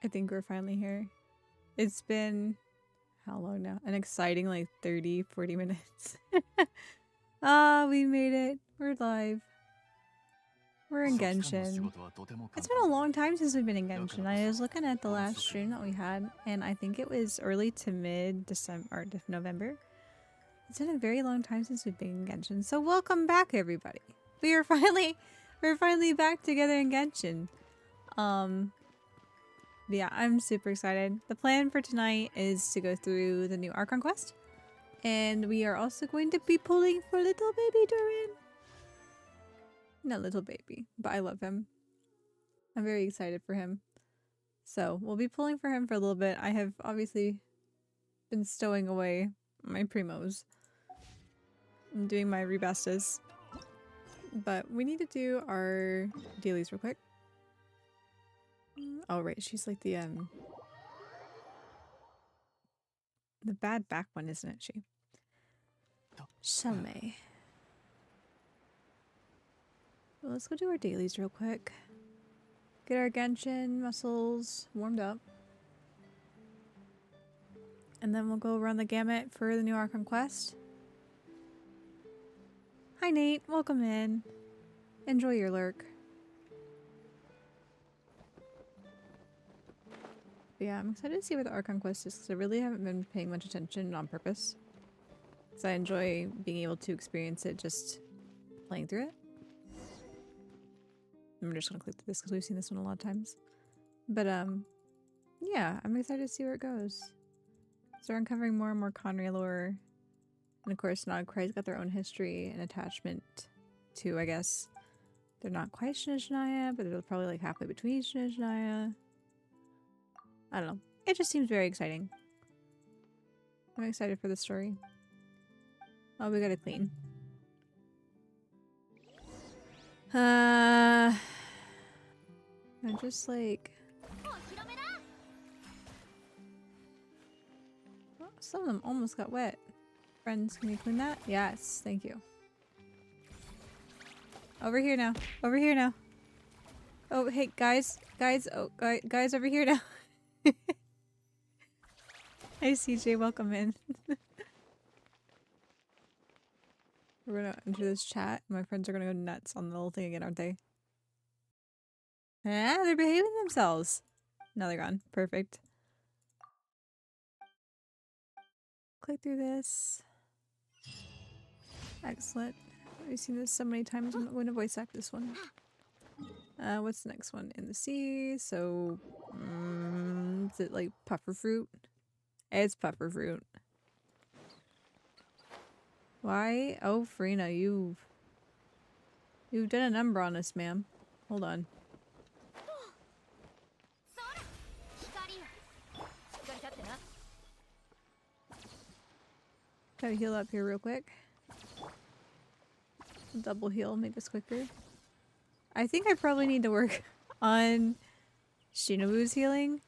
I think we're finally here. It's been how long now? An exciting like 30, 40 minutes. Ah, we made it. We're live. We're in Genshin. It's been a long time since we've been in Genshin. I was looking at the last stream that we had, and I think it was early to mid December or November. It's been a very long time since we've been in Genshin. So welcome back, everybody. We're finally back together in Genshin. But yeah, I'm super excited. The plan for tonight is to go through the new Archon quest. And we are also going to be pulling for little baby Durin. Not little baby, but I love him. I'm very excited for him. So we'll be pulling for him for a little bit. I have obviously been stowing away my primos and doing my rebastas. But we need to do our dailies real quick. Oh right, she's like the bad back one, isn't it? She. Shelmay. Well, let's go do our dailies real quick. Get our Genshin muscles warmed up. And then we'll go run the gamut for the new Archon quest. Hi Nate, welcome in. Enjoy your lurk. But yeah, I'm excited to see what the Archon quest is because I really haven't been paying much attention on purpose. Because I enjoy being able to experience it just playing through it. I'm just gonna click through this because we've seen this one a lot of times. But yeah, I'm excited to see where it goes. So we're uncovering more and more Conry lore. And of course, Nogcry's got their own history and attachment to, I guess, they're not quite Shinigami, but they're probably like halfway between Shinigami. I don't know. It just seems very exciting. I'm excited for the story. Oh, we gotta clean. I'm just like... Oh, some of them almost got wet. Friends, can we clean that? Yes, thank you. Over here now. Over here now. Oh, hey, guys. Guys, oh, guys over here now. Hey, CJ, welcome in. We're gonna enter this chat. My friends are gonna go nuts on the little thing again, aren't they? Ah, they're behaving themselves. Now they're gone. Perfect. Click through this. Excellent. We've seen this so many times. I'm not going to voice act this one. What's the next one? In the sea. So, is it like puffer fruit? It's puffer fruit. Why? Oh, Frina, you've done a number on us, ma'am. Hold on. Gotta heal up here real quick. Double heal, make this quicker. I think I probably need to work on Shinobu's healing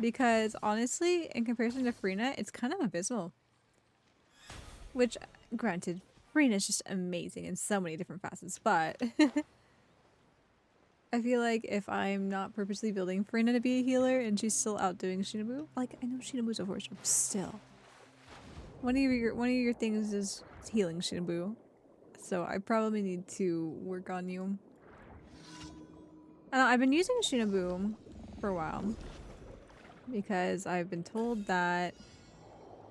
because honestly, in comparison to Frina, it's kind of abysmal. Which, granted, Frina's just amazing in so many different facets, but I feel like if I'm not purposely building Frina to be a healer and she's still outdoing Shinobu, like I know Shinobu's a horse, but still. One of your things is healing Shinobu. So I probably need to work on you. I've been using Shinobu for a while because I've been told that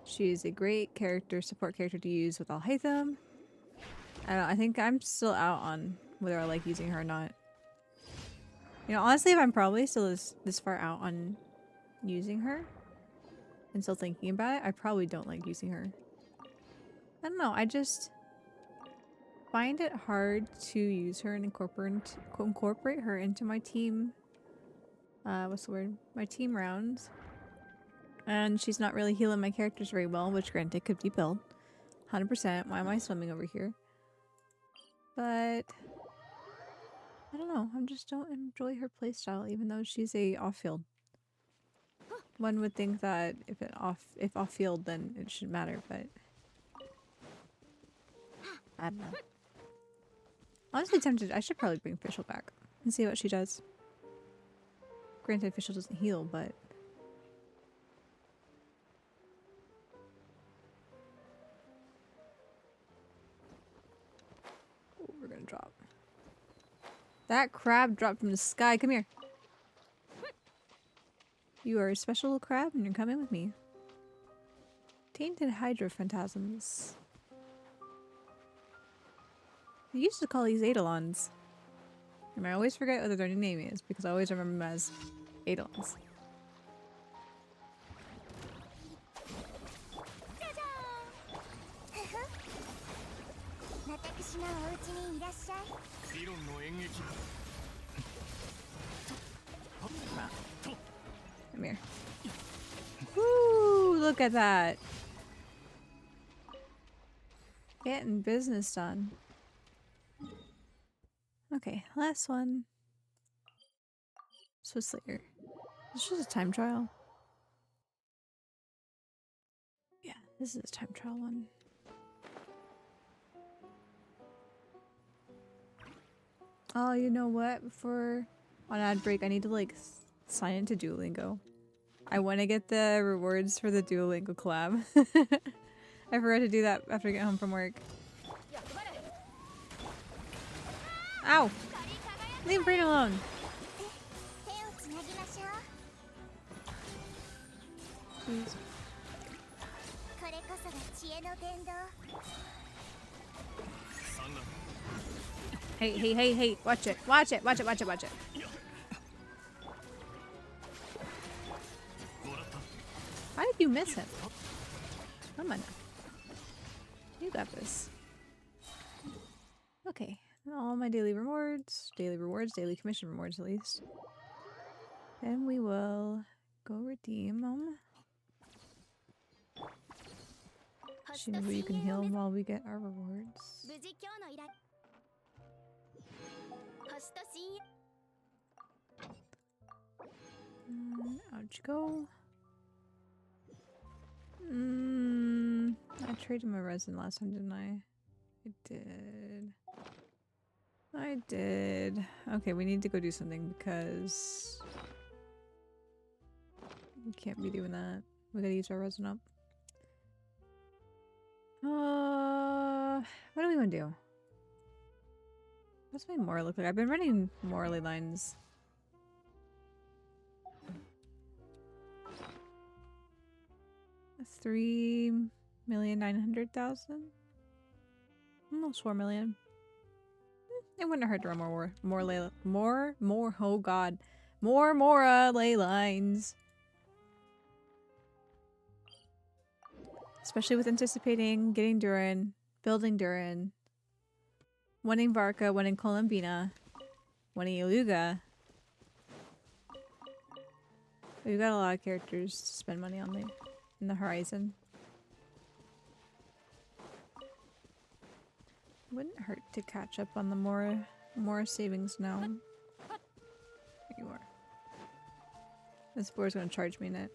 she's a great support character to use with Alhaitham. I think I'm still out on whether I like using her or not. You know, honestly, if I'm probably still this far out on using her and still thinking about it, I probably don't like using her. I don't know, I just find it hard to use her and incorporate her into my team. What's the word? My team rounds. And she's not really healing my characters very well, which granted could be built. 100%. Why am I swimming over here? But I don't know. I just don't enjoy her playstyle, even though she's a off-field. One would think that if off-field, then it shouldn't matter, but I don't know. Honestly tempted. I should probably bring Fischl back and see what she does. Granted, Fischl doesn't heal, but That crab dropped from the sky. Come here. You are a special crab and you're coming with me. Tainted hydrophantasms. I used to call these Eidolons. And I always forget what their name is because I always remember them as Eidolons. Come here. Woo! Look at that. Getting business done. Okay, last one. Swiss Slayer. This is a time trial. Yeah, this is a time trial one. Oh, you know what? Before on ad break, I need to like sign into Duolingo. I want to get the rewards for the Duolingo collab. I forgot to do that after I get home from work. Ow! Leave Brain alone. Please. Hey. Watch it. Watch it. How did you miss him? Come on now. You got this. Okay. All my daily rewards, daily commission rewards at least. Then we will go redeem them. Shinobu, you can heal while we get our rewards. Out you go. I traded my resin last time, didn't I? I did. Okay, we need to go do something because we can't be doing that. We gotta use our resin up. What do we want to do? What's my Mora look like? I've been running Morley lines. $3,900,000? Almost 4 million. It wouldn't hurt to run more Mora ley lines. Especially with anticipating getting Durin, building Durin, winning Varka, winning Columbina, winning Iluga. We've got a lot of characters to spend money on in the horizon. Wouldn't hurt to catch up on the Mora savings now. Here you are. This board's gonna charge me in it.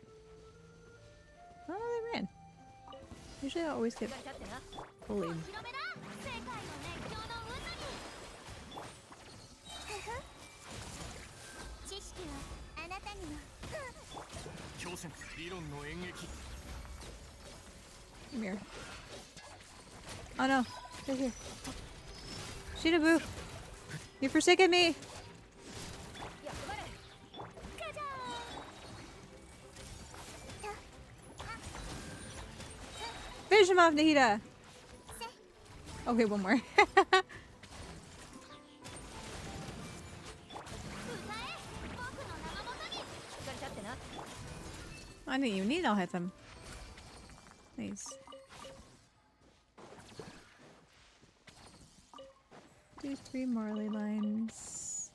Oh, they ran. Usually I always get bullied. Come here. Oh no, they're here. Shinobu! You forsaken me! Finish him off, Nahida! Okay, one more. I didn't even need, I'll hit them. Nice. Do 3 Marley lines.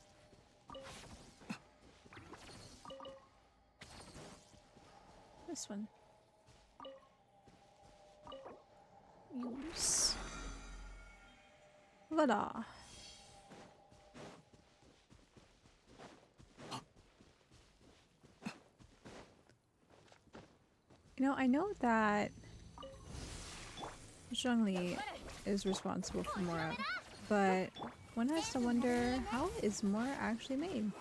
This one. Use. Voila. You know, I know that Zhongli is responsible for Mora, but one has to wonder, how is Mora actually made?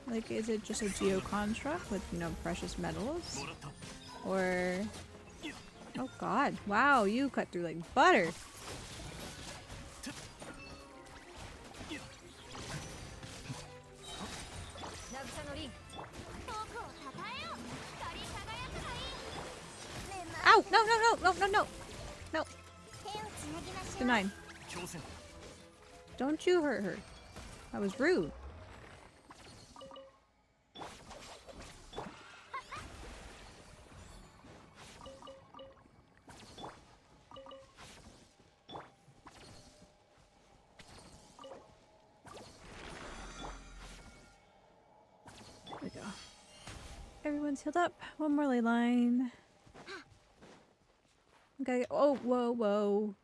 Like, is it just a geo-construct with, you know, precious metals? Or... oh god, wow, you cut through like butter! no, no, no, no, no. Denied. Don't you hurt her. That was rude. There we go. Everyone's healed up. One more ley line. Okay. Oh, whoa, whoa.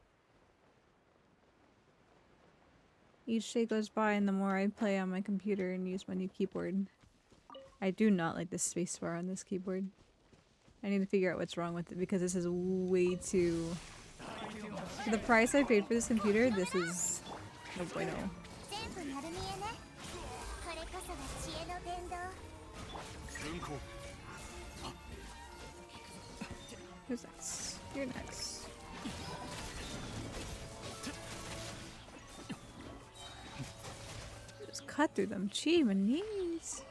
Each day goes by and the more I play on my computer and use my new keyboard. I do not like the spacebar on this keyboard. I need to figure out what's wrong with it because this is way too... For the price I paid for this computer, this is no bueno. Who's next? You're next. Just cut through them. Gee, my knees.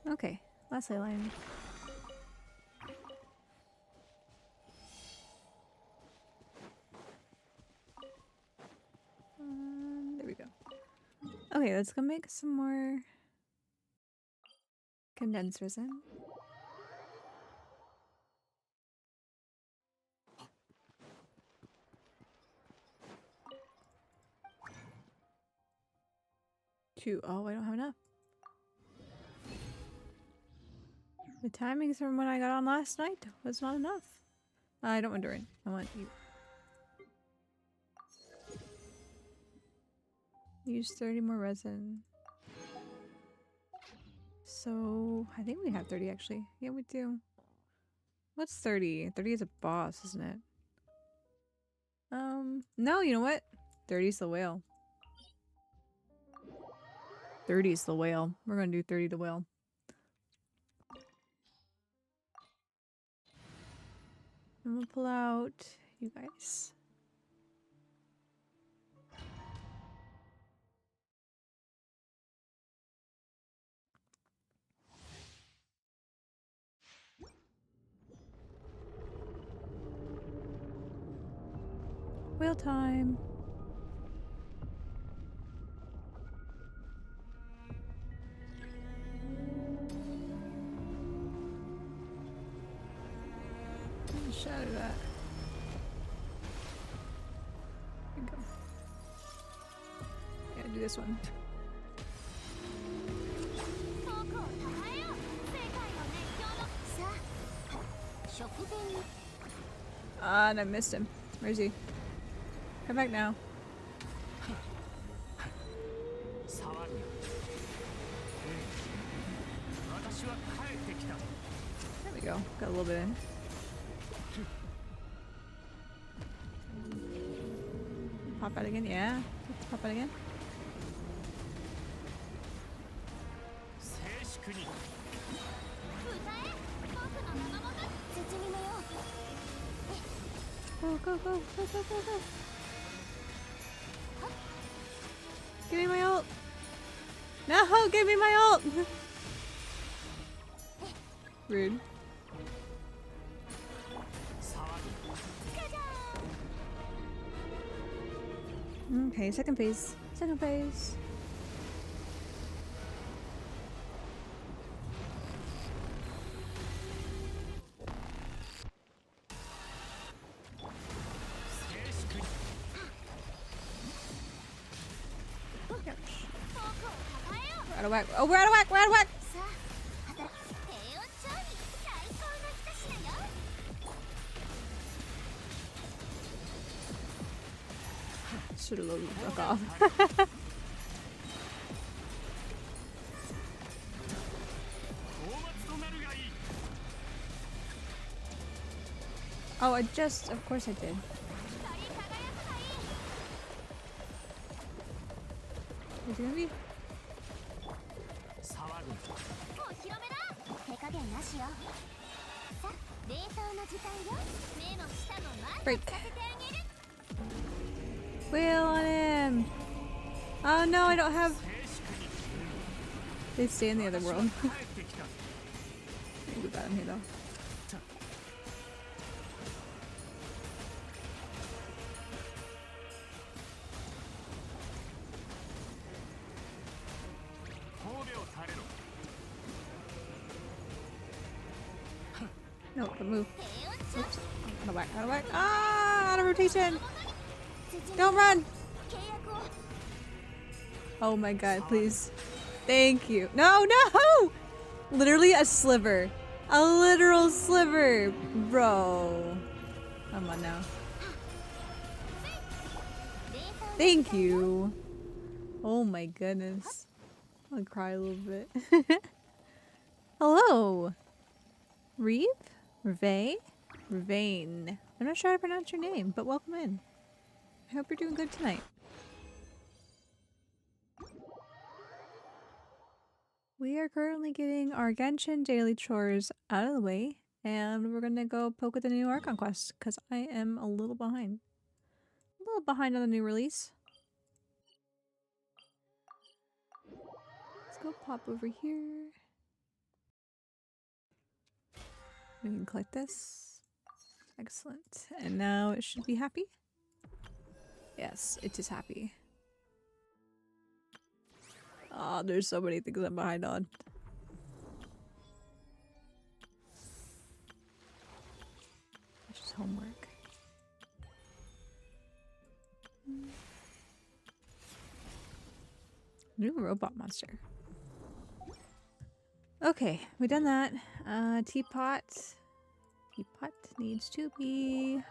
Okay, last ley line. There we go. Okay, let's go make some more condensed resin. Two. Oh, I don't have enough. The timings from when I got on last night was not enough. I don't want Durin. I want you. Use 30 more resin. So, I think we have 30 actually. Yeah, we do. What's 30? 30 is a boss, isn't it? No, you know what? 30 is the whale. 30 is the whale. We're gonna do 30 the whale. And we'll pull out you guys. Whale time. Shatter that. There we go. Yeah, do this one. And I missed him. Where is he? Come back now. There we go. Got a little bit in. Pop out again? Yeah. Let's pop out again. Go, go, go, go, go, go, go. Give me my ult. No, give me my ult. Rude. Okay, second phase. Second phase. We're out of whack. Oh, we're out of whack! We're out of whack! Should have loaded the fuck off. Oh, of course I did. Is it gonna be? Break. Wheel on him! Oh no, I don't have... They stay in the other world. We got him here though. No, don't move. Oops. Out of whack, out of whack. Ah, out of rotation. Don't run. Oh my god, please. Thank you. No, no! Literally a sliver. A literal sliver. Bro. Come on now. Thank you. Oh my goodness. I'm gonna cry a little bit. Hello. Reeve? Reve? Revane. I'm not sure how to pronounce your name, but welcome in. I hope you're doing good tonight. We are currently getting our Genshin daily chores out of the way, and we're gonna go poke at the new Archon quest, because I am a little behind. A little behind on the new release. Let's go pop over here. We can collect this. Excellent. And now it should be happy? Yes, it is happy. Oh, there's so many things I'm behind on. It's just homework. New robot monster. Okay, we done that. Teapot. Teapot needs to be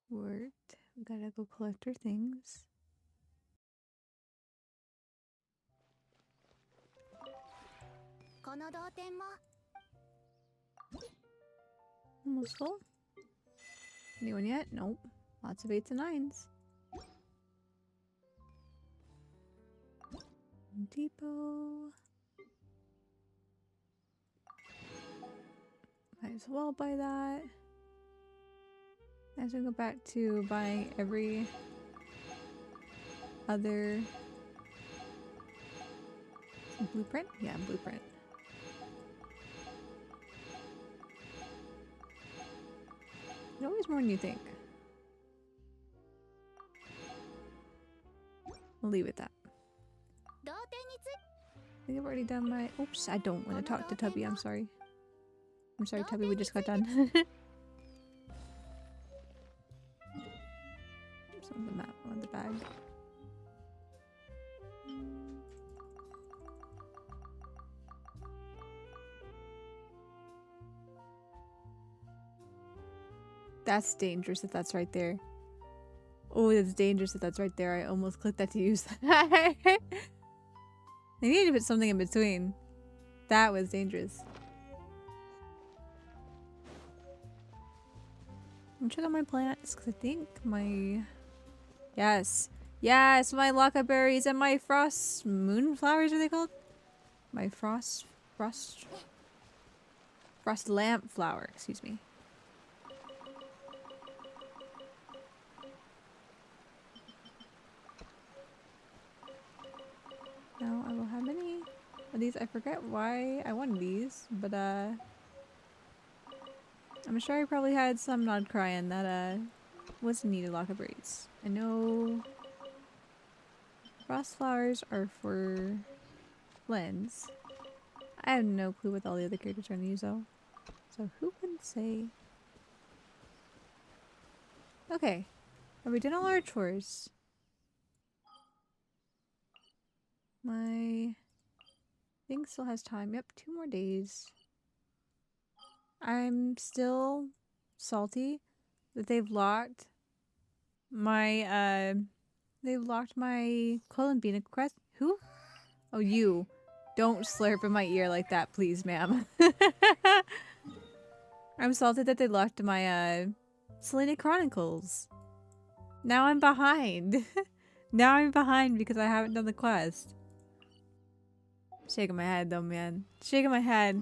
worked. We gotta go collect our things. Almost full. Anyone yet? Nope. Lots of 8s and 9s. Depot. Might as well buy that. As we go back to buying every other blueprint? Yeah, blueprint. There's always more than you think. We'll leave it that. I think I've already done my... Oops, I don't want to talk to Tubby, I'm sorry. I'm sorry, Tubby, we just got done. Some of the map on the bag. That's dangerous if that's right there. Oh, it's dangerous if that's right there. I almost clicked that to use that. I need to put something in between. That was dangerous. I'm check out my plants because I think my... Yes. Yes, my laka berries and my frost moonflowers, are they called? My frost lamp flower, excuse me. Now I will have many of these. I forget why I wanted these, but I'm sure I probably had some nod crying that wasn't needed laka berries. I know frost flowers are for Flens. I have no clue what all the other characters are going to use though. So who can say? Okay. Have we done all our chores? My thing still has time. Yep, 2 more days. I'm still salty that they've locked my Columbina quest. Who? Oh, you. Don't slurp in my ear like that, please, ma'am. I'm salted that they locked my Selena Chronicles. Now I'm behind. Now I'm behind because I haven't done the quest. Shaking my head though, man. Shaking my head.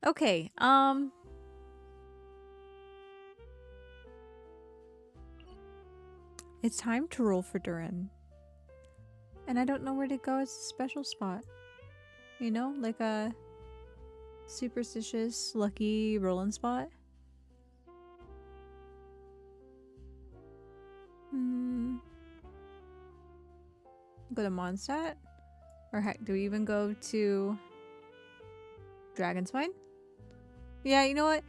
Okay, it's time to roll for Durin. And I don't know where to go as a special spot. You know, like Superstitious, lucky rolling spot. Go to Mondstadt? Or heck, do we even go to Dragonspine? Yeah, you know what?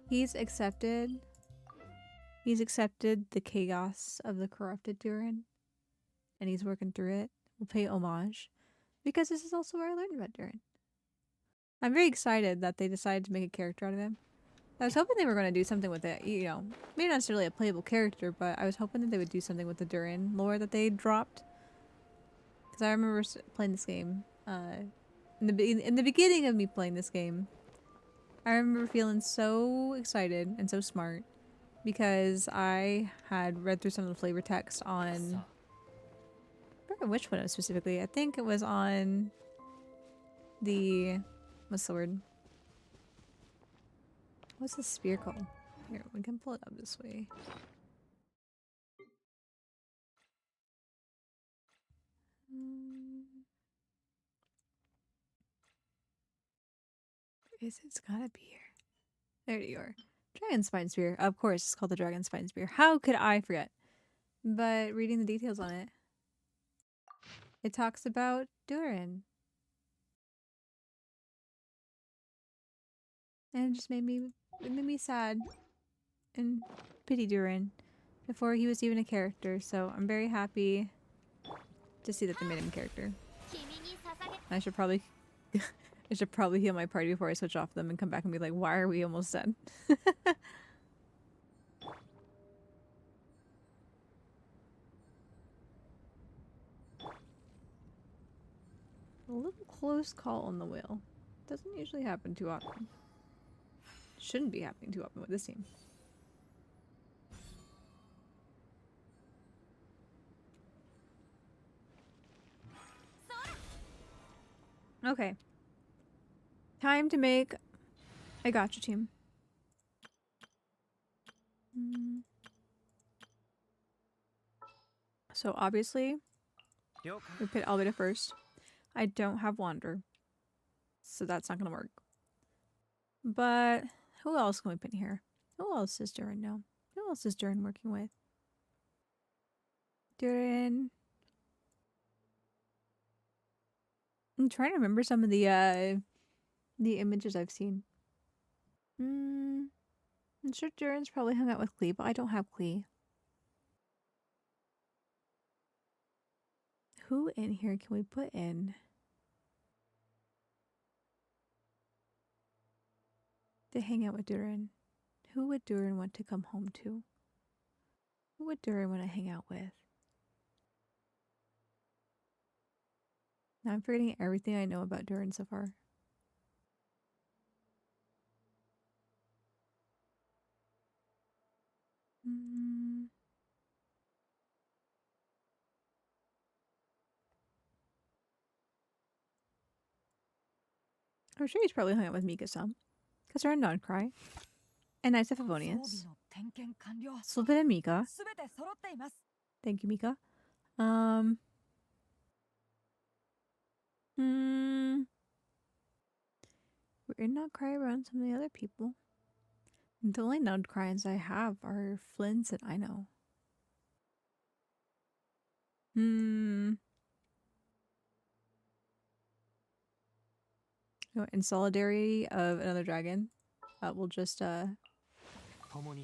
He's accepted the chaos of the corrupted Durin, and he's working through it. We'll pay homage, because this is also where I learned about Durin. I'm very excited that they decided to make a character out of him. I was hoping they were going to do something with it, you know, maybe not necessarily a playable character, but I was hoping that they would do something with the Durin lore that they dropped. Because I remember playing this game, in the beginning of me playing this game, I remember feeling so excited and so smart because I had read through some of the flavor text on, I forget which one it was specifically. I think it was on the, what's the word? What's the spear called? Here, we can pull it up this way. It's gotta be here. There you are. Dragonspine spear. Of course, it's called the Dragonspine spear. How could I forget? But reading the details on it, it talks about Durin. And it made me sad and pity Durin before he was even a character. So I'm very happy to see that they made him a character. I should probably heal my party before I switch off them and come back and be like, why are we almost dead? A little close call on the wheel. Doesn't usually happen too often. Shouldn't be happening too often with this team. Okay. Time to make a gotcha team. So obviously, we put Albedo first. I don't have Wander, so that's not gonna work. But who else can we put in here? Who else is Durin now? Who else is Durin working with? Durin. I'm trying to remember some of the images I've seen. I'm sure Durin's probably hung out with Klee, but I don't have Klee. Who in here can we put in? To hang out with Durin. Who would Durin want to come home to? Who would Durin want to hang out with? Now I'm forgetting everything I know about Durin so far. I'm sure he's probably hung out with Mika some. Because they're a non-cry. And nice of Favonius. A little bit of Mika. Thank you, Mika. We're not cry around some of the other people. The only non-cries I have are Flynn's and I know. In solidarity of another dragon, we'll just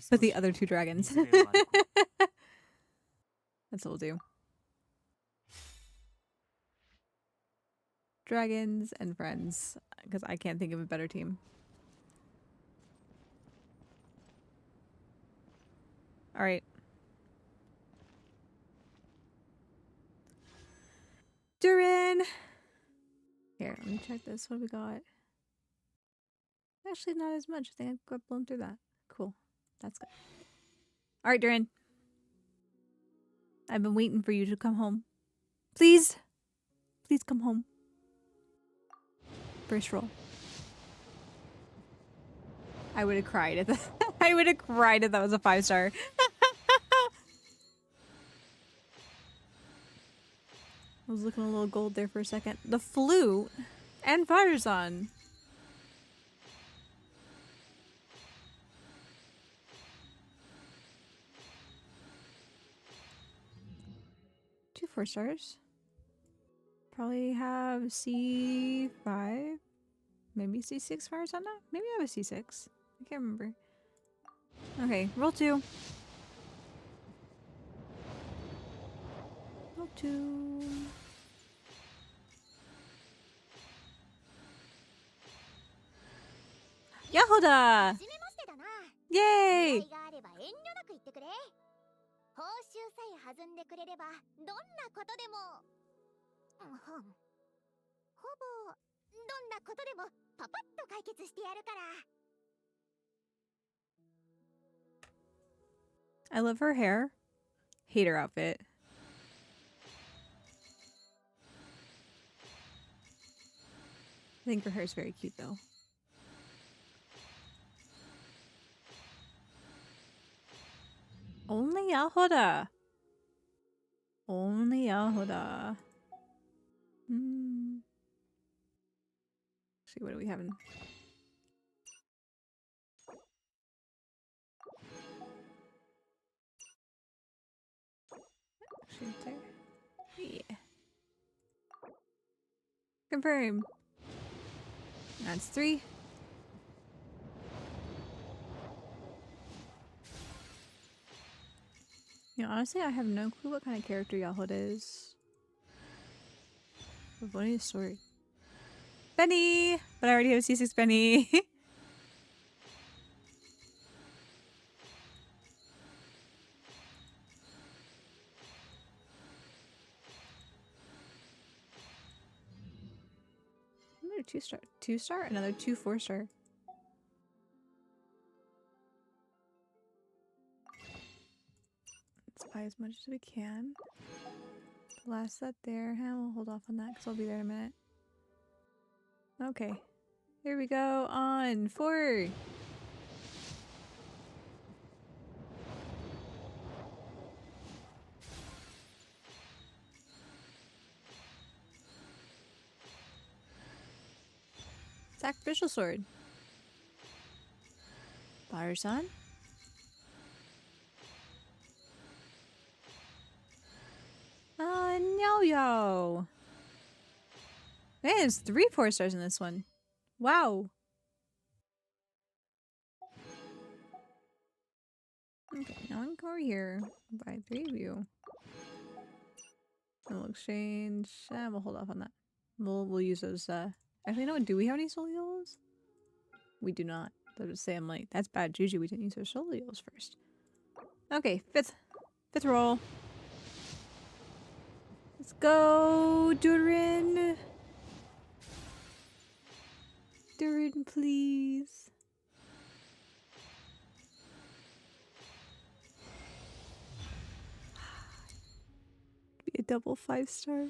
put the other two dragons. That's what we'll do. Dragons and friends, because I can't think of a better team. All right. Durin! Here, let me check this. What do we got? Actually, not as much. I think I got blown through that. Cool. That's good. All right, Durin. I've been waiting for you to come home. Please. Please come home. First roll. I would have cried if that I would have cried if that was a 5-star. I was looking a little gold there for a second. The flute and Fireson. 4 stars. Probably have C5. Maybe C6 fire on that? Maybe I have a C6. I can't remember. Okay, roll 2. Roll 2. Yahoda! Yay! 報酬さえ弾んでくれればどんなことでもほぼどんなことでもパパッと解決してやるから。 I love her hair. Hate her outfit. I think her hair is very cute though. Only Yahoda. Only Yahoda. See, what do we have in? Actually, there. Yeah. Confirm. That's 3. You know, honestly, I have no clue what kind of character Yahoda is. But what is his story? Benny! But I already have a C6 Benny. Another 2-star. 2-star? Another 2 4-star. Let's buy as much as we can. Last set there. And we'll hold off on that because I'll be there in a minute. Okay. Here we go on 4. Sacrificial sword. Fire-san. Yo. Man, there's 3 4-stars in this one. Wow. Okay, now I can come over here. Buy 3 of you. And we'll exchange. We'll hold off on that. We'll use those. Actually, no. Do we have any soul yellows? We do not. I'll just say I'm like, that's bad juju. We didn't use our soul yellows first. Okay, fifth roll. Let's go, Durin. Durin, please. Be a double 5-star.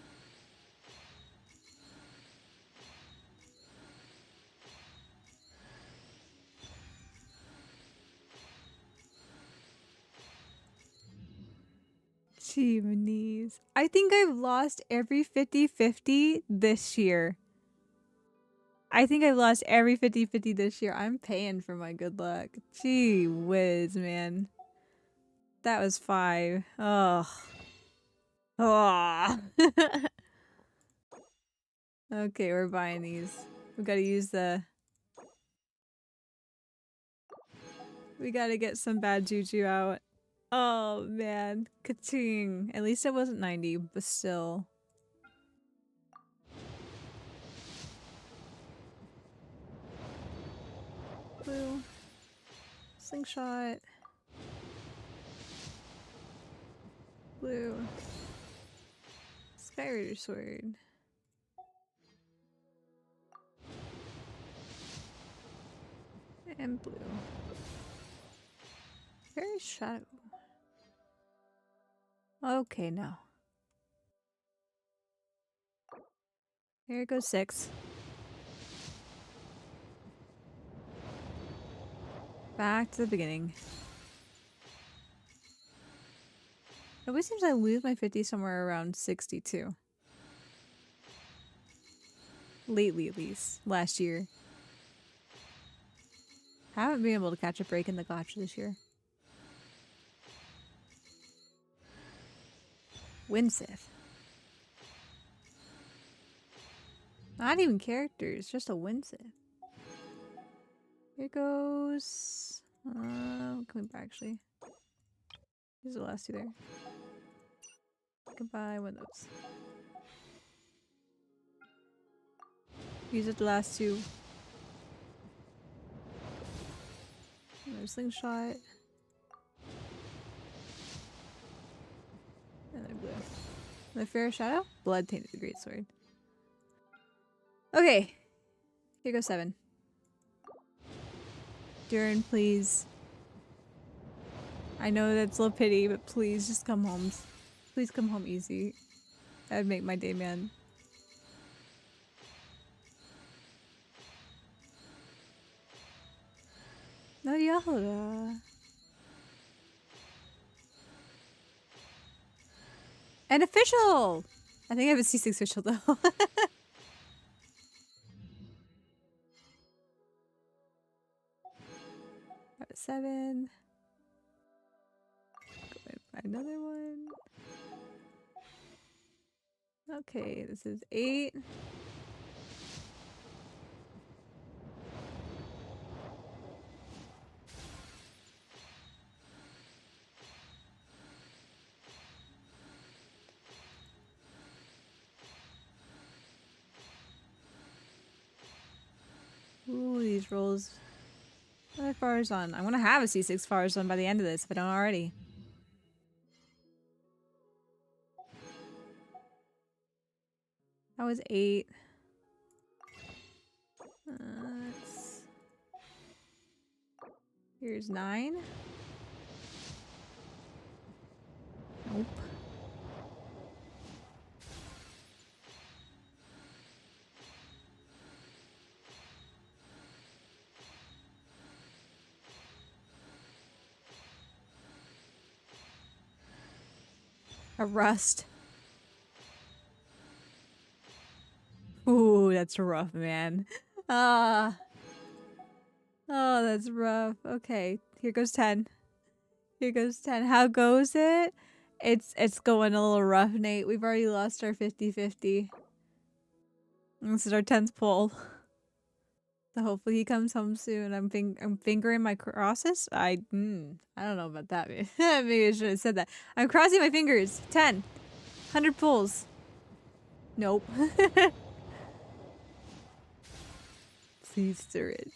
Chimneys. I think I've lost every 50-50 this year. I think I've lost every 50-50 this year. I'm paying for my good luck. Gee whiz, man. That was 5. Ugh. Oh. Okay, we're buying these. We gotta use the... We gotta get some bad juju out. Oh, man. Ka-ching. At least it wasn't 90, but still. Blue. Slingshot. Blue. Skyrider sword. And blue. Very shadow. Okay, now. Here goes 6. Back to the beginning. It always seems I lose my 50 somewhere around 62. Lately, at least. Last year. Haven't been able to catch a break in the gacha this year. Winsith. Not even characters, just a Winston. Here goes. Coming back actually. These are the last two there. Goodbye, windows. These are the last two. Another slingshot. Another blue. The fair shadow? Blood tainted the great sword. Okay. Here goes 7. Durin, please. I know that's low pity, but please just come home. Please come home easy. That would make my day, man. No Yahoda. And official! I think I have a C6 official though. 7. Go and find another one. Okay, this is 8. Ooh, these rolls. Another Farzan. I'm gonna have a C6 Farzan by the end of this if I don't already. That was 8. Here's 9. Nope. A rust. Ooh, that's rough, man. Ah. Oh, that's rough. Okay, here goes 10. Here goes 10. How goes it? It's going a little rough, Nate. We've already lost our 50-50. This is our 10th pull. So hopefully he comes home soon. I'm fingering my crosses. I don't know about that. Maybe I should have said that. I'm crossing my fingers. 10. 100 pulls. Nope. Please, Durin.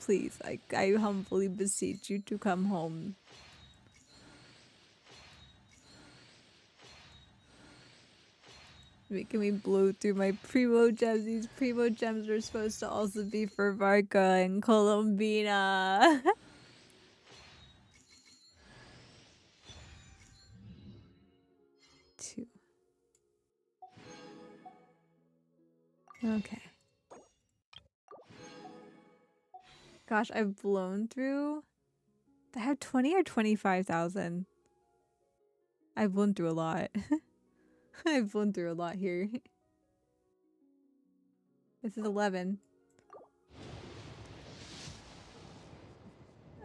Please, I humbly beseech you to come home. Making me blow through my primo gems. These primo gems are supposed to also be for Varka and Colombina. Two. Okay. Gosh, I've blown through. I have 20 or 25,000. I've blown through a lot. I've blown through a lot here. This is 11.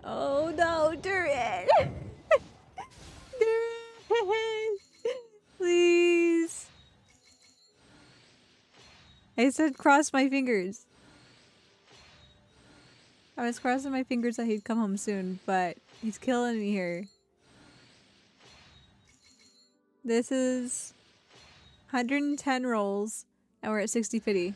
Oh no, Durin! Durin! Please! I said cross my fingers. I was crossing my fingers that he'd come home soon, but he's killing me here. This is 110 rolls, and we're at 60 pity.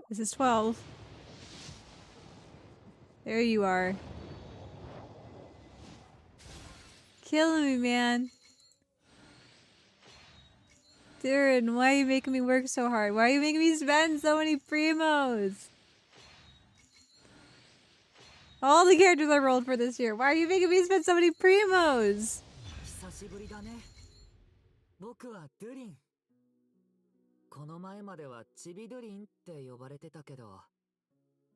This is 12. There you are. Killing me, man. Durin, why are you making me work so hard? Why are you making me spend so many primos? All the characters I rolled for this year. Why are you making me spend so many primos? 久しぶりだね。僕はドゥリン。この前まではチビドゥリンって呼ばれてたけど、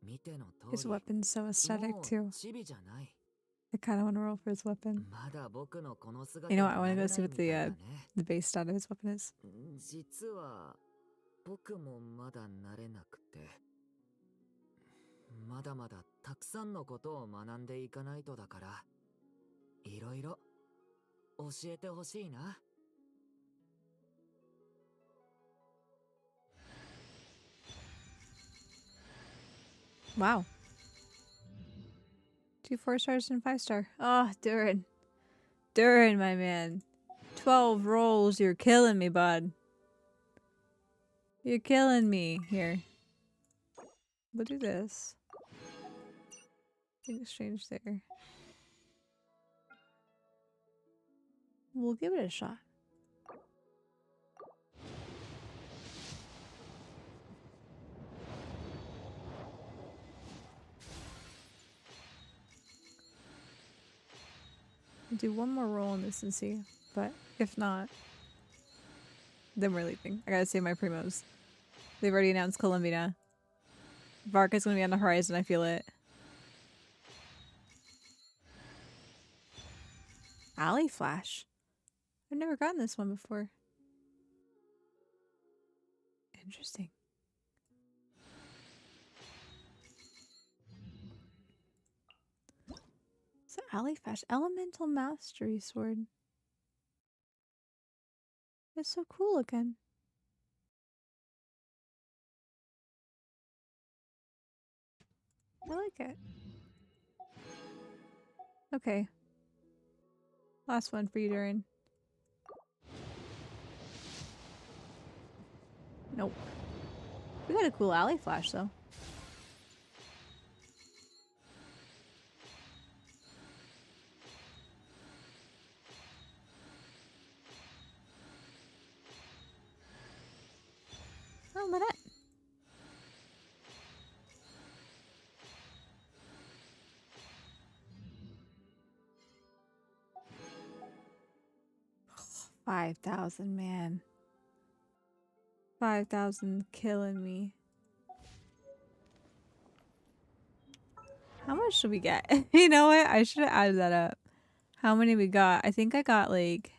見ての通り、 His weapon's so aesthetic もう too. チビじゃない。I kind of want to roll for his weapon. まだ僕のこの姿 You に know what? I want to 慣れ go な see い what みたいだね。 the base stat of his weapon is. 実は僕もまだ慣れなくて。まだまだたくさんのことを学んでいかないとだから、いろいろ教えてほしいな。Wow. 2 4-stars and 5-star. Oh, Durin. Durin, my man. 12 rolls. You're killing me, bud. You're killing me. Here. We'll do this. Exchange there. We'll give it a shot. I'll do one more roll on this and see. But if not, then we're leaving. I gotta save my primos. They've already announced Columbina. Varka's gonna be on the horizon, I feel it. Alley Flash. I've never gotten this one before. Interesting. It's an Alley Flash. Elemental Mastery Sword. It's so cool looking. I like it. Okay. Last one for you, Durin. Nope. We got a cool Alley Flash, though. Oh, Lynette. $5,000, man. 5,000 killing me. How much should we get? You know what? I should have added that up. How many we got? I think I got like...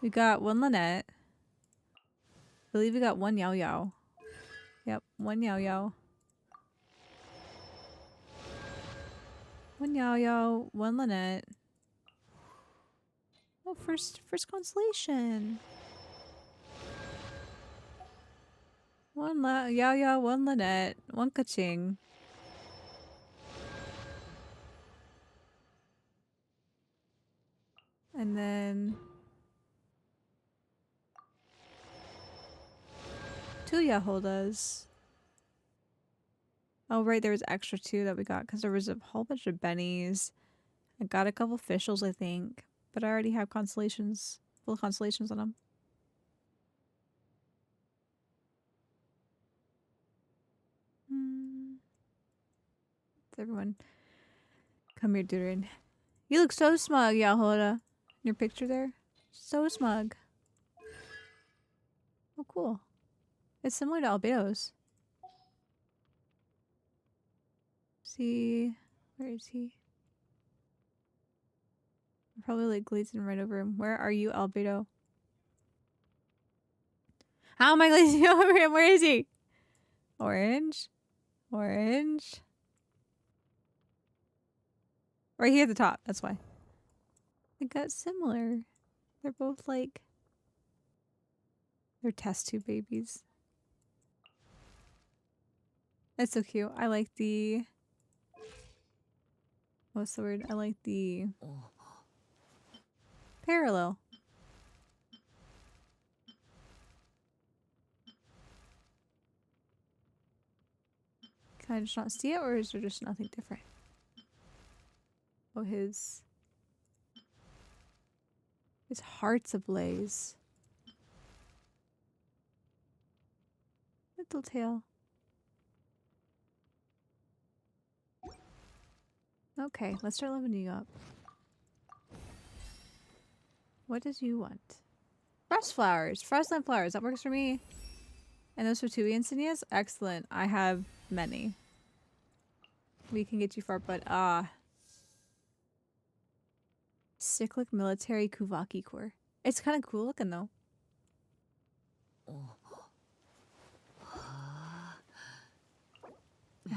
We got 1 Lynette. I believe we got 1 Yao Yao. Yep, 1 Yao Yao. 1 Yao Yao, 1 Lynette. Oh, first constellation. 1 Yao Yao, 1 Lynette, 1 Kaching. And then 2 Yaholdas. Oh, right, there was extra 2 that we got because there was a whole bunch of bennies. I got a couple officials, I think, but I already have constellations, full constellations on them. Everyone, come here, Durin. You look so smug, Yahoda. Your picture there, so smug. Oh, cool. It's similar to Albedo's. See, where is he? I'm probably like glazing right over him. Where are you, Albedo? How am I glazing over him? Where is he? Orange? Orange? Right here at the top, that's why. They got similar. They're both like... They're test tube babies. That's so cute. I like the... What's the word? I like the... Parallel. Can I just not see it, or is there just nothing different? Oh, his heart's ablaze. Little tail. Okay, let's start leveling you up. What does you want? Frost flowers. Frostland flowers. That works for me. And those for 2 insignias? Excellent. I have many. We can get you far, but cyclic military Kuvaki core. It's kind of cool looking though.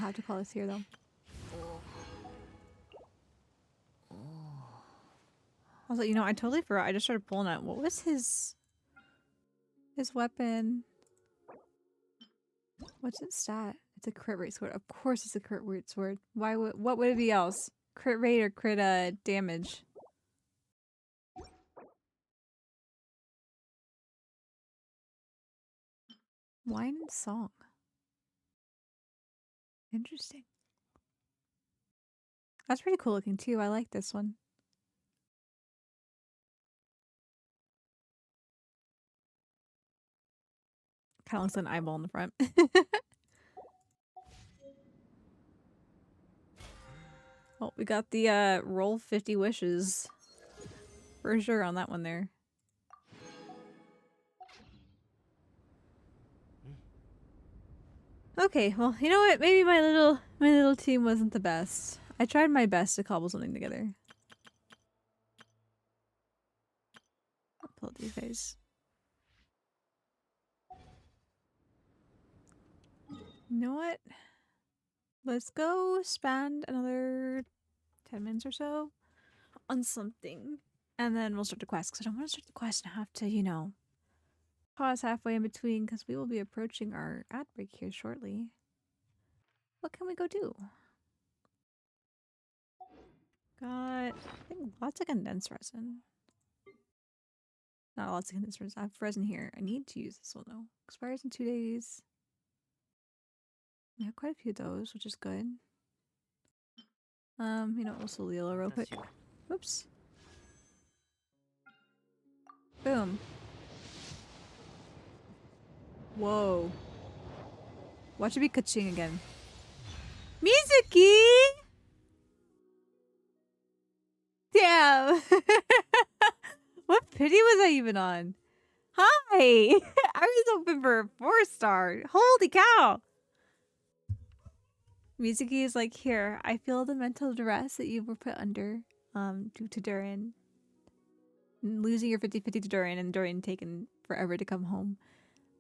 have to call this here though. Also, you know, I totally forgot. I just started pulling it. What was his weapon? What's its stat? It's a crit rate sword. Of course it's a crit rate sword. What would it be else? Crit rate or crit damage? Wine and song. Interesting. That's pretty cool looking too. I like this one. Kind of looks like an eyeball in the front. Well, we got the roll 50 wishes. For sure on that one there. Okay, well, you know what? Maybe my little team wasn't the best. I tried my best to cobble something together. I'll pull these guys. You know what? Let's go spend another 10 minutes or so on something. And then we'll start the quest, because I don't want to start the quest and have to, you know, pause halfway in between, because we will be approaching our ad break here shortly. What can we go do? Got, I think, lots of condensed resin. Not lots of condensed resin. I have resin here. I need to use this one though. Expires in 2 days. We have quite a few of those, which is good. You know, also Leela real quick. Whoops. Boom. Whoa. Watch it be ka-ching again. Mizuki! Damn! What pity was I even on? Hi! I was hoping for a 4-star. Holy cow! Mizuki is like, here, I feel the mental duress that you were put under due to Durin. Losing your 50-50 to Durin and Durin taking forever to come home.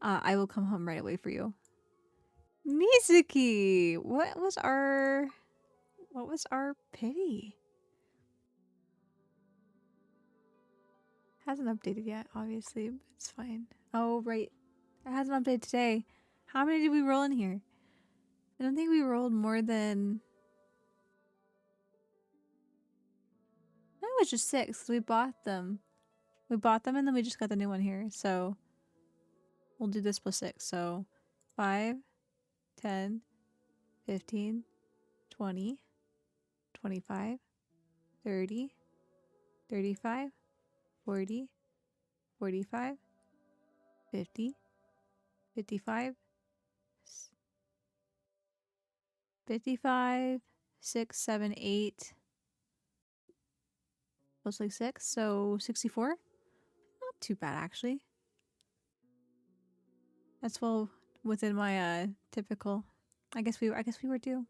I will come home right away for you. Mizuki! What was our pity? Hasn't updated yet, obviously, but it's fine. Oh, right. It hasn't updated today. How many did we roll in here? I don't think we rolled more than... No, it was just 6. We bought them. We bought them and then we just got the new one here. So we'll do this plus 6. So 5, 10, 15, 20, 25, 30, 35, 40, 45, 50, 55, 55, 6, 7, 8. Plus like 6, so 64. Not too bad actually. That's well within my typical. I guess we were due.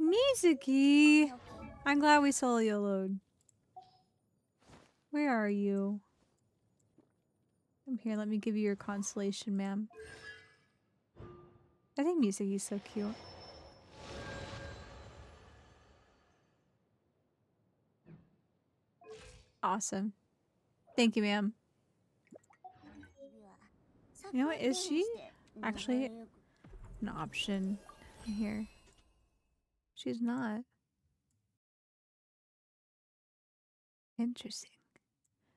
Mizuki! I'm glad we solo YOLO'd. Where are you? Come here, let me give you your consolation, ma'am. I think Mizuki's so cute. Awesome. Thank you, ma'am. You know what? Is she actually an option here? She's not. Interesting.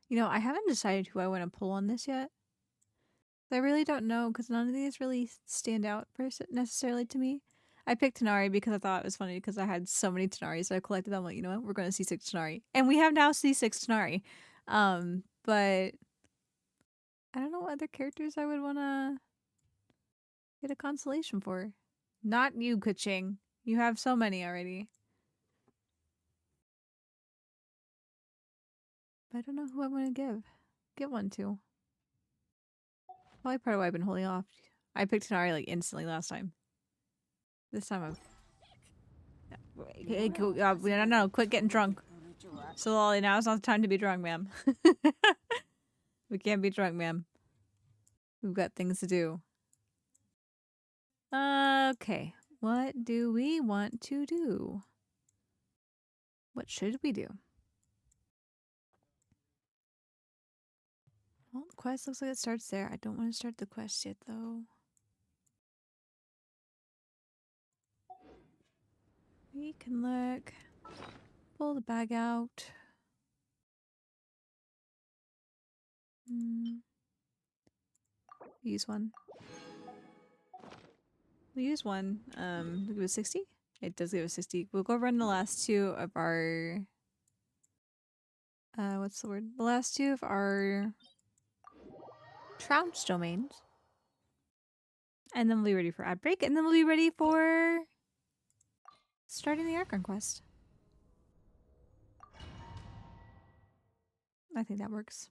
You know, I haven't decided who I want to pull on this yet. I really don't know because none of these really stand out necessarily to me. I picked Tanari because I thought it was funny because I had so many Tanaris that I collected. I'm like, you know what? We're going to C6 Tanari. And we have now C6 Tanari. But I don't know what other characters I would want to get a consolation for. Not you, Kuching. You have so many already. But I don't know who I want to give one to. Probably part of why I've been holding off. I picked Tanari like instantly last time. This time I'm... No, quit getting drunk. So Lolly, now is not the time to be drunk, ma'am. We can't be drunk, ma'am. We've got things to do. Okay. What do we want to do? What should we do? Well, the quest looks like it starts there. I don't want to start the quest yet, though. We can look. Pull the bag out. Use one. We'll use one. Give it 60? It does give us 60. We'll go run the last two of our... what's the word? The last two of our... trounce domains. And then we'll be ready for ad break. And then we'll be ready for... starting the Archon quest. I think that works.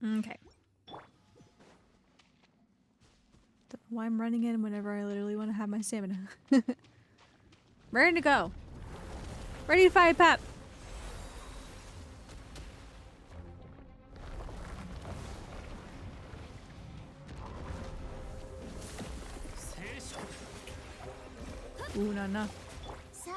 Okay. Don't know why I'm running in whenever I literally want to have my stamina. Ready to go. Ready to fight, Pep. Ooh, no. さあ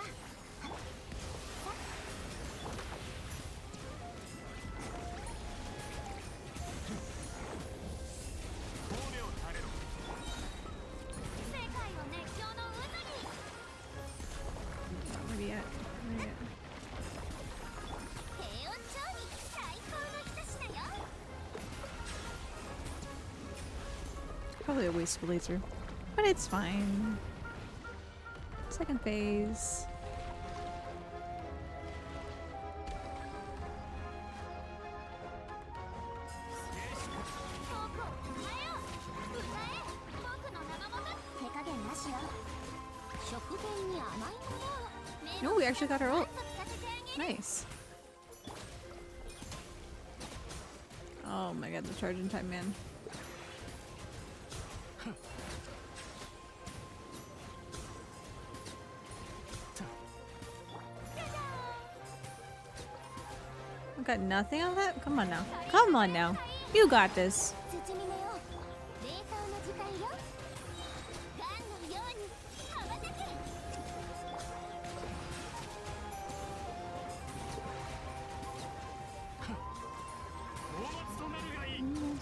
Ready yet? Ready yet? 低温調理最高の一品よ Probably a wasteful laser. But it's fine. Second phase. No, we actually got her ult. Nice. Oh my god, the charging time, man. I got nothing on that? Come on now. Come on now. You got this.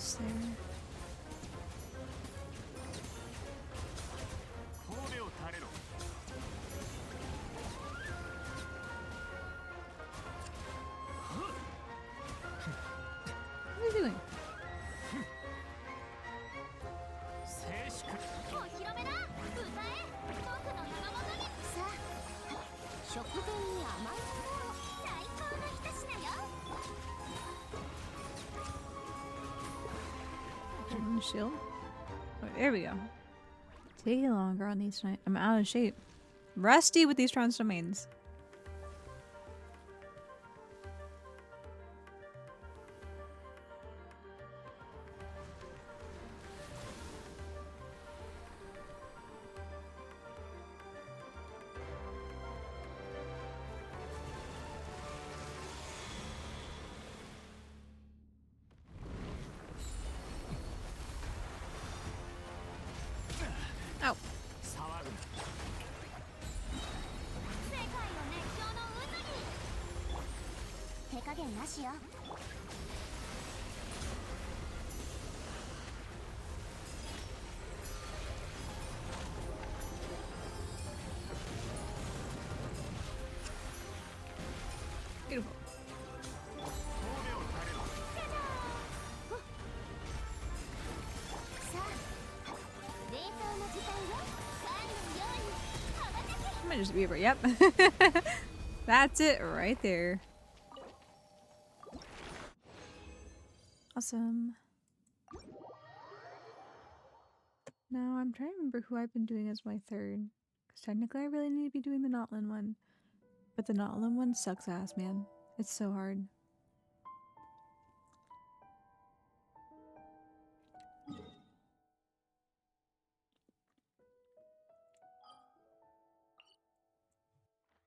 Almost there. What are you doing? 食前に甘いものを最高の一品よ Shield. Oh, there we go. Taking longer on these tonight. I'm out of shape. Rusty with these trance domains. Ow. 世界を熱狂の渦に手加減なしよ Beautiful. さあ冷凍の時間よ缶のように羽ばたけ I might just be over. Yep. That's it right there. Awesome. Now I'm trying to remember who I've been doing as my third. Because technically I really need to be doing the Notlin one. But the Notlin one sucks ass, man. It's so hard.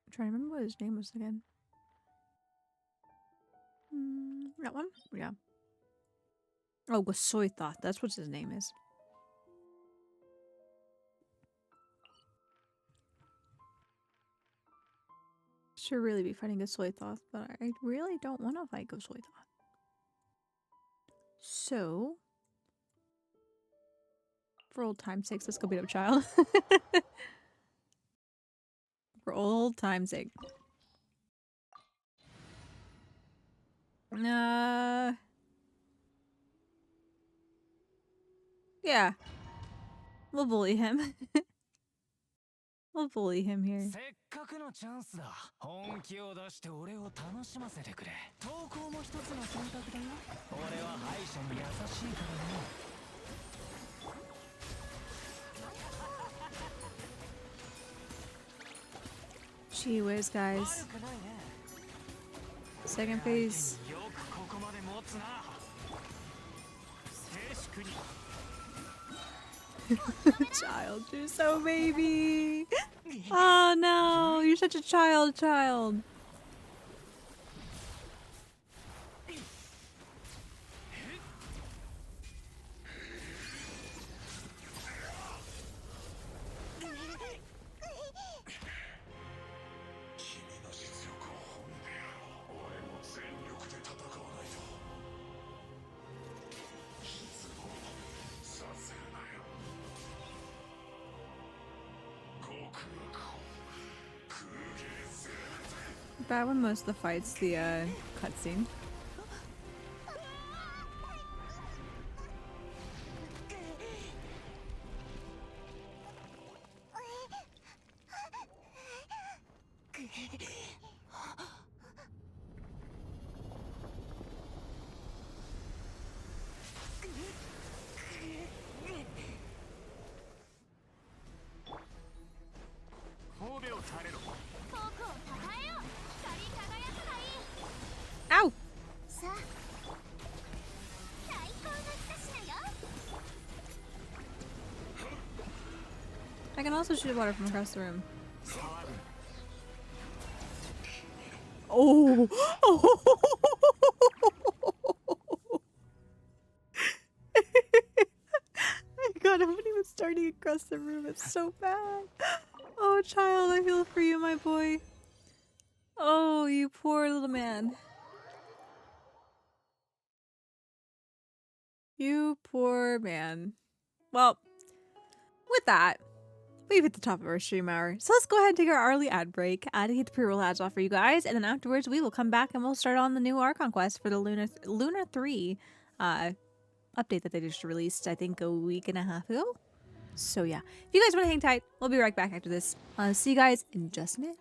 I'm trying to remember what his name was again. That one? Yeah. Oh, Gosoithoth. That's what his name is. Should really be fighting a Soythoth, but I really don't want to fight a Soythoth. So, for old time's sake, let's go beat up Child. For old time's sake. Yeah. We'll bully him. We'll bully him here. せっかくのチャンスだ。本気を出して俺を楽しませてくれ。投稿も一つの選択だよ。俺は敗者に優しいからね。Gee whiz, guys. Second phase. Child, you're so baby. Oh no, you're such a child. Bad when most of the fights, the cutscene. Ow! I can also shoot water from across the room. Oh! God, I'm not even starting across the room. It's so bad. Oh, Child, I feel for you, my boy. Oh, you poor little man. You poor man. Well, with that, we've hit the top of our stream hour. So let's go ahead and take our early ad break to get the pre-roll ads off for you guys. And then afterwards, we will come back and we'll start on the new Archon quest for the Luna 3 update that they just released, I think, a week and a half ago. So yeah, if you guys want to hang tight, we'll be right back after this. See you guys in just a minute.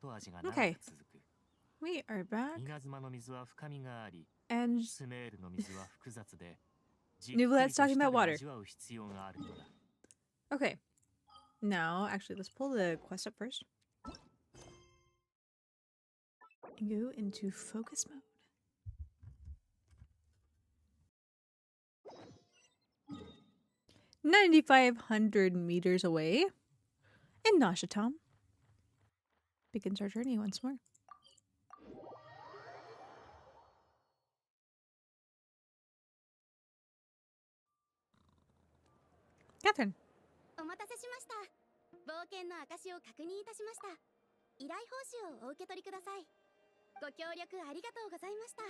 後味が Okay. 長く続く。 We are back. 稲妻の水は深みがあり、 And スメールの水は複雑で、 Nuvolet's talking about water. 味わう必要があるのだ。 okay. Now, actually, let's pull the quest up first. And go into focus mode. $9,500 away in Nashatom. Begins our journey once more. Catherine. お待たせしました。冒険の証を確認いたしました。依頼報酬をお受け取りください。ご協力ありがとうございました。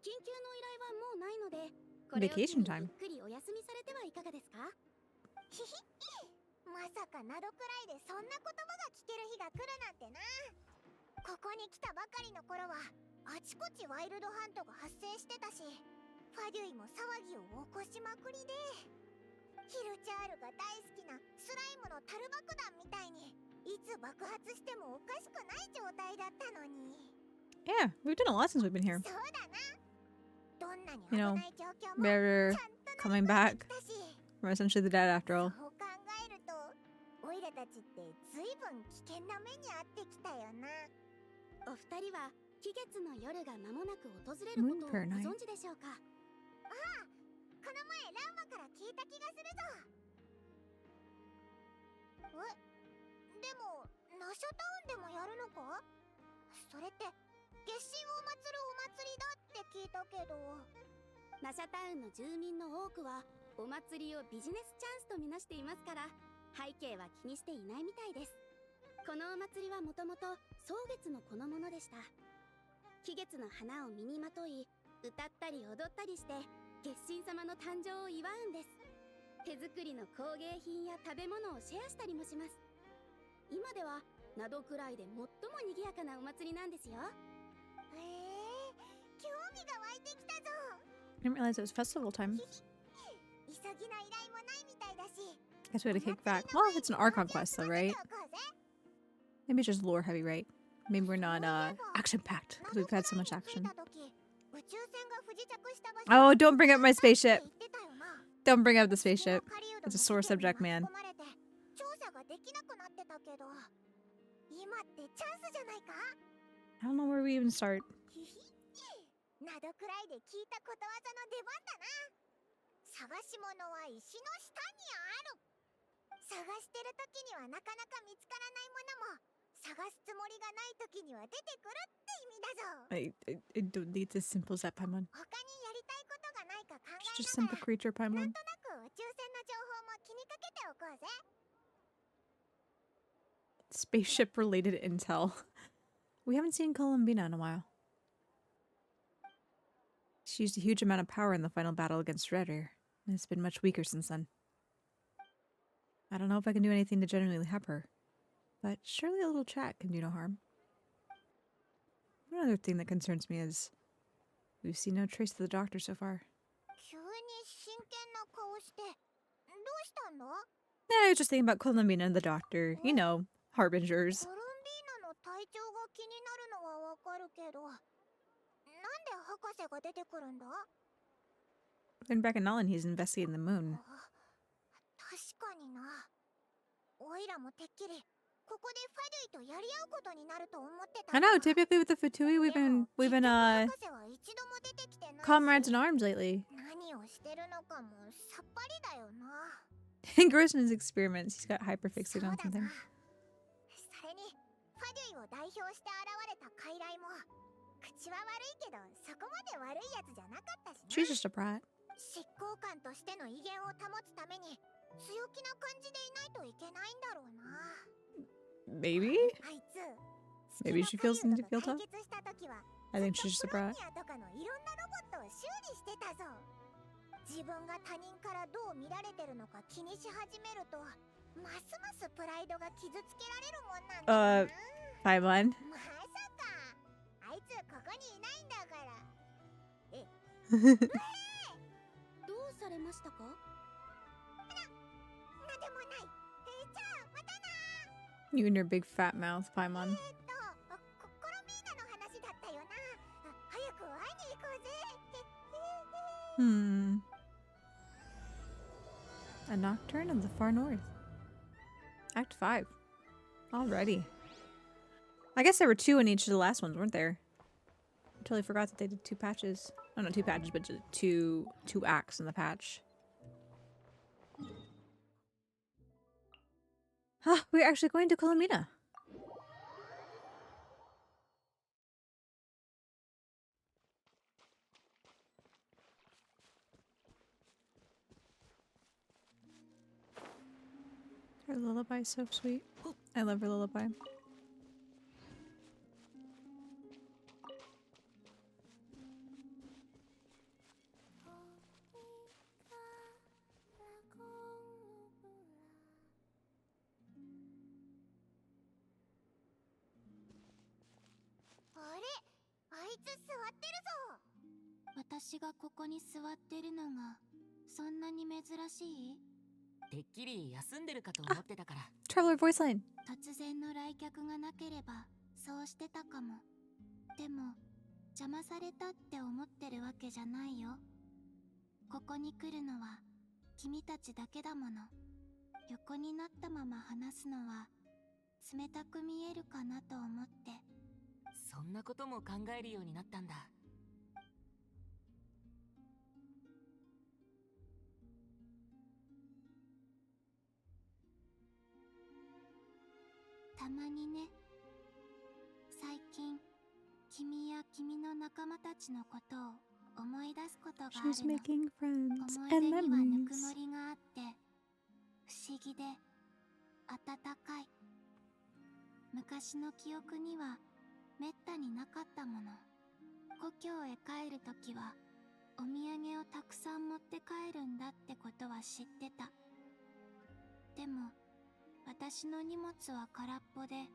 緊急の依頼はもうないので、これを機に Vacation time. ゆっくりお休みされてはいかがですか？ひひ、まさかなどくらいでそんな言葉が聞ける日が来るなんてな。ここに来たばかりの頃はあちこちワイルドハントが発生してたし、ファデュイも騒ぎを起こしまくりで、ヒルチャールが大好きなスライムのタル爆弾みたいにいつ爆発してもおかしくない状態だったのに。 Yeah, we've done a lot since we've been here. そうだな。どんなに You 危 know, ない状況も Better ちゃんと coming なって back きたし、 from essentially the dead after all. そう考えるとオイラたちってずいぶん危険な目に遭ってきたよな。お二人は期月の夜が間もなく訪れることをご Moon per night. 存知でしょうか？ああ、この前ランマから聞いた気がするぞ。え、でもナシャタウンでもやるのか？それって月神を祀るお祭りだって聞いたけど。ナシャタウンの住民の多くはお祭りをビジネスチャンスとみなしていますから、背景は気にしていないみたいです。このお祭りはもともと草月の子のものでした。期月の花を身にまとい、歌ったり踊ったりして月神様の誕生を祝うんです。手作りの工芸品や食べ物をシェアしたりもします。今ではなどくらいで最も賑やかなお祭りなんですよ。へえ、興味が湧いてきたぞ。 I didn't realize it was festival time. 急ぎな依頼もないみたいだし。 Guess we had to kick back. Well, it's an Archon quest though, right? Maybe it's just lore heavy, right? Maybe we're not action packed because we've had so much action. Oh, don't bring up my spaceship. Don't bring up the spaceship. It's a sore subject, man. 調査ができなくなってたけど、今ってチャンスじゃないか？ I don't know where we even start. などくらいで聞いたことわざの出番だな。探し物は石の下にある。探してる時にはなかなか見つからないものも、探すつもりがない時には出てくるって意味だぞ。I don't think it's as simple as that, Paimon. 他にやりたいことがないか考 She's just え a なが simple ら、 creature, なん Paimon. となく宇宙船の情報も気にかけておこうぜ。 Spaceship related intel. We haven't seen Columbina in a while. She used a huge amount of power in the final battle against Redder, and it's been much weaker since then. I don't know if I can do anything to genuinely help her, but surely a little chat can do no harm. One other thing that concerns me is we've seen no trace of the doctor so far. 急に真剣な顔して、どうしたんだ？ I was just thinking about Columbina and the doctor. You know, harbingers. コルンビーナの体調が気になるのはわかるけど、なんで博士が出てくるんだ？ Then back in Nolan, he's investigating the moon. 確かにな。オイラもてっきりここでファデュイとやり合うことになると思ってた。 I know, typically with the Fatui, we've been 博士は一度も出てきてないし、 comrades in arms lately. 何をしてるのかもさっぱりだよな。 Engrossed in his experiments, he's got hyperfixated そう on だ something. な。それにファデュイを代表して現れた傀儡も口は悪いけどそこまで悪いやつじゃなかったしな。 She's just a brat. 執行官としての威厳を保つために強気な感じでいないといけないんだろうな。 Maybe? あいつ Maybe she feels need to feel tough. 解決した時は I think she's just a プロ brat. ニアとかのいろんなロボットを修理してたぞ。自分が他人からどう見られてるのか気にし始めると、ますますプライドが傷つけられるもんなんだよな。 Paimon. まさかあいつここにいないんだから。え、どうされましたか？なんでもない。じゃあまたな。 You and your big fat mouth, Paimon. Hmm. A Nocturne of the Far North. Act 5. Already. I guess there were 2 in each of the last ones, weren't there? I totally forgot that they did 2 patches. Oh, not 2 patches, but just two acts in the patch. Huh, we're actually going to Colomina. Her lullaby is so sweet. I love her lullaby. Are? あいつ座ってるぞ。私がここに座ってるのがそんなに珍しい？てっきり休んでるかと思ってたから。Traveler voice line. 突然の来客がなければそうしてたかも。でも邪魔されたって思ってるわけじゃないよ。ここに来るのは君たちだけだもの。横になったまま話すのは冷たく見えるかなと思って。そんなことも考えるようになったんだ。たまにね。最近君や君の仲間たちのことを思い出すことがあ She's るの。 making friends 思い and 出にはぬく memories. もりがあって不思議で温かい。昔の記憶にはめったになかったもの。故郷へ帰るときはお土産をたくさん持って帰るんだってことは知ってた。でも私の荷物は空っぽで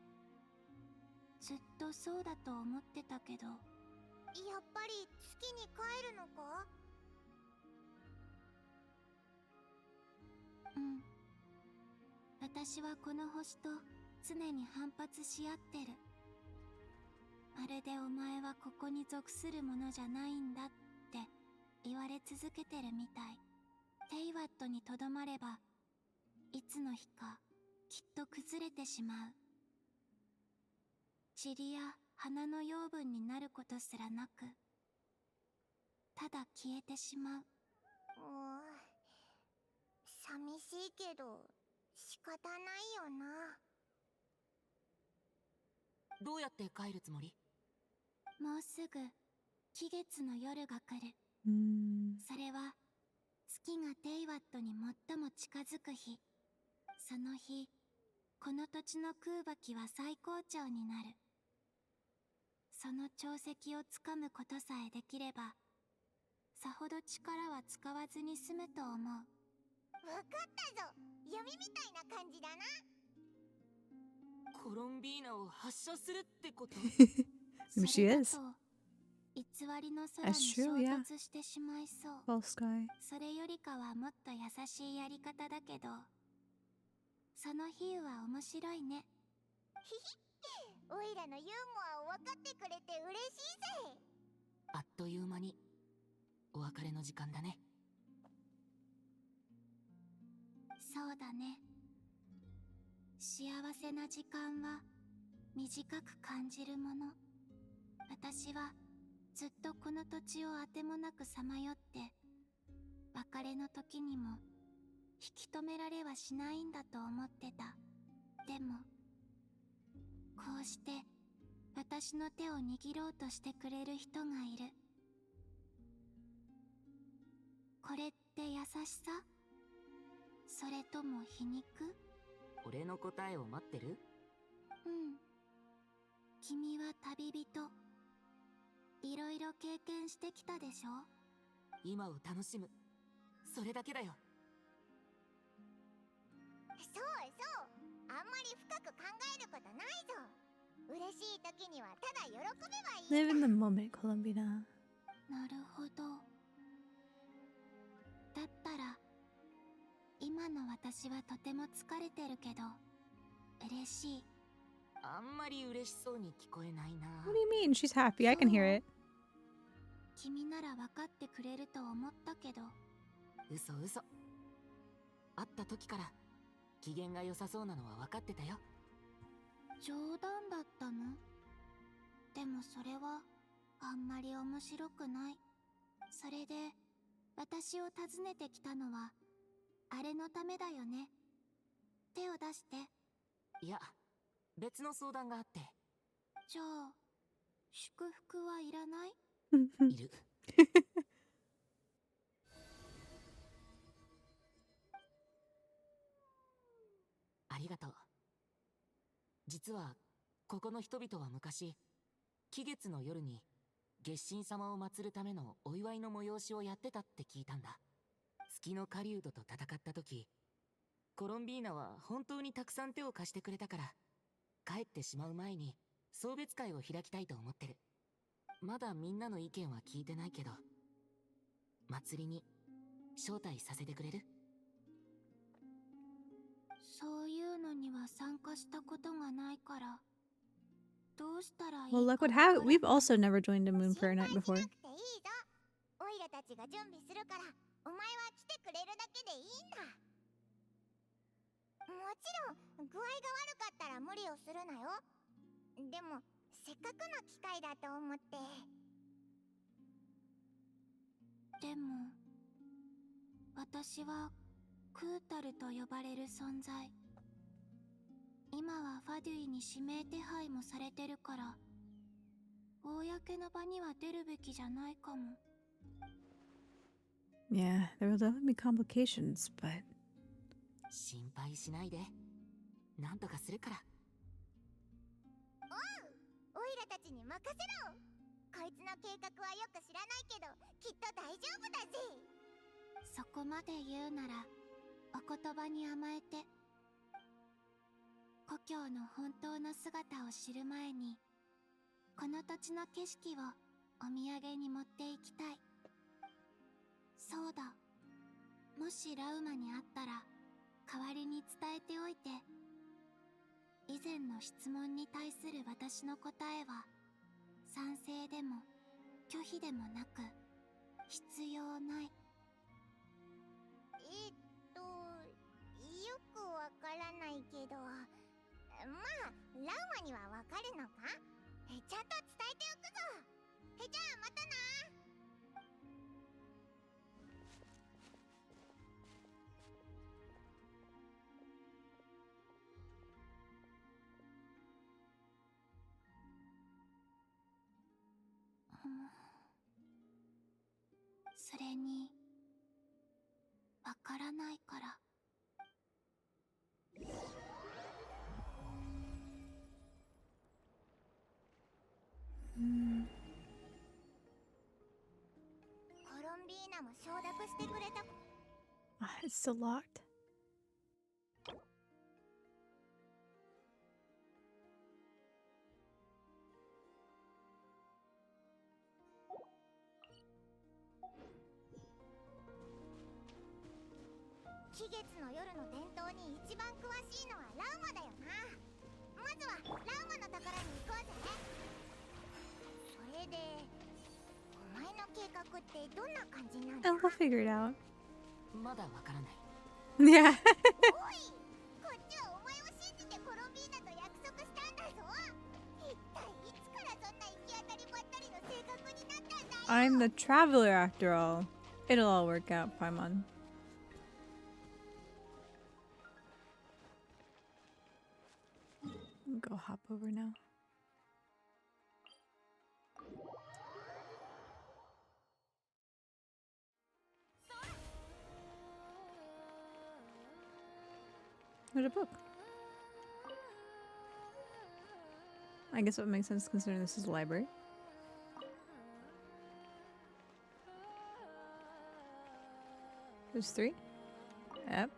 ずっとそうだと思ってたけど。やっぱり月に帰るのか？うん。私はこの星と常に反発し合ってる。まるでお前はここに属するものじゃないんだって言われ続けてるみたい。テイワットにとどまればいつの日かきっと崩れてしまう。塵や花の養分になることすらなく、ただ消えてしまう。寂しいけど仕方ないよな。どうやって帰るつもり？もうすぐ期月の夜が来る。それは月がテイワットに最も近づく日。その日、この土地の空爆は最高潮になる。その潮汐をつかむことさえできれば、さほど力は使わずに済むと思う。わかったぞ。闇みたいな感じだな。コロンビーナを発射するってこと？ Maybe she is. 偽りの空に That's 衝 true, yeah. 突してしまいそう。 False sky. それよりかはもっと優しいやり方だけど、その比喩は面白いね。おいらのユーモアを分かってくれて嬉しいぜ。あっという間にお別れの時間だね。そうだね。幸せな時間は短く感じるもの。私はずっとこの土地をあてもなくさまよって、別れの時にも引き止められはしないんだと思ってた。でもこうして私の手を握ろうとしてくれる人がいる。これって優しさ？それとも皮肉？俺の答えを待ってる？うん。君は旅人。いろいろ経験してきたでしょ？今を楽しむ。それだけだよ。そうそう。あんまり深く考えることないぞ。嬉しい時にはただ喜べばいい。 Live in the moment, Colombina. なるほど。だったら今の私はとても疲れてるけど嬉しい。あんまり嬉しそうに聞こえないな。What do you mean? She's happy. I can hear it. 君なら分かってくれると思ったけど。嘘嘘。会った時から機嫌が良さそうなのは分かってたよ。冗談だったの？でもそれはあんまり面白くない。それで私を訪ねてきたのはあれのためだよね。手を出して。いや、別の相談があって。じゃあ祝福はいらない？いる。ありがとう。実はここの人々は昔、期月の夜に月神様を祀るためのお祝いの催しをやってたって聞いたんだ。月の狩人と戦った時、コロンビーナは本当にたくさん手を貸してくれたから、帰ってしまう前に送別会を開きたいと思ってる。まだみんなの意見は聞いてないけど、祭りに招待させてくれる？そういうのには参加したことがないから、どうしたらいい Well, か look what わから happened. ない。 We've also never joined a moon 心 prayer 配 night しな before. くていいぞ。オイラたちが準備するから、お前は来てくれるだけでいいんだ。もちろん具合が悪かったら無理をするなよ。でもせっかくの機会だと思って。でも私はクータルと呼ばれる存在。今はファデュイに指名手配もされてるから、公の場には出るべきじゃないかも。 Yeah, there will definitely be complications, but 心配しないで。なんとかするから。オイラたちに任せろ。こいつの計画はよく知らないけど、きっと大丈夫だぜ。そこまで言うならお言葉に甘えて。故郷の本当の姿を知る前に、この土地の景色をお土産に持っていきたい。そうだ、もしラウマに会ったら代わりに伝えておいて。以前の質問に対する私の答えは、賛成でも拒否でもなく、必要ない。よくわからないけど、まあラウマにはわかるのか？ちゃんと伝えておくぞ。じゃあまたな。それにわからないから。コロンビーナも承諾してくれた。 it's still locked. 期月の夜の伝統に一番詳しいのはラウマだよな。まずはラウマの宝に行こうぜ。それでお前の計画ってどんな感じなんだ？ Oh, we'll figure it out. まだわからない。Yeah. おい、こっちはお前を信じてコロンビーナと約束したんだぞ。一体いつからそんな行き当たりばったりの性格になったんだよ。 I'm the traveler after all. It'll all work out, Paimon. Go hop over now. There's a book. I guess it would make sense considering this is a library. There's 3. Yep.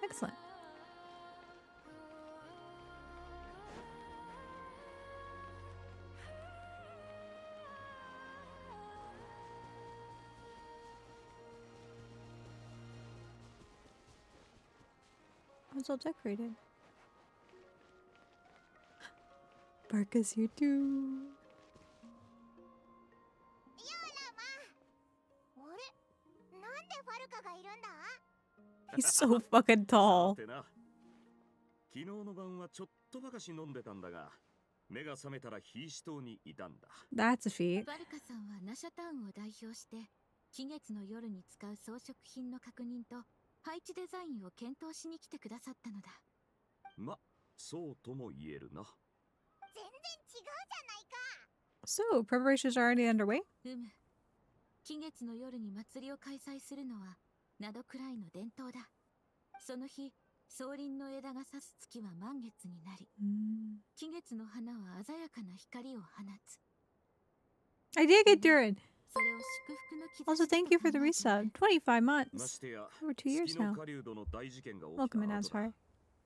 Excellent. It's all decorated. Barca's here too. あれなんでファルカがいるんだ He's so fucking さ tall. てな、昨日の晩はちょっとばかし飲んでたんだが、目が覚めたらヒーシ島にいたんだ。 That's a feat. バルカさんはナシャタウンを代表して期月の夜に使う装飾品の確認と配置デザインを検討しに来てくださったのだ。ま、そうとも言えるな。全然違うじゃないか So, preparations are already underway? 期月の夜に祭りを開催するのはナドくらいの伝統だ。その日、草林の枝が差す月は満月になり、期月の花は鮮やかな光を放つ。 I did get Durin. それを祝福の兆 Also, しと thank you for the 考えてい resub. る。 25ま months. してや、 Over 2 years 月の now. 狩人の大事件が起き Welcome in, た後 Asfar. だ。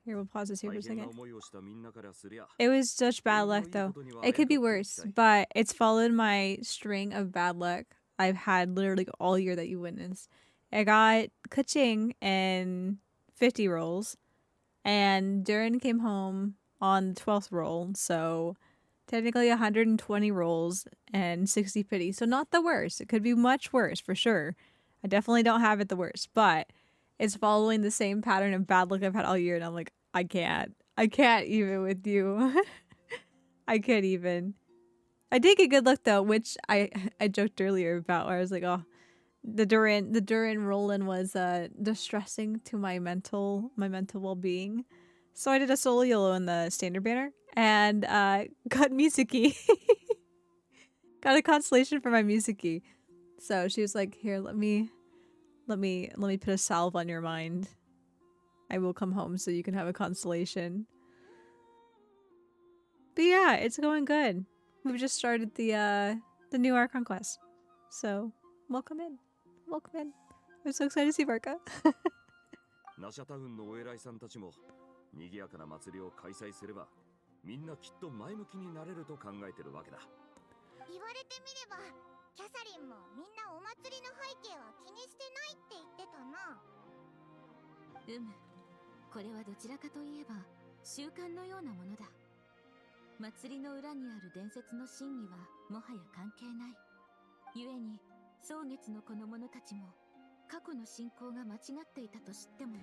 Here, we'll pause this here for a 大変な second. 思いをしたみんなからすりゃ、 It was such bad luck, though. It could be worse, but it's followed my string of bad luck I've had literally all year that you witnessed. I got Kaching and 50 rolls, and Durin came home on the 12th roll, so technically 120 rolls and 60 pity. So not the worst. It could be much worse for sure. I definitely don't have it the worst, but it's following the same pattern of bad luck I've had all year, and I'm like, I can't even with you. I can't even. I did get good luck though, which I joked earlier about, where I was like, oh, the Durin Roland was distressing to my mental well-being. So I did a solo YOLO in the standard banner and got Mizuki. Got a constellation for my Mizuki. So she was like, here, let me put a salve on your mind. I will come home so you can have a constellation. But yeah, it's going good. We've just started the new Archon quest. So welcome in. Welcome in. I'm so excited to see Barca. ナシャタウンのお偉いさんたちも賑やかな祭りを開催すれば、みんなきっと前向きになれると考えてるわけだ。言われてみればキャサリンもみんなお祭りの背景は気にしてないって言ってたな。これはどちらかといえば習慣のようなものだ。祭りの裏にある伝説の真偽はもはや関係ない。故に草月のこの者たちも過去の信仰が間違っていたと知ってもな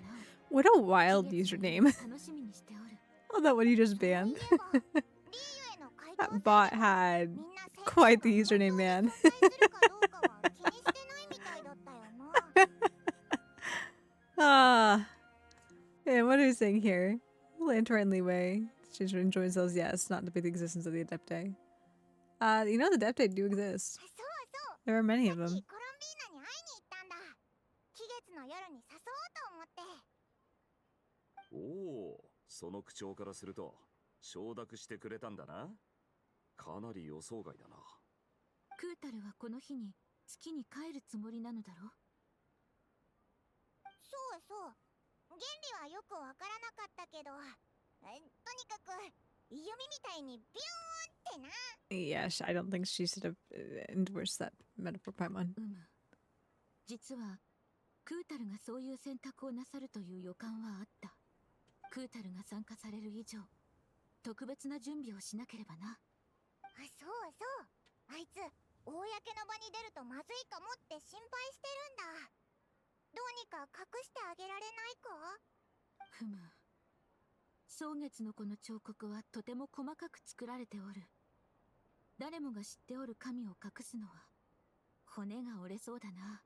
お、 What a wild username. 楽しみにしておる。 Oh, that one you just banned. そういえばリーユへの回答 That bot had みんな戦争 quite が the 本当に username, man. 存在するかどうかは気にしてないみたいだったよな。 Ah. Yeah, what are we saying here? Lantern Leeway. She enjoys those, yes, not to be the existence of the Adepte. You know the Adepte do exist. そうそう。 There are many さ of っ them. きコロンビーナに会いに行ったんだ。期月の夜に誘おうと思って。おお、その口調からすると承諾してくれたんだな。かなり予想外だな。クータルはこの日に月に帰るつもりなのだろう。そうそう。原理はよくわからなかったけど、とにかく弓みたいにビューンってな。 Yes, I don't think she should have endorsed that metaphor, Paimon. 実はクータルがそういう選択をなさるという予感はあった。クータルが参加される以上、特別な準備をしなければな。そうそう。あいつ、公の場に出るとまずいかもって心配してるんだ。どうにか隠してあげられないか？草月のこの彫刻はとても細かく作られておる。誰もが知っておる神を隠すのは骨が折れそうだな。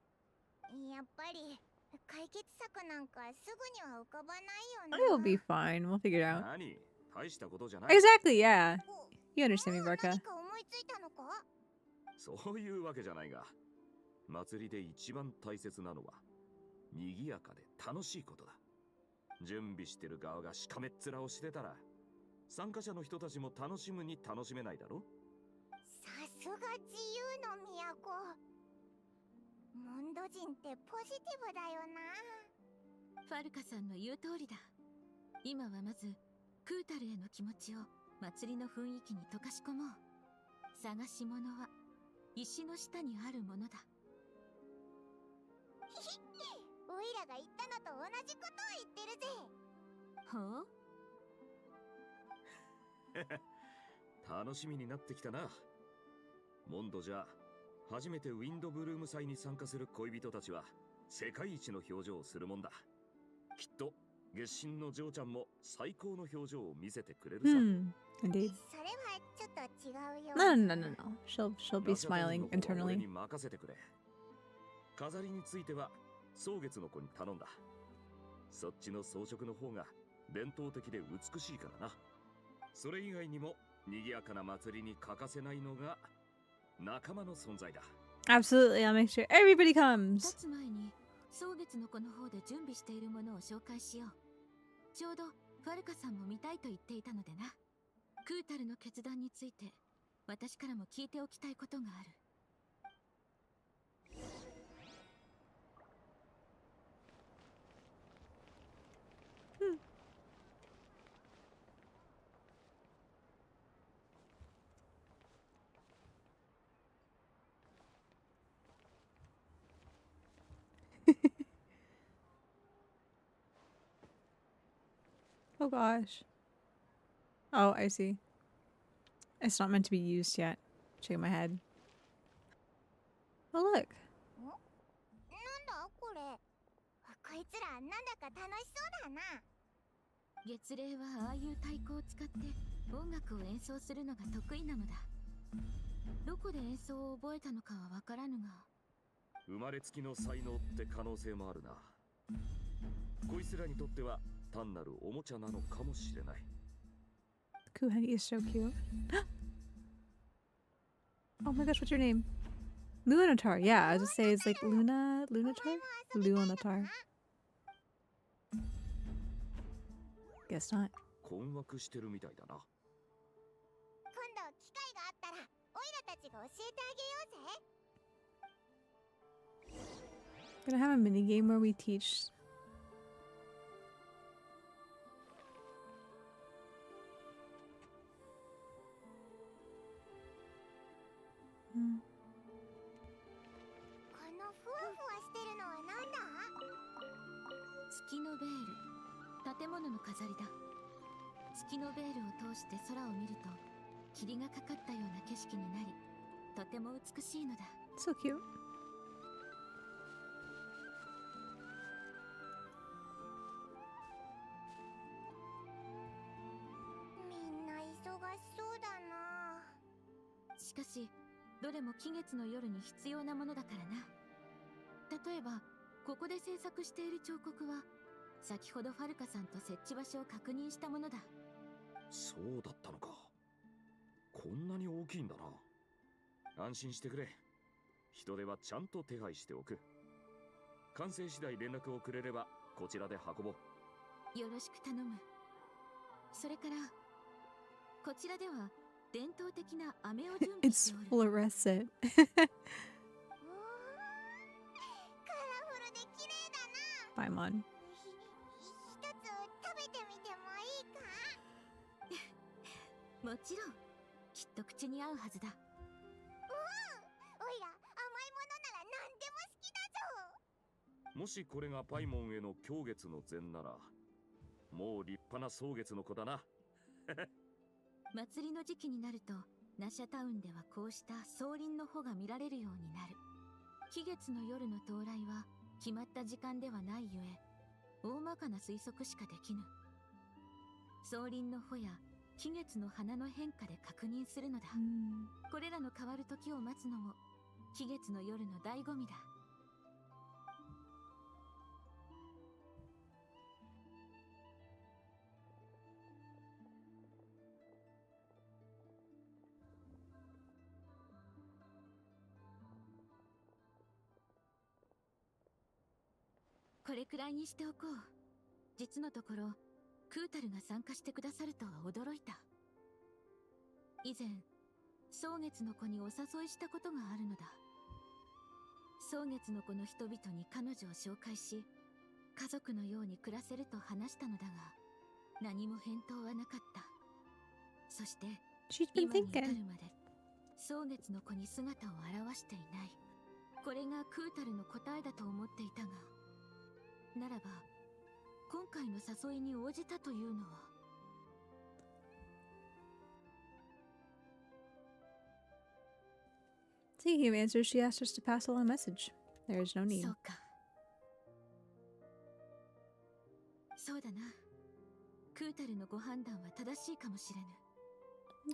やっぱり解決策なんかすぐには浮かばないよな。 It'll be fine. We'll figure it out. 何？大したことじゃない。 Exactly, yeah. You understand me, もう Barca. 何か思いついたのか？そういうわけじゃないが、祭りで一番大切なのは賑やかで楽しいことだ。準備してる側がしかめっ面をしてたら、参加者の人たちも楽しむに楽しめないだろ。さすが自由の都。モンド人ってポジティブだよな。ファルカさんの言う通りだ。今はまずクータルへの気持ちを祭りの雰囲気に溶かし込もう。探し物は石の下にあるものだ。オイラが言ったのと同じことを言ってるぜ。ほう？楽しみになってきたな。モンドじゃ初めてウィンドブルーム祭に参加する恋人たちは世界一の表情をするもんだ。きっと月神の嬢ちゃんも最高の表情を見せてくれるさ。Hmm. Indeed. それはちょっと違うよ。 No, no, no, no, no. She'll be ラシャタウン smiling の方は俺 internally. に任せてくれ。飾りについては蒼月の子に頼んだ。そっちの装飾の方が伝統的で美しいからな。それ以外にも賑やかな祭りに欠かせないのが仲間の存在だ。 Absolutely, I'll make sure everybody 立 comes. つ前に蒼月の子の方で準備しているものを紹介しよう。ちょうどファルカさんも見たいと言っていたのでな。クータルの決断について私からも聞いておきたいことがある。Oh gosh. Oh, I see. It's not meant to be used yet. Shaking my head. Oh, look. なんだこれ。こいつらなんだか楽しそうだな。月齢はああいう太鼓を使って音楽を演奏するのが得意なのだ。どこで演奏を覚えたのかはわからぬが、生まれつきの才能って可能性もあるな。こいつらにとっては単なるおもちゃなのかもしれない。Kuhagi is so cute. Oh my gosh, what's your name? Lunatar. Yeah, I was just say it's like Lunatar? Lunatar. Guess not. 困惑してるみたいだな。今度機会があったらオイラたちが教えてあげようぜ。 Gonna have a mini game where we teach. Hmm. このふわふわしてるのはなんだ？月のベール、建物の飾りだ。月のベールを通して空を見ると霧がかかったような景色になり、とても美しいのだ。 So cute. みんな忙しそうだな。しかしどれも期月の夜に必要なものだからな。例えばここで制作している彫刻は先ほどファルカさんと設置場所を確認したものだ。そうだったのか。こんなに大きいんだな。安心してくれ。人手はちゃんと手配しておく。完成次第連絡をくれればこちらで運ぼう。よろしく頼む。それからこちらでは伝統的な飴を準備し It's ておる。 fluorescent. おー、カラフルで綺麗だな。 Paimon. 一つ食べてみてもいいか？もちろん、きっと口に合うはずだ。おいら甘いものなら何でも好きだぞ。もしこれがパイモンへの狂月の禅なら、もう立派な蒼月の子だな。祭りの時期になるとナシャタウンではこうした総輪の穂が見られるようになる。期月の夜の到来は決まった時間ではないゆえ、大まかな推測しかできぬ。総輪の穂や期月の花の変化で確認するのだ。 Hmm. これらの変わる時を待つのも期月の夜の醍醐味だ。これくらいにしておこう。実のところクータルが参加してくださるとは驚いた。以前蒼月の子にお誘いしたことがあるのだ。蒼月の子の人々に彼女を紹介し、家族のように暮らせると話したのだが、何も返答はなかった。そして She's been 今に至る thinking. まで蒼月の子に姿を現していない。これがクータルの答えだと思っていたが、ならば今回の誘いに応じたというのは。Speaking of answers, she asked us to pass along a message. There is no need. そうか。そうだな。クータルのご判断は正しいかもしれぬ。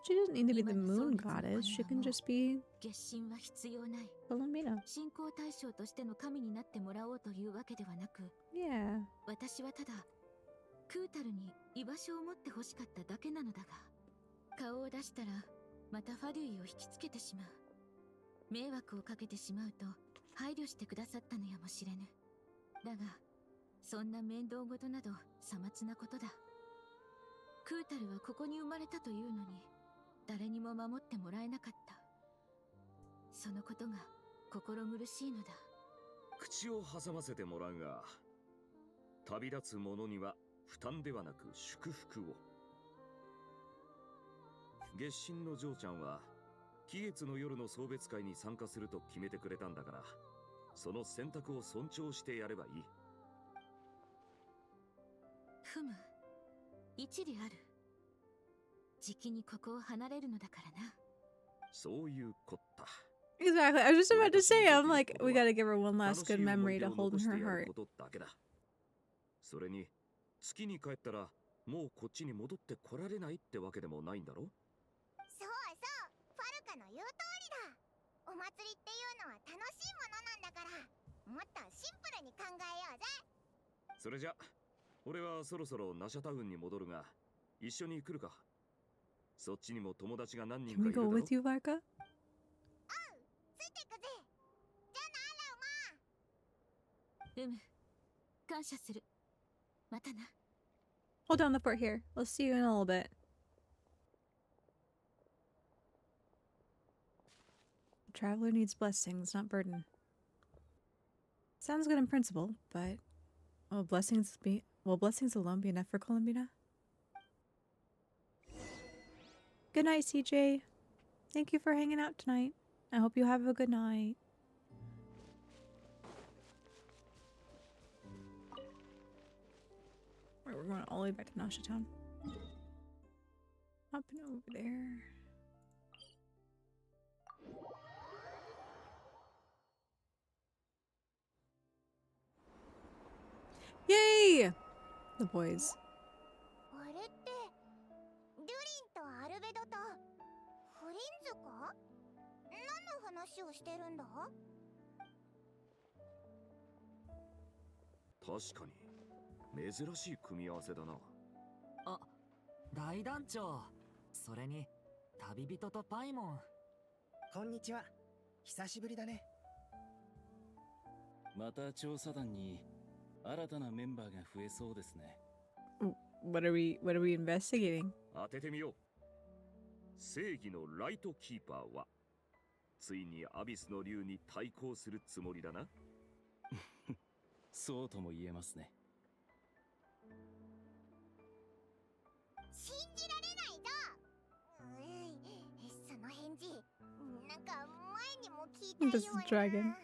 She doesn't need to be the 今の moon 草月の goddess. She 神 can はもう just be 月神は必要ない。 Columbina. 信仰対象としての神になってもらおうというわけではなく、 Yeah. 私はただクータルに居場所を持って欲しかっただけなのだが、顔を出したらまたファデュイを引きつけてしまう。迷惑をかけてしまうと配慮してくださったのやもしれぬ。だがそんな面倒事などさまつなことだ。クータルはここに生まれたというのに誰にも守ってもらえなかった。そのことが心苦しいのだ。口を挟ませてもらうが、旅立つ者には負担ではなく祝福を。月神の嬢ちゃんは帰月の夜の送別会に参加すると決めてくれたんだから、その選択を尊重してやればいい。ふむ、一理ある。じきにここを離れるのだからな。そういうこった。Exactly. I was just about to say, I'm like, we gotta give her one last good memory to hold in her heart. それに、月に帰ったらもうこっちに戻ってこられないってわけでもないんだろ。そうそう、ファルカの言う通りだ。お祭りっていうのは楽しいものなんだから、もっとシンプルに考えようぜ。それじゃ、俺はそろそろナシャタウンに戻るが、一緒に来るか。そっちにも友達が何人 Can か we いるだ go ろ。 with you, Varka? ついてくぜ。じゃあな、ラウマ。感謝する。またな。 Hold down the fort here. We'll see you in a little bit. The traveler needs blessings, not burden. Sounds good in principle, but will blessings alone be enough for Columbina? Good night, CJ. Thank you for hanging out tonight. I hope you have a good night. Right, we're going all the way back to Nasha Town. Up and over there. Yay! The boys. あれって、デュリンとアルベドとフリンズか？何の話をしてるんだ？確かに珍しい組み合わせだな。あ、大団長。それに旅人とパイモン。こんにちは。久しぶりだね。また調査団に新たなメンバーが増えそうですね。What are we investigating? 当ててみよう。正義のライトキーパーはついにアビスの竜に対抗するつもりだな。そうとも言えますね。信じられないぞ。その返事、なんか前にも聞いた This よ is うな。Dragon.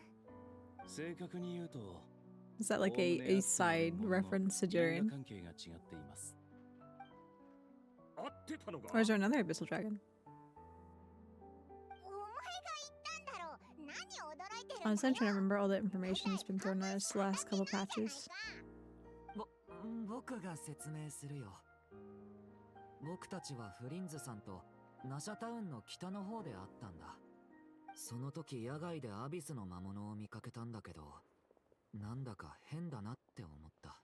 正確に言うと、 Is that like a side reference to 因 Durin? 果関係が違っています。合ってたのか。 Or is there another Abyssal Dragon? お前が言ったんだろう。何驚いてるんだよ。 Honestly, I'm trying to remember all the information that's been thrown at us the last couple patches. 僕が説明するよ。僕たちはフリンズさんとナシャタウンの北の方で会ったんだ。その時野外でアビスの魔物を見かけたんだけど、なんだか変だなって思った。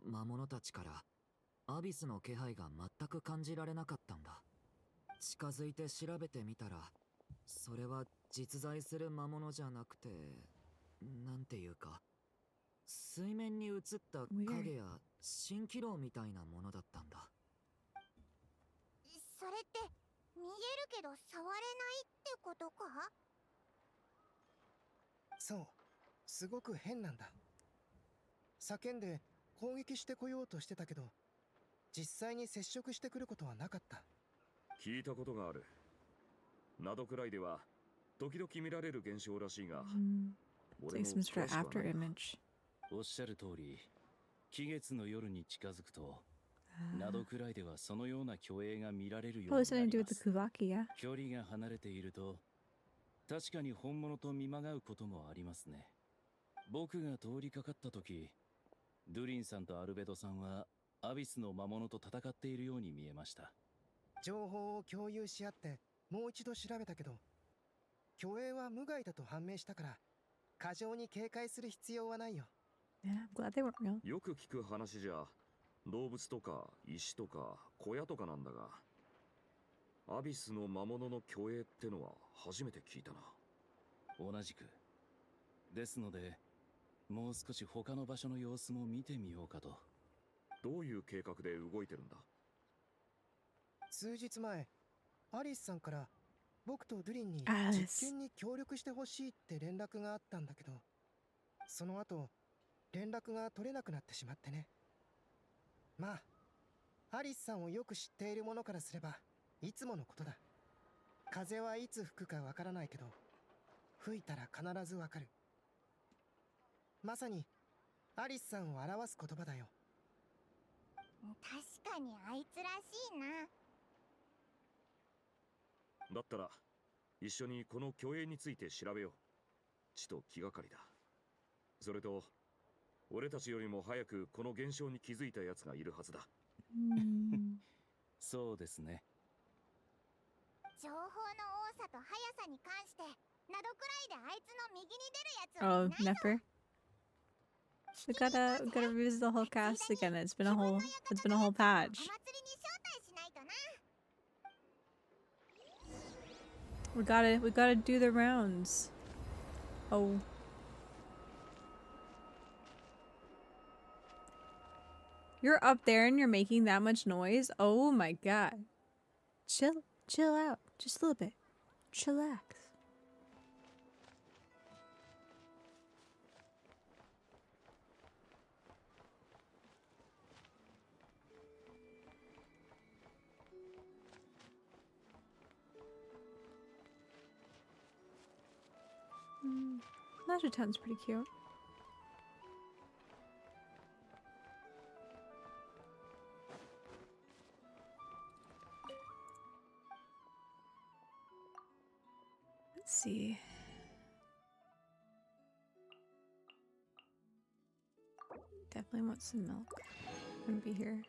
魔物たちからアビスの気配が全く感じられなかったんだ。近づいて調べてみたら、それは実在する魔物じゃなくて、なんていうか、水面に映った影や蜃気楼みたいなものだったんだ。それって見えるけど触れないってことか？そう、すごく変なんだ。叫んで攻撃してこようとしてたけど、実際に接触してくることはなかった。聞いたことがある。窓くらいでは時々見られる現象らしいが、 It's like some sort of after image. おっしゃる通り、帰月の夜に近づくと、窓くらいではそのような虚影が見られるよう Probably にな something to り do ま with the す。 Kuvaki, yeah? 距離が離れていると、確かに本物と見まがうこともありますね。僕が通りかかった時、ドゥリンさんとアルベドさんはアビスの魔物と戦っているように見えました。情報を共有し合ってもう一度調べたけど、虚栄は無害だと判明したから過剰に警戒する必要はないよ。 Yeah, I'm glad they weren't real. よく聞く話じゃ、動物とか石とか小屋とかなんだが、アビスの魔物の虚栄ってのは初めて聞いたな。同じく。ですので、もう少し他の場所の様子も見てみようかと。どういう計画で動いてるんだ？数日前、アリスさんから僕とドゥリンにアリス実験に協力してほしいって連絡があったんだけど、その後連絡が取れなくなってしまってね。まあアリスさんをよく知っている者からすればいつものことだ。風はいつ吹くかわからないけど、吹いたら必ずわかる。まさにアリスさんを表す言葉だよ。確かにあいつらしいな。だったら一緒にこの虚栄について調べよう。ちと気がかりだ。それと俺たちよりも早くこの現象に気づいた奴がいるはずだ。そうですね。情報の多さと速さに関してなどくらいであいつの右に出るやつ Oh, はいないぞ。 Nefer. We gotta revisit the whole cast again. It's been a whole patch. お祭りに招待しないとな。 We gotta do the rounds. Oh. You're up there and you're making that much noise? Oh my god. Chill out. Just a little bit. Chillax. Naja Town's pretty cute. Let's see. Definitely want some milk. I'm gonna be here.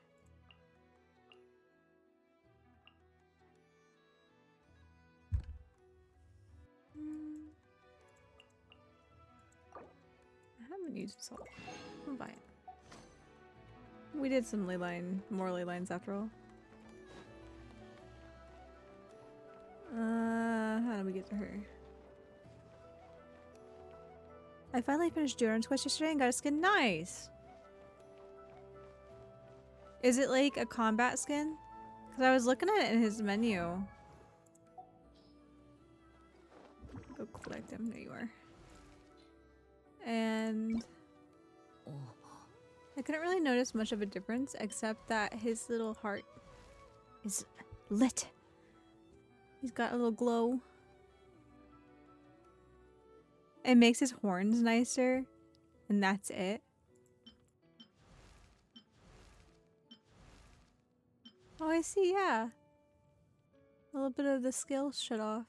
I haven't used salt. I'll buy it. We did some more ley lines after all. How do we get to her? I finally finished Durin's quest yesterday and got a skin. Nice! Is it like a combat skin? Because I was looking at it in his menu. Go collect him. There you are. And I couldn't really notice much of a difference except that his little heart is lit. He's got a little glow. It makes his horns nicer, and that's it. Oh, I see, yeah. A little bit of the scales shut off.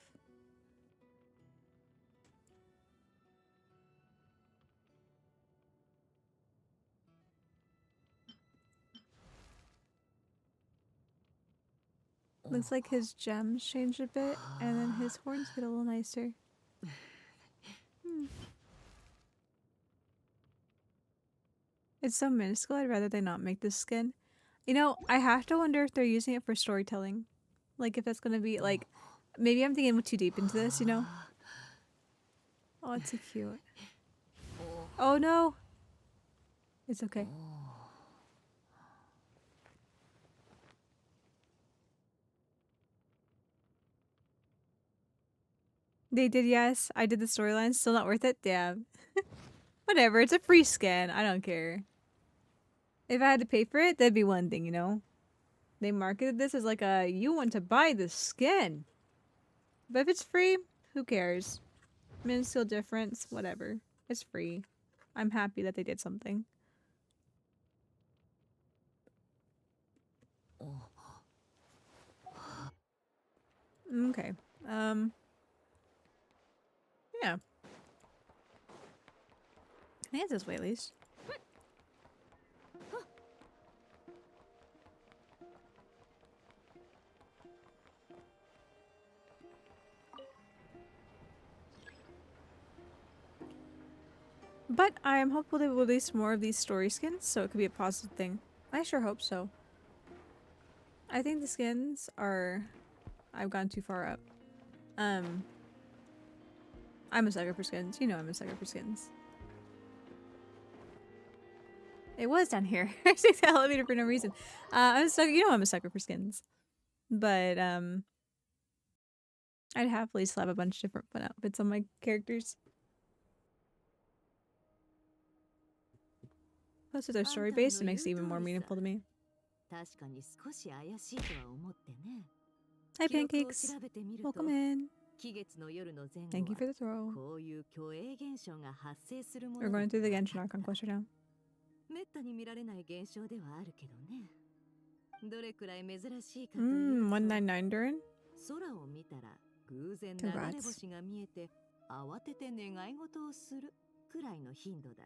Looks like his gems changed a bit, and then his horns get a little nicer. It's so minuscule, I'd rather they not make this skin. You know, I have to wonder if they're using it for storytelling. Like, if that's gonna be, like... Maybe I'm thinking too deep into this, you know? Oh, it's so cute. Oh, no! It's okay. They did, yes. I did the storyline. Still not worth it? Damn. Whatever, it's a free skin. I don't care. If I had to pay for it, that'd be one thing, you know? They marketed this as like a, you want to buy the skin. But if it's free, who cares? Minuscule difference, whatever. It's free. I'm happy that they did something. Okay. think it's this way at least. But I am hopeful they will release more of these story skins, so it could be a positive thing. I sure hope so. I think the skins are... I've gone too far up. I'm a sucker for skins. You know I'm a sucker for skins. It was down here. I took the elevator for no reason. I'm a sucker. You know I'm a sucker for skins. But, I'd happily slap a bunch of different fun outfits on my characters. Plus, with our story base, it makes it even more meaningful to me. 確かに少し怪しいとは思ってね。 Hi, 記録を pancakes. 調べてみると Welcome in. 期月の夜の前後 Thank you は for the throw. こういう虚栄現象が発生するも We're のだ going と through the 分 Genshin かっ Archon た。 quest right now. めったに見られない現象ではあるけどね。どれくらい珍しいかというと、 199 Durin? 空を見たら偶然 Congrats. 流れ星が見えて慌てて願い事をするくらいの頻度だ。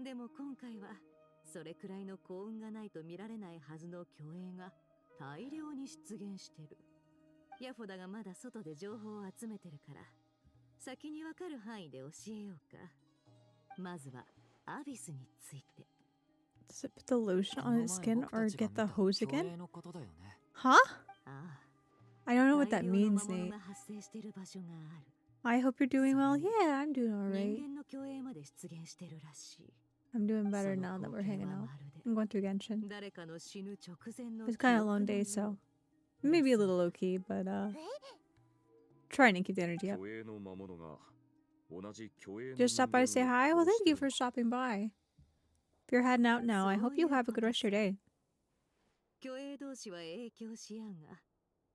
でも今回はそれくらいの幸運がないと見られないはずの虚栄が大量に出現してる。ヤフォダがまだ外で情報を集めてるから先にわかる範囲で教えようか。まずはアビスについて。 Does it put the lotion on his skin or get the hose again? Huh? ああ、 I don't know what 大 that 量の means, 魔物 Nate. が発生している場所がある。 I hope you're doing well. Yeah, I'm doing 人 alright. 間の虚栄まで出現してるらしい。 I'm doing better そ now の that we're 光景 hanging は out. まるで I'm going through Genshin. 誰かの死ぬ直前の It's kind of a long 記 day, 憶のよ so maybe a little low key, but trying to keep the energy up. 虚栄の魔物が同じ虚栄の Just stop by to say 人間を hi. Well, 殺 thank して you る for stopping by. If you're heading out now, I hope you have a good rest of your day. 虚栄同士は影響し合うが、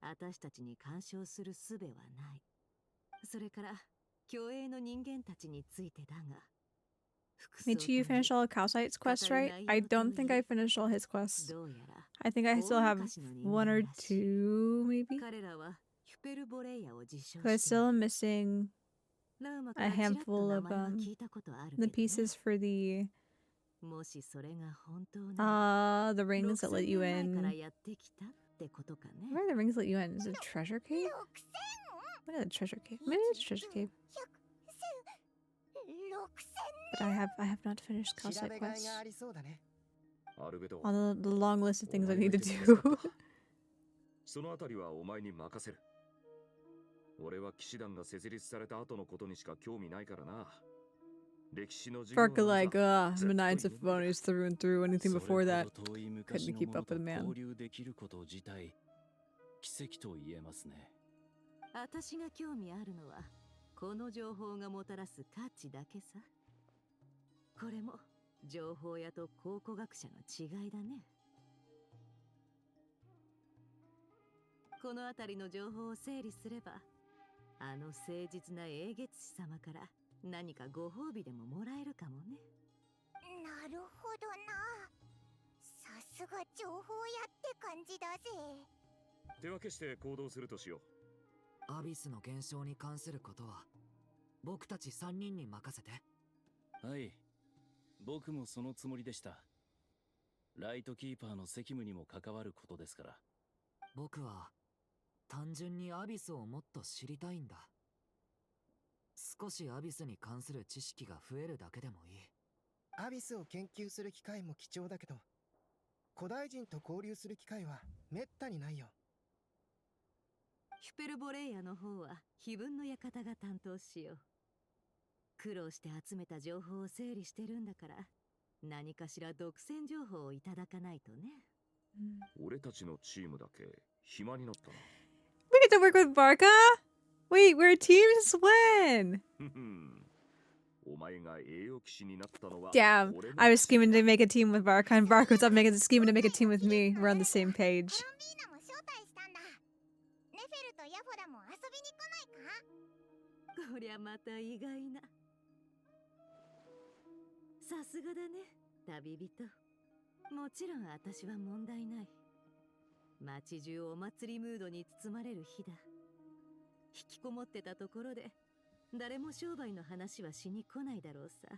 私たちに干渉する術はない。それから虚栄の人間たちについてだが、 Michi, you finished all of Calcite's quests, right? I don't think I finished all his quests. どうやら I think I still have 大昔の人間 one or らしい。 two, maybe? 彼らはヒュペルボレイヤを自称 So I してい still る。 am missing ラウマか a らちらっと handful 名 of 前は聞いたことあるけど the ね。 pieces for the もしそれが本当なら、 the rings that let you 6000年前から in. やってきたってことかね。 Where are the rings that let you in? Is it a treasure cave? What is a treasure cave? Maybe it's a treasure cave. But I have not finished 調 Calcite べがい quests. がありそうだね。アルベド On the long list of things I need to お前が言ってく do. ださったそのあたりはお前に任せる。俺は騎士団が設立された後のことにしか興味ないからな。歴史の授業 Farka は like, さ I'm a Knights of Bonus through and through. Anything それ before ほど that 遠い昔 couldn't の keep もの up with と the man. 交流できること自体奇跡と言えますね。私が興味あるのは、この情報がもたらす価値だけさ。これも情報屋と考古学者の違いだね。この辺りの情報を整理すれば、あの誠実な英月師様から何かご褒美でももらえるかもね。なるほどな。さすが情報屋って感じだぜ。手分けして行動するとしよアビスの現象に関することは僕たち3人に任せて。はい、僕もそのつもりでした。ライトキーパーの責務にも関わることですから。僕は単純にアビスをもっと知りたいんだ。少しアビスに関する知識が増えるだけでもいい。アビスを研究する機会も貴重だけど、古代人と交流する機会はめったにないよ。ヒュペルボレイヤの方は非分の館が担当しよう。苦労して集めた情報を整理してるんだから、何かしら独占情報をいただかないとね。う。俺たちのチームだけ暇になったな。 We get to work with Barca? Wait, we're a team since when? お前が栄養騎士になったのは Damn, 俺の I was scheming to make a team with Barca, and Barca was up scheming to make a team with me. We're on the same page. コロンビーナも招待したんだ。ネフェルとヤフォダも遊びに来ないか？こりゃまた意外な。さすがだね、旅人。もちろん私は問題ない。街中お祭りムードに包まれる日だ。引きこもってたところで誰も商売の話はしに来ないだろうさ。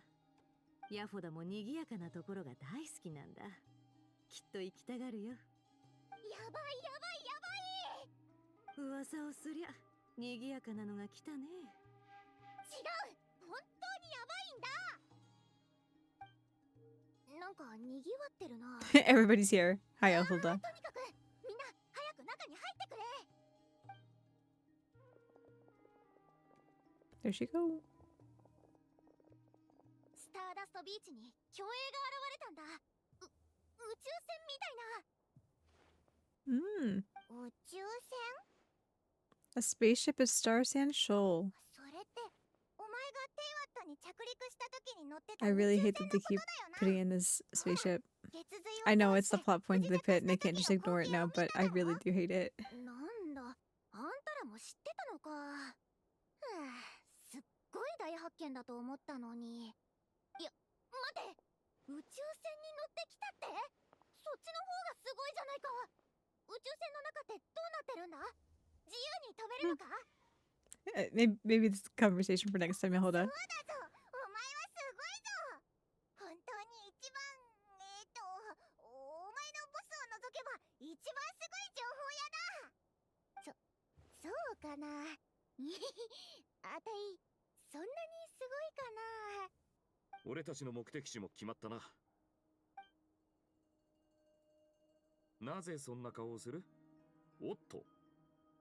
ヤフォダも賑やかなところが大好きなんだ。きっと行きたがるよ。やばいやばいやばい。噂をすりゃ賑やかなのが来たね。違う、本当にやばいんだ。なんか賑わってるな。Everybody's here. Hi, Elfilda. とにかくみんな早く中に入ってくれ。 There she go. スターダストビーチに巨影が現れたんだ。宇宙船みたいな。 Mm. 宇宙船？ A spaceship is Star Sand Shoal. それってお前がテイワットに着陸した時に乗ってた I 宇 really 宙 hate 船 that の they こと keep だよな。 putting in this spaceship. 月髄 I を know 通 it's the して plot point 無 of 事 the 着 pit and した they can't 時 just の ignore 光 it 景 now, を見 but た I の？ really do hate it. なんだ、あんたらも知ってたのか。すっごい大発見だと思ったのに。いや、待て、宇宙船に乗ってきたって？そっちの方がすごいじゃないか。宇宙船の中ってどうなってるんだ？自由に飛べるのか？ Maybe this is a conversation for next time, Yahoda. そうだぞ、お前はすごいぞ。本当に一番、お前のボスを除けば一番すごい情報やな。そうかな。あたい、そんなにすごいかな。俺たちの目的地も決まったな。なぜそんな顔をする？おっと、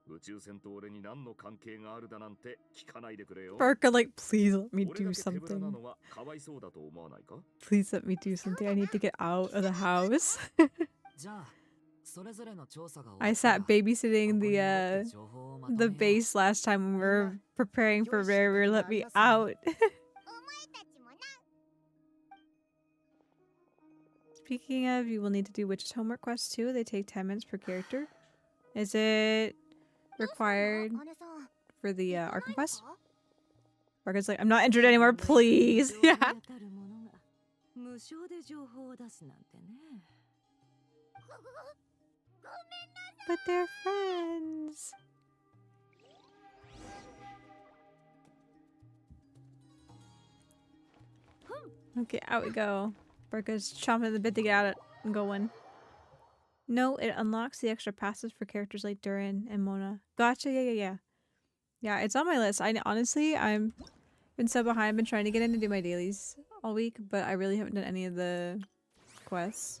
宇宙船と俺に何の関係があるだなんて聞かないでくれよ。 Barker, like, please let me 俺 do だけ手ぶらな something. のはかわいそうだと思わないか？ Please let me do something. I need to get out of the house. じゃあそれぞれの調査が終わ I ったら sat babysitting ここに the 戻って情報をまとめ the よう。 base last time when we were preparing for Rare. Let me out. お前たちもな。 Speaking of, you will need to do witch's homework quests too. They take 10 minutes per character. Is it required 姉さん、 for the 行かない Arkham の quest? か？ Barker's like, I'm not injured anymore, please. 情 Yeah. 報に当たる者が無償で情報を出すなんてね。 But they're friends. Okay, out we go. Barker's chomping at the bit to get out and going. No, it unlocks the extra passes for characters like Durin and Mona. Gotcha, yeah. Yeah, it's on my list. Honestly, I'm been so behind. I've been trying to get in to do my dailies all week, but I really haven't done any of the quests.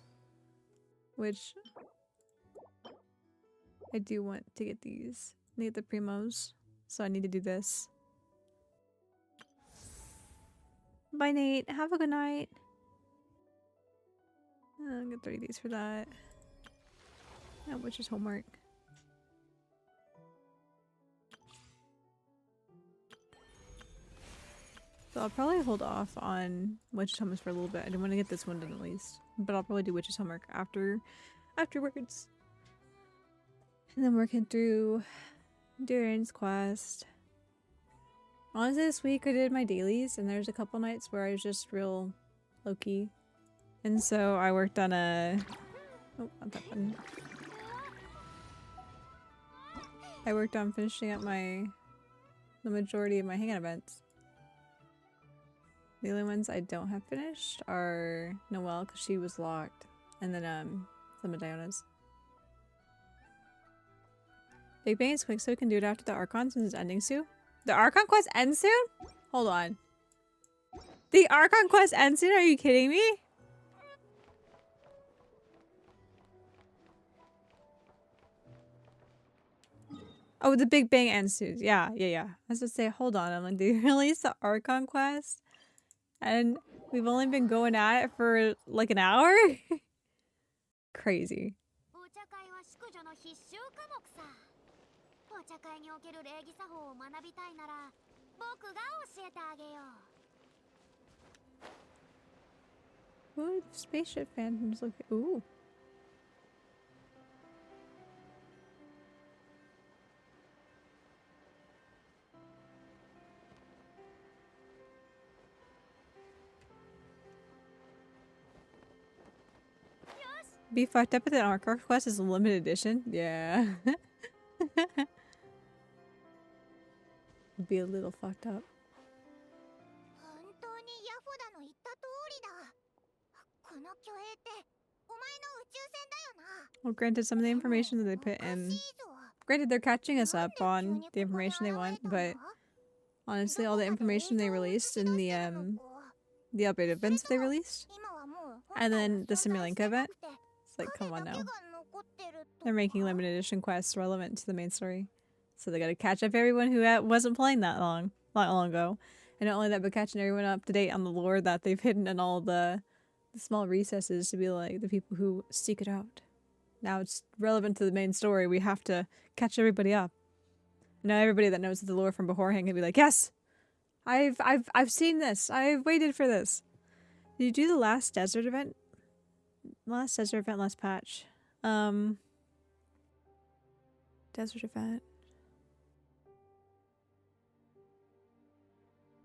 Which I do want to get these. I need the primos, so I need to do this. Bye, Nate. Have a good night. I'll get 30 days for that. And which is homework. So I'll probably hold off on Witch's Homework for a little bit. I didn't want to get this one done at least. But I'll probably do Witch's Homework afterwards. And then working through Durin's quest. Honestly, this week I did my dailies, and there's a couple nights where I was just real low-key. And so I worked on a... Oh, not that button. I worked on finishing up the majority of my hangout events. The only ones I don't have finished are Noelle, because she was locked, and then some of Diona's. Big Bang is quick, so we can do it after the Archon since it's ending soon. The Archon quest ends soon? Hold on. The Archon quest ends soon? Are you kidding me? Oh, the Big Bang ends soon. Yeah. I was gonna say, hold on. I'm like, they released the Archon quest? And we've only been going at it for like an hour? Crazy. お茶会は淑女の必修科目さ。お茶会における礼儀作法を学びたいなら、僕が教えてあげよう。 Ooh, spaceship phantoms look. Ooh. Be fucked up with an Archon quest is a limited edition? Yeah. Be a little fucked up. 本当にヤフォダの言った通り Well, granted, some of the information that they put in. Granted, they're catching us up on the information they want, but honestly, all the information they released in the update events that they released, and then the Simulinka event, it's like, come on now. They're making limited edition quests relevant to the main story. So they gotta catch up everyone who wasn't playing not long ago. And not only that, but catching everyone up to date on the lore that they've hidden in all the small recesses to be like the people who seek it out. Now it's relevant to the main story. We have to catch everybody up. Now everybody that knows the lore from beforehand can be like, yes, I've seen this. I've waited for this. Did you do the last desert event? Last patch. Desert event.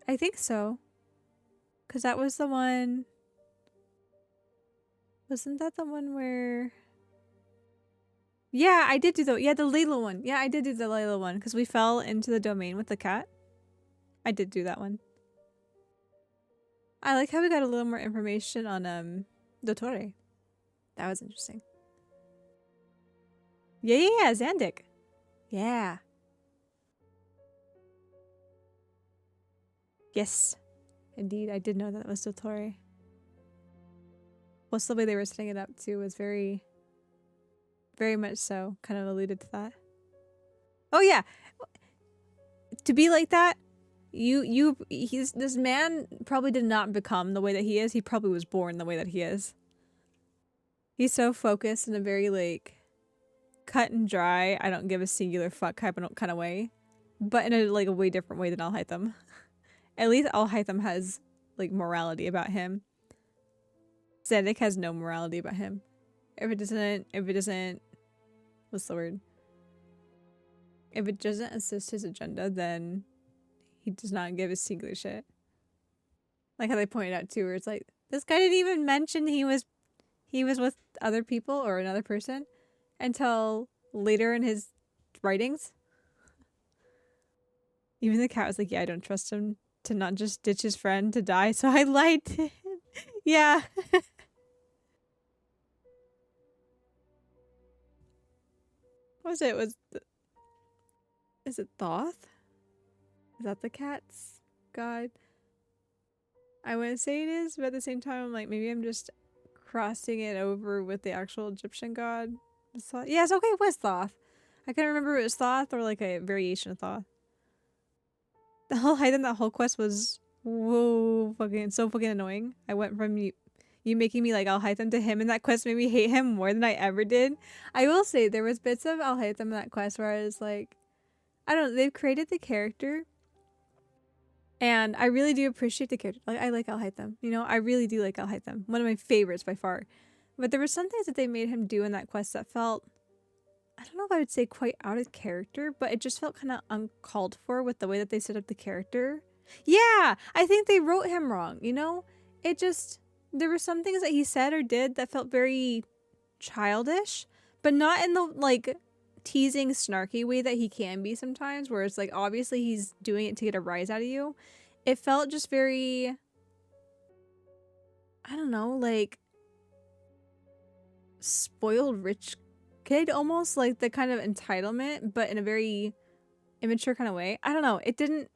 I think so. Cause that was the one. Wasn't that the one where? Yeah, I did do the Layla one. Yeah, I did do the Layla one because we fell into the domain with the cat. I did do that one. I like how we got a little more information on Dottore. That was interesting. Yeah, Zandik. Yeah. Yes. Indeed, I did know that was Dottore. Plus the way they were setting it up too was very, very much so. Kind of alluded to that. Oh yeah. To be like that, this man probably did not become the way that he is. He probably was born the way that he is. He's so focused in a very like cut and dry, I don't give a singular fuck kind of way, but in a way different way than Alhaitham. At least Alhaitham has like morality about him. Zedek has no morality about him. If it doesn't, what's the word? If it doesn't assist his agenda, then he does not give a singular shit. Like how they pointed out too, where it's like, this guy didn't even mention he was with other people or another person until later in his writings. Even the cat was like, yeah, I don't trust him to not just ditch his friend to die, so I lied to him. Yeah. What was it? Is it Thoth? Is that the cat's god? I wouldn't say it is, but at the same time, I'm like, maybe I'm just crossing it over with the actual Egyptian god. Yes, okay, it was Thoth. I couldn't remember if it was Thoth or like a variation of Thoth. The whole that whole quest was so fucking annoying. I went from you making me like Alhaitham to him, and that quest made me hate him more than I ever did. I will say there was bits of Alhaitham in that quest where I was like, I don't know, they've created the character, and I really do appreciate the character. Like I like Alhaitham, you know, I really do like Alhaitham. One of my favorites by far. But there were some things that they made him do in that quest that felt, I don't know if I would say quite out of character, but it just felt kind of uncalled for with the way that they set up the character. Yeah, I think they wrote him wrong, you know? It just, there were some things that he said or did that felt very childish, but not in the, like, teasing, snarky way that he can be sometimes, where it's like, obviously he's doing it to get a rise out of you. It felt just very, I don't know, like, spoiled rich kid, almost like the kind of entitlement, but in a very immature kind of way. I don't know. It didn't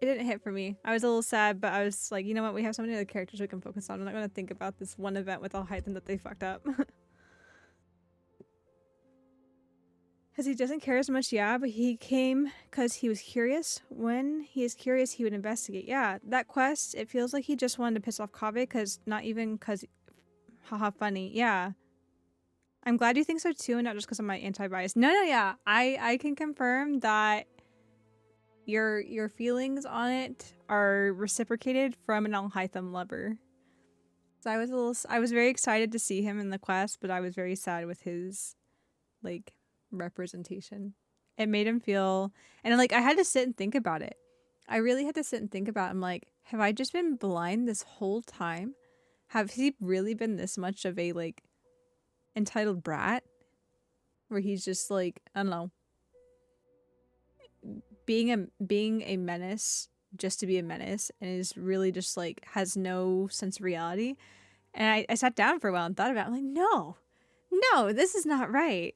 hit for me. I was a little sad, but I was like, you know what? We have so many other characters we can focus on. I'm not going to think about this one event with Alhaitham that they fucked up. Because he doesn't care as much, yeah, but he came because he was curious. When he is curious, he would investigate. Yeah, that quest, it feels like he just wanted to piss off Kaveh, because not even because, haha, funny. Yeah. I'm glad you think so too, and not just because of my anti-bias. No, yeah. I can confirm that your feelings on it are reciprocated from an Alhaitham lover. So I was very excited to see him in the quest, but I was very sad with his, like, representation. It made him feel, and like I had to sit and think about it. I really had to sit and think about it. I'm like, have I just been blind this whole time? Have he really been this much of a like entitled brat, where he's just like, I don't know, being a menace just to be a menace, and is really just like has no sense of reality? And I sat down for a while and thought about it. I'm like, no, this is not right.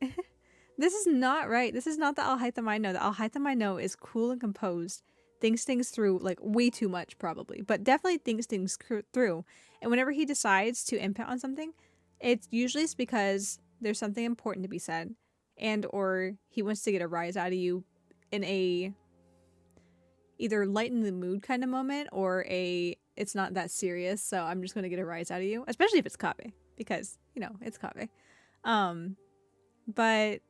This is not right. This is not the Alhaitham I know. The Alhaitham I know is cool and composed, thinks things through, like way too much probably, but definitely thinks things through. And whenever he decides to input on something, it's usually because there's something important to be said, and or he wants to get a rise out of you in a either lighten the mood kind of moment, or a it's not that serious, so I'm just going to get a rise out of you, especially if it's Kaveh, because, you know, it's Kaveh. But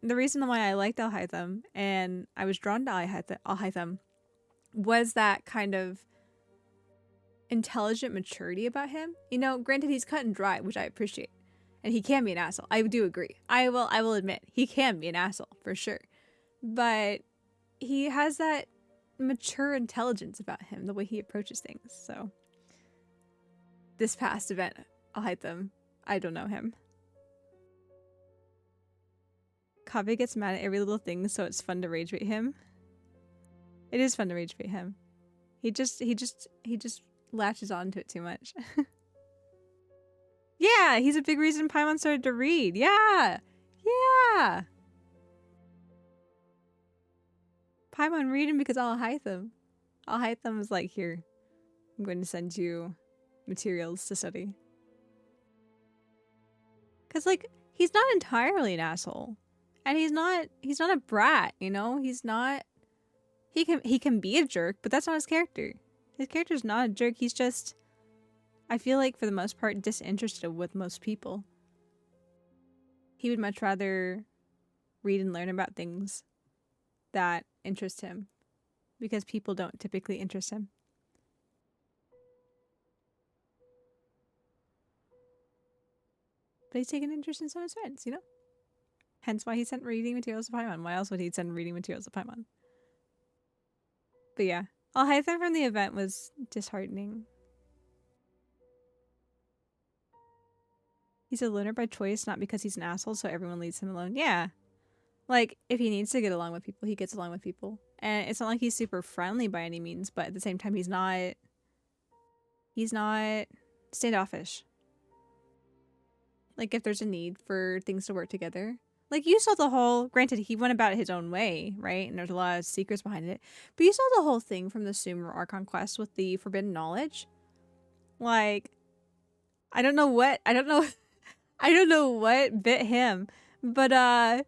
the reason why I liked Alhaitham and I was drawn to Alhaitham was that kind of intelligent maturity about him. You know, granted, he's cut and dry, which I appreciate, and he can be an asshole. I do agree. I will admit he can be an asshole for sure, but he has that mature intelligence about him, the way he approaches things. So this past event, Alhaitham, I don't know him. Kaveh gets mad at every little thing, so it's fun to rage bait him. It is fun to rage bait him. He just latches onto it too much. Yeah, he's a big reason Paimon started to read. Yeah. Paimon reading because Alhaitham. Alhaitham was like, here, I'm going to send you materials to study. Cause like, he's not entirely an asshole. And he's not a brat, you know? He's not, he can be a jerk, but that's not his character. His character's not a jerk. He's just, I feel like for the most part, disinterested with most people. He would much rather read and learn about things that interest him, because people don't typically interest him. But he's taken interest in some of his friends, you know? Hence why he sent reading materials to Paimon. Why else would he send reading materials to Paimon? But yeah, Alhaitham from the event was disheartening. He's a loner by choice, not because he's an asshole, so everyone leaves him alone. Yeah. Like, if he needs to get along with people, he gets along with people. And it's not like he's super friendly by any means, but at the same time, he's not standoffish. Like, if there's a need for things to work together. Like, you saw the whole, granted, he went about it his own way, right? And there's a lot of secrets behind it. But you saw the whole thing from the Sumer Archon quest with the forbidden knowledge. Like, I don't know what bit him. But,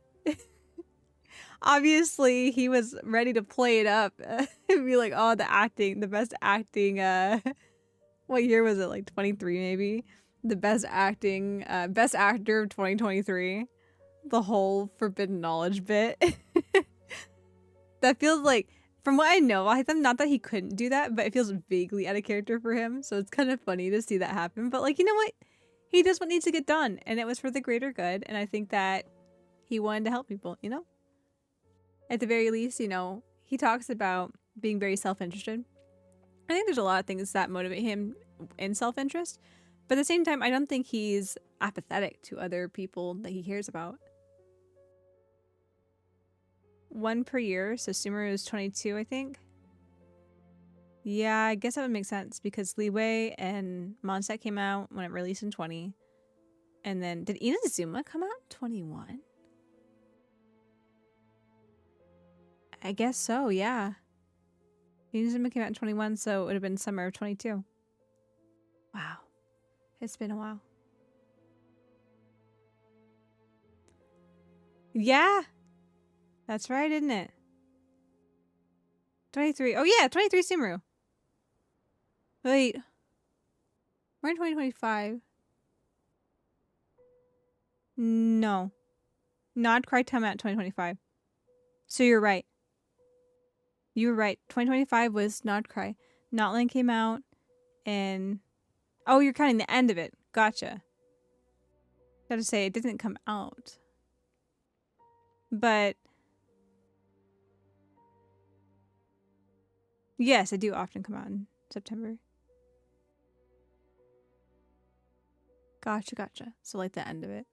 obviously, he was ready to play it up and be like, oh, the best acting, what year was it? Like 23 maybe? The best acting, best actor of 2023. The whole forbidden knowledge bit. That feels like, from what I know, not that he couldn't do that, but it feels vaguely out of character for him. So it's kind of funny to see that happen. But like, you know what? He does what needs to get done, and it was for the greater good. And I think that he wanted to help people, you know? At the very least, you know, he talks about being very self-interested. I think there's a lot of things that motivate him in self-interest. But at the same time, I don't think he's apathetic to other people that he cares about. 1 per year, so Sumer is 22, I think. Yeah, I guess that would make sense because Leeway and Mondstadt came out when it released in 20. And then, did Inazuma come out in 21? I guess so, yeah. Inazuma came out in 21, so it would have been summer of 22. Wow. It's been a while. Yeah. That's right, isn't it? 23. Oh yeah, 23 Sumeru. Wait. We're in 2025. No. Nodcry come out in 2025. So you're right. You were right. 2025 was Nodcry. Notland came out in... Oh, you're counting the end of it. Gotcha. Gotta say, it didn't come out. But... yes, I do often come out in September. Gotcha. So like the end of it.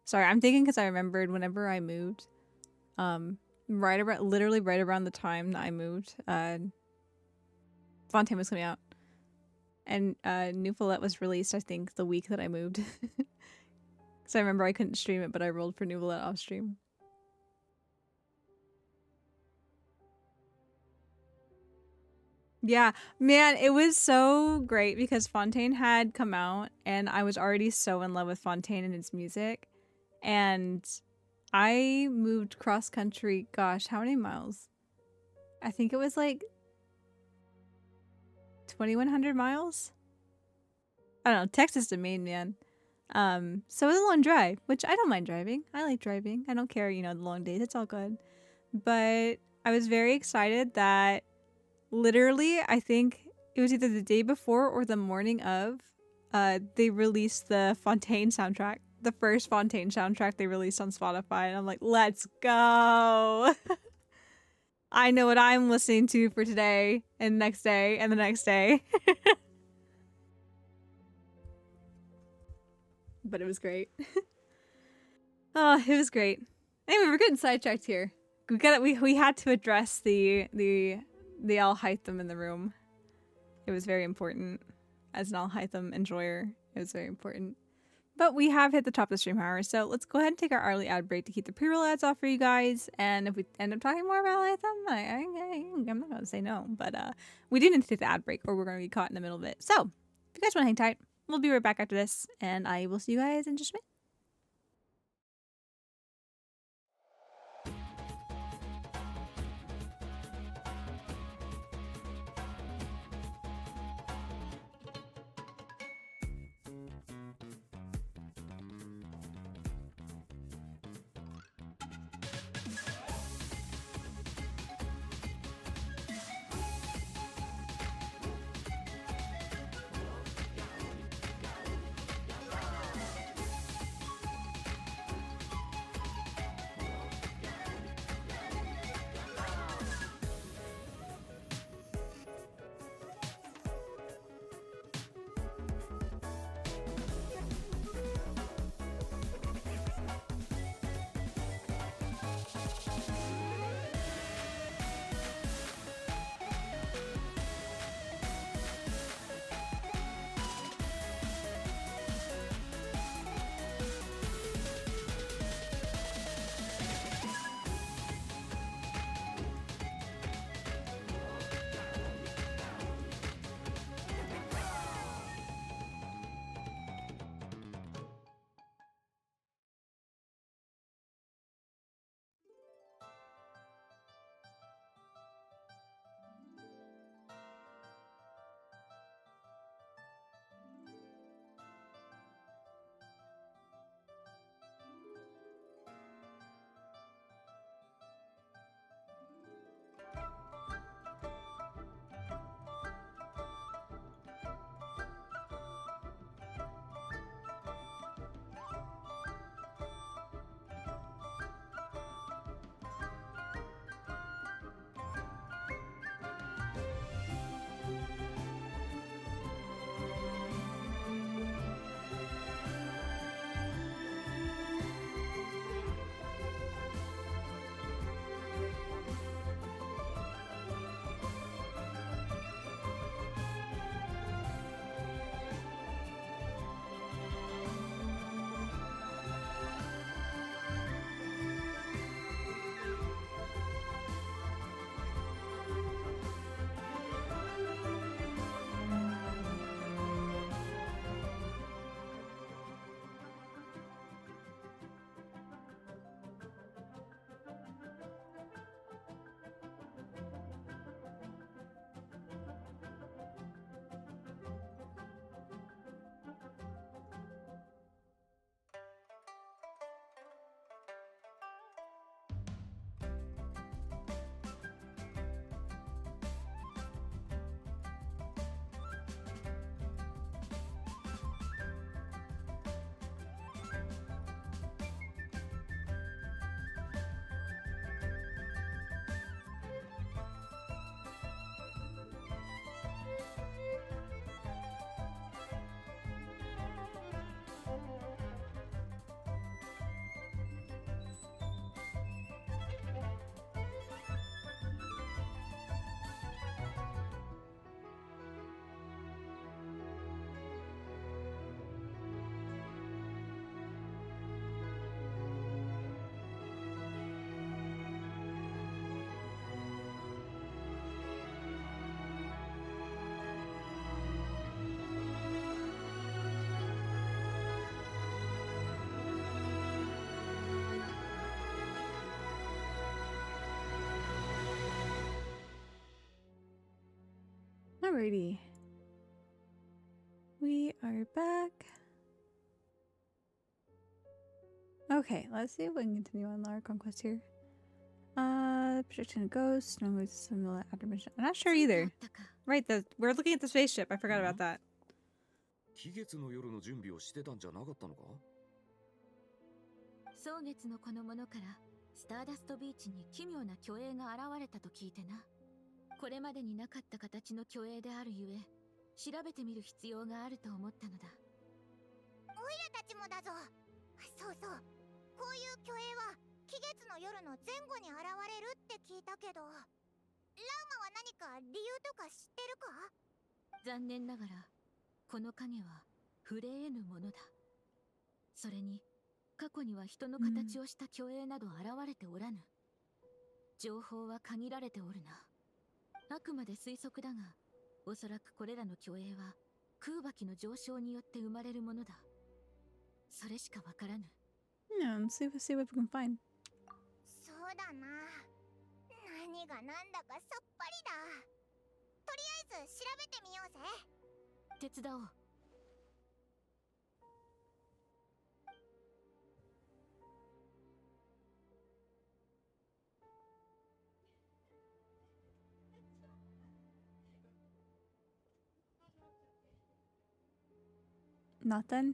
Sorry, I'm thinking because I remembered whenever I moved, literally right around the time that I moved, Fontaine was coming out. And New Follett was released, I think, the week that I moved. Because I remember I couldn't stream it, but I rolled for New Follett off stream. Yeah, man, it was so great because Fontaine had come out and I was already so in love with Fontaine and its music. And I moved cross country, gosh, how many miles? I think it was like 2,100 miles? I don't know, Texas to Maine, man. So it was a long drive, which I don't mind driving. I like driving. I don't care, you know, the long days, it's all good. But I was very excited that literally, I think it was either the day before or the morning of, they released the Fontaine soundtrack. The first Fontaine soundtrack they released on Spotify. And I'm like, let's go. I know what I'm listening to for today and next day and the next day. But it was great. Oh, it was great. Anyway, we're getting sidetracked here. We had to address the Alhaitham in the room. It was very important. As an Alhaitham enjoyer, it was very important. But we have hit the top of the stream hour, so let's go ahead and take our early ad break to keep the pre-roll ads off for you guys. And if we end up talking more about Alhaitham, I'm not going to say no. But we do need to take the ad break or we're going to be caught in the middle of it. So if you guys want to hang tight, we'll be right back after this. And I will see you guys in just a minute. Alrighty. We are back. Okay, let's see if we can continue on our conquest here. Projection of ghosts, no with some aftermission. I'm not sure either. Right, we're looking at the spaceship. I forgot about that. 期月の夜の準備をしてたんじゃなかったのか？蒼月のこの者からスターダストビーチに奇妙な巨影が現れたと聞いてな。これまでになかった形の巨影であるゆえ、調べてみる必要があると思ったのだ。オイラたちもだぞ。そうそう。こういう巨影は期月の夜の前後に現れるって聞いたけど、ラウマは何か理由とか知ってるか？残念ながら、この影は触れ得ぬものだ。それに、過去には人の形をした巨影など現れておらぬ。情報は限られておるな。あくまで推測だが、おそらくこれらの巨影は空爆の上昇によって生まれるものだ。それしかわからぬ。Yeah, let's see what we can find. そうだな。何がなんだかさっぱりだ。とりあえず調べてみようぜ。手伝おう。Nothing.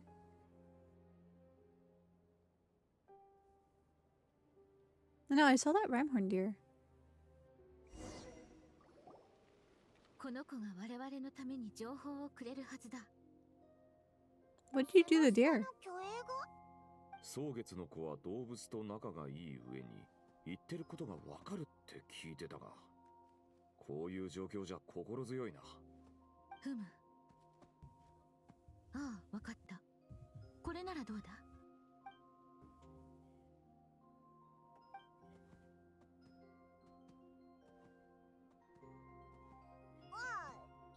No, I saw that ramhorn deer. この子が我々のために情報をくれるはずだ。What did you do to the deer? 巨影が？蒼月の子は動物と仲がいい上に言ってることがわかるって聞いてたが、こういう状況じゃ心強いな。ふむ。ああ、わかった。これならどうだ？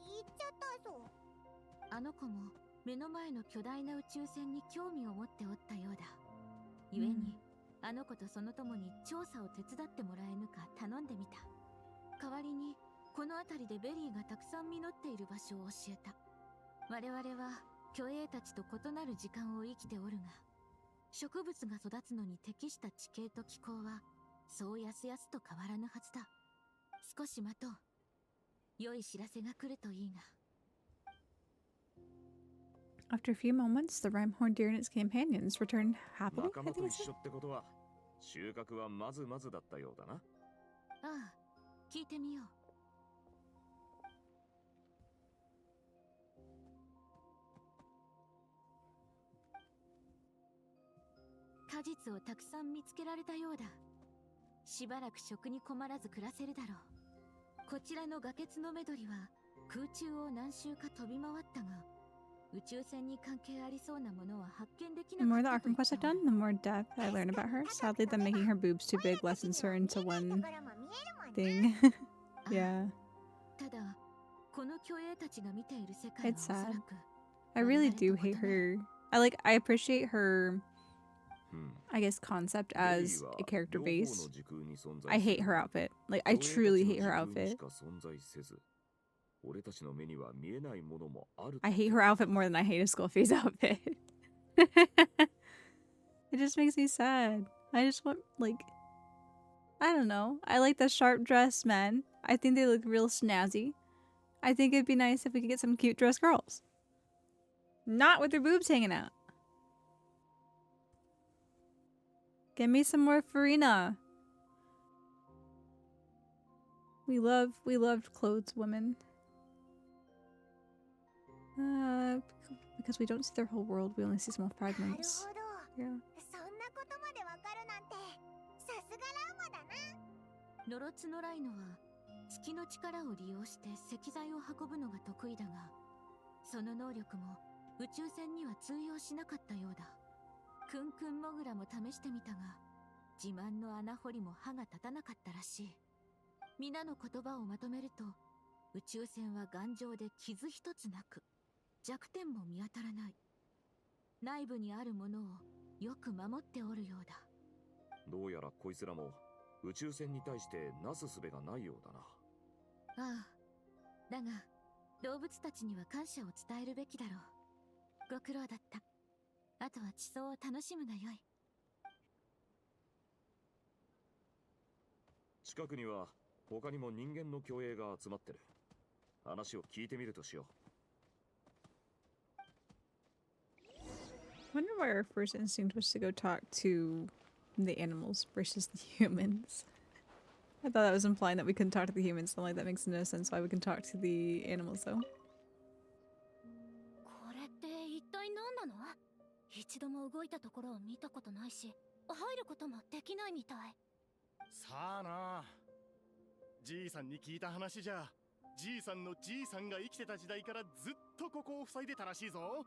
行っちゃったぞ。あの子も目の前の巨大な宇宙船に興味を持っておったようだ。故に、あの子とその友に調査を手伝ってもらえぬか頼んでみた。代わりに、この辺りでベリーがたくさん実っている場所を教えた。我々は巨影たちと異なる時間を生きておるが、植物が育つのに適した地形と気候はそうやすやすと変わらぬはずだ。少し待とう。良い知らせが来るといいが。After a few moments, the ramhorn deer and its companions returned happily. 仲間と一緒ってことは収穫はまずまずだったようだな。ああ、聞いてみよう。果実をたくさん見つけられたようだ。しばらく食に困らず暮らせるだろう。こちらの崖つのメドリは空中を何周か飛び回ったが、宇宙船に関係ありそうなものは発見でき The な more か the ったと Arkham 言っ quests た I've done, the more depth I learn about her. Sadly, them making her boobs too big lessens her into one thing. Yeah. ただ、この巨影たちが見ている世界は It's おそら sad. く I really do hate her. I appreciate her, うん。 I guess, concept as a character 両 base. 方の時空に存在 I hate す her る outfit. Like, I truly hate her 俺たちの時空に outfit. しか存在せず、俺たちの目には見えないものもある。 I hate her outfit more than I hate a Skullface outfit. It just makes me sad. I just want, like, I don't know. I like the sharp dressed men. I think they look real snazzy. I think it'd be nice if we could get some cute dressed girls. Not with their boobs hanging out. Give me some more Farina. We loved clothes women. Because we don't see their whole world, we only see small なる fragments. ほど。 Yeah. そんなことまでわかるなんて、さすがラウマだな。ノロツノライノは月の力を利用して石材を運ぶのが得意だが、その能力も宇宙船には通用しなかったようだ。クンクンモグラも試してみたが、自慢の穴掘りも歯が立たなかったらしい。皆の言葉をまとめると、宇宙船は頑丈で傷一つなく、弱点も見当たらない。内部にあるものをよく守っておるようだ。どうやらこいつらも宇宙船に対してなすすべがないようだな。ああ、だが動物たちには感謝を伝えるべきだろう。ご苦労だった。あとは地層を楽しむがよい。近くには他にも人間の共栄が集まってる。話を聞いてみるとしよう。I wonder why our first instinct was to go talk to the animals versus the humans. I thought that was implying that we couldn't talk to the humans. I'm like, that makes no sense why we can talk to the animals though. これって一体何なの？一度も動いたところを見たことないし、入ることもできないみたい。さあな。じいさんに聞いた話じゃ、じいさんのじいさんが生きてた時代からずっとここを塞いでたらしいぞ。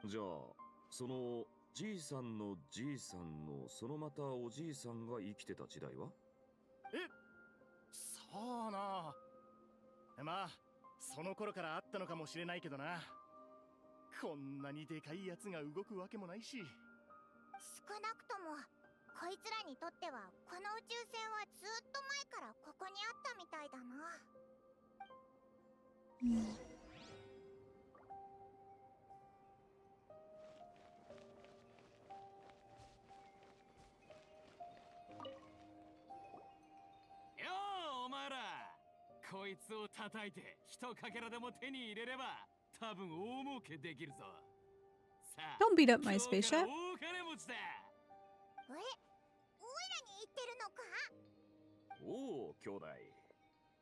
じゃあそのじいさんのじいさんのそのまたおじいさんが生きてた時代は？さあな。まあその頃からあったのかもしれないけどな。こんなにでかいやつが動くわけもないし。少なくともこいつらにとってはこの宇宙船はずっと前からここにあったみたいだな。よーお前ら、こいつを叩いて一かけらでも手に入れれば多分大儲けできるぞ。さあ Don't beat up my spaceship. 大金持ちだ。おいらに言ってるのか？おお兄弟、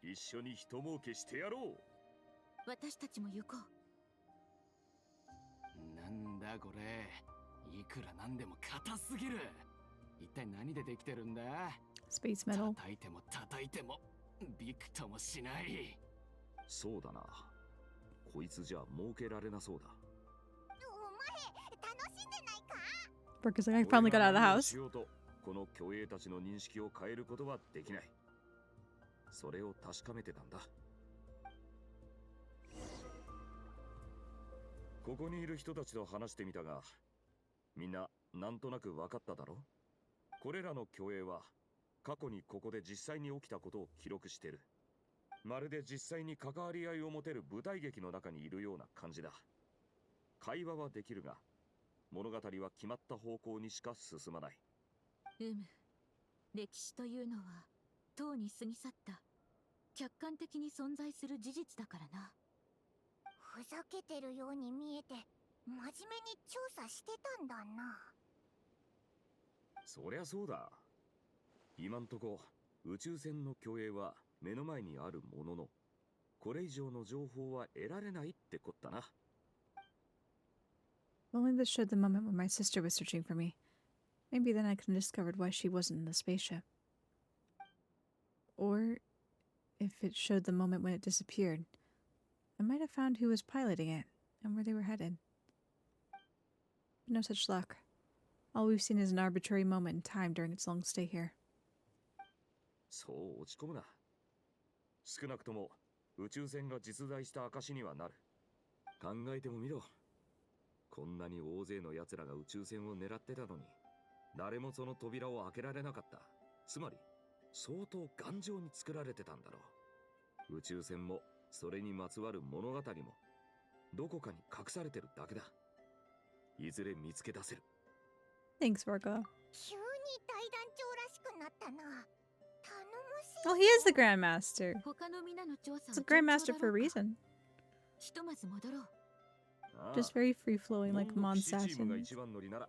一緒に人儲けしてやろう。私たちも行こう。なんだこれ、いくらなんでも硬すぎる。一体何でできてるんだ？ Space metal. 叩いても叩いてもびくともしない。そうだな。こいつじゃ儲けられなそうだ。お前楽しんでないかBrooke is like, I finally got out of the house. しようとこの虚栄たちの認識を変えることはできない。それを確かめてたんだ。ここにいる人たちと話してみたが、みんななんとなく分かっただろう。これらの虚栄は過去にここで実際に起きたことを記録してる。まるで実際に関わり合いを持てる舞台劇の中にいるような感じだ。会話はできるが、物語は決まった方向にしか進まない。歴史というのはとうに過ぎ去った客観的に存在する事実だからな。ふざけてるように見えて真面目に調査してたんだな。そりゃそうだ。今んとこ宇宙船の虚栄は目の前にあるものの、これ以上の情報は得られないってこったな。Only this showed the moment when my sister was searching for me. Maybe then I could have discovered why she wasn't in the spaceship. Or if it showed the moment when it disappeared, I might have found who was piloting it and where they were headed. But no such luck. All we've seen is an arbitrary moment in time during its long stay here. そう落ち込むな。少なくとも宇宙船が実在した証にはなる。考えてもみろ。こんなに大勢の奴らが宇宙船を狙ってたのに、誰もその扉を開けられなかった。つまり相当頑丈に作られてたんだろう。宇宙船もそれにまつわる物語もどこかに隠されてるだけだ。いずれ見つけ出せる。Thanks, Vorka. 急に大団長らしくなったな。頼もしい。Oh, he is the Grandmaster. 他の皆の調査 It's は a Grandmaster for a reason. ひとまず戻ろう。Just very free flowing like Mondstatters. チームが一番乗りなら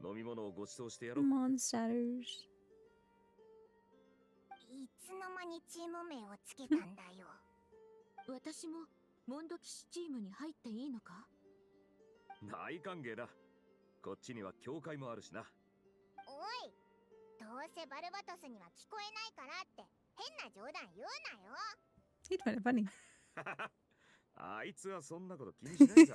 飲み物をご馳走してやろう。Mondstatters. いつの間にチーム名をつけたんだよ。私もモンド騎士チームに入っていいのか？大歓迎だ。こっちには教会もあるしな。おい、どうせバルバトスには聞こえないからって変な冗談言うなよ。He'd find it funny. あいつはそんなこと気にしないさ。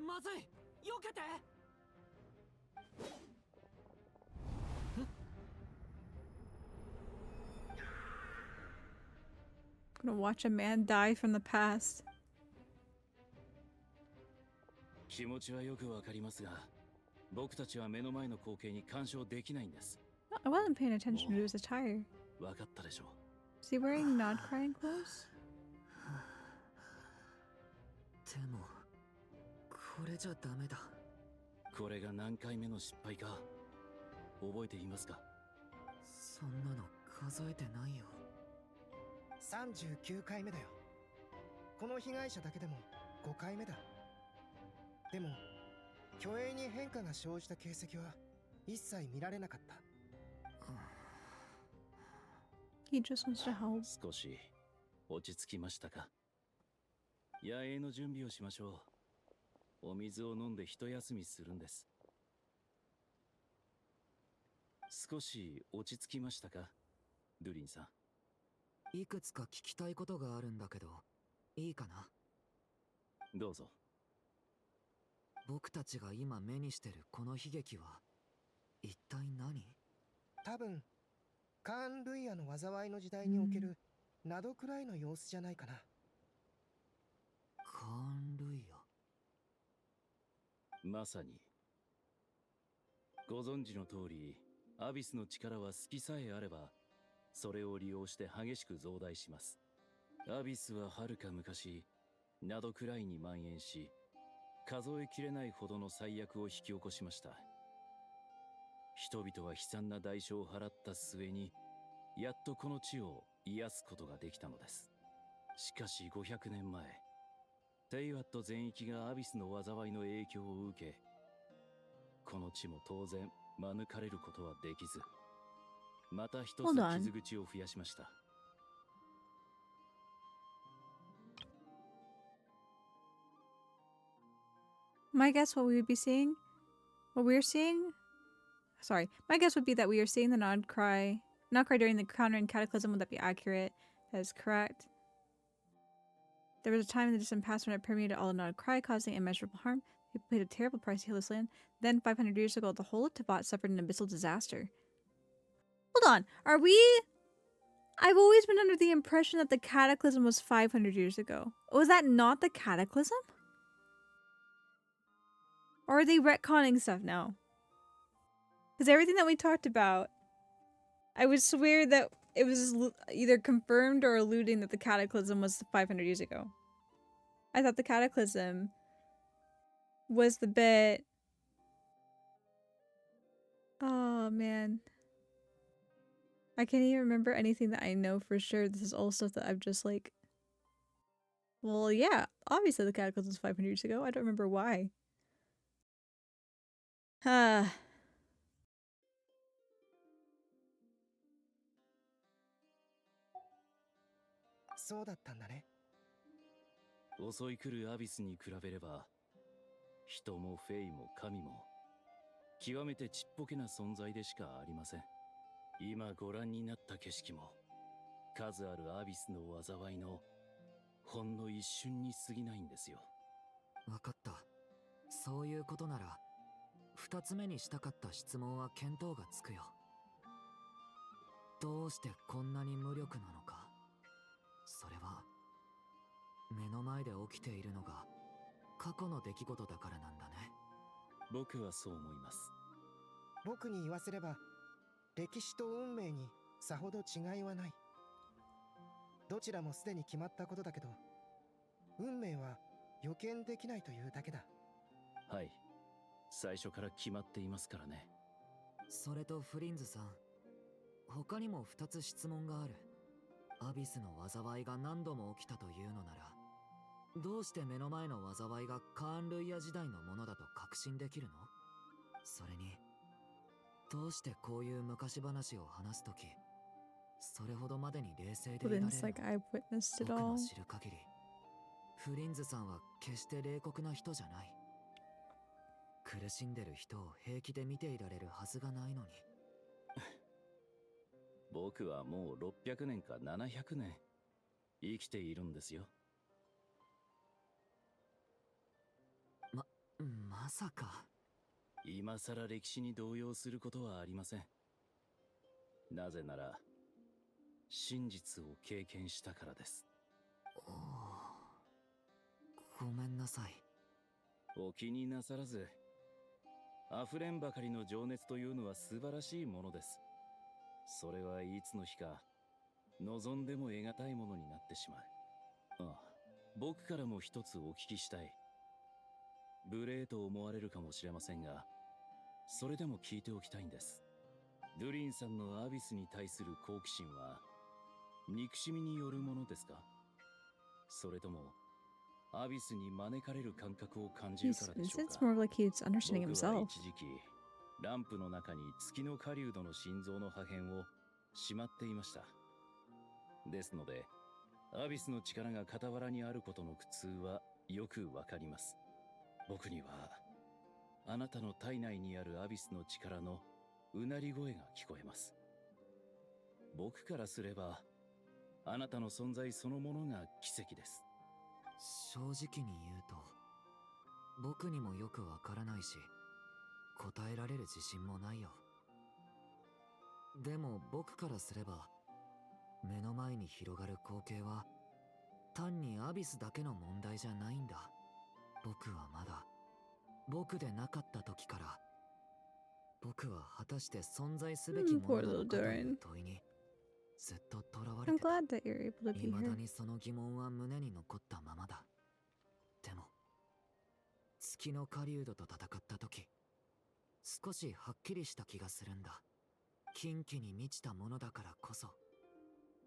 まずい、避けて。I'm gonna watch a man die from the past. 気持ちはよくわかりますが、僕たちは目の前の光景に干渉できないんです。I wasn't paying attention to his attire. わかったでしょう。 Is he wearing not crying clothes? でもこれじゃダメだ。これが何回目の失敗か覚えていますか？そんなの数えてないよ。39回目だよ。この被害者だけでも5回目だ。でも虚栄に変化が生じた形跡は一切見られなかった。He just wants to help. 少し落ち着きましたか？野営の準備をしましょう。お水を飲んで一休みするんです。少し落ち着きましたか、ドゥリンさん？いくつか聞きたいことがあるんだけど、いいかな？どうぞ。僕たちが今目にしてるこの悲劇は一体何？多分カーン・ルイヤの災いの時代におけるなどくらいの様子じゃないかな。カーン・ルイヤ。まさに。ご存知の通り、アビスの力は隙さえあればそれを利用して激しく増大します。アビスははるか昔などくらいに蔓延し、数えきれないほどの災厄を引き起こしました。人々は悲惨な代償を払った末にやっとこの地を癒すことができたのです。しかし500年前、テイワット全域がアビスの災いの影響を受け、この地も当然免れることはできず、また一つ傷口を増やしました。My guess what we would be seeing, what we're seeing, sorry, my guess would be that we are seeing the not cry during the countering cataclysm. Would that be accurate? That is correct. There was a time in the distant past when it permeated all of Nod Cry, causing immeasurable harm. People paid a terrible price to heal this land. Then, 500 years ago, the whole of Tibet suffered an abyssal disaster. Hold on, are we... I've always been under the impression that the cataclysm was 500 years ago. Was that not the cataclysm? Or are they retconning stuff now? Because everything that we talked about, I would swear that it was either confirmed or alluding that the cataclysm was 500 years ago. I thought the cataclysm was the bit... Oh, man. I can't even remember anything that I know for sure. This is all stuff that I've just like... Well, yeah. Obviously the cataclysm was 500 years ago. I don't remember why.そうだったんだね。襲い来るアビスに比べれば、人もフェイも神も極めてちっぽけな存在でしかありません。今ご覧になった景色も数あるアビスの災いのほんの一瞬に過ぎないんですよ。わかった。そういうことなら二つ目にしたかった質問は見当がつくよ。どうしてこんなに無力なのか。それは目の前で起きているのが過去の出来事だからなんだね。僕はそう思います。僕に言わせれば歴史と運命にさほど違いはない。どちらもすでに決まったことだけど、運命は予見できないというだけだ。はい、最初から決まっていますからね。それとフリンズさん、他にも2つ質問がある。アビスの災いが何度も起きたというのなら、どうして目の前の災いがカーンルイヤ時代のものだと確信できるの？それに、どうしてこういう昔話を話すとき、それほどまでに冷静でいられるの？僕の知る限り、フリンズさんは決して冷酷な人じゃない。苦しんでる人を平気で見ていられるはずがないのに。僕はもう600年か700年生きているんですよ。まさか。今さら歴史に動揺することはありません。なぜなら真実を経験したからです。ごめんなさい。お気になさらず。溢れんばかりの情熱というのは素晴らしいものです。それはいつの日か望んでも得難いものになってしまう。ああ、僕からも一つお聞きしたい。無礼と思われるかもしれませんが、それでも聞いておきたいんです。ドゥリンさんのアビスに対する好奇心は憎しみによるものですか？それともアビスに招かれる感覚を感じるからでしょう It's か？ more like he's understanding 僕は himself. 一時期ランプの中に月の狩人の心臓の破片をしまっていました。ですのでアビスの力が傍らにあることの苦痛はよくわかります。僕にはあなたの体内にあるアビスの力のうなり声が聞こえます。僕からすればあなたの存在そのものが奇跡です。正直に言うと、僕にもよくわからないし、答えられる自信もないよ。でも僕からすれば、目の前に広がる光景は単にアビスだけの問題じゃないんだ。僕はまだ僕でなかった時から、僕は果たして存在すべきものなのかという問いにずっと囚われ I'm てた。 glad that you're able to be 未だ here. にその疑問は胸に残ったままだ。でも月の狩人と戦った時、少しはっきりした気がするんだ。禁忌に満ちたものだからこそ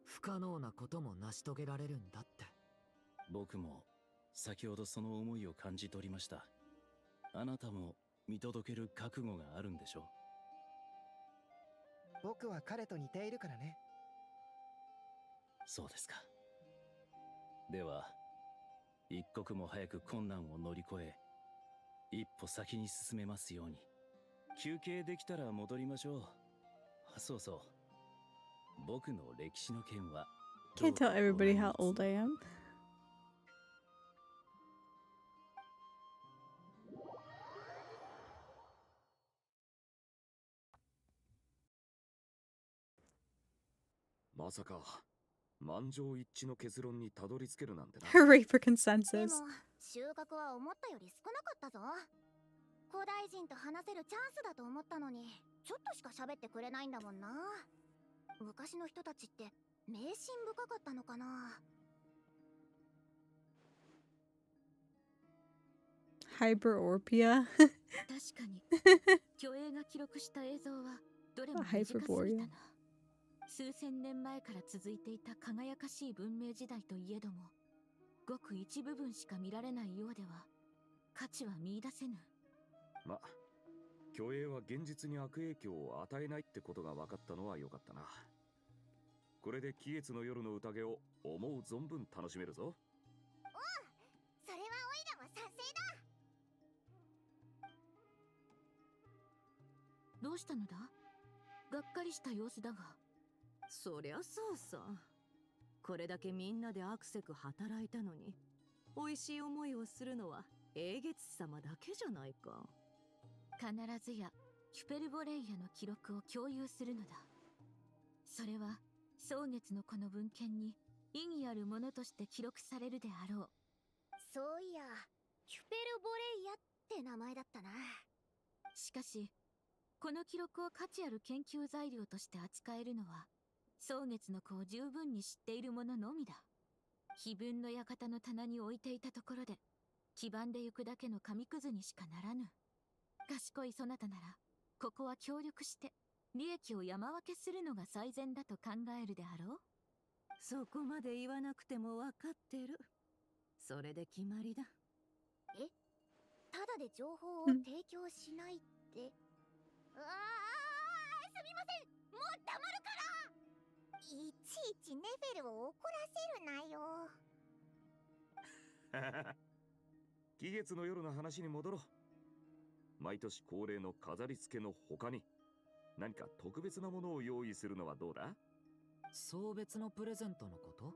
不可能なことも成し遂げられるんだって。僕も先ほどその思いを感じ取りました。あなたも見届ける覚悟があるんでしょう。僕は彼と似ているからね。そうですか。では一刻も早く困難を乗り越え、一歩先に進めますように。休憩できたら戻りましょう。そうそう、僕の歴史の件は Can't tell everybody how old I am. まさか満場一致の結論にたどり着けるなんてな。Hooray for で consensus. も収穫は思ったより少なかったぞ。古代人と話せるチャンスだと思ったのに、ちょっとしか喋ってくれないんだもんな。昔の人たちって迷信深かったのかな。Hyperopia. 確かに虚栄が記録した映像はどれも短すぎたな。数千年前から続いていた輝かしい文明時代といえども、ごく一部分しか見られないようでは価値は見出せぬ。ま、虚栄は現実に悪影響を与えないってことが分かったのは良かったな。これで喜月の夜の宴を思う存分楽しめるぞ。うん、それはオイラも賛成だ。どうしたのだ？がっかりした様子だが。そりゃそうさ。これだけみんなでアクセク働いたのに、美味しい思いをするのは英月様だけじゃないか。必ずやヒュペルボレイヤの記録を共有するのだ。それは蒼月のこの文献に意義あるものとして記録されるであろう。そういや、ヒュペルボレイヤって名前だったな。しかしこの記録を価値ある研究材料として扱えるのは蒼月の子を十分に知っている者のみだ。碑文の館の棚に置いていたところで黄ばんでゆくだけの紙くずにしかならぬ。賢いそなたならここは協力して利益を山分けするのが最善だと考えるであろう。そこまで言わなくても分かってる。それで決まりだ。え、ただで情報を提供しないって。すみません、もう黙るから。いちいちネフェルを怒らせるなよ。喜月の夜の話に戻ろう。毎年恒例の飾り付けの他に何か特別なものを用意するのはどうだ？送別のプレゼントのこと？そ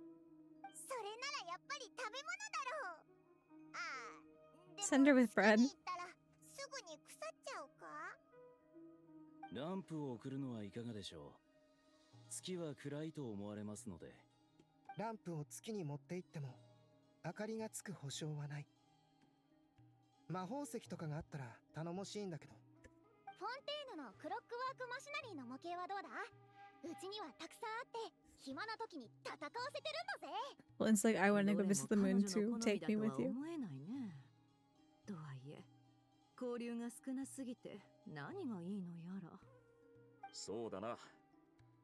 れならやっぱり食べ物だろう。ああ、でも Send her with bread. 月に行ったらすぐに腐っちゃうか？ランプを送るのはいかがでしょう。月は暗いと思われますので。ランプを月に持って行っても明かりがつく保証はない。魔法石とかがあったら頼もしいんだけど。フォンテーヌのクロックワークマシナリーの模型はどうだ？うちにはたくさんあって暇な時に戦わせてるんだぜ。 Well, it's like I want to go visit the どれ moon も彼女 too. の好み Take だ me と with は you. 思えないね。とはいえ交流が少なすぎて何がいいのやら。そうだな。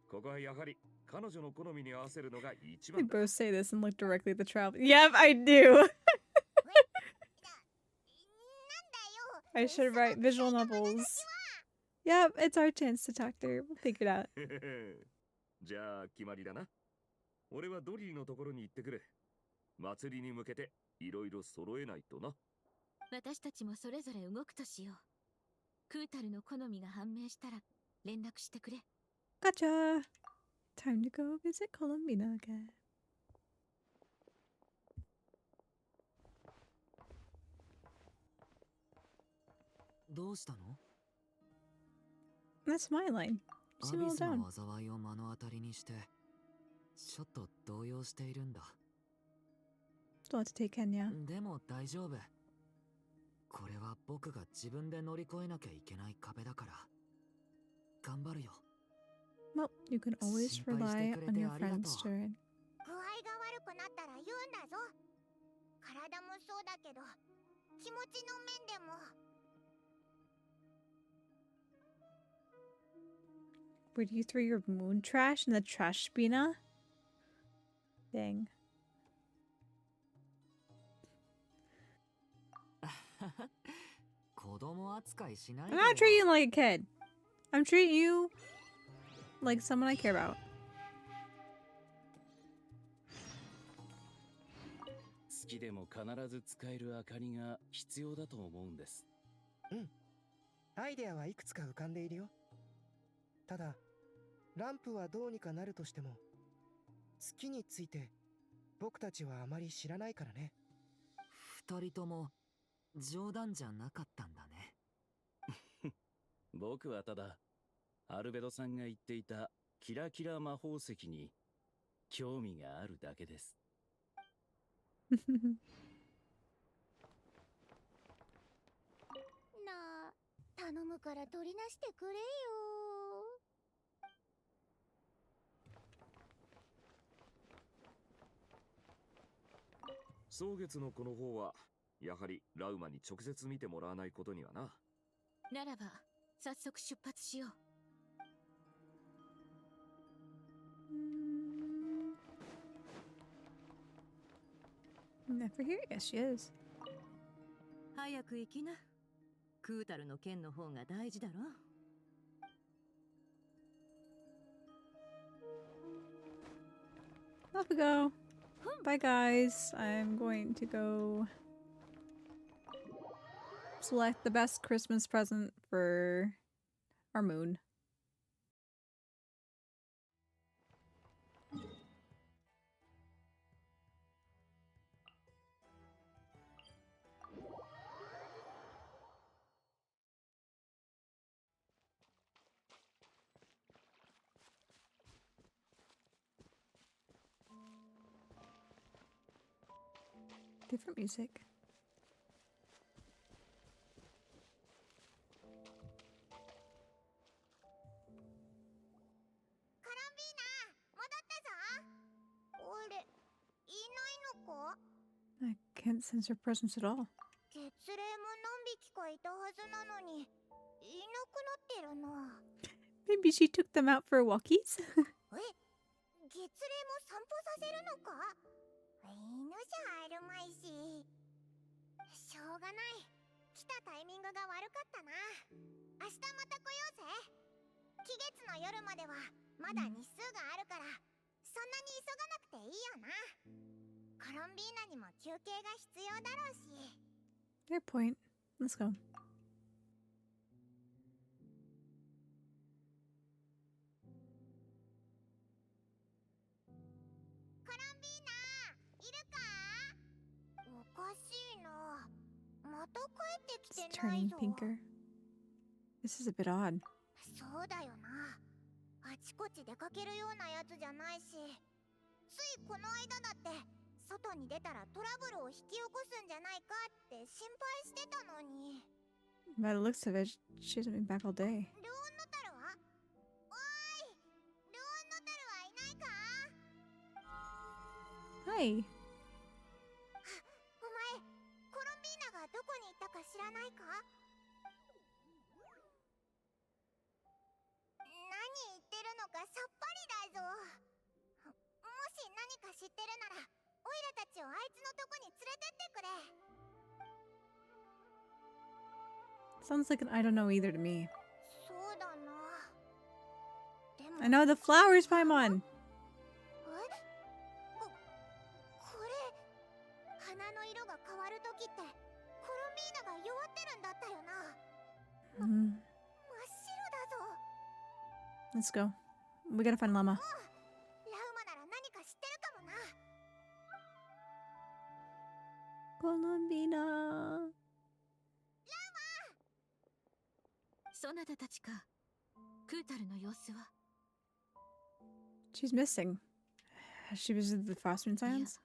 ここはやはり彼女の好みに合わせるのが一 They 番だ。 both say this and look directly at the travel. Yep, I do. I should write visual novels. Yep, it's our chance to talk to her. We'll figure it out. じゃあ決まりだな。俺はドリーのところに行ってくる。祭りに向けていろいろ揃えないとな。私たちもそれぞれ動くとしよう。クータルの好みが判明したら連絡してくれ。 Gotcha. Time to go visit Columbina again. That's my line. ア Seem ビ all スの down. 災いを目の当たりにしてちょっと動揺しているんだ。 Still have to take Kenya. でも大丈夫。これは僕が自分で乗り越えなきゃいけない壁だから頑張るよ。 Well, you can always rely on your friends, Durin. 具合が悪くなったら言うんだぞ。体もそうだけど気持ちの面でも。 Would you throw your moon trash in the trash spina? Dang. 子供扱いしない I'm で not よ。 treating you like a kid. I'm treating you like someone I care about. 好きでも必ず使える明かりが必要だと思うんです。うん。アイデアはいくつか浮かんでいるよ。ただ、ランプはどうにかなるとしても、月について僕たちはあまり知らないからね。二人とも冗談じゃなかったんだね。僕はただ、アルベドさんが言っていたキラキラ魔法石に興味があるだけです。なあ、頼むから取りなしてくれよ。蒼月のこの方はやはりラウマに直接見てもらわないことにはな。ならば早速出発しよう。 Never here? Yes, she is. 早く行きな。クータルの剣の方が大事だろ。 Off we go. Bye, guys. I'm going to go select the best Christmas present for our moon. Different music. カランビーナ、戻ったぞ。俺、いないのか？ I can't sense her presence at all. 月齢も何匹かいたはずなのに、いなくなってるな。 Maybe she took them out for walkies? え、月齢も散歩させるのか？犬じゃあるまいし。しょうがない。来たタイミングが悪かったな。明日また来ようぜ。期月の夜まではまだ日数があるから、そんなに急がなくていいよな。コロンビーナにも休憩が必要だろうし。 Fair point. Let's go. コロンビーナ、いるか？おかしいな。また帰ってき It's てない turning ぞ。 pinker. This is a bit odd. そうだよな。あちこち出かけるようなやつじゃないし、ついこの間だって外に出たらトラブルを引き起こすんじゃないかって心配してたのに。 By the looks of it, she hasn't been back all day. ルオンノタルは？おーい、ルオンノタルはいないか？ Hi. お前、コロンビーナがどこに行ったか知らないか？何言ってるのかさっぱりだぞ。もし何か知ってるなら、オイラたちをあいつのとこに連れてってくれ。 Sounds like an I don't know either to me. そうだな。でも I know the flowers, Paimon. これ、花の色が変わるときってコロンビーナが弱ってるんだったよな。 Mm. 真っ白だぞ。 Let's go. We gotta find Llama. ラウマなら何か知ってるかもな。 Colombina. そなたたちか。クータルの様子は？ She's missing. Has she visited the Frostmoon いや、 Silence?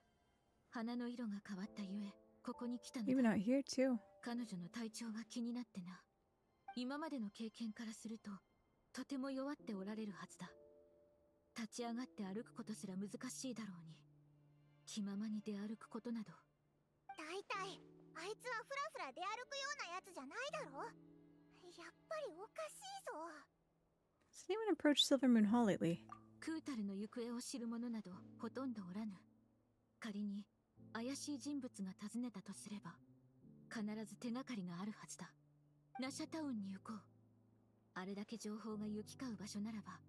花の色が変わったゆえ、ここに来たの Even だ。 out here too. 彼女の体調が気になってな。今までの経験からすると、とても弱っておられるはずだ。立ち上がって歩くことすら難しいだろうに。気ままに出歩くことなど。だいたいあいつはフラフラ出歩くようなやつじゃないだろ。やっぱりおかしいぞ。 Has anyone approached Silver Moon Hall lately? クータルの行方を知る者などほとんどおらぬ。仮に怪しい人物が訪ねたとすれば、必ず手がかりがあるはずだ。ナシャタウンに行こう。あれだけ情報が行き交う場所ならば、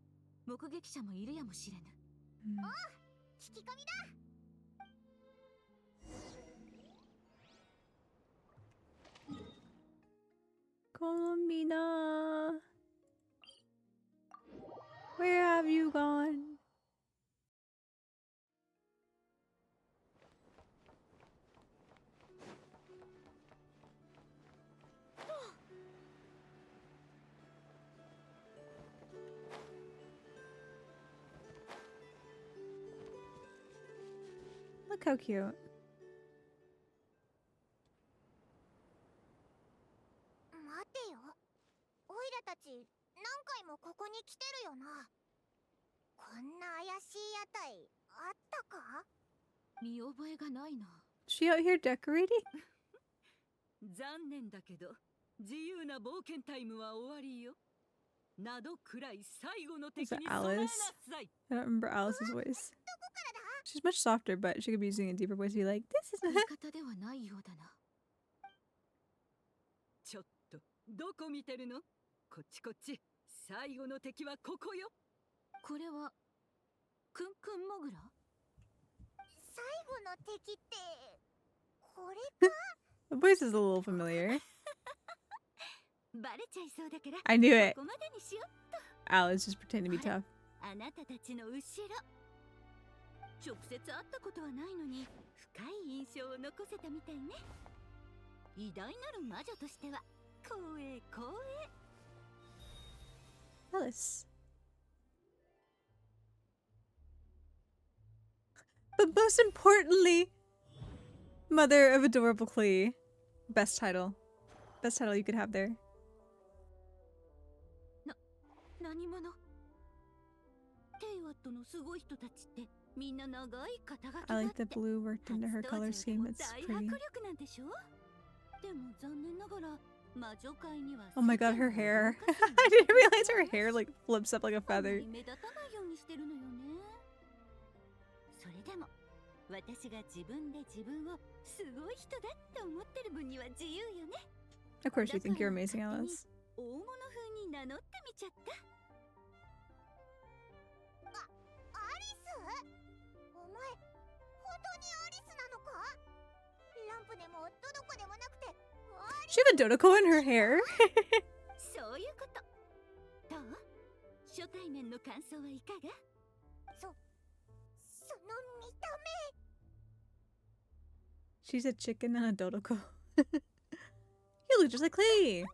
目撃者もいるやもしれぬ。おう、聞き込みだ。 Colombina. Where have you gone? Look how cute. 待てよ。オイラたち何回もここに来てるよな。こんな怪しい屋台あったか？見覚えがないな。 She out here decorating? 残念だけど、自由な冒険タイムは終わりよ。などくらい最後の敵に備えなさい。 I don't remember Alice's voice. She's much softer, but she could be using a deeper voice to be like, this is 味方ではないようだな。ちょっと、どこ見てるの？こっちこっち。最後の敵はここよ。これはクンクンモグラ？最後の敵ってこれか？ The voice is a little familiar. バレちゃいそうだから。 I knew it. ここまでにしよっと。 Alice just pretending to be tough. あなたたちの後ろ。直接会ったことはないのに深い印象を残せたみたいね。偉大なる魔女としては光栄光栄。 Alice. But most importantly, Mother of Adorable Klee. Best title. Best title you could have there. 何者？テイワットのすごい人たちってみんな長い肩書きがあ I っ like て the blue worked into her color scheme. It's 大 pretty. 迫力なんでしょ？でも残念ながら魔女界には Oh my god, her hair. I didn't realize her hair like flips up like a あま feather. り目立たないようにしてるのよね。それでも私が自分で自分をすごい人だって思ってる分には自由よね。 Of course, you think you're amazing, Alice. 大物風に名乗ってみちゃった。アリス？お前、本当にアリスなのか？ランプでもどどこでもなくて、アリ She have a Dodoko in her hair? そういうこと。どう？初対面の感想はいかが？その見た目。 She's a chicken and a Dodoko. You look just like Klee.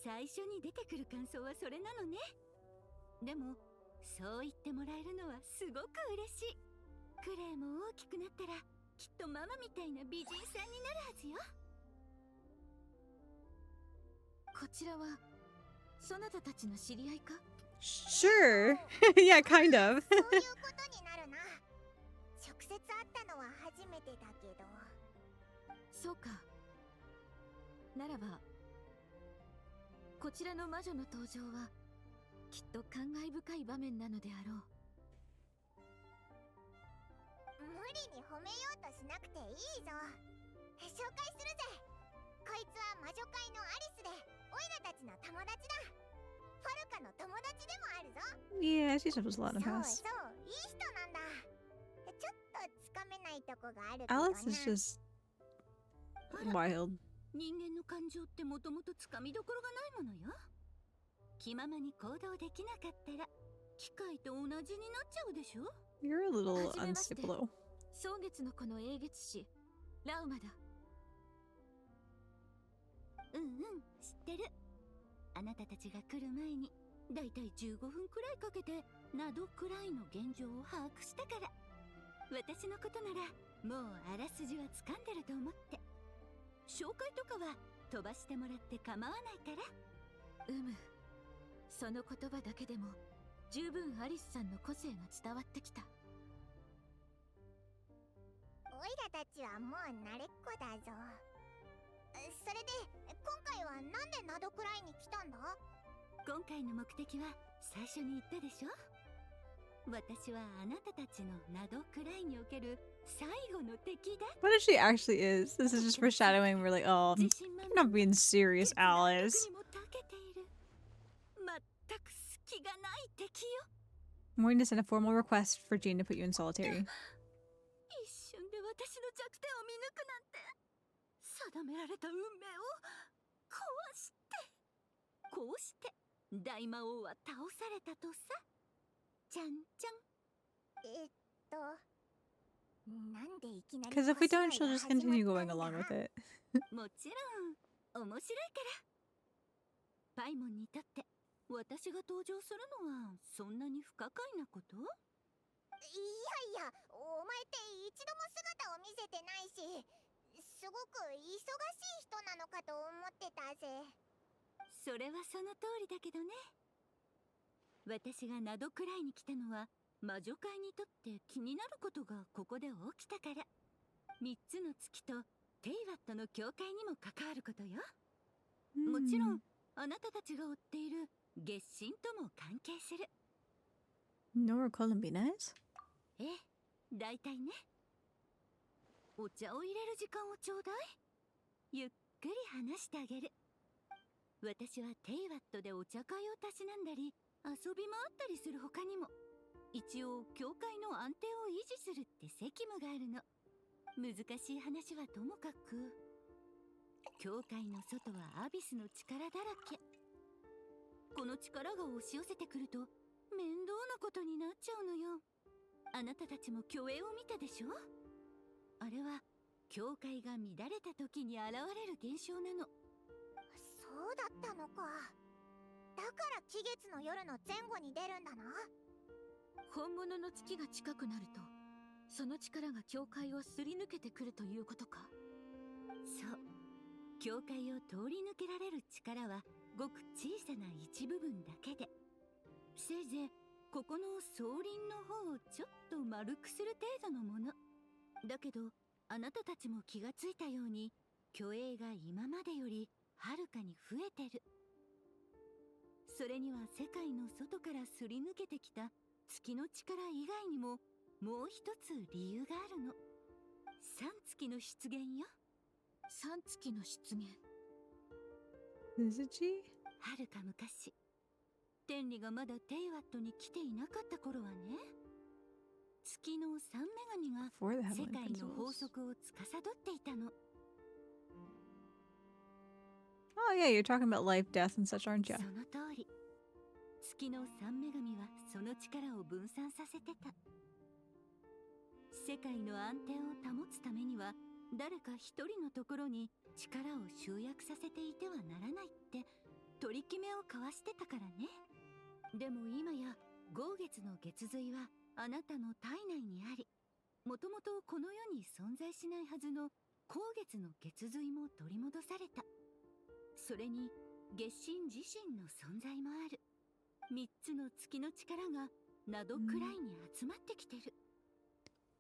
最初に出てくる感想はそれなのね。でもそう言ってもらえるのはすごく嬉しい。クレイも大きくなったらきっとママみたいな美人さんになるはずよ。こちらはそなたたちの知り合いか？ Sure. Yeah, kind of. そういうことになるな。直接会ったのは初めてだけど。そうか。ならばこちらの魔女の登場はきっと感慨深い場面なのであろう。無理に褒めようとしなくていいぞ。紹介するぜ。こいつは魔女界のアリスで、オイラたちの友達だ。ファルカの友達でもあるぞ。Yeah, she said it was a lot in the そう past. そう、いい人なんだ。ちょっとつかめないとこがあるけどな。 Alice is just wild. 人間の感情ってもともとつかみどころがないものよ。気ままに行動できなかったら機械と同じになっちゃうでしょ。 You're a little はじめまして。 unstable. 蒼月の子の英月師ラウマだ。うんうん、知ってる。あなたたちが来る前にだいたい15分くらいかけてなどくらいの現状を把握したから、私のことならもうあらすじは掴んでると思って。紹介とかは飛ばしてもらって構わないから。その言葉だけでも十分アリスさんの個性が伝わってきた。オイラたちはもう慣れっこだぞ。それで今回はなんでナドくらいに来たんだ？今回の目的は最初に言ったでしょ。私はあなたたちのナドくらいにおける最後の敵だ。 What if she actually is? This is just foreshadowing. We're like, oh, you're not being serious, Alice. 全く隙がない敵よ。 I'm going to send a formal request for Jean to put you in solitary. 一瞬で私の弱点を見抜くなんて。定められた運命を壊して、こうして大魔王は倒されたとさ。じゃんじゃん。なんでいきなり Because if we don't, she'll just continue going along with it. もちろん面白いから。パイモンにとって私が登場するのはそんなに不可解なこと？いやいや、お前って一度も姿を見せてないし、すごく忙しい人なのかと思ってたぜ。それはその通りだけどね。私がナドくらいに来たのは魔女界にとって気になることがここで起きたから。3つの月とテイワットの教会にも関わることよ。もちろんあなたたちが追っている月神とも関係する。 Nora Columbines? ええ、だいたいね。お茶を入れる時間をちょうだい。ゆっくり話してあげる。私はテイワットでお茶会をたしなんだり遊び回ったりする他にも、一応教会の安定を維持するって責務があるの。難しい話はともかく、教会の外はアビスの力だらけ。この力が押し寄せてくると面倒なことになっちゃうのよ。あなたたちも虚栄を見たでしょ。あれは教会が乱れた時に現れる現象なの。そうだったのか。だから期月の夜の前後に出るんだな。本物の月が近くなるとその力が教会をすり抜けてくるということか。そう、教会を通り抜けられる力はごく小さな一部分だけで、せいぜいここの総輪の方をちょっと丸くする程度のものだけど、あなたたちも気がついたように虚栄が今までよりはるかに増えてる。それには世界の外からすり抜けてきた月の力以外にももう一つ理由があるの。3月の出現よ。3月の出現。Is it she? はるか昔、天理がまだテイワットに来ていなかった頃はね、月の三女神が For the 世 Heavenly 界の法 Principles. 則を司っていたの。 Oh yeah, you're talking about life, death, and such, aren't そ you? の通り、月の三女神はその力を分散させてた。世界の安定を保つためには誰か一人のところに力を集約させていてはならないって取り決めを交わしてたからね。でも今や豪月の月髄はあなたの体内にあり、もともとこの世に存在しないはずの光月の月髄も取り戻された。それに月神自身の存在もある。3つの月の力がナドくらいに集まってきてる。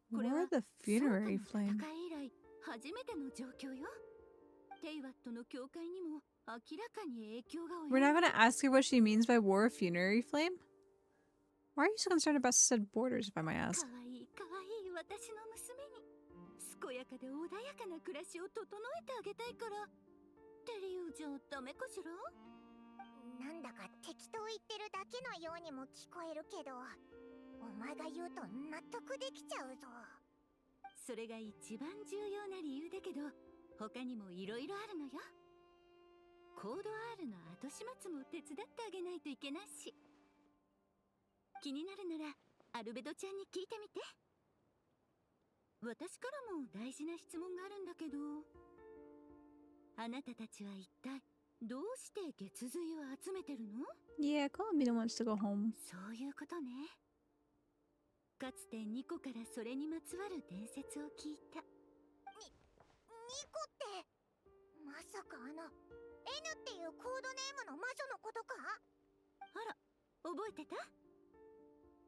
こ What れ are は the 聖火 funerary の flame? 戦い以来初めての状況よ。テイワットの教会にも明らかに影響が及 We're ん not で gonna ask her what she means by war funerary flame? Why are you so concerned about said borders, if I might か ask? わいいかわいい私の娘に健やかで穏やかな暮らしを整えてあげたいからって理由じゃダメかしら。なんだか適当言ってるだけのようにも聞こえるけど、お前が言うと納得できちゃうぞ。それが一番重要な理由だけど、他にもいろいろあるのよ。コード R の後始末も手伝ってあげないといけないし。気になるならアルベドちゃんに聞いてみて。私からも大事な質問があるんだけど、あなたたちは一体どうして月髄を集めてるの？ Yeah, Columbina wants to go home. そういうことね。かつてニコからそれにまつわる伝説を聞いた。ニコって、まさかN っていうコードネームの魔女のことか？あら、覚えてた？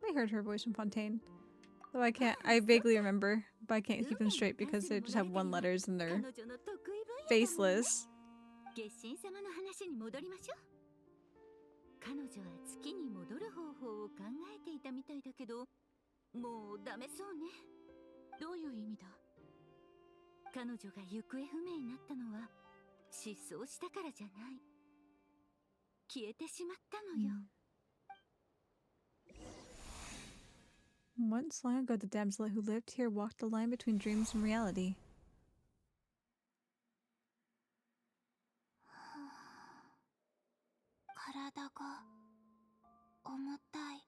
I heard her voice from Fontaine. Though I vaguely remember, but I can't keep them straight because they just have one letters and they're 彼女の得意分野だもんね。 faceless. 月神様の話に戻りましょう。彼女は月に戻る方法を考えていたみたいだけど、もうダメそうね。どういう意味だ？彼女が行方不明になったのは失踪したからじゃない。消えてしまったのよ。Once long ago, the damsel who lived here walked the line between dreams and reality. 体が重たい。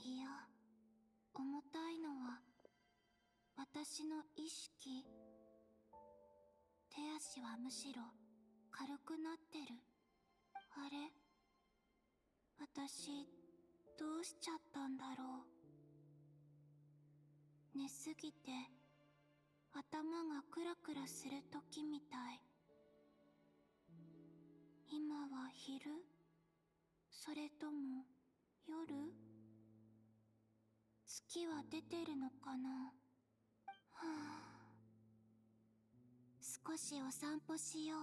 いや、重たいのは私の意識。手足はむしろ軽くなってる。あれ、私どうしちゃったんだろう。寝すぎて頭がクラクラする時みたい。今は昼？それとも夜？月は出てるのかな？はあ、少しお散歩しよう。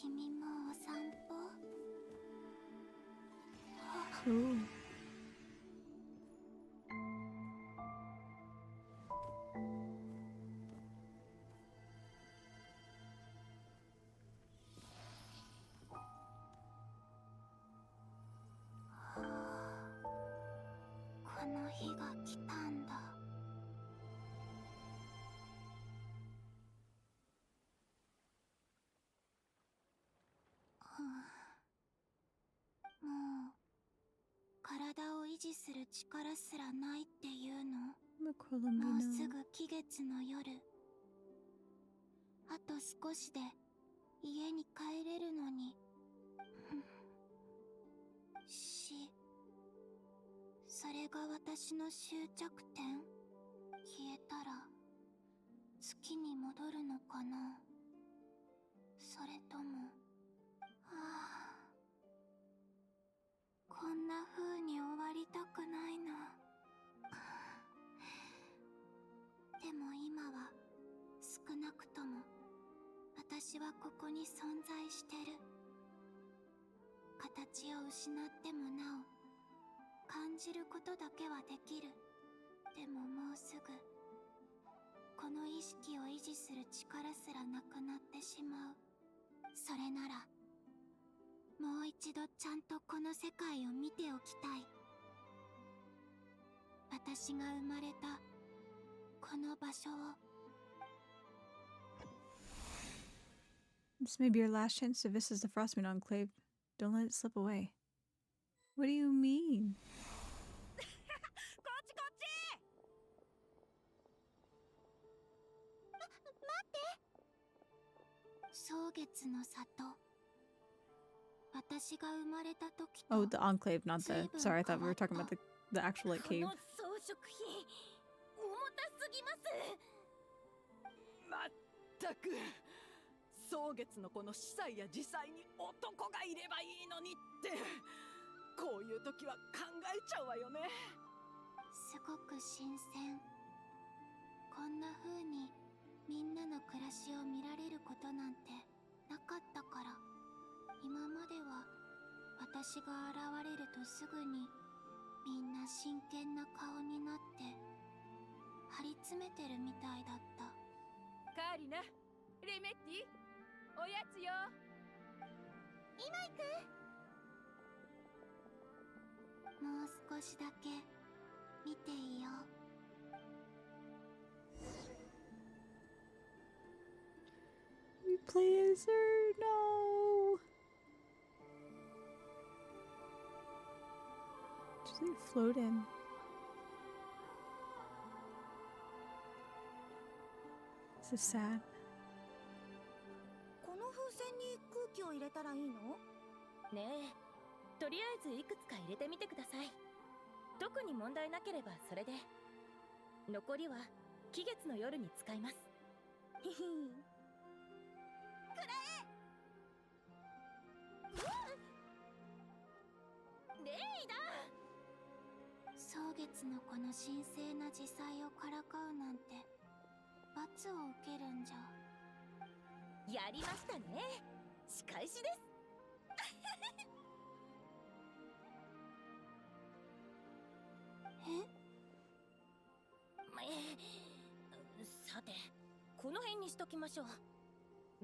君もお散歩？ Ooh. この日が来たんだ。もう体を維持する力すらないっていうの？もうすぐ期月の夜。あと少しで家に帰れるのに。それが私の終着点？消えたら月に戻るのかな？それとも、こんな風に終わりたくないな。でも今は少なくとも私はここに存在してる。形を失ってもなお感じることだけはできる。でももうすぐこの意識を維持する力すらなくなってしまう。それならもう一度ちゃんとこの世界を見ておきたい。私が生まれたこの場所を。 This may be your last chance to visit the Frostmoon Enclave. Don't let it slip away. What do you mean? こっちこっち。蒼月の里。私が生まれた時 Oh, と the enclave, not the. Sorry, I thought we were talking about the actual like こ cave. の装飾品重たすぎます。まったく蒼月のこの司祭や司祭に男がいればいいのにって、こういう時は考えちゃうわよね。すごく新鮮。こんな風にみんなの暮らしを見られることなんてなかったから、今までは私が現れるとすぐにみんな真剣な顔になって張り詰めてるみたいだった。カーリナ、レメッティ、おやつよ。今行く。もう少しだけ見ていよう。We play as her. No. She's like floating. This is sad. この風船に空気を入れたらいいの？ねえ、とりあえずいくつか入れてみてください。特に問題なければそれで。残りは期月の夜に使います。ひひん。くらえ！レイだ！蒼月のこの神聖な辞祭をからかうなんて罰を受けるんじゃ。やりましたね。仕返しです。さて、この辺にしときましょう。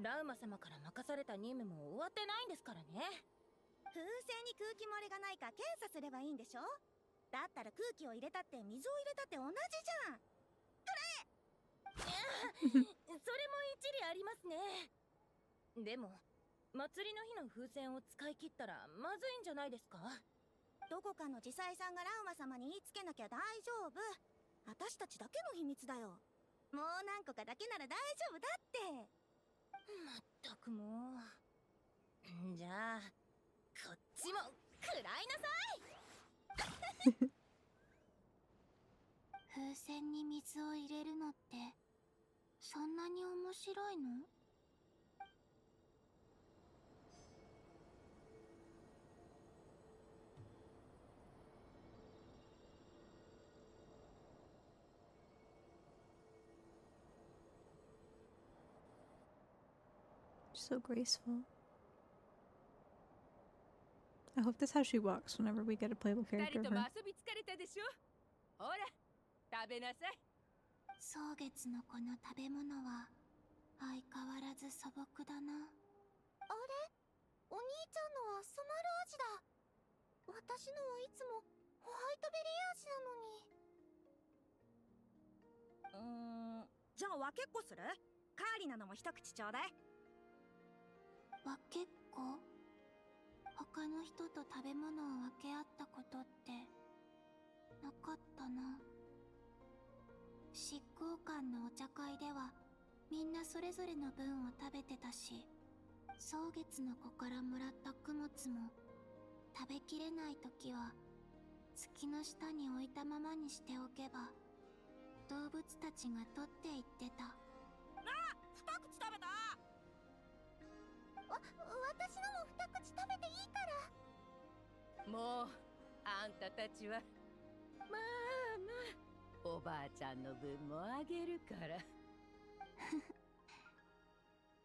ラウマ様から任された任務も終わってないんですからね。風船に空気漏れがないか検査すればいいんでしょ？だったら空気を入れたって水を入れたって同じじゃん。それも一理ありますね。でも祭りの日の風船を使い切ったらまずいんじゃないですか？どこかの司祭さんがラウマ様に言いつけなきゃ大丈夫。私たちだけの秘密だよ。もう何個かだけなら大丈夫だって。まったくもう。じゃあこっちも食らいなさい。風船に水を入れるのってそんなに面白いの？So graceful. I hope this is how she walks whenever we get a playable 二 character 人 of とも her. 遊び疲れたでしょ。ほら、食べなさい。蒼月のこの食べ物は相変わらず素朴だな。あれ？お兄ちゃんのはソマル味だ。私のはいつもホワイトベリー味なのに。じゃあ分けっこする？カーリナのも一口ちょうだい。分けっこ？他の人と食べ物を分け合ったことってなかったな。執行官のお茶会ではみんなそれぞれの分を食べてたし、蒼月の子からもらった供物も食べきれないときは月の下に置いたままにしておけば動物たちが取っていってた。二口食べた。私のも二口食べていいから。もうあんたたちはまあまあおばあちゃんの分もあげるから。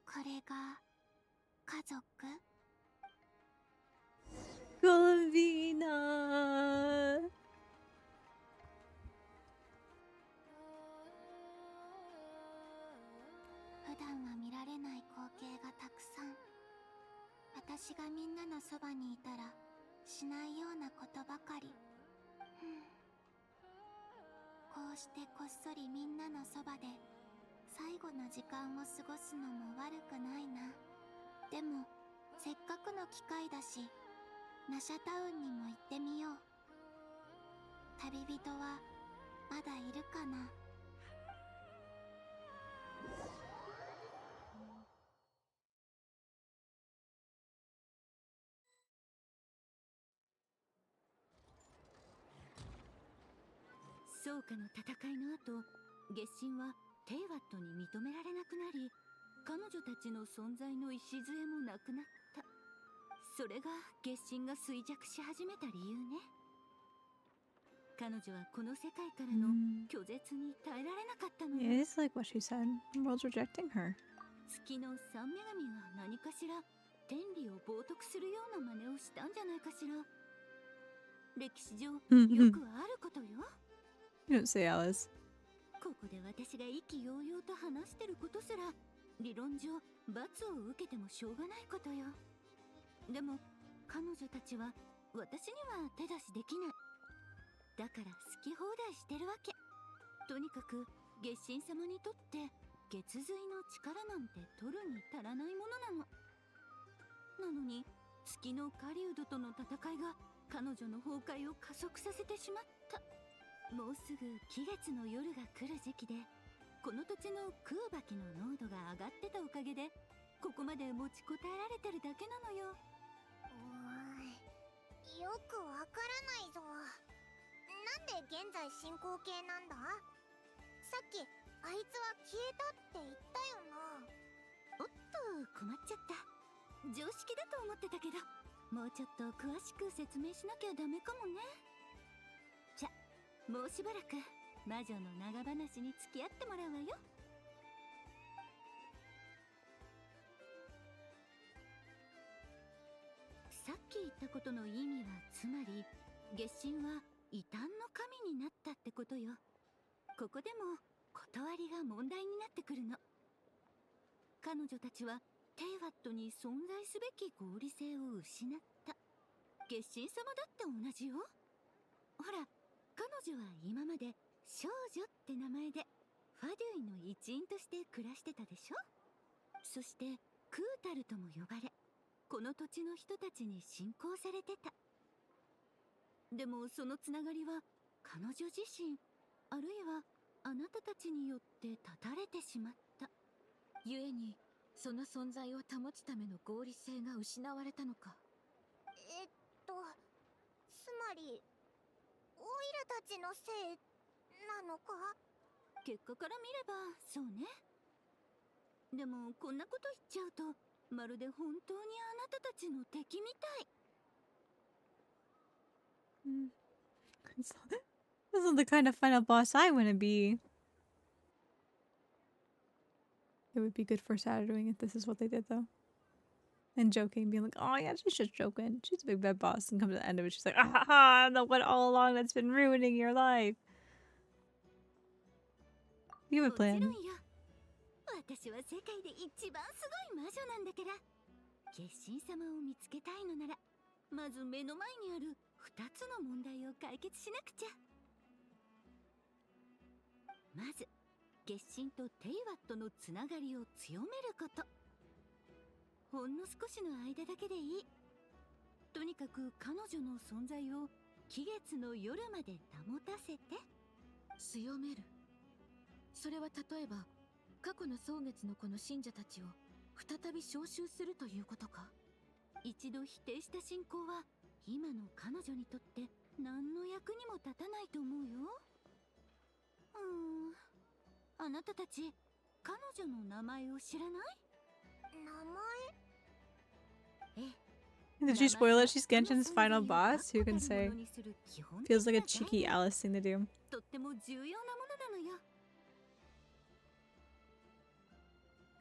これが家族Golovina! 普段は見られない光景がたくさん。私がみんなのそばにいたらしないようなことばかり。こうしてこっそりみんなのそばで最後の時間を過ごすのも悪くないな。でもせっかくの機会だしナシャタウンにも行ってみよう。旅人はまだいるかな。総下の戦いの後、月神はテイワットに認められなくなり、彼女たちの存在の礎もなくなった。それが月神が衰弱し始めた理由ね。彼女はこの世界からの拒絶に耐えられなかったのよ。It is like what she said. The world's rejecting her. 月の三女神が何かしら天理を冒涜するような真似をしたんじゃないかしら。歴史上よくあることよ。You don't say, Alice. ここで私が意気揚々と話してることすら理論上罰を受けてもしょうがないことよ。でも彼女たちは私には手出しできない。だから好き放題してるわけ。とにかく月神様にとって月髄の力なんて取るに足らないものなの。なのに月の狩人との戦いが彼女の崩壊を加速させてしまった。もうすぐ季月の夜が来る時期で、この土地の空吐きの濃度が上がってたおかげでここまで持ちこたえられてるだけなのよ。よくわからないぞ。なんで現在進行形なんだ？さっきあいつは消えたって言ったよな。おっと、困っちゃった。常識だと思ってたけど、もうちょっと詳しく説明しなきゃダメかもね。じゃ、もうしばらく魔女の長話に付き合ってもらうわよ。さっき言ったことの意味は、つまり月神は異端の神になったってことよ。ここでも断りが問題になってくるの。彼女たちはテイワットに存在すべき合理性を失った。月神様だって同じよ。ほら、彼女は今まで少女って名前でファデュイの一員として暮らしてたでしょ。そしてクータルとも呼ばれ、この土地の人たちに信仰されてた。でもそのつながりは彼女自身、あるいはあなたたちによって断たれてしまった。故にその存在を保つための合理性が失われたのか。つまりオイラたちのせいなのか？結果から見ればそうね。でもこんなこと言っちゃうとまるで本当にあなたたちの敵みたい。This is the kind of final boss I want to be. It would be good for Saturday if this is what they did, though. And joking, being like, oh yeah, she's just joking. She's a big bad boss. And comes to the end of it, she's like, ah ha ha, the one all along that's been ruining your life. You have a plan. 私は世界で一番すごい魔女なんだから。月神様を見つけたいのなら、まず目の前にある2つの問題を解決しなくちゃ。まず、月神とテイワットのつながりを強めること。ほんの少しの間だけでいい。とにかく彼女の存在を季月の夜まで保たせて。強める。それは例えば過去の蒼月の子の信者たちを再び召集するということか。一度否定した信仰は今の彼女にとって何の役にも立たないと思うよ。あなたたち彼女の名前を知らない？名前？ Did you spoil it? She's Genshin's final boss? Who can say? Feels like a cheeky Alice thing to do. とっても重要なものなのよ。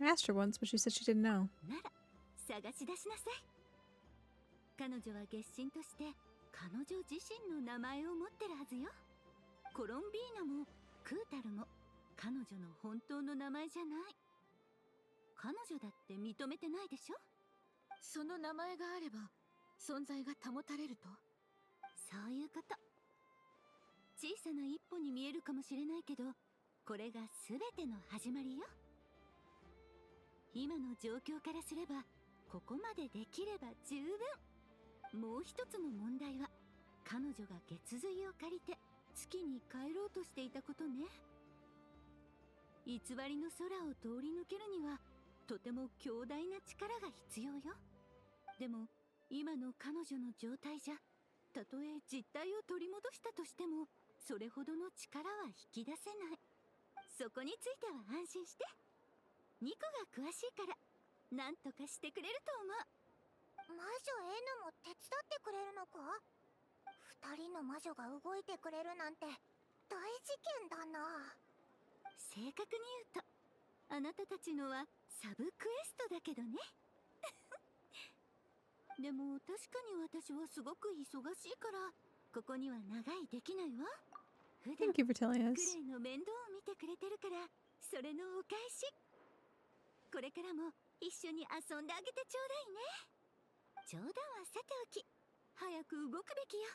I asked her once, but she said she didn't know. なら探し出しなさい。彼女は月神として彼女自身の名前を持ってるはずよ。コロンビーナもクータルも彼女の本当の名前じゃない。彼女だって認めてないでしょ。その名前があれば存在が保たれると。そういうこと。小さな一歩に見えるかもしれないけど、これが全ての始まりよ。今の状況からすればここまでできれば十分。もう一つの問題は彼女が月髄を借りて月に帰ろうとしていたことね。偽りの空を通り抜けるにはとても強大な力が必要よ。でも今の彼女の状態じゃ、たとえ実体を取り戻したとしてもそれほどの力は引き出せない。そこについては安心して。ニコが詳しいから何とかしてくれると思う。魔女 N も手伝ってくれるのか？二人の魔女が動いてくれるなんて大事件だな。正確に言うとあなたたちのはサブクエストだけどね。でも確かに私はすごく忙しいからここには長いできないわ。普段 Thank you for telling ク us. レイの面倒を見てくれてるからそれのお返し。これからも一緒に遊んであげてちょうだいね。冗談はさておき早く動くべきよ。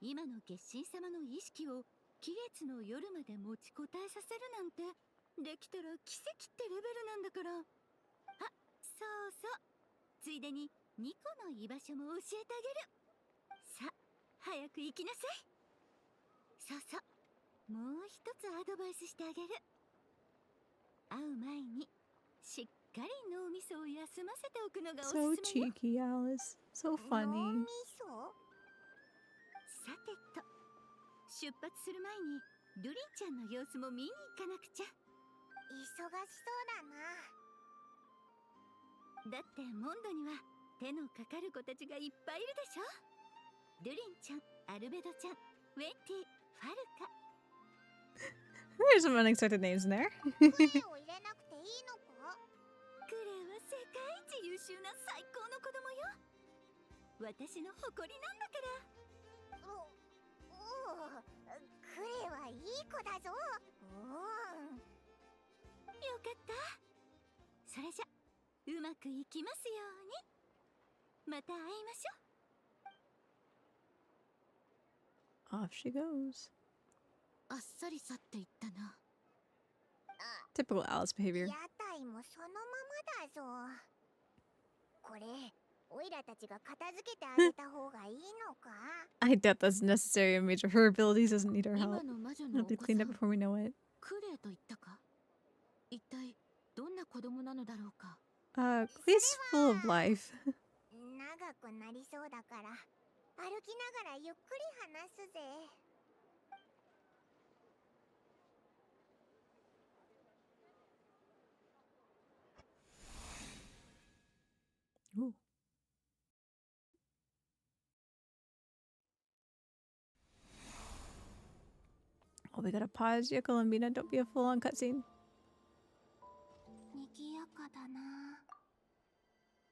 今の月神様の意識を期月の夜まで持ちこたえさせるなんてできたら奇跡ってレベルなんだから。あ、そうそう、ついでにニコの居場所も教えてあげる。さあ早く行きなさい。そうそう、もう一つアドバイスしてあげる。会う前にしっかり脳みそを休ませておくのがおす So すめよ。 cheeky, Alice. So 脳 funny. みそ？さてと、出発する前にドゥリンちゃんの様子も見に行かなくちゃ。忙しそうだな。だってモンドには手のかかる子たちがいっぱいいるでしょ。ドゥリンちゃん、アルベドちゃん、ウェンティ、ファルカ。 There's some unexpected names in there. クレイを入れなくていいのか？クレイは世界一優秀な最高の子供よ。私の誇りなんだから。クレイはいい子だぞ。よかった。それじゃうまくいきますように。また会いましょう。 Off she goes. あっさり去っていったな。Typical Alice behavior. 屋台もそのままだぞ。これオイラたちが片付けてあげた方がいいのか？ I doubt that's necessary. A major her abilities doesn't need our 今 help. の魔女 It'll のお be 子さ cleaned up ん、 before we know it. クレイと言ったか。一体どんな子供なのだろうか。Clee's full of life. 長くなりそうだから歩きながらゆっくり話すぜ。Ooh. Oh, we gotta pause. Yeah, Columbina, don't be a full-on cutscene. 賑やかだな。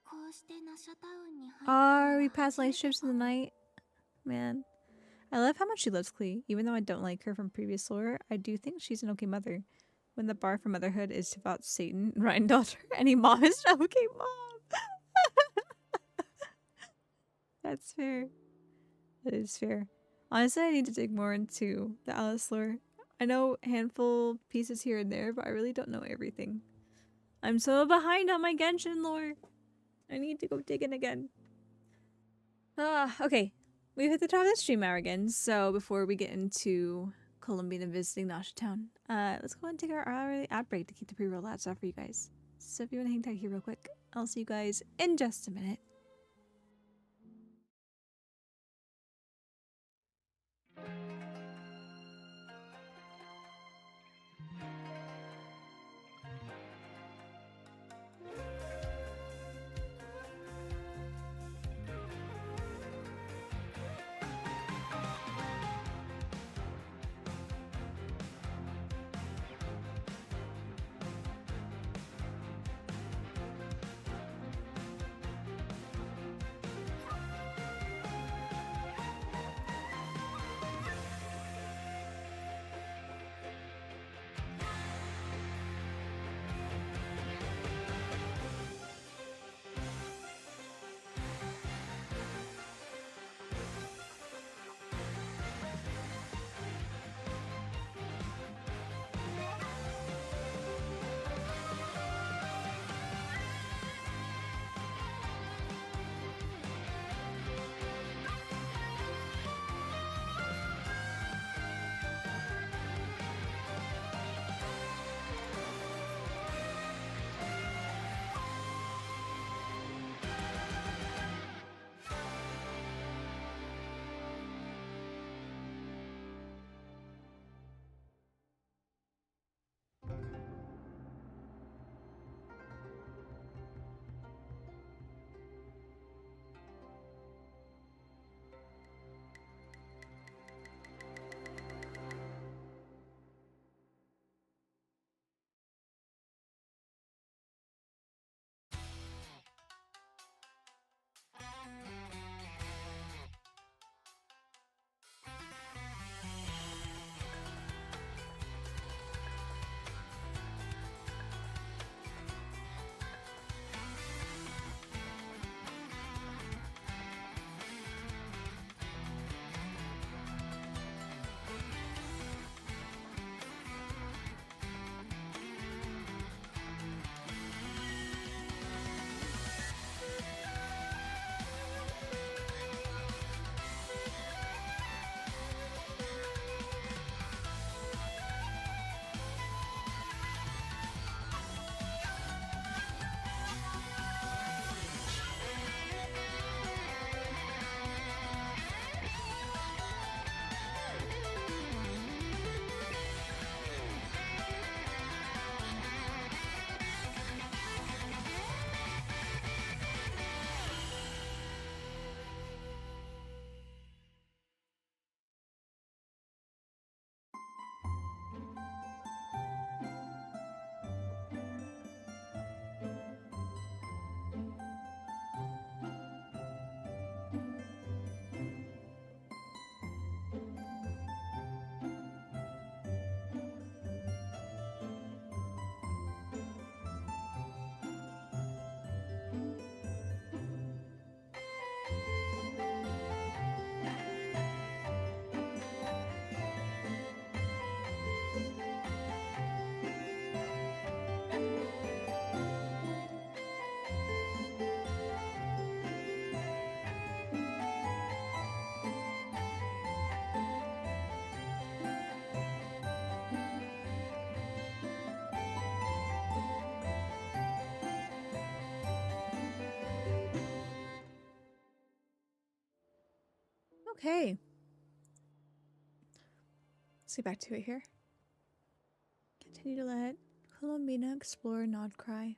こうしてナシャタウンに入った Are we past light ships in the night? Man. I love how much she loves Clee. Even though I don't like her from previous lore, I do think she's an okay mother. When the bar for motherhood is about Satan, Ryan daughter, any mom is an okay mom. That's fair. That is fair. Honestly, I need to dig more into the Alice lore. I know a handful pieces here and there, but I really don't know everything. I'm so behind on my Genshin lore. I need to go digging again. Okay. We've hit the top of the stream hour again, so before we get into Columbina visiting Nasha Town, let's go and take our early ad break to keep the pre-roll ads off for you guys. So if you want to hang tight here real quick, I'll see you guys in just a minute. Okay. Let's get back to it here. Continue to let Columbina explore Nod Cry.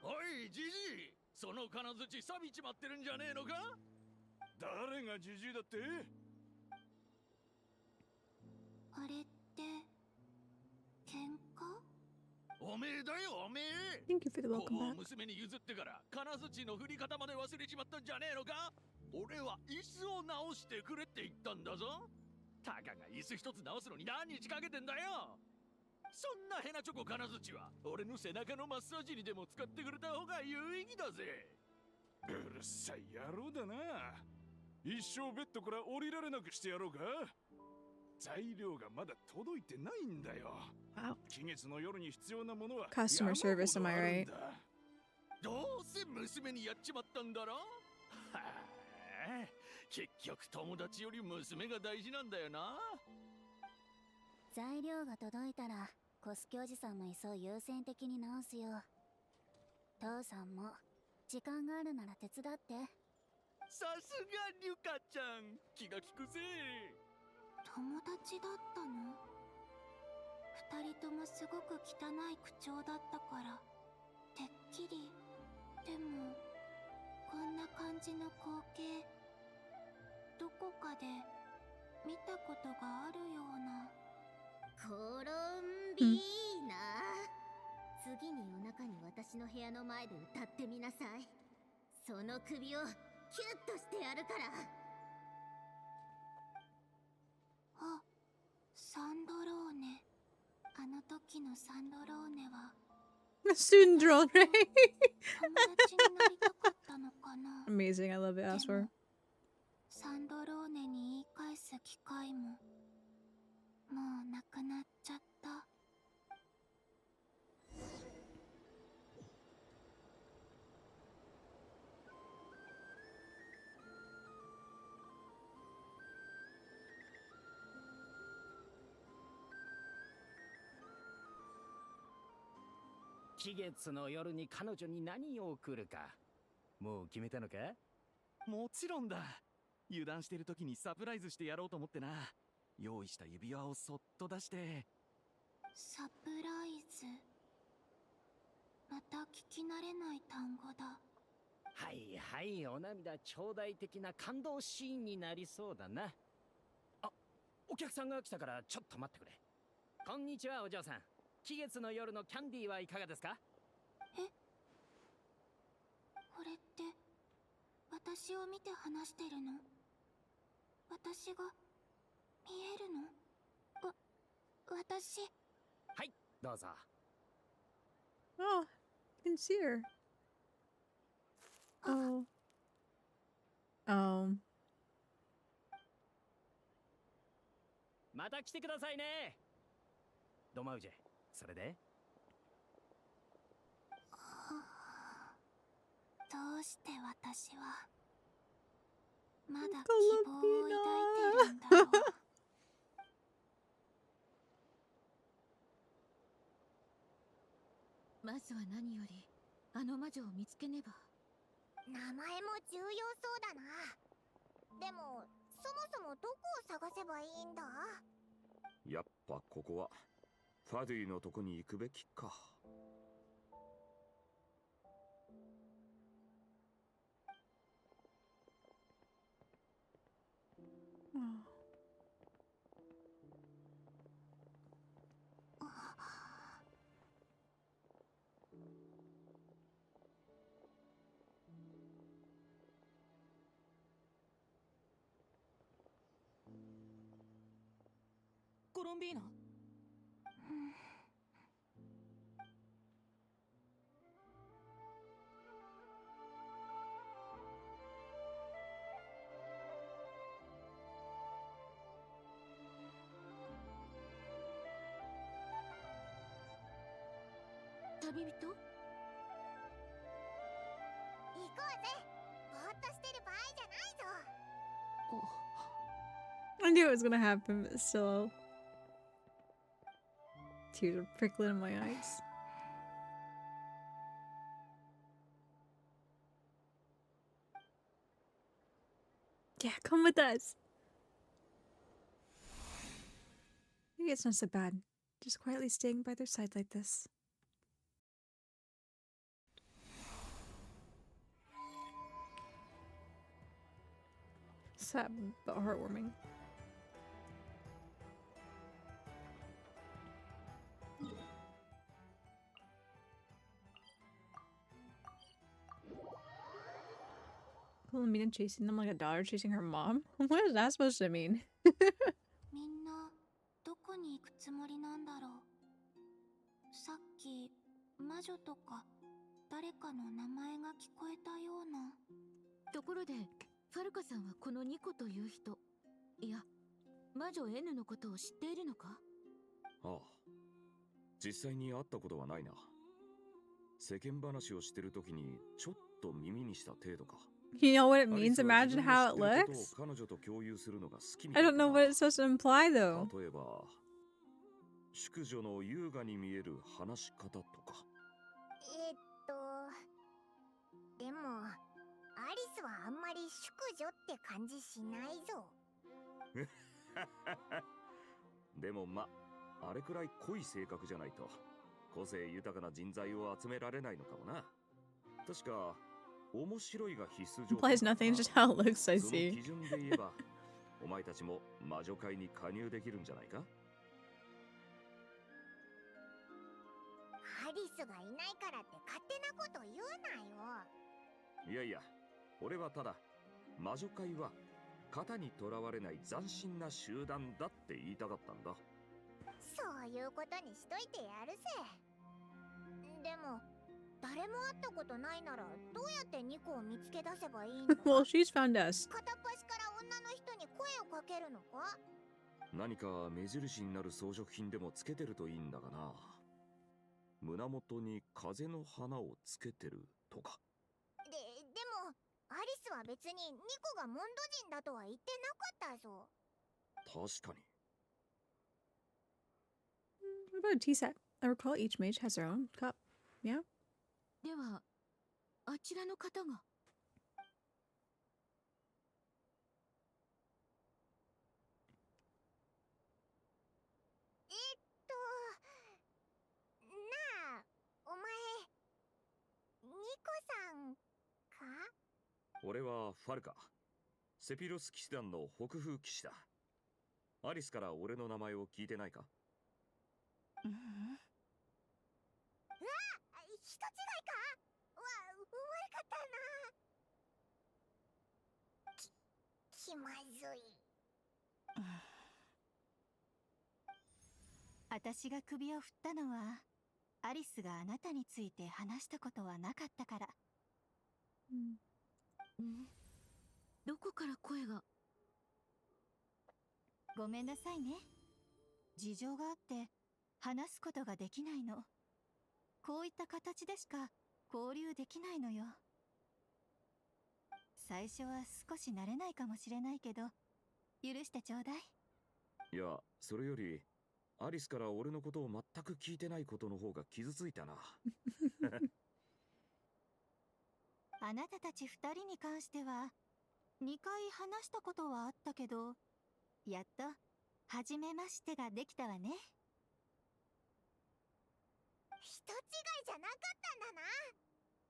おいジジイ、その金槌錆びちまってるんじゃねえのか？誰がジジイだって？あれって喧嘩？おめえだよおめえ。 Thank you for the こ welcome う back. 娘に譲ってから金槌の振り方まで忘れちまったんじゃねえのか？俺は椅子を直してくれって言ったんだぞ。たかが椅子一つ直すのに何日かけてんだよ。そんなヘナチョコ金槌は俺の背中のマッサージにでも使ってくれた方が有意義だぜ。うるさい野郎だな。一生ベッドから降りられなくしてやろうか。材料がまだ届いてないんだよ。Wow. 期月の夜に必要なものは Customer service, am I right? どうせ娘にやっちまったんだろ。はあ、結局友達より娘が大事なんだよな。材料が届いたらコスキおじさんの椅子を優先的に直すよ。父さんも時間があるなら手伝って。さすがリュカちゃん、気が利くぜ。友達だったの？二人ともすごく汚い口調だったからてっきり。でもこんな感じの光景どこかで見たことがあるような。コロンビーナ、次に夜中に私の部屋の前で歌ってみなさい。その首をキュッとしてやるから。あ、サンドローネ。あの時のサンドローネは Student drill, right? 友達になりたかったのかな。 Amazing, I love it, Asper. サンドローネに言い返す機会ももうなくなっちゃった。期月の夜に彼女に何を送るかもう決めたのか？もちろんだ。油断してる時にサプライズしてやろうと思ってな。用意した指輪をそっと出して。サプライズ。また聞き慣れない単語だ。はいはい、お涙頂戴的な感動シーンになりそうだな。あ、お客さんが来たからちょっと待ってくれ。こんにちはお嬢さん。期月の夜のキャンディーはいかがですか？え？これって私を見て話してるの？私が見えるの？私。はい、どうぞ。Oh, I can see her. Oh. Oh. また来てくださいね。ドマウジェ、それで？どうして私はまだ希望を抱いてるんだろう。まずは何よりあの魔女を見つけねば。名前も重要そうだな。でもそもそもどこを探せばいいんだ？やっぱここはファドゥイのとこに行くべきか。コロンビーナ。旅人？行こうぜ。ぼーっとしてる場合じゃないぞ。 I knew it was gonna happen, but still. Tears are prickling in my eyes. Yeah, come with us. Maybe it's not so bad. Just quietly staying by their side like this. Sad but heartwarming. Mina chasing them like a daughter chasing her mom? What is that supposed to mean? みんなどこに行くつもりなんだろう。さっき魔女とか誰かの名前が聞こえたような。ところでファルカさんはこのニコという人、いや魔女 N のことを知っているのか？ああ、実際に会ったことはないな。世間話をしてるときにちょっと耳にした程度か。You know what it means? Imagine how it looks. I don't know what it's supposed to imply though. 例えば、淑女の優雅に見える話し方とか。でもアリスはあんまり淑女って感じしないぞ。でもま、あれくらい濃い性格じゃないと個性豊かな人材を集められないのかもな。確か面白いが必須条件。Implies nothing, just how it looks, I その see. 基準で言えば、お前たちも魔女界に加入できるんじゃないか。アリスがいないからって勝手なこと言うなよ。いやいや、俺はただ魔女界は型にとらわれない斬新な集団だって言いたかったんだ。そういうことにしといてやるぜ。でも誰も会ったことないならどうやってニコを見つけ出せばいいの？ Well, she's found us. 片っ端から女の人に声をかけるのか？何か目印になる装飾品でもつけてるといいんだがな。胸元に風の花をつけてるとか。でもアリスは別にニコがモンド人だとは言ってなかったぞ。確かに。What about a tea set? I recall each mage has their own cup. Yeah? ではあちらの方が。なあ、お前ニコさんか？俺はファルカ、セピロス騎士団の北風騎士だ。アリスから俺の名前を聞いてないか？うわ、人違いか？悪かったな。気まずい。私が首を振ったのはアリスがあなたについて話したことはなかったから。どこから声が？ごめんなさいね。事情があって話すことができないの。こういった形でしか交流できないのよ。最初は少し慣れないかもしれないけど許してちょうだい。いや、それよりアリスから俺のことを全く聞いてないことの方が傷ついたな。あなたたち2人に関しては2回話したことはあったけど、やっと初めましてができたわね。人違いじゃなかったんだな。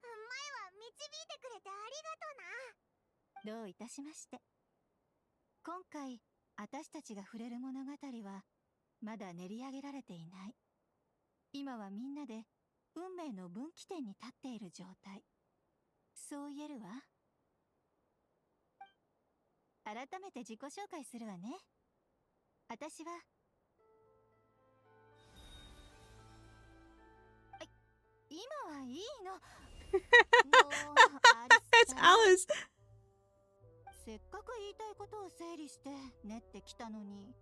前は導いてくれてありがとな。どういたしまして。今回私たちが触れる物語はまだ練り上げられていない。今はみんなで運命の分岐点に立っている状態。そう言えるわ。改めて自己紹介するわね。私は今はいいの。That's Alice. せっかく言いたいことを整理して練ってきたのに、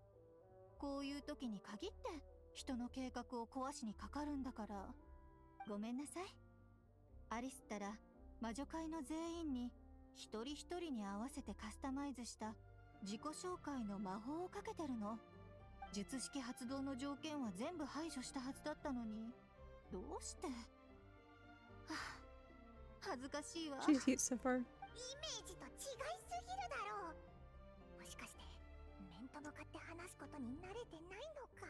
こういう時に限って人の計画を壊しにかかるんだから。ごめんなさい。アリスったら魔女界の全員に一人一人に合わせてカスタマイズした自己紹介の魔法をかけてるの。術式発動の条件は全部排除したはずだったのに、どうして？はあ、恥ずかしいわ。She's cute so far. イメージと違いすぎるだろう。と向かって話すことに慣れてないのか。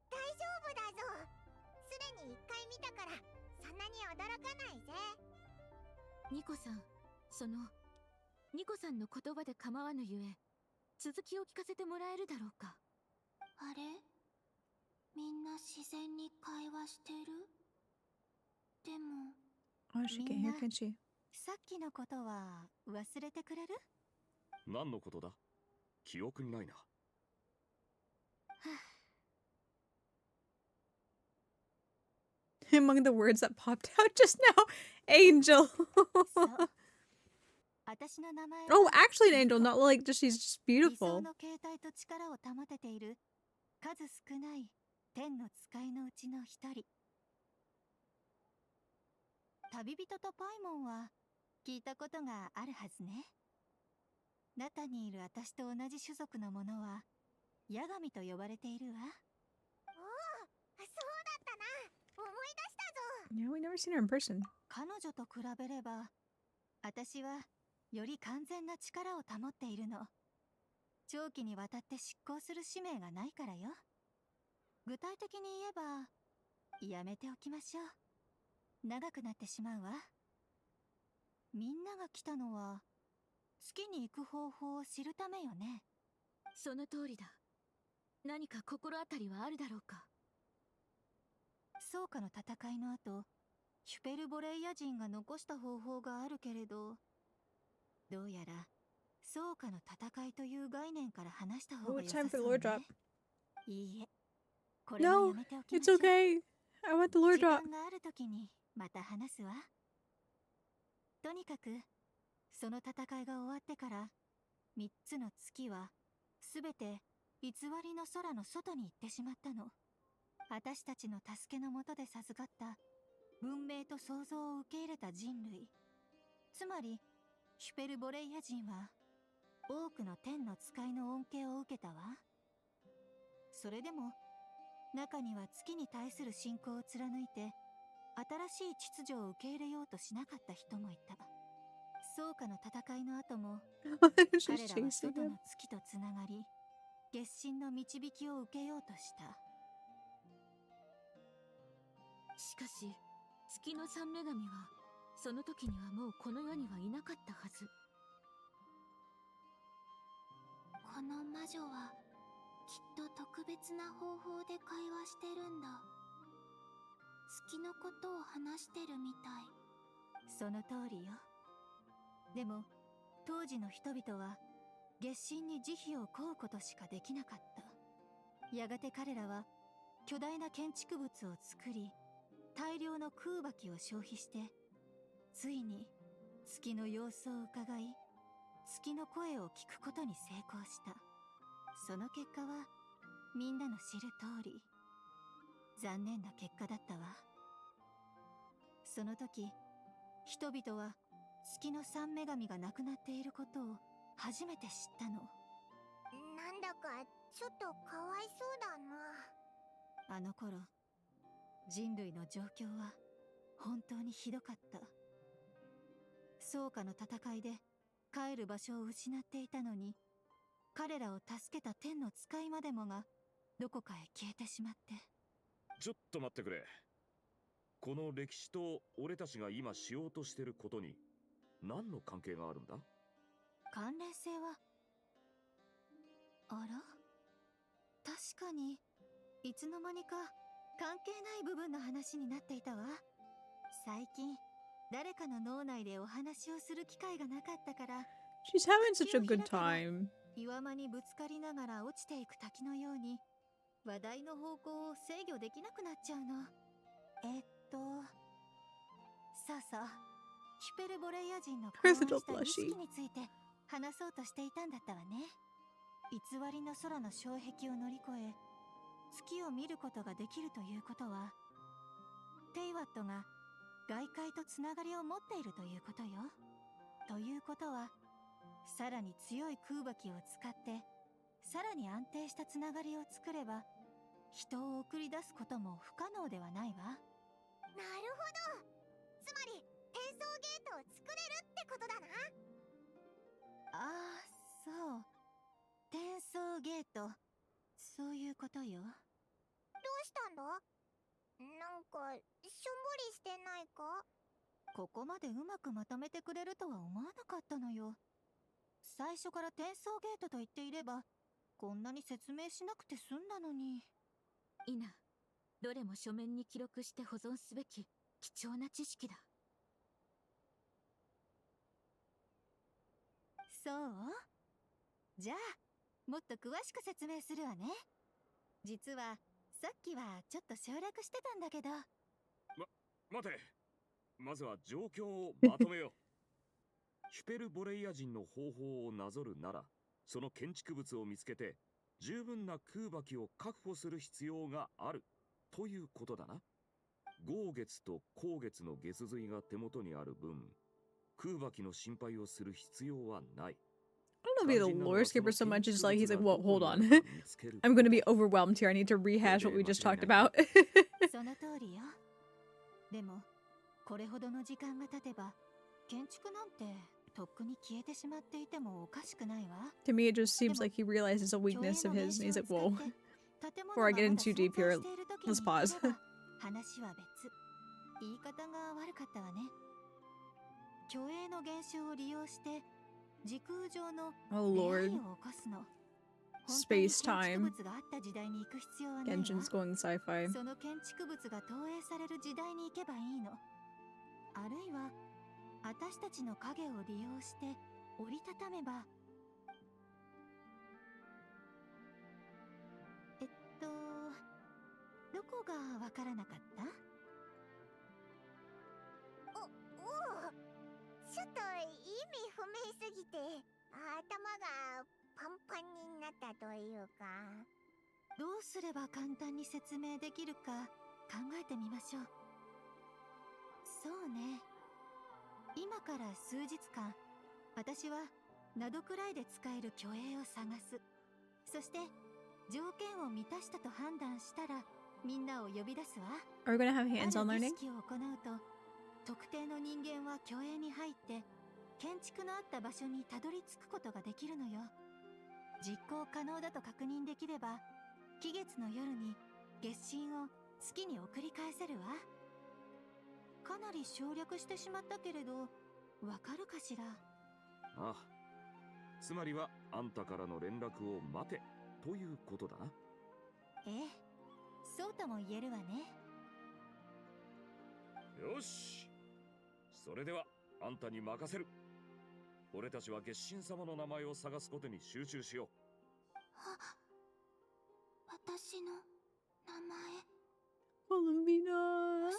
大丈夫だぞ。すでに一回見たからそんなに驚かないぜ。ニコさん、ニコさんの言葉で構わぬゆえ、続きを聞かせてもらえるだろうか。あれ、みんな自然に会話してる？でも Oh, she can't hear, can she? さっきのことは忘れてくれる？何のことだ？記憶にないな。Among the words that popped out just now, Angel. 私の名前は Oh, actually an angel, not like just she's just 理 beautiful. 想の形態と力を保てている数少ない天の使いのうちの一人。旅人とパイモンは聞いたことがあるはずね。中にいる私と同じ種族の者はヤガミと呼ばれているわ。おお、そうだったな。思い出したぞ。 Yeah, we never seen her in person. 彼女と比べれば私はより完全な力を保っているの。長期にわたって執行する使命がないからよ。具体的に言えばやめておきましょう。長くなってしまうわ。みんなが来たのは月に行く方法を知るためよね。その通りだ。何か心当たりはあるだろうか。草加の戦いの後、シュペルボレイヤ人が残した方法があるけれど、どうやら草加の戦いという概念から話した方 Oh, が it's 良 time さ for そう the lore ね。 drop. いいえ、これも No, やめておきま it's しょう。 okay. I want the lore 時 drop. 間があるときにまた話すわ。とにかくその戦いが終わってから3つの月はすべて偽りの空の外に行ってしまったの。私たちの助けのもとで授かった文明と創造を受け入れた人類、つまりシュペルボレイヤ人は多くの天の使いの恩恵を受けたわ。それでも中には月に対する信仰を貫いて新しい秩序を受け入れようとしなかった人もいた。草加の戦いの後も彼らは外の月とつながり月神の導きを受けようとした。しかし、月の三女神はその時にはもうこの世にはいなかったはず。この魔女はきっと特別な方法で会話してるんだ。月のことを話してるみたい。その通りよ。でも当時の人々は月神に慈悲を請うことしかできなかった。やがて彼らは巨大な建築物を作り大量の空馬機を消費してついに月の様子を伺い月の声を聞くことに成功した。その結果はみんなの知る通り残念な結果だったわ。その時人々は月の三女神が亡くなっていることを初めて知ったの。なんだかちょっとかわいそうだな。あの頃人類の状況は本当にひどかった。草加の戦いで帰る場所を失っていたのに彼らを助けた天の使いまでもがどこかへ消えてしまって。ちょっと待ってくれ。この歴史と俺たちが今しようとしてることに何の関係があるんだ？関連性はあら、確かにいつの間にか関係ない部分の話になっていたわ。最近誰かの脳内でお話をする機会がなかったから。 She's having such a good time. 岩間にぶつかりながら落ちていく滝のように話題の方向を制御できなくなっちゃうの。さあさあ、シュペルボレイヤ人の考案した儀式について話そうとしていたんだったわね。偽りの空の障壁を乗り越え月を見ることができるということはテイワットが外界とつながりを持っているということよ。ということはさらに強い空馬機を使ってさらに安定したつながりを作れば人を送り出すことも不可能ではないわ。なるほど。つまり転送ゲートを作れるってことだな。ああ、そう。転送ゲート、そういうことよ。どうしたんだ？なんかしょんぼりしてないか？ここまでうまくまとめてくれるとは思わなかったのよ。最初から転送ゲートと言っていればこんなに説明しなくて済んだのに。いな、どれも書面に記録して保存すべき貴重な知識だ。そう？じゃあもっと詳しく説明するわね。実はさっきはちょっと省略してたんだけど。待て、まずは状況をまとめよう。ヒュペルボレイア人の方法をなぞるなら、その建築物を見つけて十分な空爆を確保する必要があるということだな。豪月と光月の月髄が手元にある分、空爆の心配をする必要はない。I don't know if the lore skipper so much. It's just like he's like, "Whoa, hold on. I'm gonna be overwhelmed here. I need to rehash what we just talked about." その通りよ。でもこれほどの時間が経てば建築なんてとっくに消えてしまっていてもおかしくないわ。 To me, it just seems like he realizes a weakness of his, and he's like, "Whoa." Before I get in too deep here, let's pause. 話は別。言い方が悪かったわね。虚栄の現象を利用して時空上の Oh 出 lord. 会いを起こすの。 Space time. 建築物があった時代に行く必要はないわ。 Genshin's going sci-fi. その建築物が投影される時代に行けばいいの。あるいは私たちの影を利用して折りたためば。どこがわからなかった？おお、ちょっと意味不明すぎて頭がパンパンになったというか。どうすれば簡単に説明できるか考えてみましょう。そうね。今から数日間、私はナドくらいで使える虚栄を探す。そして条件を満たしたと判断したらみんなを呼び出すわ。Are we gonna have hands-on ある learning? 儀式を行うと、特定の人間は虚栄に入って建築のあった場所にたどり着くことができるのよ。実行可能だと確認できれば、期月の夜に月神を月に送り返せるわ。かなり省略してしまったけれど、わかるかしら？ああ、つまりはあんたからの連絡を待てということだな。ええ、そうとも言えるわね。よし、それではあんたに任せる。俺たちは月神様の名前を探すことに集中しよう。私の名前。Columbina.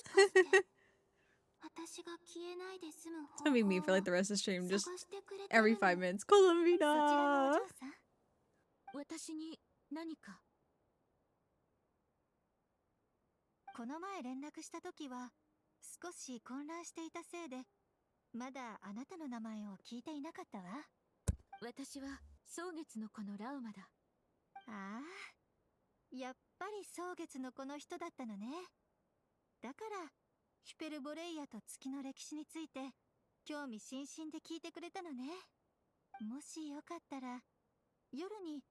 私が消えないで済む It's gonna be me for like the rest of the stream. Just 探してくれてる every 5 minutes. Columbina. 私に何か？この前連絡した時は少し混乱していたせいで、まだあなたの名前を聞いていなかったわ。私は蒼月の子のラウマだ。ああ、やっぱり蒼月の子の人だったのね。だからヒュペルボレイヤと月の歴史について興味津々で聞いてくれたのね。もしよかったら夜に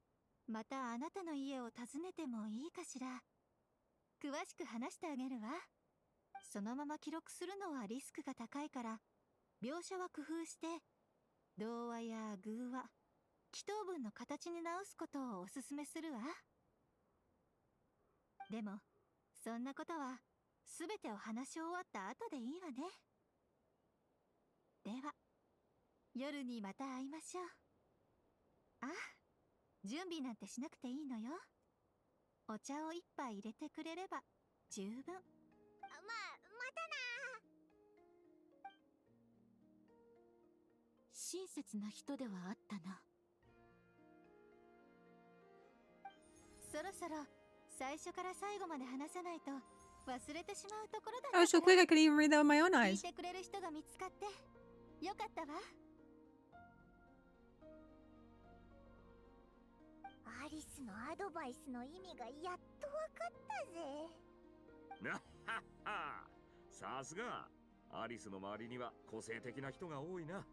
またあなたの家を訪ねてもいいかしら。詳しく話してあげるわ。そのまま記録するのはリスクが高いから、描写は工夫して童話や偶話、祈祷文の形に直すことをおすすめするわ。でもそんなことはすべてを話し終わった後でいいわね。では夜にまた会いましょう。あ、準備なんてしなくていいのよ。お茶を一杯入れてくれれば十分。またな。親切な人ではあったな。そろそろ最初から最後まで話さないと忘れてしまうところだった Oh, so quick I could even read that with my own 聞い eyes. てくれる人が見つかってよかったわ。アリスのアドバイスの意味がやっとわかったぜ。なっはっは、さすがアリスの周りには個性的な人が多いな。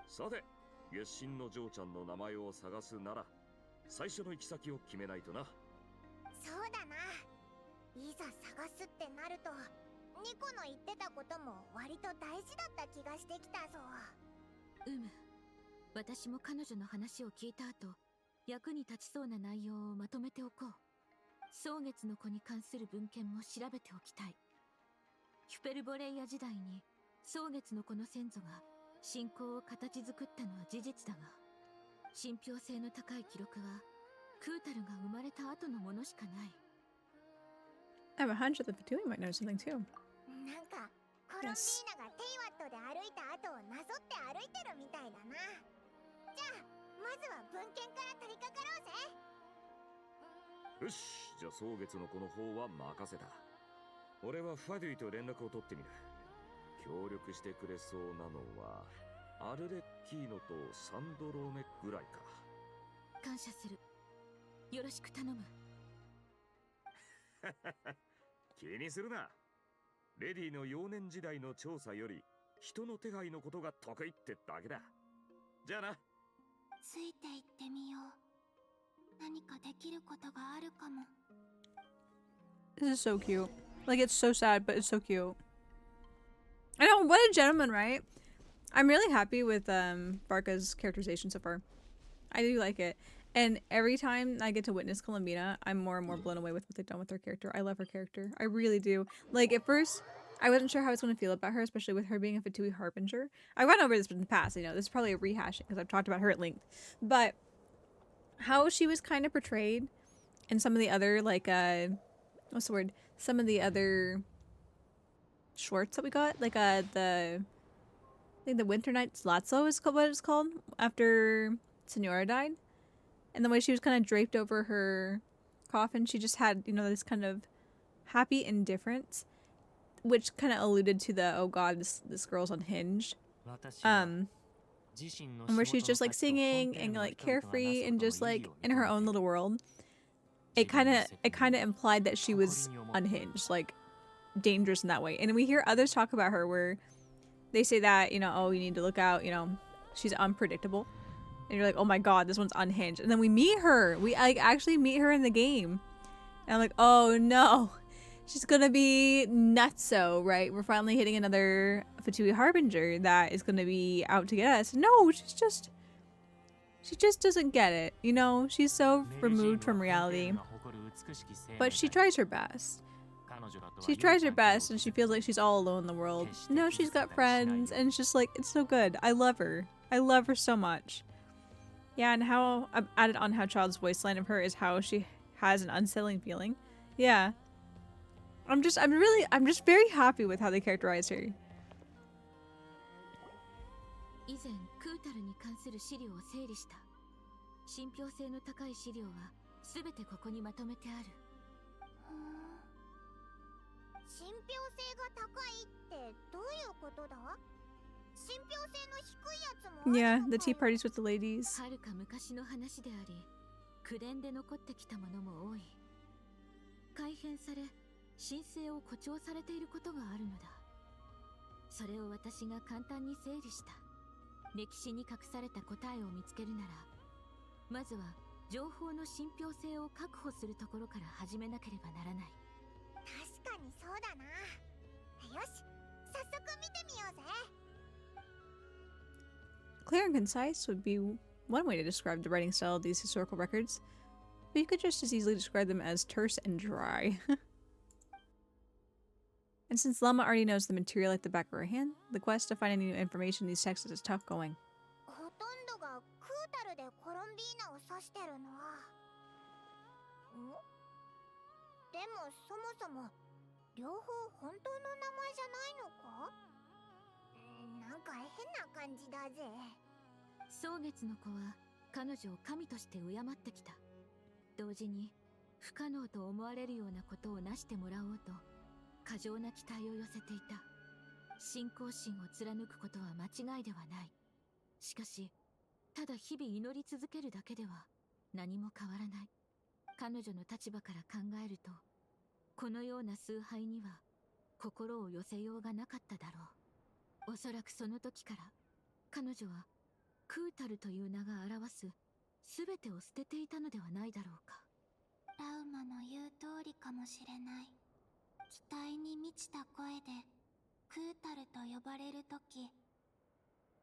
さて、月神の嬢ちゃんの名前を探すなら、最初の行き先を決めないとな。そうだな。いざ探すってなるとニコの言ってたことも割と大事だった気がしてきたぞ。私も彼女の話を聞いた後、役に立ちそうな内容をまとめておこう。蒼月の子に関する文献も調べておきたい。ヒュペルボレイヤ時代に蒼月の子の先祖が信仰を形作ったのは事実だが、信憑性の高い記録はクータルが生まれた後のものしかない。I have a hunch that the Fatui might know something too. なんかコロンビーナがテイワットで歩いた後をなぞって歩いてるみたいだな。じゃあまずは文献から取り掛かろうぜ。よし、じゃあ蒼月の子の方は任せた。俺はファデュイと連絡を取ってみる。協力してくれそうなのはアルレッキーノとサンドローメぐらいか。感謝する。よろしく頼む。気にするな。レディの幼年時代の調査より人の手配のことが得意ってだけだ。じゃあな。ついて行ってみよう。何かできることがあるかも。This is so cute. Like, it's so sad, but it's so cute. I know, what a gentleman, right? I'm really happy with Barca's characterization so far. I do like it. And every time I get to witness Columbina, I'm more and more blown away with what they've done with her character. I love her character. I really do. Like, at first, I wasn't sure how I was going to feel about her, especially with her being a Fatui Harbinger. I went over this in the past, you know, this is probably a rehashing because I've talked about her at length. But how she was kind of portrayed in some of the other, like, what's the word? Some of the other shorts that we got, like, I think the Winter Nights Lazzo is what it's called, after Senora died. And the way she was kind of draped over her coffin, she just had, you know, this kind of happy indifference, which kind of alluded to the, oh god, this girl's unhinged. And where she's just like singing and like carefree and just like in her own little world. It kind of implied that she was unhinged, like dangerous in that way. And we hear others talk about her where they say that, you know, oh, you need to look out, you know, she's unpredictable. And you're like, oh my god, this one's unhinged. And then we meet her. We like actually meet her in the game. And I'm like, oh no. She's gonna be nutso, right? We're finally hitting another Fatui Harbinger that is gonna be out to get us. No, she just doesn't get it. You know, she's so removed from reality. But she tries her best. She tries her best and she feels like she's all alone in the world. No, she's got friends and it's just like, it's so good. I love her. I love her so much. Yeah, and how added on how Child's voice line of her is how she has an unsettling feeling. Yeah. I'm just very happy with how they characterize her. 以前クータルに関する資料を整理した。信憑性の高い資料はすべてここにまとめてある。信憑性が高いってどういうことだ？信憑性の低いやつも。 Yeah, the tea parties with the ladies. はるか昔の話であり、口伝で残ってきたものも多い。改変され、神聖を誇張されていることがあるのだ。それを私が簡単に整理した。歴史に隠された答えを見つけるなら、まずは情報の信憑性を確保するところから始めなければならない。確かにそうだな。よし、早速見てみようぜ。Clear and concise would be one way to describe the writing style of these historical records, but you could just as easily describe them as terse and dry. And since Lama already knows the material like the back of her hand, the quest to find any new information in these texts is tough going. ほとんどがクータルでコロンビーナを指してるな。でもそもそも両方本当の名前じゃないのか？なんか変な感じだぜ。蒼月の子は彼女を神として敬ってきた。同時に不可能と思われるようなことをなしてもらおうと過剰な期待を寄せていた。信仰心を貫くことは間違いではない。しかし、ただ日々祈り続けるだけでは何も変わらない。彼女の立場から考えると、このような崇拝には心を寄せようがなかっただろう。おそらくその時から彼女はクータルという名が表す全てを捨てていたのではないだろうか。ラウマの言う通りかもしれない。期待に満ちた声でクータルと呼ばれるとき、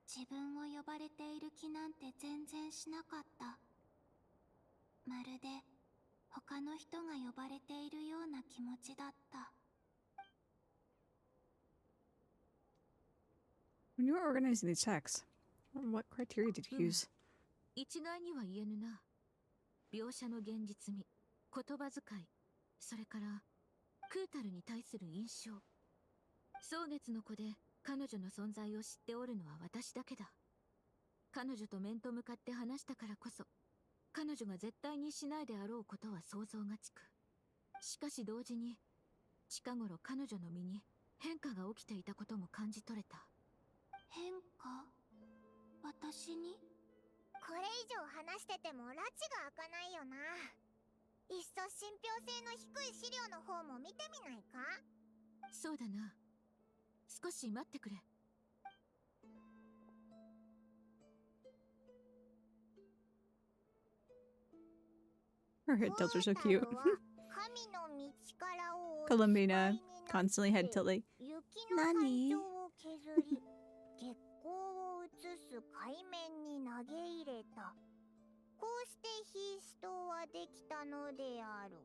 自分を呼ばれている気なんて全然しなかった。まるで他の人が呼ばれているような気持ちだった。 When you were organizing these texts, what criteria did you use? 一概には言えぬな。描写の現実味、言葉遣い、それからクータルに対する印象。蒼月の子で彼女の存在を知っておるのは私だけだ。彼女と面と向かって話したからこそ、彼女が絶対にしないであろうことは想像がつく。しかし同時に、近頃彼女の身に変化が起きていたことも感じ取れた。変化？私に？これ以上話してても拉致が開かないよな。いっそ信憑性の低い資料の方も見てみないか？そうだな。少し待ってくれ。Her head tilts are so cute. 神の道からを Columbina constantly head tilt like, 雪の山頂を削り月光を映す海面に投げ入れた。こうしてヒーストはできたのである。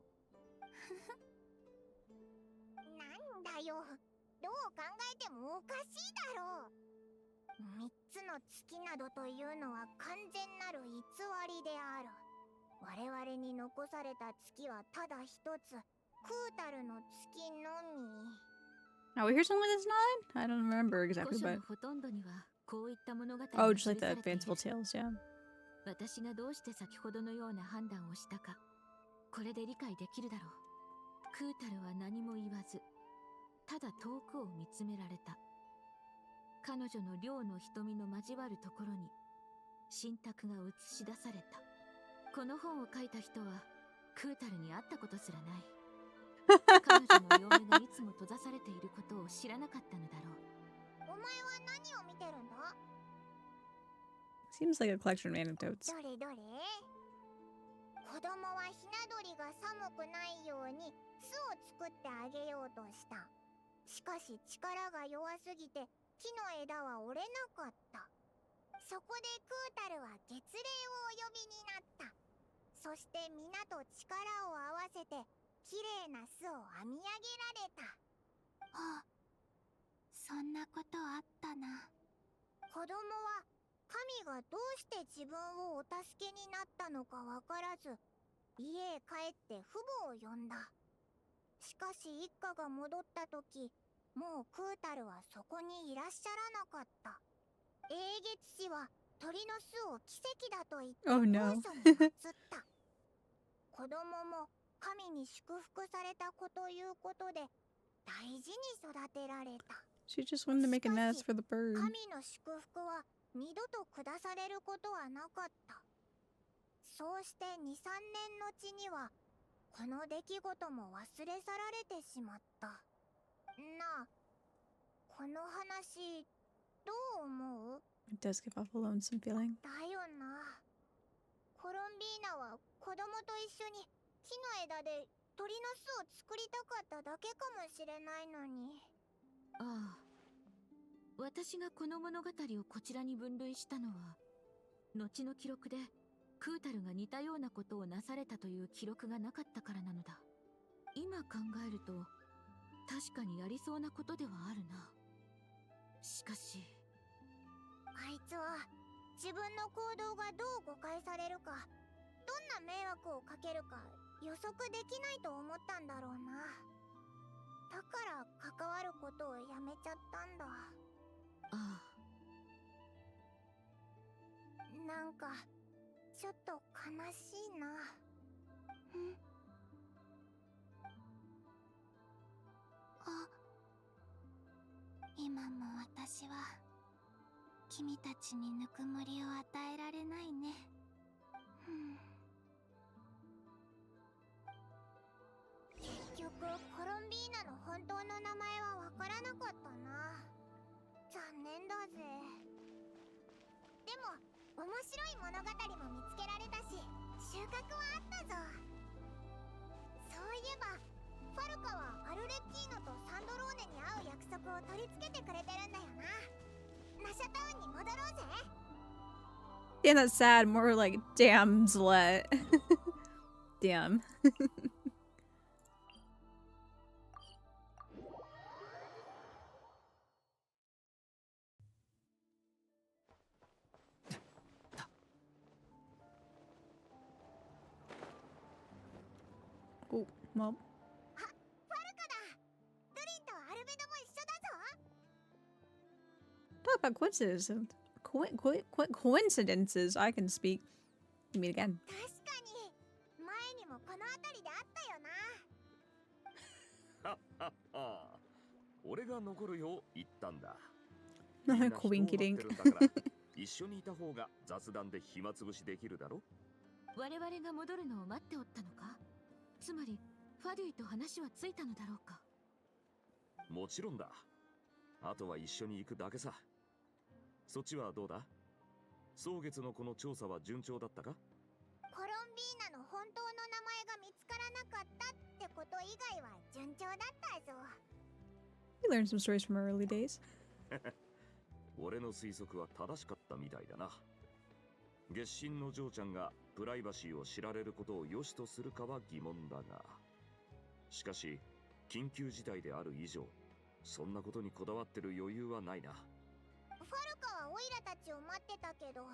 なんだよ、どう考えてもおかしいだろう。3つの月などというのは完全なる偽りである。我々に残された月はただ一つ、クータルの月のみ。Oh, we hear something like this nine? I don't remember exactly, 古書 but のほとんどにはこういった物語が oh, 記 just like さ the れている。 fanciful tales, yeah. 私がどうして先ほどのような判断をしたか、これで理解できるだろう。クータルは何も言わず、ただ遠くを見つめられた。彼女の両の瞳の交わるところに神託が映し出された。この本を書いた人はクータルに会ったことすらない。彼女の両目がいつも閉ざされていることを知らなかったのだろう。お前は何を見てるんだ？ Seems like a collection of anecdotes. どれどれ？子供はひな鳥が寒くないように巣を作ってあげようとした。しかし力が弱すぎて木の枝は折れなかった。そこでクータルは月齢をお呼びになった。そして皆と力を合わせて綺麗な巣を編み上げられた。あ、そんなことあったな。子供は神がどうして自分をお助けになったのかわからず、家へ帰って父母を呼んだ。しかし一家が戻った時、もうクータルはそこにいらっしゃらなかった。英月氏は鳥の巣を奇跡だと言って高 Oh, no. 所に祀った。子供も神に祝福された子ということで大事に育てられた。 She just wanted to make a nest for the bird. 神の祝福は二度と下されることはなかった。そうして2、3年のちにはこの出来事も忘れ去られてしまった。なあ、この話どう思う？ It does give off a lonesome feeling. だよな。コロンビーナは子供と一緒に木の枝で鳥の巣を作りたかっただけかもしれないのに。ああ、私がこの物語をこちらに分類したのは、後の記録でクータルが似たようなことをなされたという記録がなかったからなのだ。今考えると確かにやりそうなことではあるな。しかしあいつは自分の行動がどう誤解されるか、どんな迷惑をかけるか予測できないと思ったんだろうな。だから関わることをやめちゃったんだ。ああ、なんかちょっと悲しいな。あ、今も私は君たちにぬくもりを与えられないね。結局コロンビーナの本当の名前はわからなかったな。残念だぜ。でも面白い物語も見つけられたし、収穫はあったぞ。そういえばファルカはアルレッキーノとサンドローネに会う約束を取り付けてくれてるんだよな。ナシャタウンに戻ろうぜ。 Yeah, that's sad. More like, damn, Zlet. Damn. Oh, well. あ、ファルカだ。ドリンとアルベドも一緒だぞ。 Talk about coincidences. Coincidences. I can speak. You meet again. 確かに前にもこの辺りで会ったよな。はっはっは。俺が残るよう言ったんだ。 Coinky dink. 一緒にいた方が雑談で暇つぶしできるだろ。我々が戻るのを待っておったのか。つまりファデュイと話はついたのだろうか。もちろんだ。あとは一緒に行くだけさ。そっちはどうだ？蒼月のこの調査は順調だったか？コロンビーナの本当の名前が見つからなかったってこと以外は順調だったぞ。 We learned some stories from our early days. 俺の推測は正しかったみたいだな。月神の嬢ちゃんがプライバシーを知られることを良しとするかは疑問だが、しかし緊急事態である以上、そんなことにこだわってる余裕はないな。ファルカはオイラたちを待ってたけど、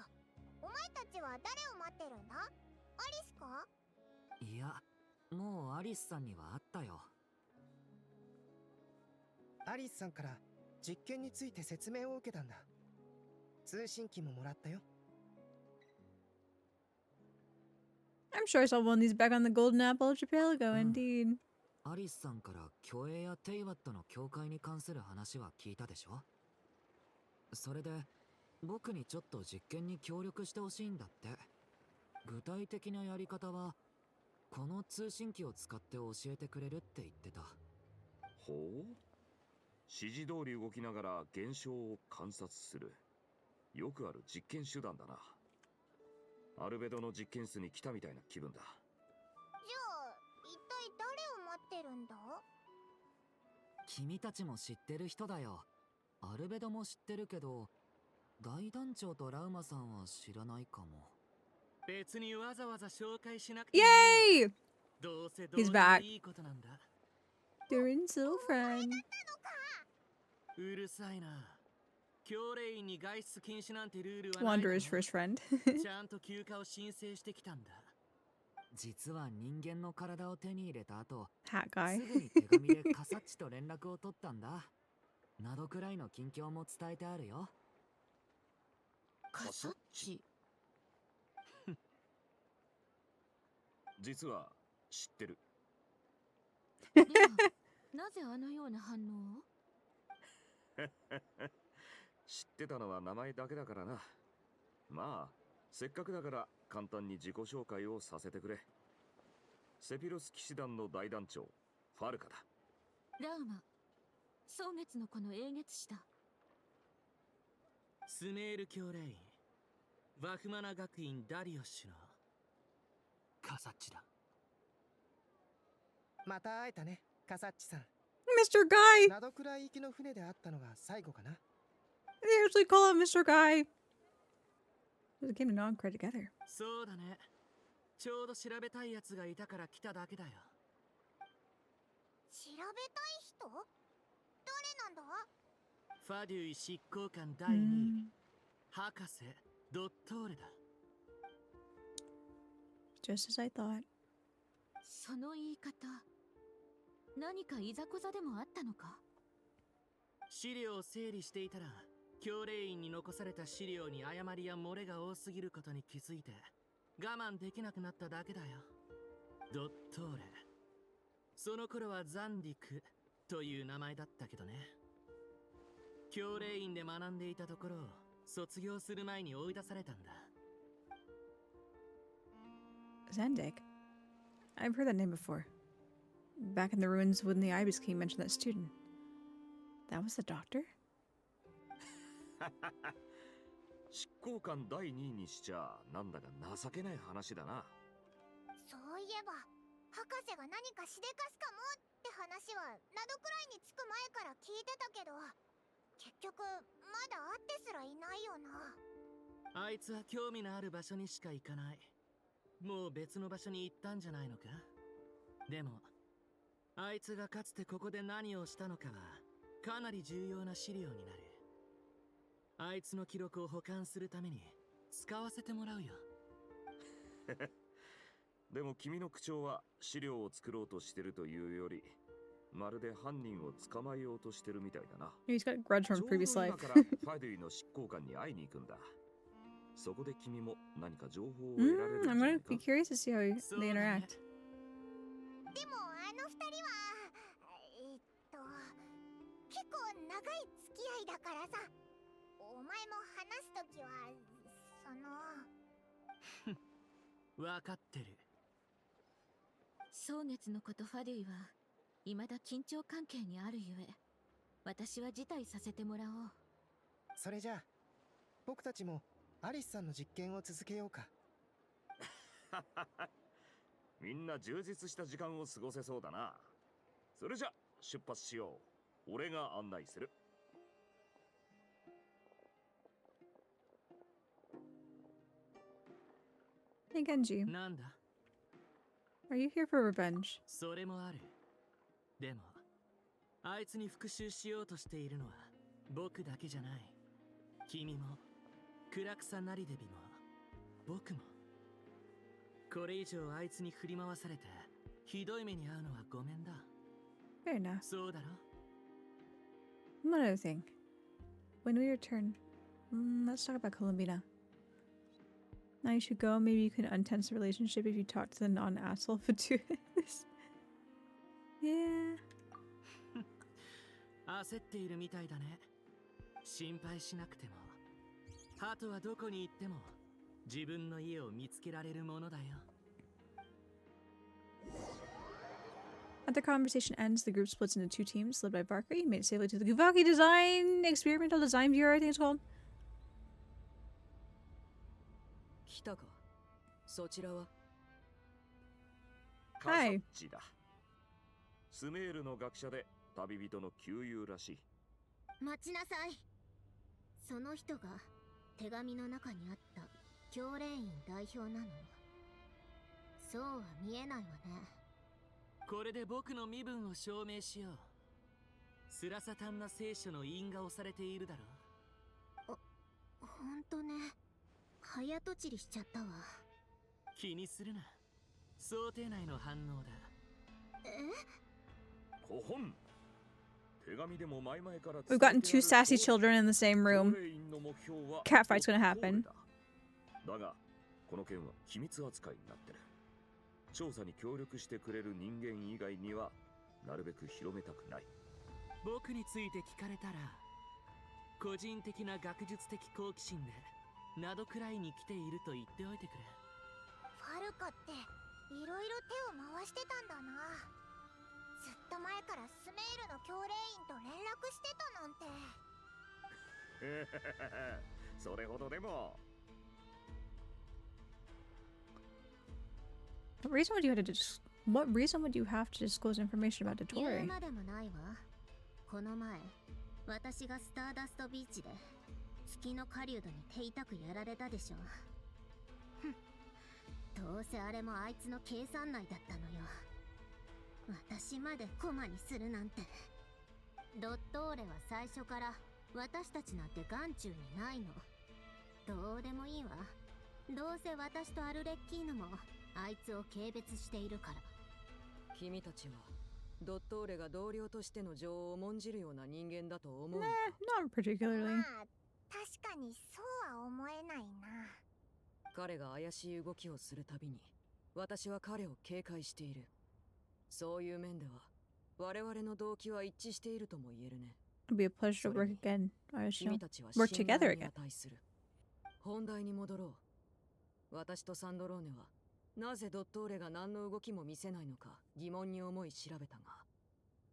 お前たちは誰を待ってるんだ？アリスか？いや、もうアリスさんには会ったよ。アリスさんから実験について説明を受けたんだ。通信機ももらったよ。I'm sure I saw one of these back on the Golden Apple Archipelago, indeed. アリスさんから虚栄やテイワットの境界に関する話は聞いたでしょ。それで僕にちょっと実験に協力してほしいんだって。具体的なやり方はこの通信機を使って教えてくれるって言ってた。ほう、指示通り動きながら現象を観察する。よくある実験手段だな。アルベドの実験室に来たみたいな気分だ。じゃあ一体誰を待ってるんだ？君たちも知ってる人だよ。アルベドも知ってるけど、大団長とラウマさんは知らないかも。別にわざわざ紹介しなくてもいい。Yay! どうせどう He's で back. もいいことなんだ。 Durin's little friend. うるさいな。教令員に外出禁止なんてルールはない。 Wanderer's first friend. ちゃんと休暇を申請してきたんだ。実は人間の体を手に入れた後、 Hat guy. すぐに手紙でカサッチと連絡を取ったんだ。などくらいの近況も伝えてあるよ。カサッチ。実は知ってる。でもなぜあのような反応を？知ってたのは名前だけだからな。まあせっかくだから簡単に自己紹介をさせてくれ。セピロス騎士団の大団長ファルカだ。ラウマ、蒼月の子の英月師だ。スメール教令員バフマナ学院ダリオッシュのカサッチだ。また会えたね、カサッチさん。Mr. Guy! などくらい行きの船で会ったのが最後かな。They usually call him Mr. Guy. They came to know and cried together. そうだね。ちょうど調べたいやつがいたから来ただけだよ。調べたい人？誰なんだ？ファデュイ執行官第2位、博士ドットーレだ。Just as I thought. その言い方、何かいざこざでもあったのか？資料を整理していたら、教令員に残された資料に誤りや漏れが多すぎることに気づいて我慢できなくなっただけだよ。ドットーレ、その頃はザンディクという名前だったけどね。教令員で学んでいたところ、卒業する前に追い出されたんだ。Zandik? I've heard that name before. Back in the ruins when the Ibis King mentioned that student. That was the doctor? 執行官第2位にしちゃなんだか情けない話だな。そういえば博士が何かしでかすかもって話はナドくらいに着く前から聞いてたけど、結局まだ会ってすらいないよな。あいつは興味のある場所にしか行かない。もう別の場所に行ったんじゃないのか。でもあいつがかつてここで何をしたのかはかなり重要な資料になる。あいつの記録を保管するために使わせてもらうよ。でも君の口調は資料を作ろうとしてるというより、まるで犯人を捕まえようとしてるみたいだな。He's got a grudge from ちょう previous ど今 life. からファデュイの執行官に会いに行くんだ。そこで君も何か情報を得られるんじゃ I'm ない gonna か。 be curious to see how they interact. でもあの二人は結構長い付き合いだからさ、お前も話すときはわかってる。蒼月のことファデュイは未だ緊張関係にあるゆえ、私は辞退させてもらおう。それじゃあ僕たちもアリスさんの実験を続けようか。みんな充実した時間を過ごせそうだな。それじゃ出発しよう。俺が案内する。Hey Genji, なんだ。 are you here for revenge? それもある。でもあいつに復讐しようとしているのは僕だけじゃない。君もクラクサナリデビも僕も。これ以上あいつに振り回されてひどい目に遭うのはごめんだ。Fair enough. そうだろ。 One other thing. When we return, let's talk about Columbina. Now you should go. Maybe you can untense the relationship if you talk to the non-asshole for two days. Yeah. 焦っているみたいだね。心配しなくても。ハトはどこに行っても自分の家を見つけられるものだよ。 After the conversation ends, the group splits into two teams, led by Barker. You made it safely to the Guvaki Experimental Design Bureau, I think it's called. 来たか。そちらは。カサッチだ。スメールの学者で旅人の旧友らしい。待ちなさい。その人が手紙の中にあった教練員代表なの。そうは見えないわね。これで僕の身分を証明しよう。スラサタンな聖書の印が押されているだろ。ほんとね。早とちりしちゃったわ。気にするな。想定内の反応だ。コホン。手紙でも前々から We've gotten two sassy children in the same room. Catfight's gonna happen. だがこの件は機密扱いになってる。調査に協力してくれる人間以外にはなるべく広めたくない。僕について聞かれたら、個人的な学術的好奇心でなどくらいに来ていると言っておいてくれ。ファルカっていろいろ手を回してたんだな。ずっと前からスメールの教練員と連絡してたなんて。それほどでも。What reason would you have to disclose information about 言う Dorin? までもないわ。この前、私がスターダストビーチで月の狩人に手痛くやられたでしょ。どうせあれもあいつの計算内だったのよ。私までコマにするなんて。ドットーレは最初から私たちなんて眼中にないの。どうでもいいわ。どうせ私とアルレッキーノもあいつを軽蔑しているから。君たちはドットーレが同僚としての情を重んじるような人間だと思うのか。 Not particularly. まあ確かにそうは思えないな。彼が怪しい動きをするたびに私は彼を警戒している。そういう面では我々の動機は一致しているとも言えるね。It'd be a pleasure to work again. I assume. 君たちは Work 信 together 頼に again. 値する。本題に戻ろう。私とサンドローネはなぜドットーレが何の動きも見せないのか疑問に思い調べたが、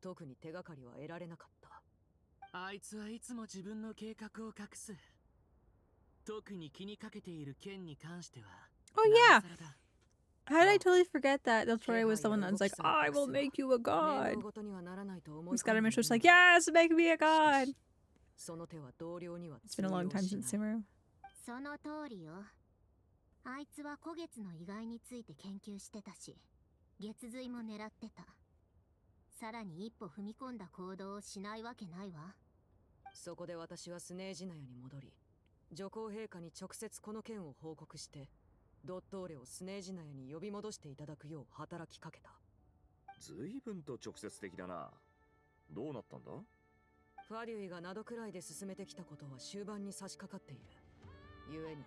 特に手がかりは得られなかった。あいつはいつも自分の計画を隠す。特に気にかけている件に関しては Oh yeah. How did I totally forget that Del Torre was the one that was like, I will make you a god. Scaramush was like, yes, make me a god. It's been a long time since Sumeru. その通りよ。あいつは古月の意外について研究してたし、月髄も狙ってた。さらに一歩踏み込んだ行動をしないわけないわ。そこで私はスネージナヤに戻り、女皇陛下に直接この件を報告して、ドットーレをスネージナヤに呼び戻していただくよう働きかけた。随分と直接的だな。どうなったんだ？ファリュイがなどくらいで進めてきたことは終盤に差し掛かっている。故に、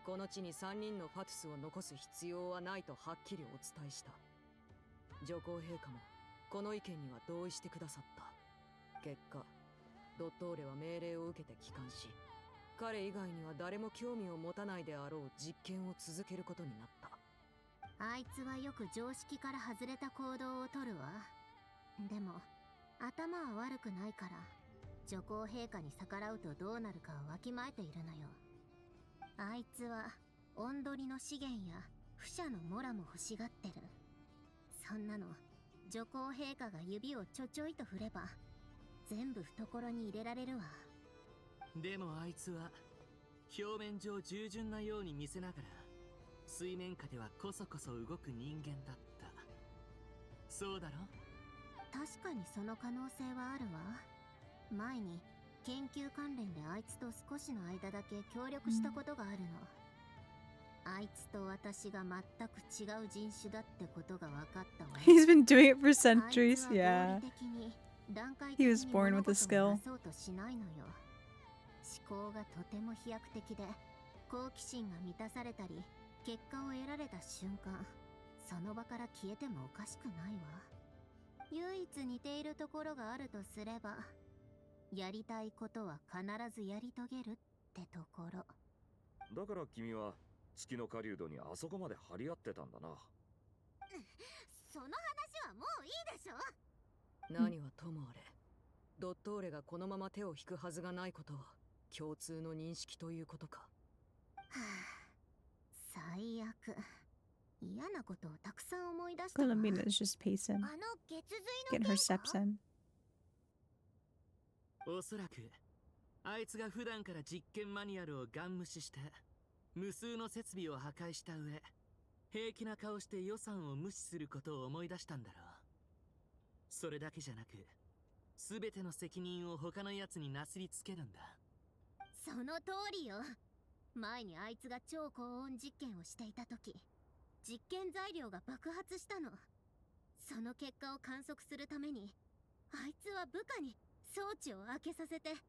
この地に3人のファトゥスを残す必要はないとはっきりお伝えした。女皇陛下もこの意見には同意してくださった。結果、ドットーレは命令を受けて帰還し、彼以外には誰も興味を持たないであろう実験を続けることになった。あいつはよく常識から外れた行動をとるわ。でも頭は悪くないから女皇陛下に逆らうとどうなるかをわきまえているのよ。あいつはオンドリの資源や不赦のモラも欲しがってる。そんなの女皇陛下が指をちょちょいと振れば全部懐に入れられるわ。でもあいつは表面上従順なように見せながら水面下ではこそこそ動く人間だった。そうだろ？確かにその可能性はあるわ。前に研究関連であいつと少しの間だけ協力したことがあるの。あいつと私が全く違う人種だってことが分かったわ。He's been doing it for centuries, yeah. He was born with a skill. 思考がとても飛躍的で好奇心が満たされたり結果を得られた瞬間その場から消えてもおかしくないわ。唯一似ているところがあるとすればやりたいことは必ずやり遂げるってところ。だから君は月の狩人にあそこまで張り合ってたんだな。その話はもういいでしょ。何はともあれ、ドットーレがこのまま手を引くはずがないことは共通の認識ということか。はあ、最悪。嫌なことをたくさん思い出したわ。Columbina is just pacing. Getting her steps in. おそらくあいつが普段から実験マニュアルをガン無視して無数の設備を破壊した上平気な顔して予算を無視することを思い出したんだろう。それだけじゃなく全ての責任を他のやつになすりつけるんだ。その通りよ。前にあいつが超高温実験をしていた時実験材料が爆発したの。その結果を観測するためにあいつは部下に装置を開けさせて中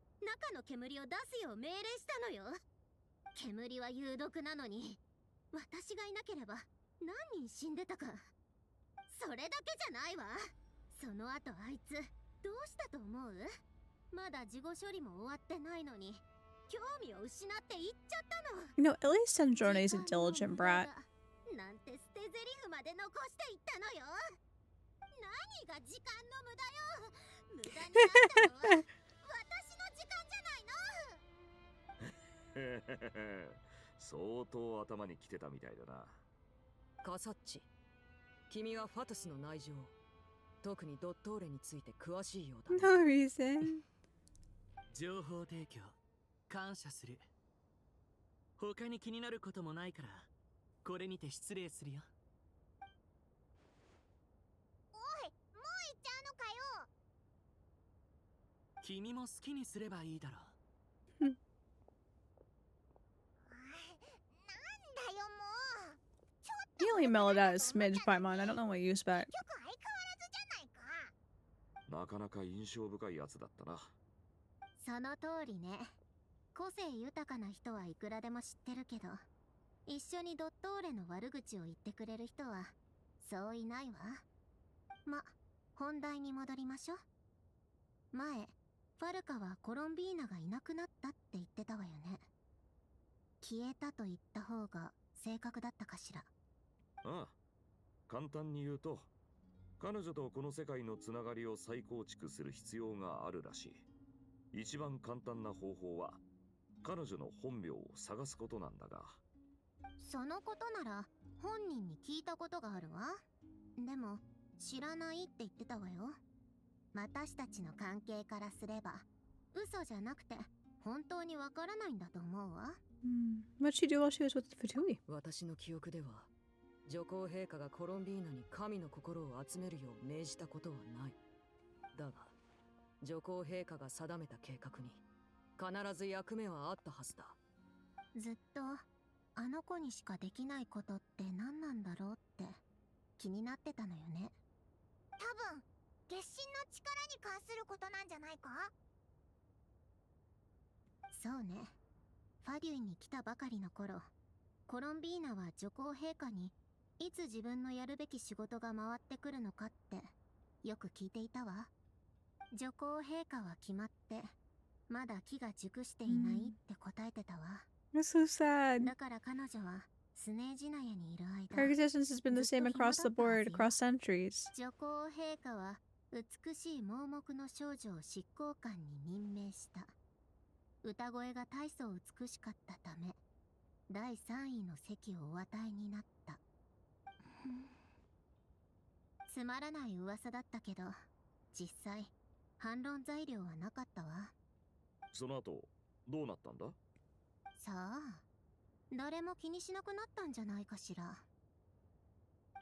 の煙を出すよう命令したのよ。煙は有毒なのに私がいなければ何人死んでたか。それだけじゃないわ。その後あいつどうしたと思う？まだ事後処理も終わってないのに興味を失って行っちゃったの。You know, at least Sandrone is a diligent brat. なんて捨て台詞まで残していったのよ。何が時間の無駄よ。無駄になったのは私の時間じゃないの。相当頭にきてたみたいだな。カサッチ、君はファトゥスの内情、特にドットーレについて詳しいようだ。No reason. 情報提供感謝する。他に気になることもないからこれにて失礼するよ。おい、もう行っちゃうのかよ。君も好きにすればいいだろう。He only mellowed out a smidge, Paimon. I don't know what you expect. なかなか印象深いやつだったな。その通りね。個性豊かな人はいくらでも知ってるけど一緒にドットーレの悪口を言ってくれる人はそういないわ。ま、本題に戻りましょ。前ファルカはコロンビーナがいなくなったって言ってたわよね。消えたと言った方が正確だったかしら。ああ、簡単に言うと彼女とこの世界のつながりを再構築する必要があるらしい。一番簡単な方法は彼女の本名を探すことなんだが。そのことなら本人に聞いたことがあるわ。でも知らないって言ってたわよ。私たちの関係からすれば嘘じゃなくて本当にわからないんだと思うわ。What'd she do while she was with Fatui? 私の記憶では女皇陛下がコロンビーナに神の心を集めるよう命じたことはない。だが女皇陛下が定めた計画に必ず役目はあったはずだ。ずっとあの子にしかできないことって何なんだろうって気になってたのよね。多分月神の力に関することなんじゃないか。そうね。ファデュイに来たばかりの頃、コロンビーナは女皇陛下にいつ自分のやるべき仕事が回ってくるのかってよく聞いていたわ。女皇陛下は決まってまだ機が熟していないって答えてたわ。That's so sad. だから彼女はスネージナヤにいる間、 Her existence has been the same across the board, across centuries. 女皇陛下は美しい盲目の少女を執行官に任命した。歌声が大層美しかったため第3位の席をお与えになった。つまらない噂だったけど実際反論材料はなかったわ。その後どうなったんだ？さあ、誰も気にしなくなったんじゃないかしら。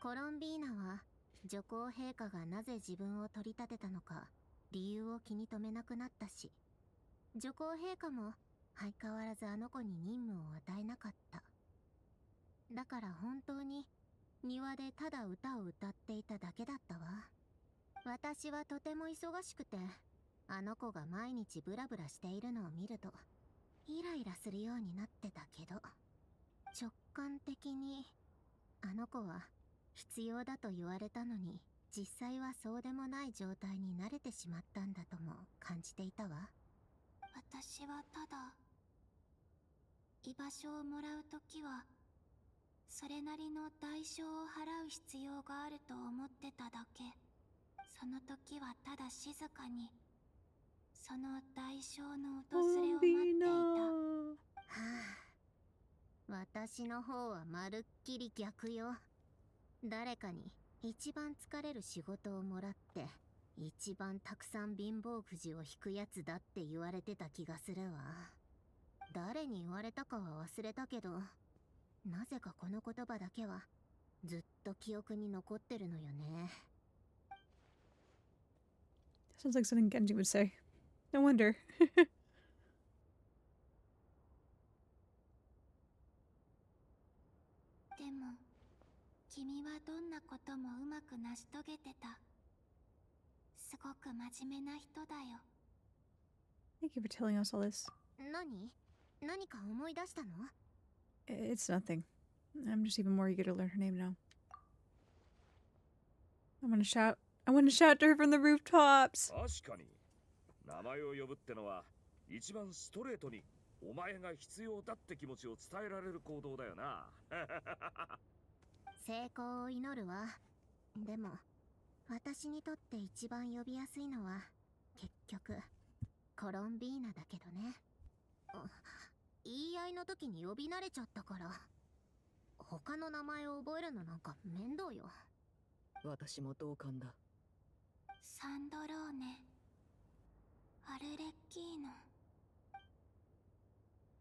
コロンビーナは女皇陛下がなぜ自分を取り立てたのか理由を気に留めなくなったし、女皇陛下も相変わらずあの子に任務を与えなかった。だから本当に庭でただ歌を歌っていただけだったわ。私はとても忙しくて、あの子が毎日ブラブラしているのを見るとイライラするようになってたけど、直感的にあの子は必要だと言われたのに実際はそうでもない状態に慣れてしまったんだとも感じていたわ。私はただ居場所をもらうときはそれなりの代償を払う必要があると思ってただけ。その時はただ静かにその代償の訪れを待っていた。はあ、私の方はまるっきり逆よ。誰かに一番疲れる仕事をもらって一番たくさん貧乏くじを引くやつだって言われてた気がするわ。誰に言われたかは忘れたけど、なぜかこの言葉だけはずっと記憶に残ってるのよね。Sounds like something Genji would say. No wonder. でも君はどんなこともうまく成し遂げてた。すごく真面目な人だよ。 Thank you for telling us all this. 何か思い出したの？ It's nothing. I'm just even more eager to learn her name now. I want to shout to her from the rooftops. 確かに名前を呼ぶってのは一番ストレートにお前が必要だって気持ちを伝えられる行動だよな。成功を祈るわ。でも私にとって一番呼びやすいのは結局コロンビーナだけどね。言い合いの時に呼び慣れちゃったから他の名前を覚えるのなんか面倒よ。私も同感だ。サンドローネ、アルレッキーノ。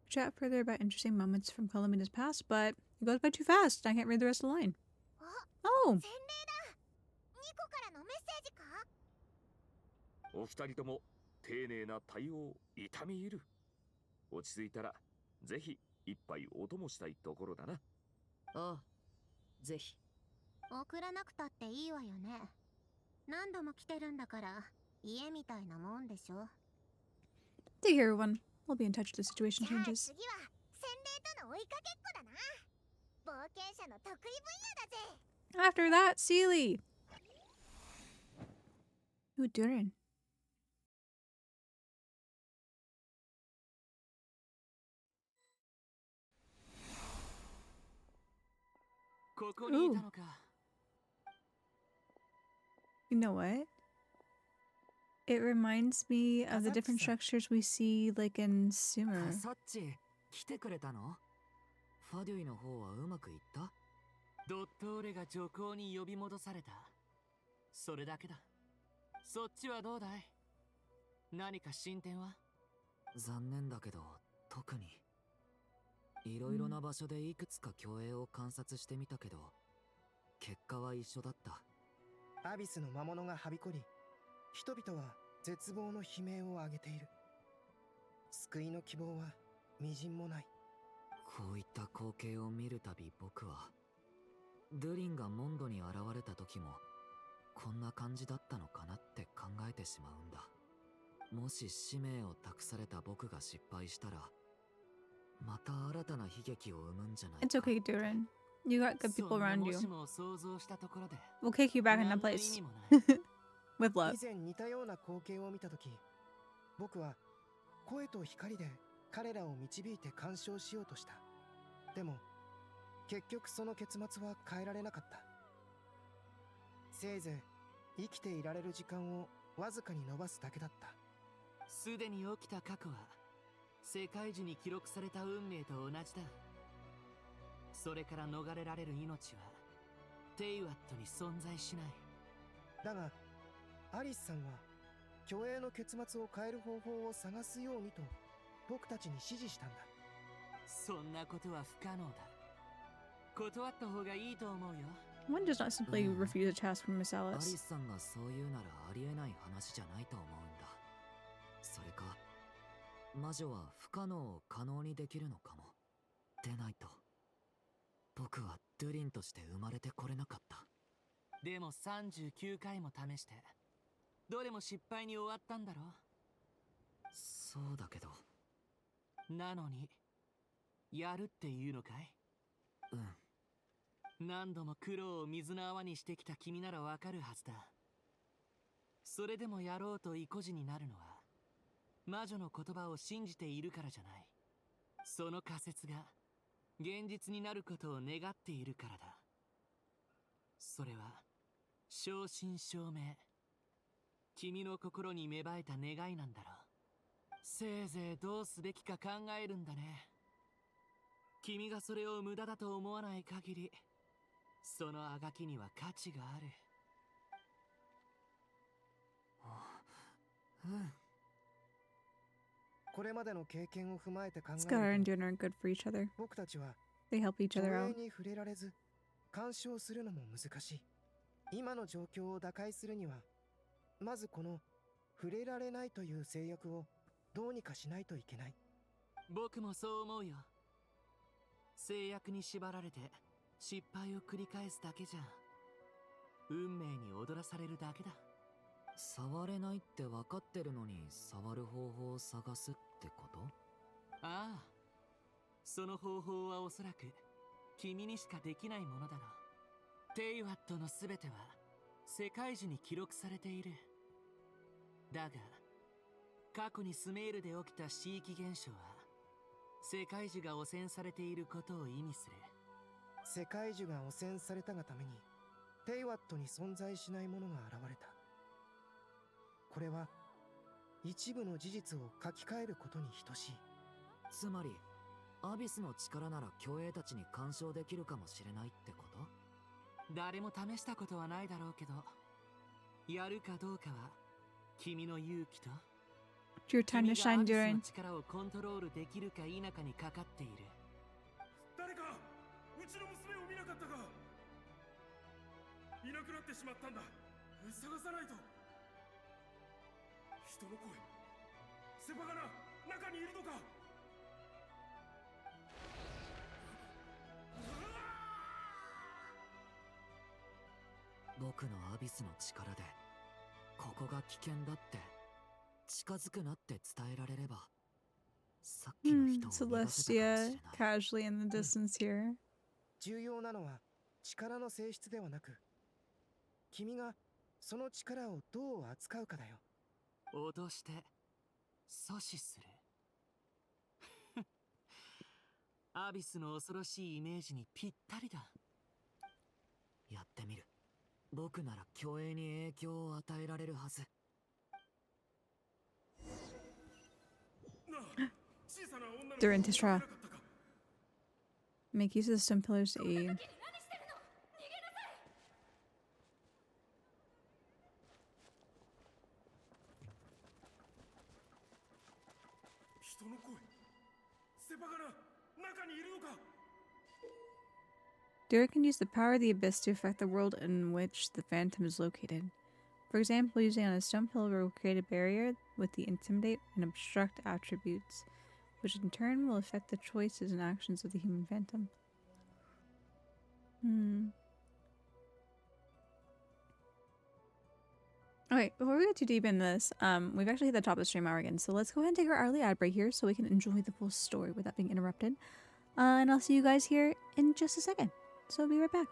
Chat further about interesting moments from Colomina's past, but it goes by too fast. I can't read the rest of the line. Oh! 洗礼だ。ニコからのメッセージか。お二人とも丁寧な対応痛み入る。落ち着いたらぜひ一杯お供したいところだな。ああ、ぜひ。送らなくたっていいわよね。何度も来てるんだから家みたいなもんでしょ。 Take care, everyone. We'll be in touch if the situation じゃあ changes. 次は洗礼との追いかけっこだな。冒険者の得意分野だぜ。 After that, Sealy! Ooh, Durin. ここにいたのか。 You know what? It reminds me of the different structures we see like in Sumer. サッチ、来てくれたの？ファデュイの方はうまくいった？ドットーレが女皇に呼び戻された。それだけだ。そっちはどうだい？何か進展は？残念だけど、特に。いろいろな場所でいくつか競泳を観察してみたけど、結果は一緒だった。アビスの魔物がはびこり、人々は絶望の悲鳴を上げている。救いの希望はみじんもない。こういった光景を見るたび僕は、ドゥリンがモンドに現れた時も、こんな感じだったのかなって考えてしまうんだ。もし使命を託された僕が失敗したら、また新たな悲劇を生むんじゃないか。It's okay, Durin. You got good people around you. もしも想像したところで We'll kick you back in that place. With love. 以前似たような光景を見たとき、僕は声と光で彼らを導いて干渉しようとした。でも、結局その結末は変えられなかった。せいぜい生きていられる時間をわずかに伸ばすだけだった。すでに起きた過去は世界中に記録された運命と同じだ。それから逃れられる命はテイワットに存在しない。だがアリスさんは虚栄の結末を変える方法を探すようにと僕たちに指示したんだ。そんなことは不可能だ。断った方がいいと思うよ。One does not simply refuse a task from Miss アリ Alice. スさんがそう言うならありえない話じゃないと思うんだ。それか、魔女は不可能を可能にできるのかも。でないと、僕はドゥリンとして生まれてこれなかった。でも39回も試して、どれも失敗に終わったんだろ？そうだけど。なのに、やるっていうのかい？うん。何度も苦労を水の泡にしてきた君ならわかるはずだ。それでもやろうと意固地になるのは、魔女の言葉を信じているからじゃない。その仮説が現実になることを願っているからだ。それは正真正銘、君の心に芽生えた願いなんだろう。せいぜいどうすべきか考えるんだね。君がそれを無駄だと思わない限り、そのあがきには価値がある。うん。これまでの経験を踏まえて考え Scar る and と、 Dune are good for each other. 僕たちは They help each 虚 other 栄 out. に触れられず干渉するのも難しい。今の状況を打開するには、まずこの触れられないという制約をどうにかしないといけない。僕もそう思うよ。制約に縛られて失敗を繰り返すだけじゃ運命に踊らされるだけだ。触れないって分かってるのに触る方法を探すってこと？ああ、その方法はおそらく君にしかできないものだろう。テイワットのすべては世界中に記録されている。だが過去にスメールで起きた地域現象は世界中が汚染されていることを意味する。世界中が汚染されたがためにテイワットに存在しないものが現れた。これは一部の事実を書き換えることに等しい。つまりアビスの力なら競泳たちに干渉できるかもしれないってこと？誰も試したことはないだろうけど、やるかどうかは君の勇気と It's your time to shine, 君がアビ Durin. スの力をコントロールできるか否かにかかっている。誰かうちの娘を見なかったか？いなくなってしまったんだ。探さないと。人の声。セバガナ、中にいるのか？僕のアビスの力でここが危険だって近づくなって伝えられれば、さっきの人を逃がせたかもしれない。Celestia casually in the distance here. 重要なのは力の性質ではなく、君がその力をどう扱うかだよ。脅して阻止する。アビスの恐ろしいイメージにぴったりだ。やってみる。僕なら競泳に影響を与えられるはず。Durin to straw. Make use of the stone pillars to aid. 人の声。セバガナ、中にいるのか。 Durin can use the power of the abyss to affect the world in which the phantom is located. For example, using on a stone pillar will create a barrier with the intimidate and obstruct attributes, which in turn will affect the choices and actions of the human phantom. Okay, before we get too deep in this, we've actually hit the top of the stream hour again, so let's go ahead and take our early ad break here so we can enjoy the full story without being interrupted. And I'll see you guys here in just a second. So I'll be right back.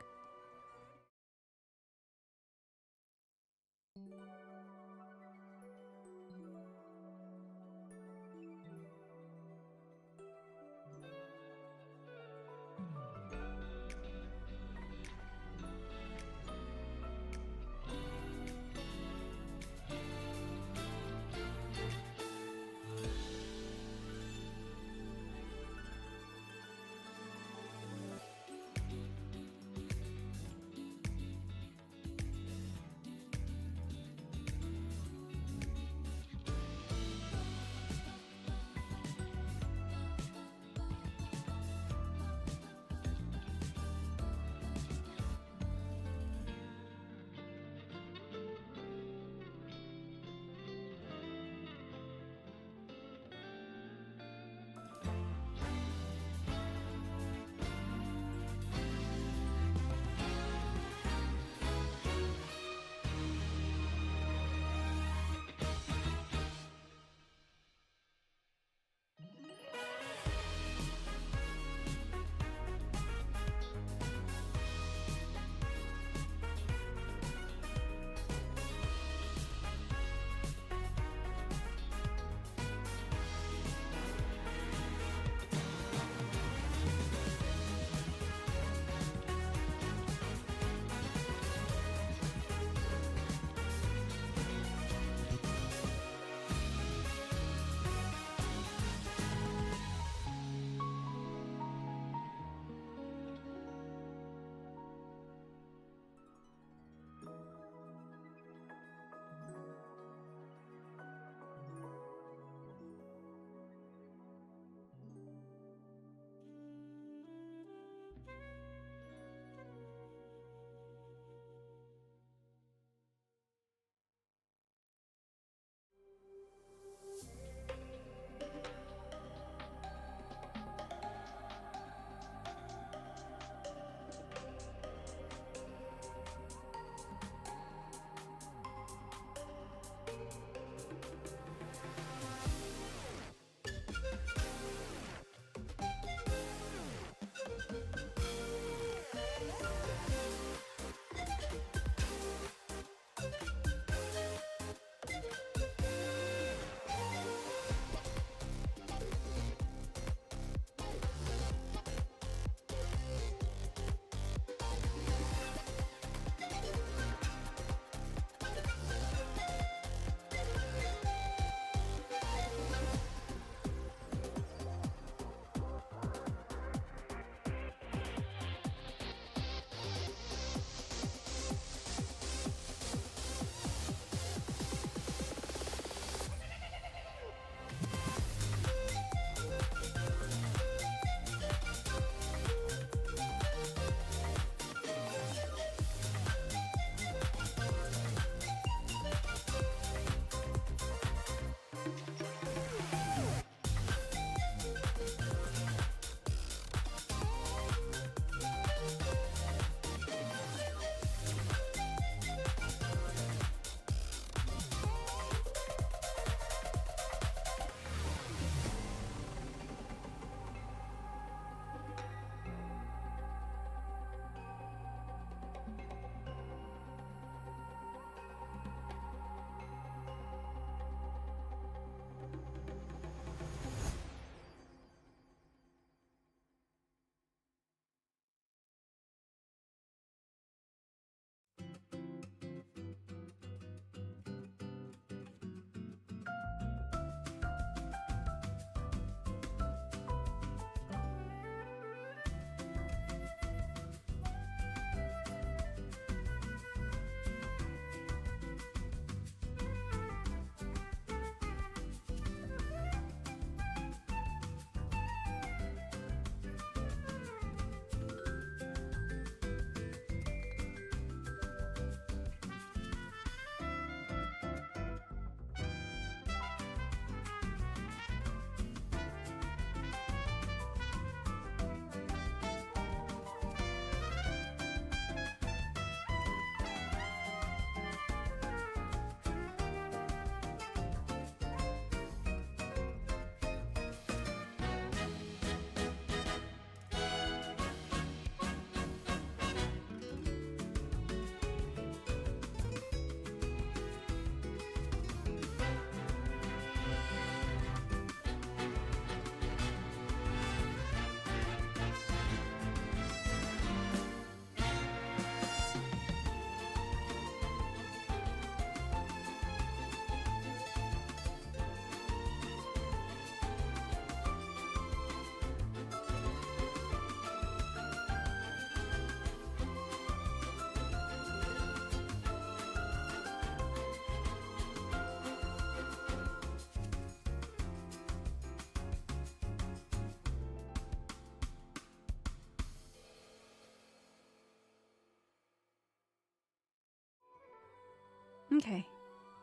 Okay.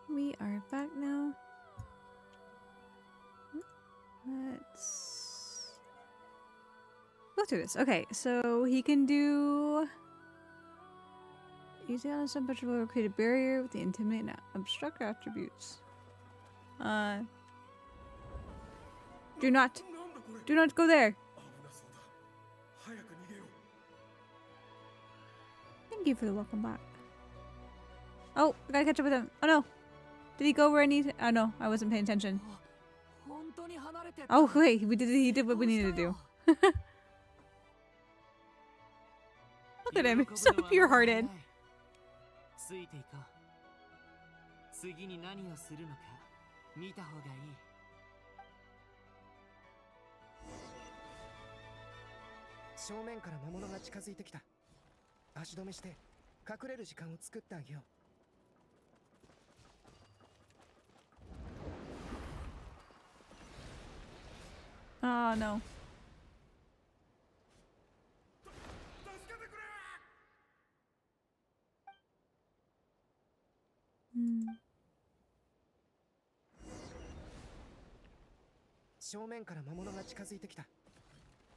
We are back now. Let's go through this. Okay, so he can do... Easy on a temperature will create a barrier with the intimidate and obstruct attributes. Do not go there. Thank you for the welcome back. Oh, I gotta catch up with him. Oh no. Did he go where I need? Oh no, I wasn't paying attention. Oh wait, he did what we needed to do. Look at him, he's so pure-hearted. ついていこう。次に何をするのか見た方がいい。正面から魔物が近づいてきた。足止めして隠れる時間を作ってあげよう。Oh no. Hmm. 正面から魔物が近づいてきた。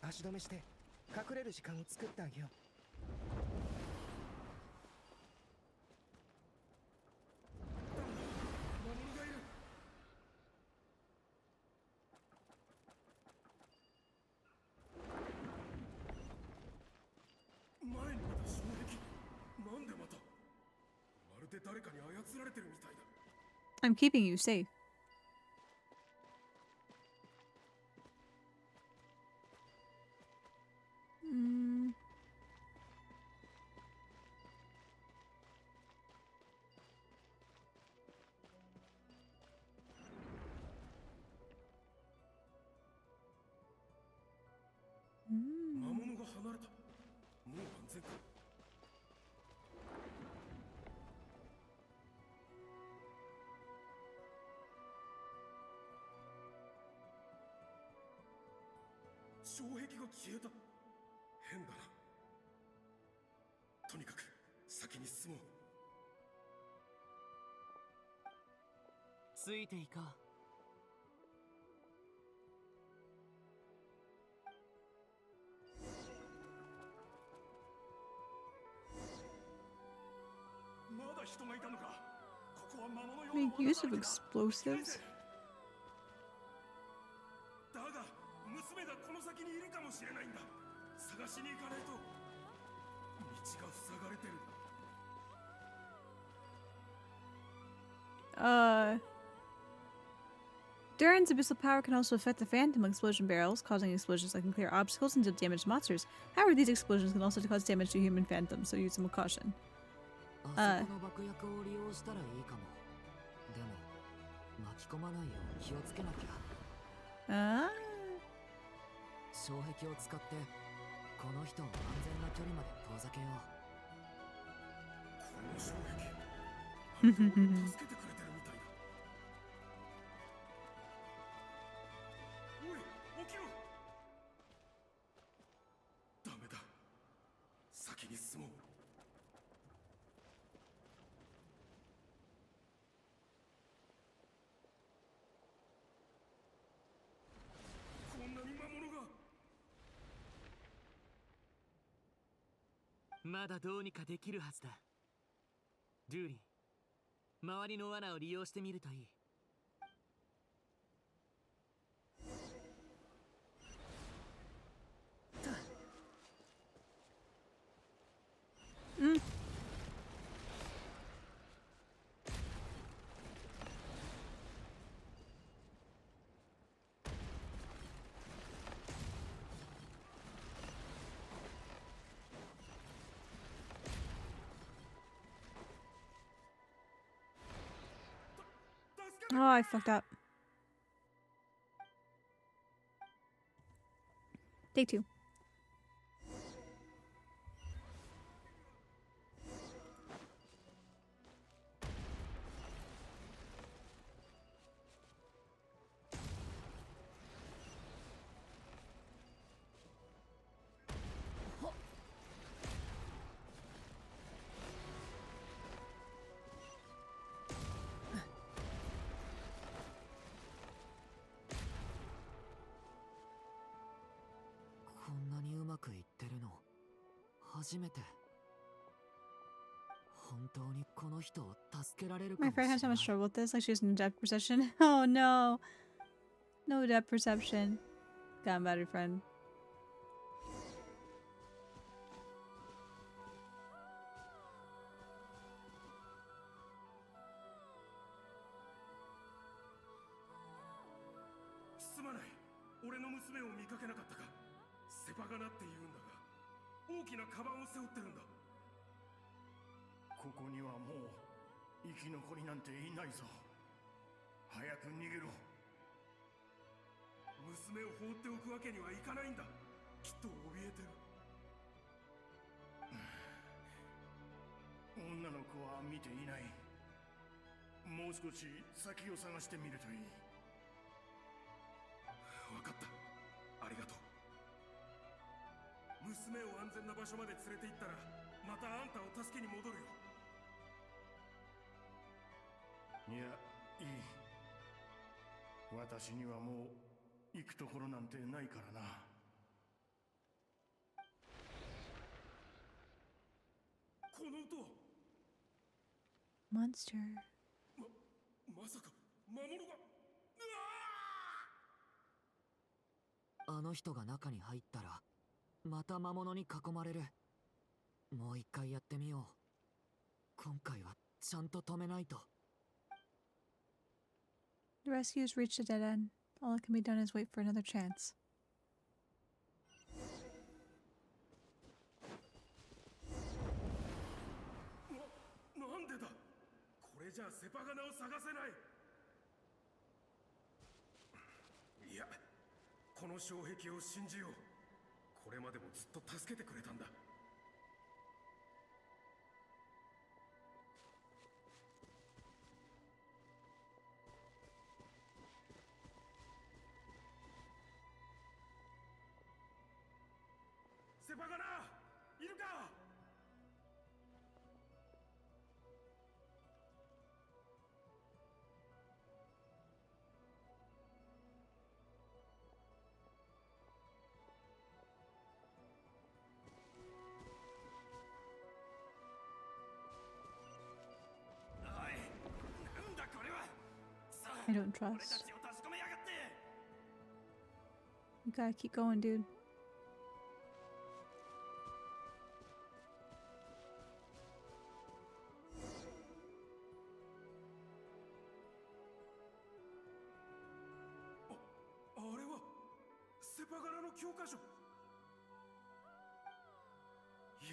足止めして隠れる時間を作ってあげよう。前に見た衝撃、なんでまたまるで誰かに操られてるみたいだ。 I'm keeping you safe. Mm. Mm. 魔物が離れた。もう安全か。 障壁が消えた。変だな。とにかく先に進もう。ついていこう。まだ人がいたのか。ここは魔物用 Make use of explosives. だが娘がこの先にいるかもしれないんだ。探しに行かないと。道が塞がれてる。Durin's abyssal power can also affect the phantom explosion barrels, causing explosions that can clear obstacles and deal damage to monsters. However, these explosions can also cause damage to human phantoms, so use them with caution. あそこの爆薬を利用したらいいかも。でも巻き込まないよう気をつけなきゃ。障壁を使ってこの人を安全な距離まで遠ざけよう。この障壁。助けてくれてるみたいだ。おい、起きろ。ダメだ。先に進もう。こんなに魔物が。まだどうにかできるはずだ。ドゥーリン、周りの罠を利用してみるといい。Mm. Oh, I fucked up. Take two. くいってるの初めて。本当にこの人を助けられるか My もしれ friend な has so い。 much trouble with this. Like she has no depth perception. Oh no. No depth perception. Gotten better, friend. すまない。俺の娘を見かけなかったか。セパガナって言うんだが、大きなカバンを背負ってるんだ。ここにはもう生き残りなんていないぞ。早く逃げろ。娘を放っておくわけにはいかないんだ。きっと怯えてる。女の子は見ていない。もう少し先を探してみるといい。分かった。ありがとう。娘を安全な場所まで連れて行ったら、またあんたを助けに戻るよ。いや、いい。私にはもう行くところなんてないからな。この音は Monster. まさか魔物が。あの人が中に入ったらまた魔物に囲まれる。もう一回やってみよう。今回はちゃんと止めないと。 The rescue's reached a dead end. All that can be done is wait for another chance. なんでだ。これじゃあセパガナを探せない。いや、この障壁を信じよう。これまでもずっと助けてくれたんだ。セパガナいるか。I don't trust. You gotta keep going, dude.あれはセパガナの教科書。や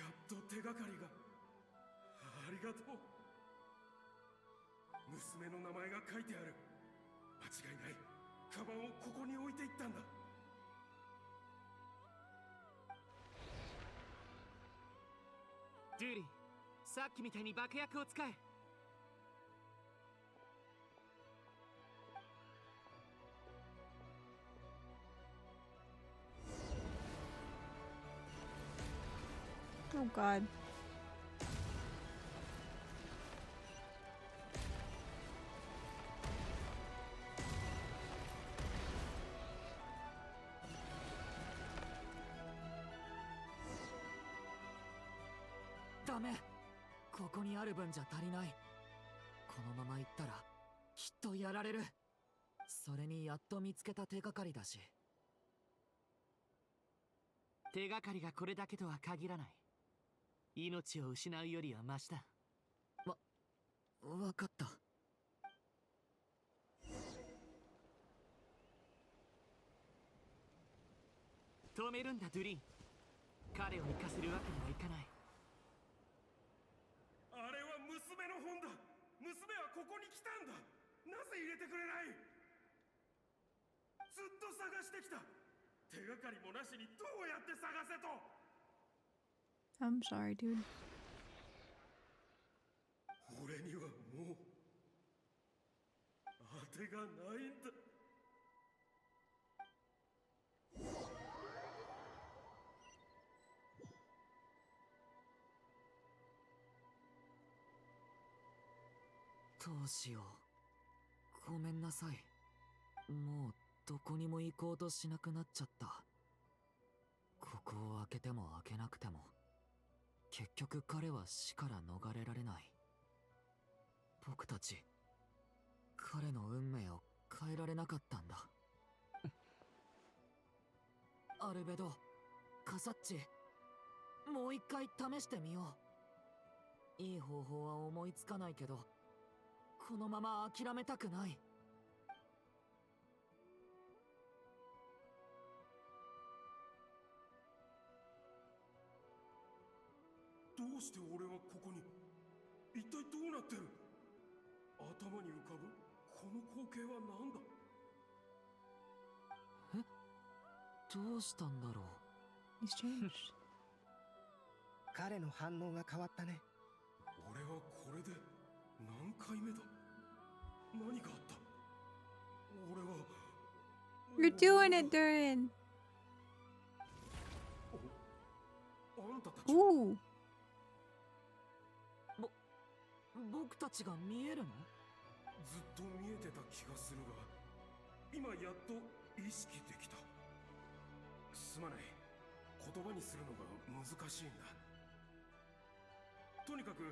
っと手がかりが。ありがとう。娘の名前が書いてある。間違いない。カバンをここに置いていったんだ。ドゥリン、さっきみたいに爆薬を使え。Oh god. Damn. ここにある分じゃ足りない。このまま行ったらきっとやられる。それにやっと見つけた手がかりだし。手がかりがこれだけとは限らない。命を失うよりはマシだ。わかった。止めるんだ、ドゥリン。彼を行かせるわけにはいかない。あれは娘の本だ。娘はここに来たんだ。なぜ入れてくれない。ずっと探してきた。手がかりもなしにどうやって探せと。 I'm sorry, dude. 俺にはもう当てがないんだ。どうしよう。ごめんなさい。もうどこにも行こうとしなくなっちゃった。ここを開けても開けなくても結局彼は死から逃れられない。僕たち彼の運命を変えられなかったんだ。アルベド、カサッチ、もう一回試してみよう。いい方法は思いつかないけど、このまま諦めたくない。どうして俺はここに？一体どうなってる？頭に浮かぶこの光景は何だ？どうしたんだろう。He's changed. 彼の反応が変わったね。俺はこれで何回目だ？何があった？俺は You're doing it, Durin. あんたたち。 Ooh. 僕たちが見えるの？ずっと見えてた気がするが、今やっと意識できた。すまない、言葉にするのが難しいんだ。とにかく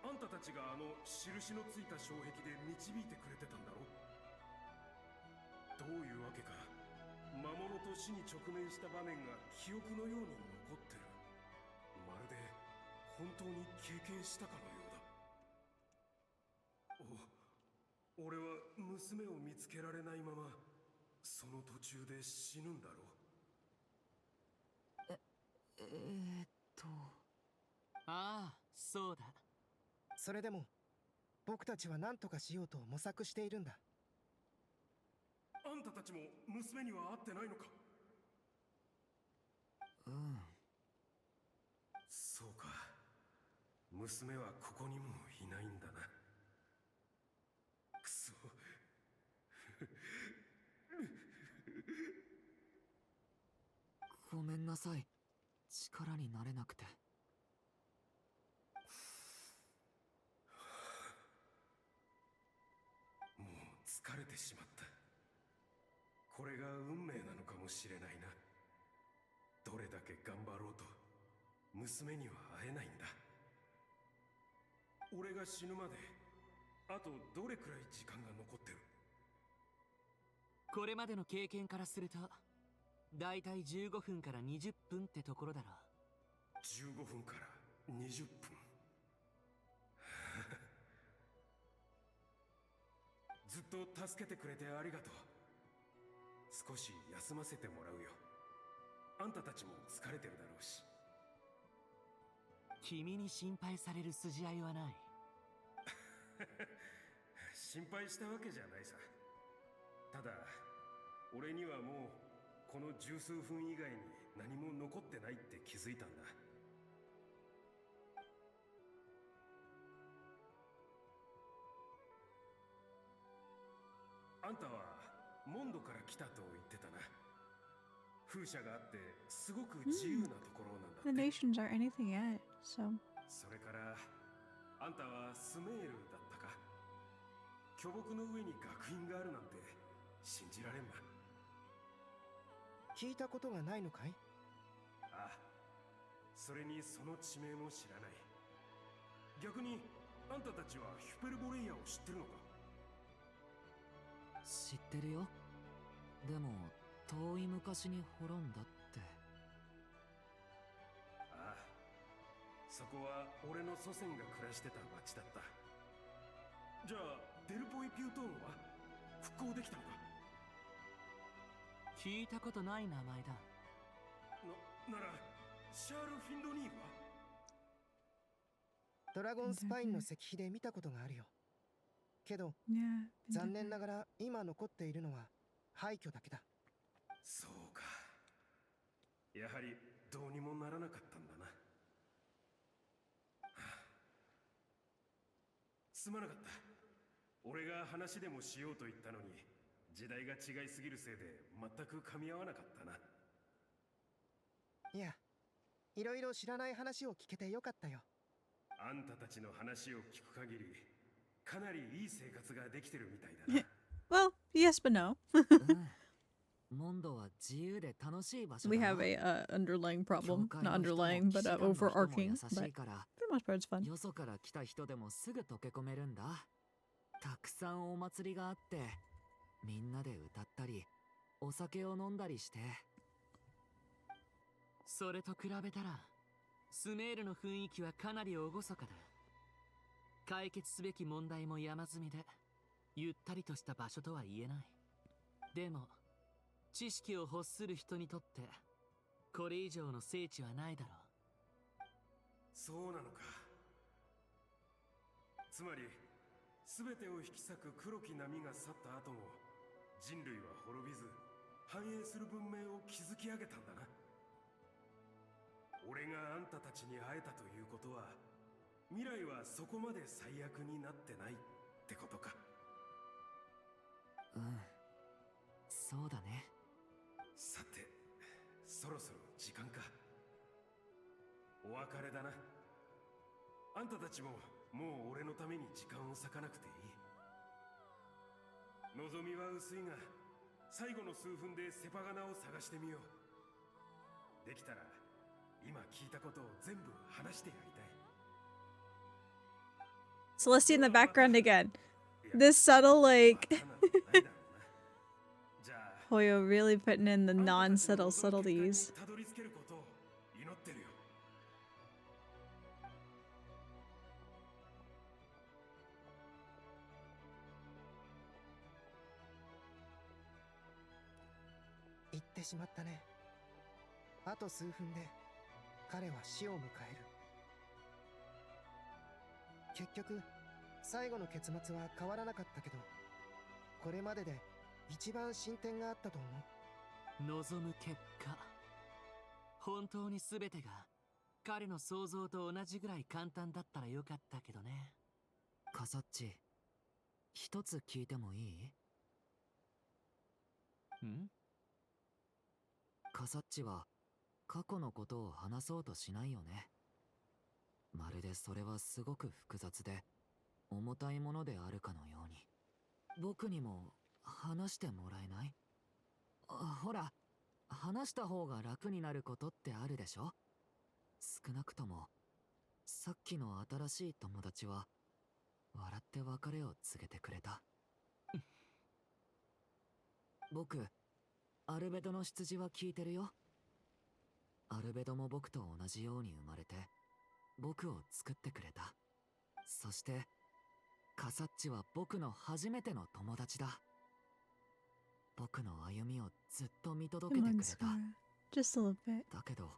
あんたたちがあの印のついた障壁で導いてくれてたんだろ。どういうわけか魔物と死に直面した場面が記憶のように残ってる。まるで本当に経験したかのようだ。俺は娘を見つけられないままその途中で死ぬんだろう。ああ、そうだ。それでも僕たちは何とかしようと模索しているんだ。あんたたちも娘には会ってないのか？うん。そうか、娘はここにもいないんだな。くそ。ごめんなさい、力になれなくて。もう疲れてしまった。これが運命なのかもしれないな。どれだけ頑張ろうと娘には会えないんだ。俺が死ぬまであとどれくらい時間が残ってる？これまでの経験からするとだいたい15分から20分ってところだろう。15分から20分。ずっと助けてくれてありがとう。少し休ませてもらうよ。あんたたちも疲れてるだろうし。君に心配される筋合いはない。心配したわけじゃないさ。ただ俺にはもうこの十数分以外に何も残ってないって気づいたんだ。あんたはモンドから来たと言ってたな。風車があってすごく自由なところなんだって。 The nations aren't anything yet, so. それからあんたはスメールだったか。巨木の上に学院があるなんて信じられんな。聞いたことがないのかい？ああ、それにその地名も知らない。逆にあんたたちはヒュペルボレイヤを知ってるのか？知ってるよ。でも遠い昔に滅んだって。ああ、そこは俺の祖先が暮らしてた町だった。じゃあデルポイピュートーンは復興できたのか？聞いたことない名前だ。ならシャール・フィンドニールは？ドラゴンスパインの石碑で見たことがあるよ。けど、残念ながら今残っているのは廃墟だけだ。そうか、やはりどうにもならなかったんだな。はあ、すまなかった。俺が話でもしようと言ったのに時代が違いすぎるせいで全く噛み合わなかったな。いや、いろいろ知らない話を聞けてよかったよ。あんたたちの話を聞く限りかなりいい生活ができてるみたいだな。Well, yes but no. モンドは自由で楽しい場所 We だよ。 have a underlying problem. 教会 Not の人も underlying, but 騎士団の人も overarching. 優 But しいから for the most part, it's fun. よそから来た人でもすぐ溶け込めるんだ。たくさんお祭りがあって、みんなで歌ったり、お酒を飲んだりして。それと比べたらスメールの雰囲気はかなり厳かだ。解決すべき問題も山積みで、ゆったりとした場所とは言えない。でも知識を欲する人にとってこれ以上の聖地はないだろう。そうなのか。つまり全てを引き裂く黒き波が去った後も人類は滅びず繁栄する文明を築き上げたんだな。俺があんたたちに会えたということは未来はそこまで最悪になってないってことか。うん、そうだね。さて、そろそろ時間か。お別れだな。あんたたちももう俺のために時間を割かなくていい。望みは薄いが最後の数分でセパガナを探してみよう。できたら今聞いたことを全部話してやりたい。 Celestia in the background again. This subtle, like, Hoyo really putting in the non-subtle subtleties. たどり着けることを祈ってるよ。行ってしまったね。あと数分で彼は死を迎える。結局最後の結末は変わらなかったけど、これまでで一番進展があったと思う。望む結果、本当に全てが彼の想像と同じぐらい簡単だったらよかったけどね。カサッチ、一つ聞いてもいい？ん？カサッチは過去のことを話そうとしないよね。まるでそれはすごく複雑で重たいものであるかのように。僕にも話してもらえない？ほら、話した方が楽になることってあるでしょ？少なくともさっきの新しい友達は笑って別れを告げてくれた。僕、アルベドの出自は聞いてるよ。アルベドも僕と同じように生まれて僕を作ってくれた。そしてカサッチは僕の初めての友達だ。僕の歩みをずっと見届けてくれた。 Just a little bit. だけど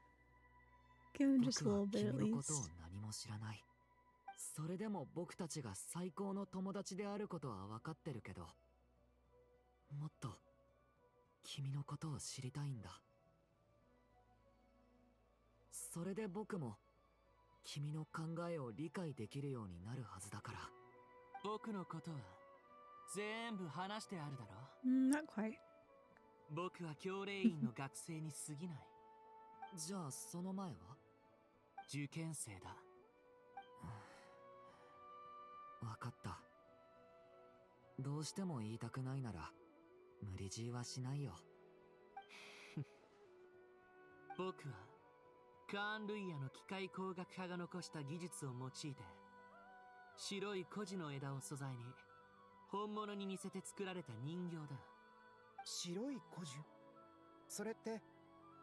Give him just a 僕は little bit 君 at のことを least. 何も知らない。それでも僕たちが最高の友達であることは分かってるけど、もっと君のことを知りたいんだ。それで僕も君の考えを理解できるようになるはずだから。僕のことは全部話してあるだろ。Not quite. 僕は教令員の学生に過ぎない。じゃあその前は？受験生だ。わかった。どうしても言いたくないなら無理強いはしないよ。僕はカーン・ルイヤの機械工学派が残した技術を用いて白い孤児の枝を素材に本物に似せて作られた人形だ。白い孤児？それって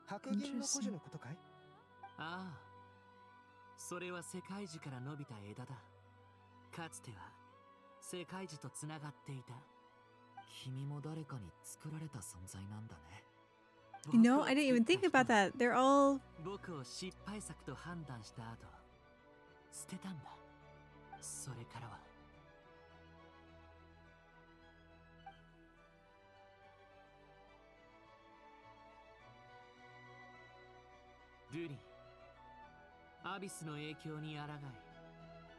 白銀の孤児のことかい？ああ、それは世界樹から伸びた枝だ。かつては世界樹とつながっていた。君も誰かに作られた存在なんだね。You know, I didn't even think about that. They're all... 僕を失敗作と判断した後、捨てたんだ。それからはドゥリン、アビスの影響に抗い、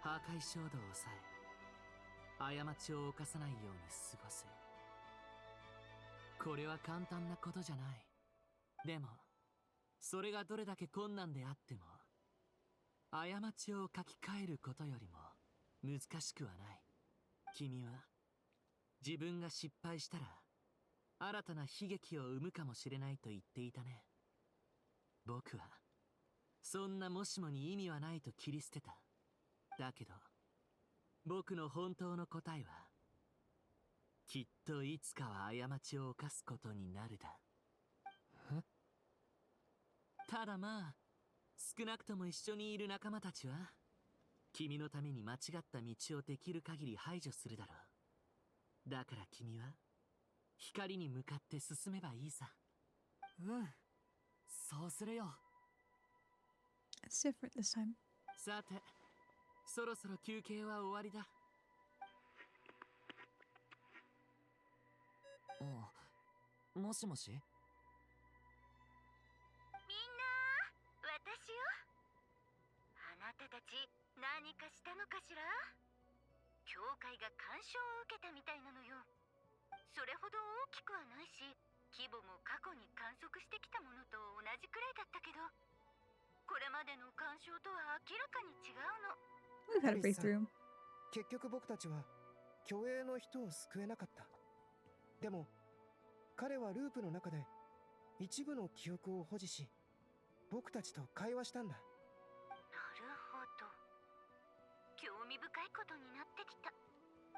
破壊衝動を抑え、過ちを犯さないように過ごす。これは簡単なことじゃない。でもそれがどれだけ困難であっても、過ちを書き換えることよりも難しくはない。君は自分が失敗したら新たな悲劇を生むかもしれないと言っていたね。僕はそんなもしもに意味はないと切り捨てた。だけど僕の本当の答えは、きっといつかは過ちを犯すことになるだ。ただまあ、少なくとも一緒にいる仲間たちは君のために間違った道をできる限り排除するだろう。だから君は光に向かって進めばいいさ。そうするよ。It's different this time. さて、そろそろ休憩は終わりだ。もしもし？みんな、私よ。あなたたち何かしたのかしら？教会が干渉を受けたみたいなのよ。それほど大きくはないし、規模も過去に観測してきたものと同じくらいだったけど、これまでの干渉とは明らかに違うの。We've had a breakthrough. 結局僕たちは虚栄の人を救えなかった。でも彼はループの中で一部の記憶を保持し、僕たちと会話したんだ。なるほど。興味深いことになってきた。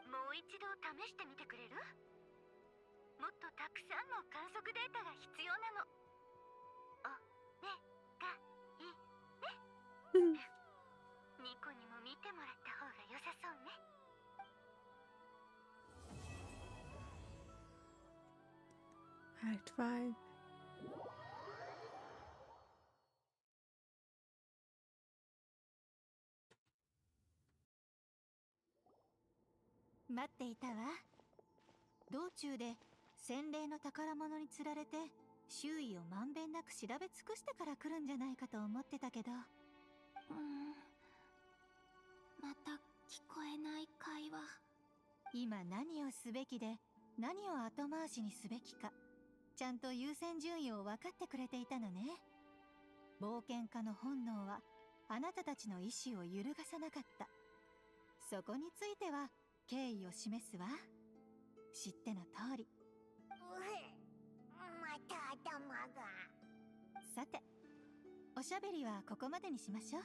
もう一度試してみてくれる？もっとたくさんの観測データが必要なの。おねがいね。ニコにも見てもらった方が良さそうね。Act 5. 待っていたわ。道中で洗礼の宝物に釣られて周囲をまんべんなく調べ尽くしてから来るんじゃないかと思ってたけど。また聞こえない会話。今何をすべきで何を後回しにすべきか、ちゃんと優先順位を分かってくれていたのね。冒険家の本能はあなたたちの意志を揺るがさなかった。そこについては敬意を示すわ。知っての通り。また頭が。さて、おしゃべりはここまでにしましょう。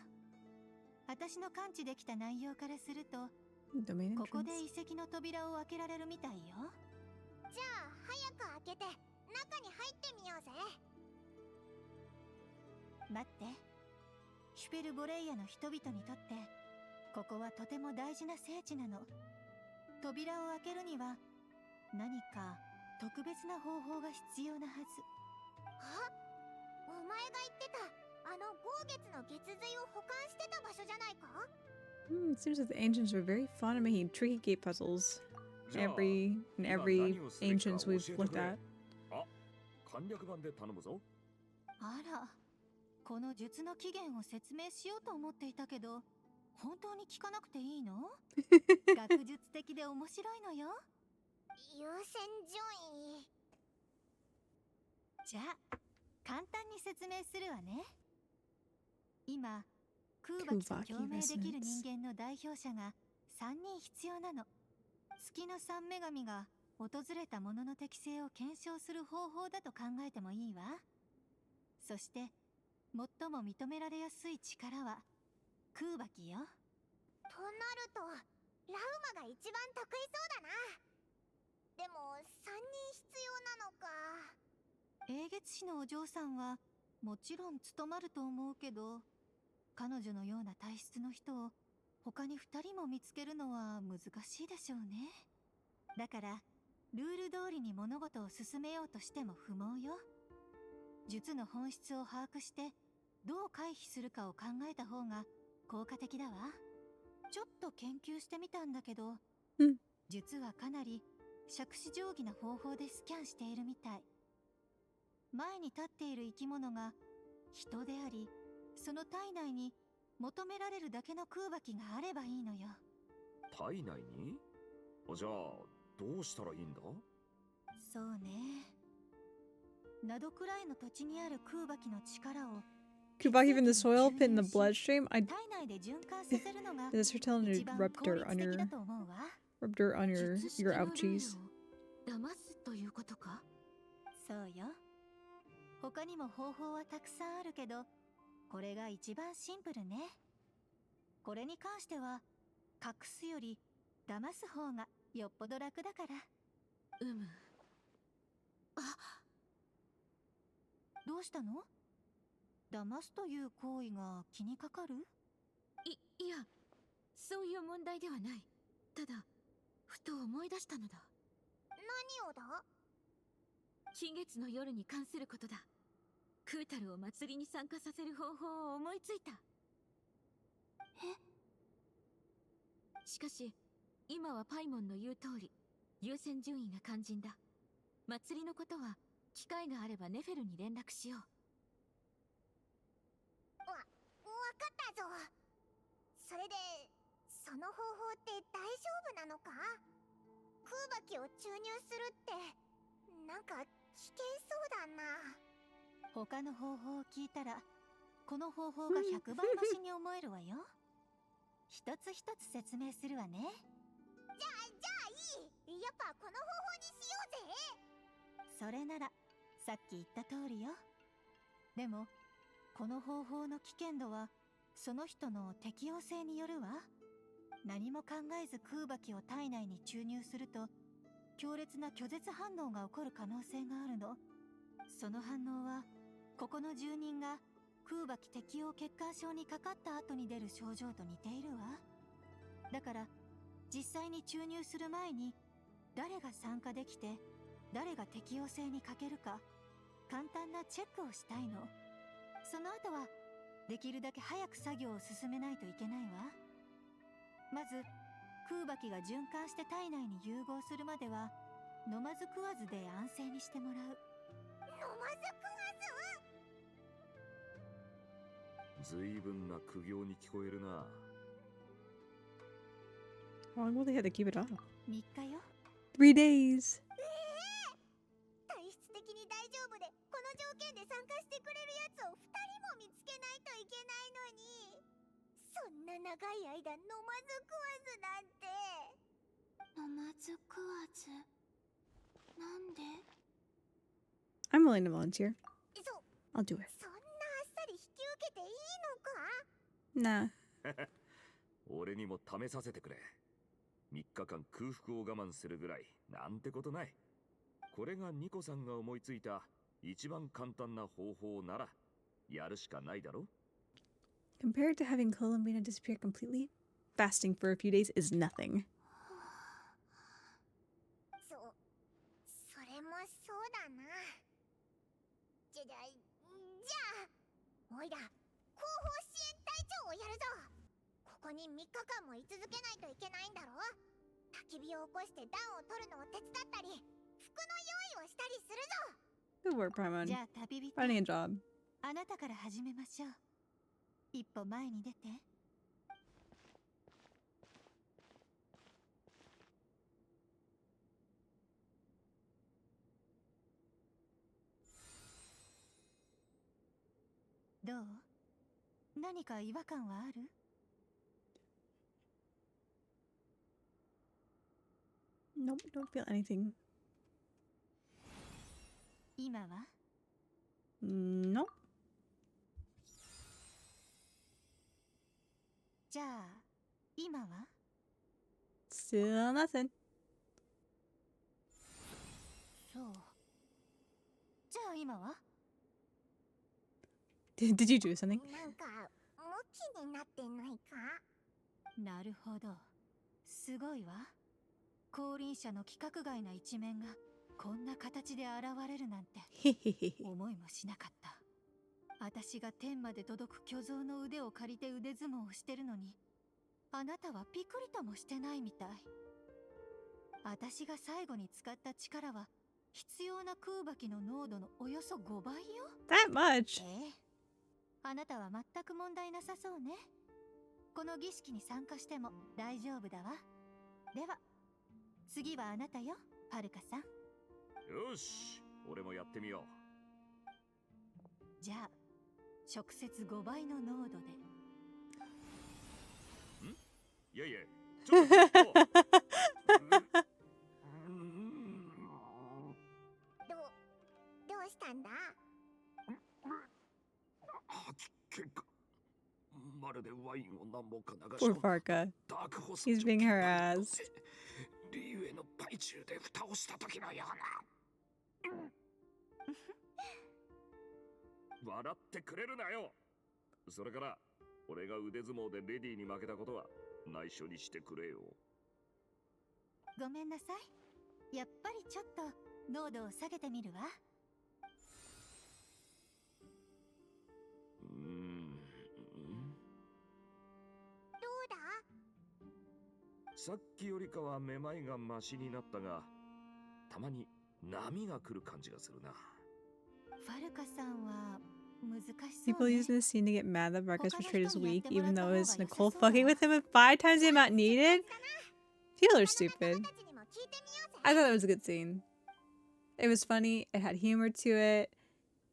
私の感知できた内容からすると、ここで遺跡の扉を開けられるみたいよ。じゃあ早く開けて中に入ってみようぜ。待って、シュペルボレイヤの人々にとってここはとても大事な聖地なの。扉を開けるには何か特別な方法が必要なはず。お前が言ってたあの豪月の月髄を保管してた場所じゃないか？ It seems that the ancients were very fond of making tricky gate puzzles. Every ancients we've looked at. 簡略版で頼むぞ。あら、この術の起源を説明しようと思っていたけど、本当に聞かなくていいの？学術的で面白いのよ。優先順位。じゃあ簡単に説明するわね。今空爆と共鳴できる人間の代表者が3人必要なの。月の三女神が訪れたものの適性を検証する方法だと考えてもいいわ。そして最も認められやすい力は空爆よ。となるとラウマが一番得意そうだな。でも3人必要なのか。英月氏のお嬢さんはもちろん務まると思うけど、彼女のような体質の人を他に2人も見つけるのは難しいでしょうね。だからルール通りに物事を進めようとしても不毛よ。術の本質を把握してどう回避するかを考えた方が効果的だわ。ちょっと研究してみたんだけど、術はかなり杓子定規な方法でスキャンしているみたい。前に立っている生き物が人であり、その体内に求められるだけの空爆があればいいのよ。体内に？じゃあどうしたらいいんだ？そうね。灘くらいの土地にある空爆の力を Kubak even the soil pit in the bloodstream? I 体内で循環させるのが Is this her telling you 一番 rub 効 dirt 率 on 的 your だと思うわ。rub dirt on your ouchies? 騙すということか？そうよ。他にも方法はたくさんあるけど、これが一番シンプルね。これに関しては隠すより騙す方がよっぽど楽だから。どうしたの？騙すという行為が気にかかる？いや、そういう問題ではない。ただふと思い出したのだ。何をだ？新月の夜に関することだ。クータルを祭りに参加させる方法を思いついた。しかし今はパイモンの言う通り優先順位が肝心だ。祭りのことは機会があればネフェルに連絡しよう。わかったぞ。それでその方法って大丈夫なのか？空爆を注入するってなんか危険そうだな。他の方法を聞いたらこの方法が100倍マシに思えるわよ。一つ一つ説明するわね。じゃあいい。やっぱこの方法にしようぜ。それならさっき言った通りよ。でもこの方法の危険度はその人の適応性によるわ。何も考えず空爆を体内に注入すると強烈な拒絶反応が起こる可能性があるの。その反応はここの住人が空爆適応血管症にかかった後に出る症状と似ているわ。だから実際に注入する前に誰が参加できて誰が適応性に欠けるか簡単なチェックをしたいの。その後はできるだけ早く作業を進めないといけないわ。まず空爆が循環して体内に融合するまでは飲まず食わずで安静にしてもらう。飲まず食わず随分な苦行に聞こえるな。How long will they have to keep it up? 3日よ。 3 days. 体質的に大丈夫でこの条件で参加してくれるやつを2人も見つけないといけないのに、そんな長い間飲まず食わずなんて。飲まず食わずなんで？ I'm willing to volunteer. I'll do it. そんなあっさり引き受けていいのか？ Nah. 俺にも試させてくれ。3日間空腹を我慢するぐらいなんてことない。これがニコさんが思いついた一番簡単な方法ならやるしかないだろ。 Compared to having Columbina disappear completely, fasting for a few days is nothing. それもそうだな。じゃあおいら後方支援隊長をやるぞ。ここに3日間も居続けないといけないんだろ。焚き火を起こして暖を取るのを手伝ったり服の用意をしたりするぞ。 Good work, Paimon. じゃあ旅人、 Finding a job. あなたから始めましょう。一歩前に出て。どう？何か違和感はある？Nope, don't feel anything. 今は？ No. じゃあ今は？ Still nothing. そう。じゃあ今は？ Did you do something? なんかムキになってないか？なるほど。すごいわ。降臨者の規格外な一面がこんな形で現れるなんて思いもしなかった。私が天まで届く巨像の腕を借りて腕相撲をしてるのに、あなたはピクリともしてないみたい。私が最後に使った力は必要な空爆の濃度のおよそ5倍よ。 That much? あなたは全く問題なさそうね。この儀式に参加しても大丈夫だわ。では次はあなたよ、はるかさん。よし、俺もやってみよう。じゃあ直接5倍の濃度で。ん？いやいや、ちょっとまるでワインを何本か流し Poor 込んだ Farka. ダークホス He's being harassed. リユへのパイチューで蓋をした時のような。笑ってくれるなよ。それから俺が腕相撲でレディに負けたことは内緒にしてくれよ。ごめんなさい。やっぱりちょっと濃度を下げてみるわ。どうだ？さっきよりかはめまいがマシになったが、たまに波が来る感じがするな。ファルカさんは難しそう People ね。 using this scene to get mad that Marcus portrayed as weak, even though it was Nicole fucking with him at 5 times the amount needed. People are stupid. I thought that was a good scene. It was funny. It had humor to it.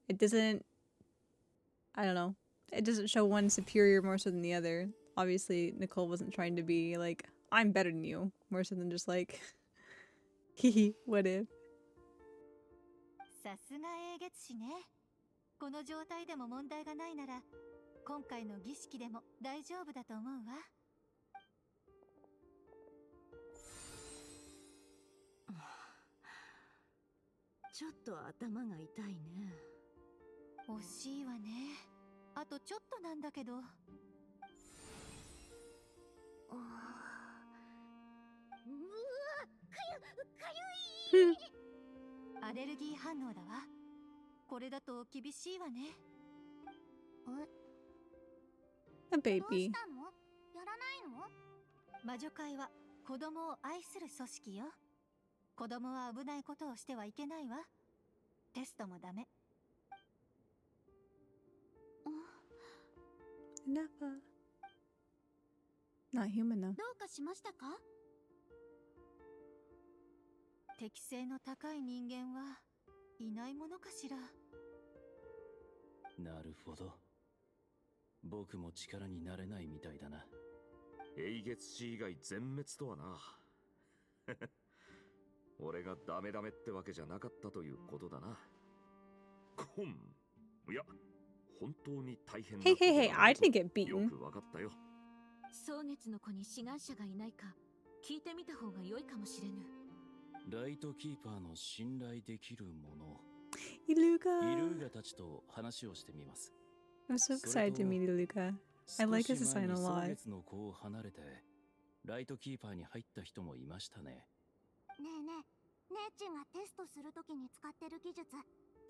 It doesn't... I don't know. It doesn't show one superior more so than the other. Obviously, Nicole wasn't trying to be like, I'm better than you. More so than just like, hehe, what if? さすが英月師ね。この状態でも問題がないなら、今回の儀式でも大丈夫だと思うわ。ちょっと頭が痛いね。惜しいわね。あとちょっとなんだけど。うわ、かゆい。アレルギー反応だわ。これだと厳しいわね。A baby. やらないの？魔女会は子供を愛する組織よ。子供は危ないことをしてはいけないわ。テストもダメ。Never. Not human though. どうかしましたか？適性の高い人間はいないものかしら。なるほど。僕も力になれないみたいだな。英月氏以外全滅とはな。俺がダメダメってわけじゃなかったということだな。いや、本当に大変だ。Hey, hey, hey, I didn't get beaten. よくわかったよ。蒼月の子に志願者がいないか聞いてみた方が良いかもしれぬ。ライトキーパーの信頼できるもの。イルガたちと話をしてみます。I'm so excited to meet Iluka. I like his design a lot. 蒼月の子を離れてライトキーパーに入った人もいましたね。ねえねえ、姉ちんがテストするときに使ってる技術、科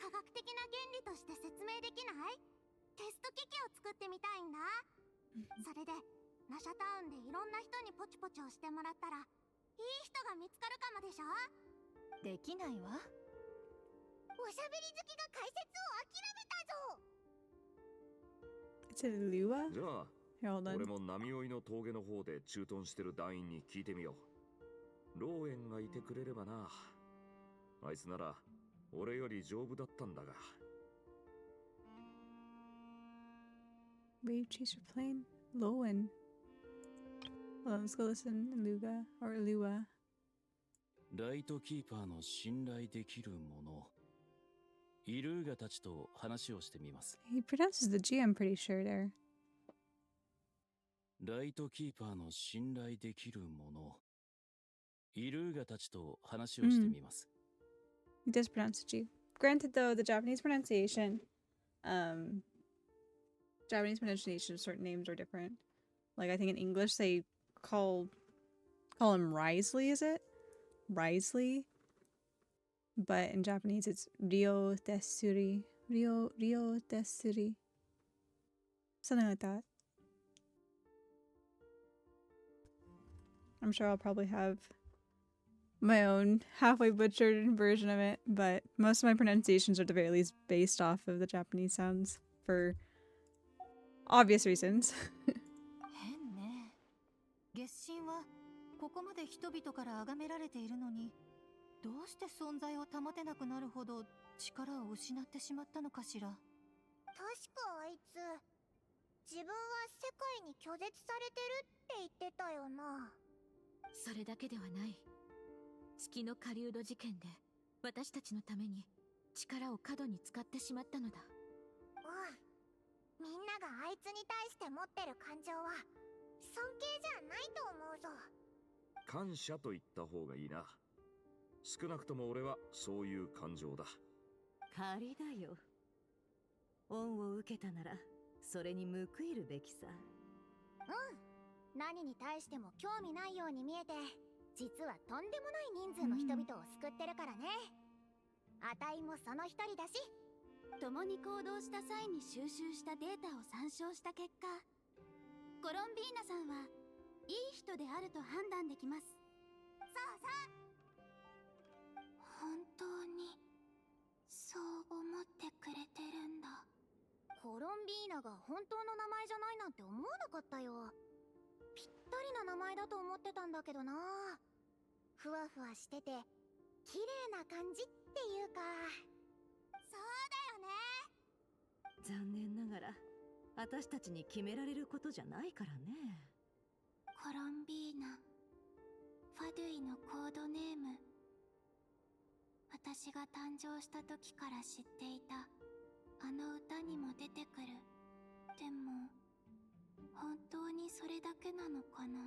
学的な原理として説明できない？テスト機器を作ってみたいんだ。それでナシャタウンでいろんな人にポチポチをしてもらったらいい人が見つかるかもでしょ？できないわ。おしゃべり好きが解説を諦めたぞ。It's a Lua? じゃあ、 Here, hold on. 俺も波追いの峠の方で駐屯してる団員に聞いてみよう。ローエンがいてくれればな。あいつなら俺より丈夫だったんだが。Wave chaser plane? Lowen. Hold on, let's go listen. Iluga or Lua. ライトキーパーの信頼できるもの。イルーガたちと話をしてみます。He pronounces the G, I'm pretty sure there. ライトキーパーの信頼できるもの。イルーガたちと話をしてみます。He does pronounce the G. Granted, though, the Japanese pronunciation of certain names are different. Like, I think in English they call him Risley, is it? Risley? But in Japanese it's Ryo Tessuri. Ryo Tessuri. Something like that. I'm sure I'll probably have my own halfway butchered version of it, but most of my pronunciations are at the very least based off of the Japanese sounds for obvious reasons. 変ね。月神はここまで人々から崇められているのに、どうして存在を保てなくなるほど力を失ってしまったのかしら。確かあいつ、自分は世界に拒絶されてるって言ってたよな。それだけではない。月の狩人事件で私たちのために力を過度に使ってしまったのだ。みんながあいつに対して持ってる感情は尊敬じゃないと思うぞ。感謝と言った方がいいな。少なくとも俺はそういう感情だ。借りだよ。恩を受けたならそれに報いるべきさ。何に対しても興味ないように見えて、実はとんでもない人数の人々を救ってるからね。あたいもその一人だし。共に行動した際に収集したデータを参照した結果、コロンビーナさんはいい人であると判断できます。そうそう。本当にそう思ってくれてるんだ。コロンビーナが本当の名前じゃないなんて思わなかったよ。ぴったりな名前だと思ってたんだけどな。ふわふわしてて綺麗な感じっていうか。そうだよね。残念ながら私たちに決められることじゃないからね。コロンビーナ、ファドゥイのコードネーム。私が誕生した時から知っていたあの歌にも出てくる。でも本当にそれだけなのかな。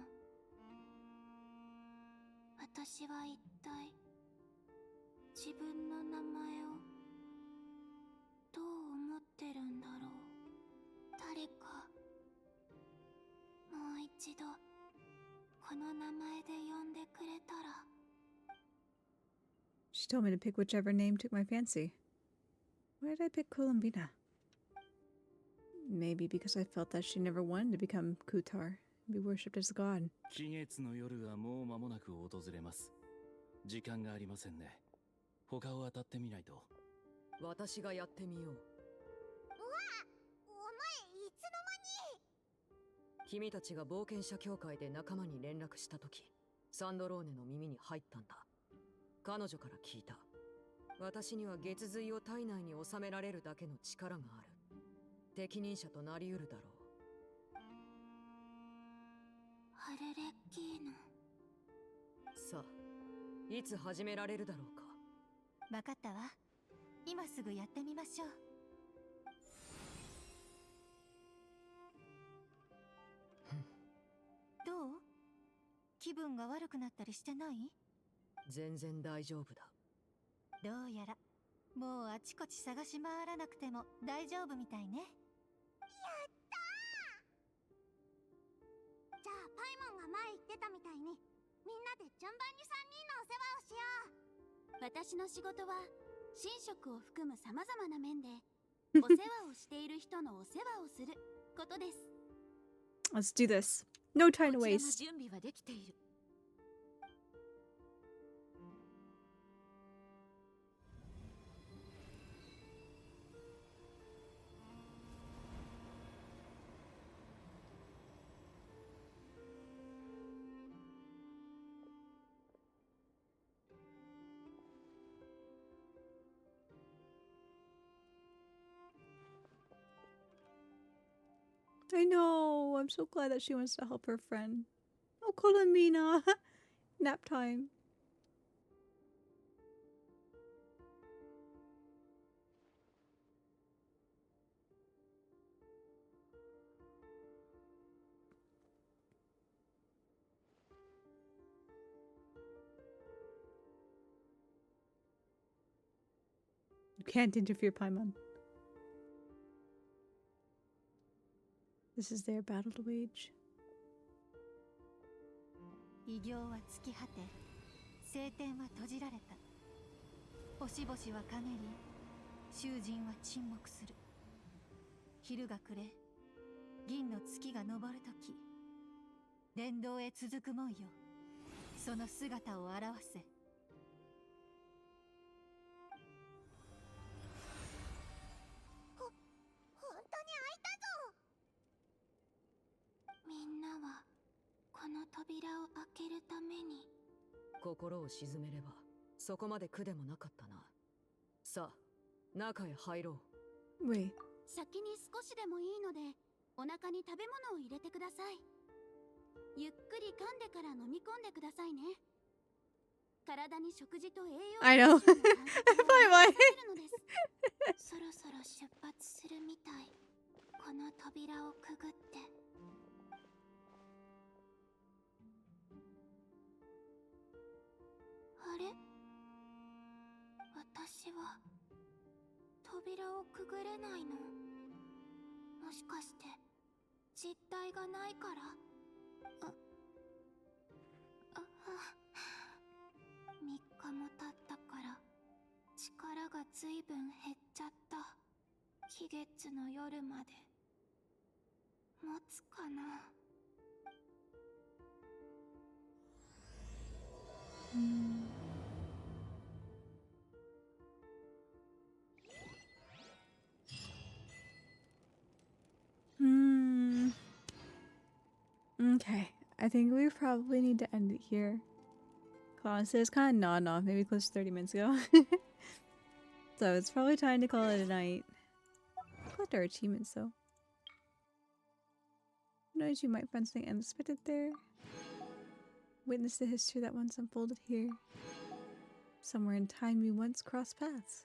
私は一体自分の名前をどう思ってるんだろう。誰かもう一度この名前で呼んでくれたら。She told me to pick whichever name took my fancy. Why did I pick Columbina? Maybe because I felt that she never wanted to become Kutar and be worshipped as a god. 期月の夜がもう間もなく訪れます。時間がありませんね。他を当たってみないと。私がやってみよう。うわ、お前いつの間に。君たちが冒険者協会で仲間に連絡した時、サンドローネの耳に入ったんだ。彼女から聞いた。私には月髄を体内に収められるだけの力がある。適任者となりうるだろう。ハルレッキーノ。さあ、いつ始められるだろうか。わかったわ。今すぐやってみましょう。どう？気分が悪くなったりしてない？全然大丈夫だ。どうやらもうあちこち探し回らなくても大丈夫みたいね。やったー。じゃあパイモンが前言ってたみたいに、みんなで順番に3人のお世話をしよう。私の仕事は神職を含む様々な面でお世話をしている人のお世話をすることです。Let's do this. No time to こちらの waste. 準備はできている。I know. I'm so glad that she wants to help her friend. Oh, Colomina. Nap time. You can't interfere, Paimon. This is their battle to wage. 異形は尽き果て、晴天は閉じられた。星々は陰り、囚人は沈黙する。昼が暮れ、銀の月が昇るとき、殿堂へ続く門よ、その姿を表せ。本当に開いたぞ。みんなはこの扉を開けるために。心を鎮めればそこまで苦でもなかったな。さあ、中へ入ろう。Wait. 先に少しでもいいのでお腹に食べ物を入れてください。ゆっくり噛んでから飲み込んでくださいね。体に食事と栄養 I know. Bye bye. そろそろ出発するみたい。ここの扉をくぐって。あれ、私は扉をくぐれないの？もしかして実体がないから？3日も経ったから力がずいぶん減っちゃった。期月の夜まで持つかな。Okay, I think we probably need to end it here. Honestly, it's kind of nodding off, maybe close to 30 minutes ago. So it's probably time to call it a night. Collect our achievements though. Notice you might find something unexpected there. Witness the history that once unfolded here. Somewhere in time we once crossed paths.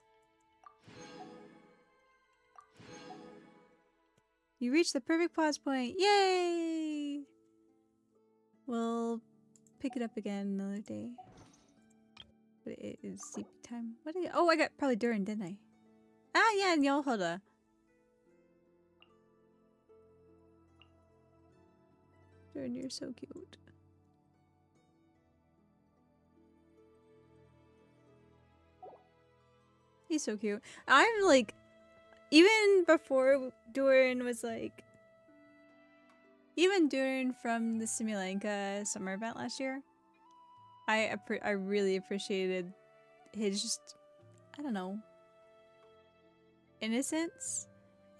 You reached the perfect pause point! Yay! We'll pick it up again another day. But it is sleepy time. What did oh, I got probably Durin, didn't I? Ah, yeah, and Yohoda. Durin, you're so cute. He's so cute. I'm like, even before Durin was like, even Durin from the Simulanka summer event last year, I really appreciated his just, I don't know, innocence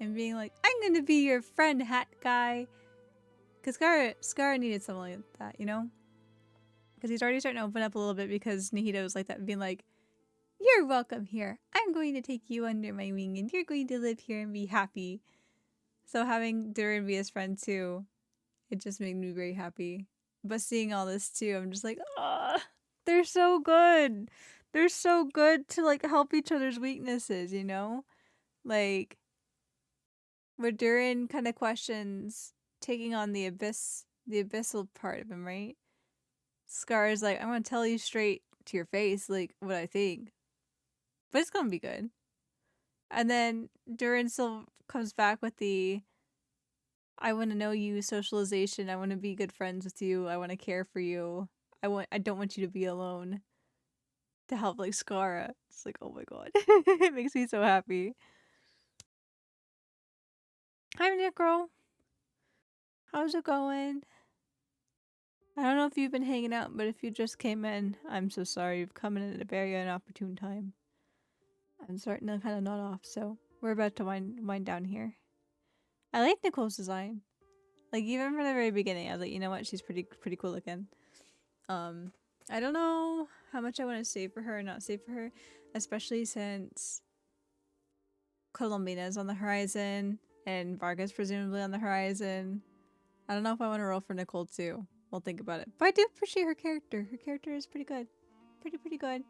and being like, I'm gonna be your friend, hat guy. Because Scar needed something like that, you know? Because he's already starting to open up a little bit because Nahida was like that, being like, you're welcome here. I'm going to take you under my wing and you're going to live here and be happy. So having Durin be his friend too, it just made me very happy. But seeing all this too, I'm just like, ah, they're so good. They're so good to like help each other's weaknesses, you know? Like, where Durin kind of questions taking on the abyssal part of him, right? Scar is like, I'm gonna tell you straight to your face, like, what I think. But it's gonna be good. And then Durin still comes back with the, I want to know you socialization. I want to be good friends with you. I want to care for you. I don't want you to be alone. To help like Scara. It's like, oh my god. It makes me so happy. Hi, Necro. How's it going? I don't know if you've been hanging out, but if you just came in, I'm so sorry. You've come in at a very inopportune time. I'm starting to kind of nod off, so we're about to wind down here. I like Nicole's design. Like, even from the very beginning, I was like, you know what? She's pretty cool looking. I don't know how much I want to save for her and not save for her, especially since Colombina's on the horizon and Varga's presumably on the horizon. I don't know if I want to roll for Nicole too. We'll think about it. But I do appreciate her character. Her character is pretty good. Pretty good.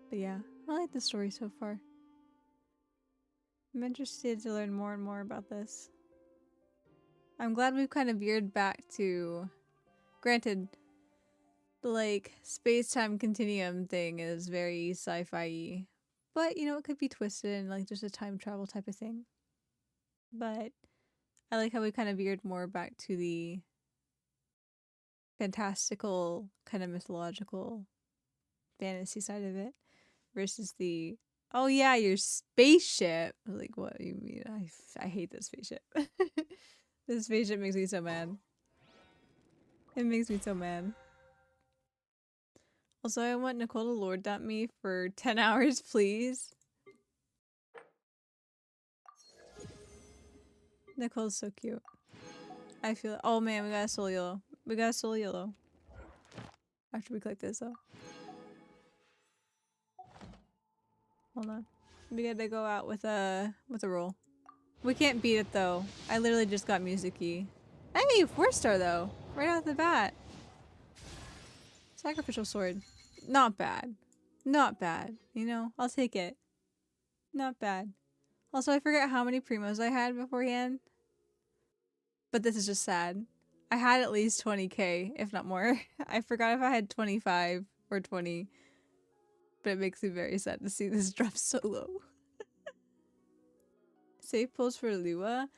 But yeah, I like the story so far. I'm interested to learn more and more about this. I'm glad we've kind of veered back to... Granted, the like space-time continuum thing is very sci-fi-y. But, you know, it could be twisted and like just a time travel type of thing. But I like how we kind of veered more back to the fantastical, kind of mythological fantasy side of it. Versus the, oh yeah, your spaceship. I was like, what do you mean? I hate this spaceship. This spaceship makes me so mad. It makes me so mad. Also, I want Nicole to lord dump me for 10 hours, please. Nicole's so cute. I feel, oh man, we got a soul yellow. We got a soul yellow. After we collect this though. Hold on. We gotta go out with a roll. We can't beat it though. I literally just got music-y. Hey, 4-star though. Right off the bat. Sacrificial sword. Not bad. Not bad. You know, I'll take it. Not bad. Also, I forget how many primos I had beforehand. But this is just sad. I had at least 20k, if not more. I forgot if I had 25 or 20. But it makes me very sad to see this drop so low. Save pulls for Lua.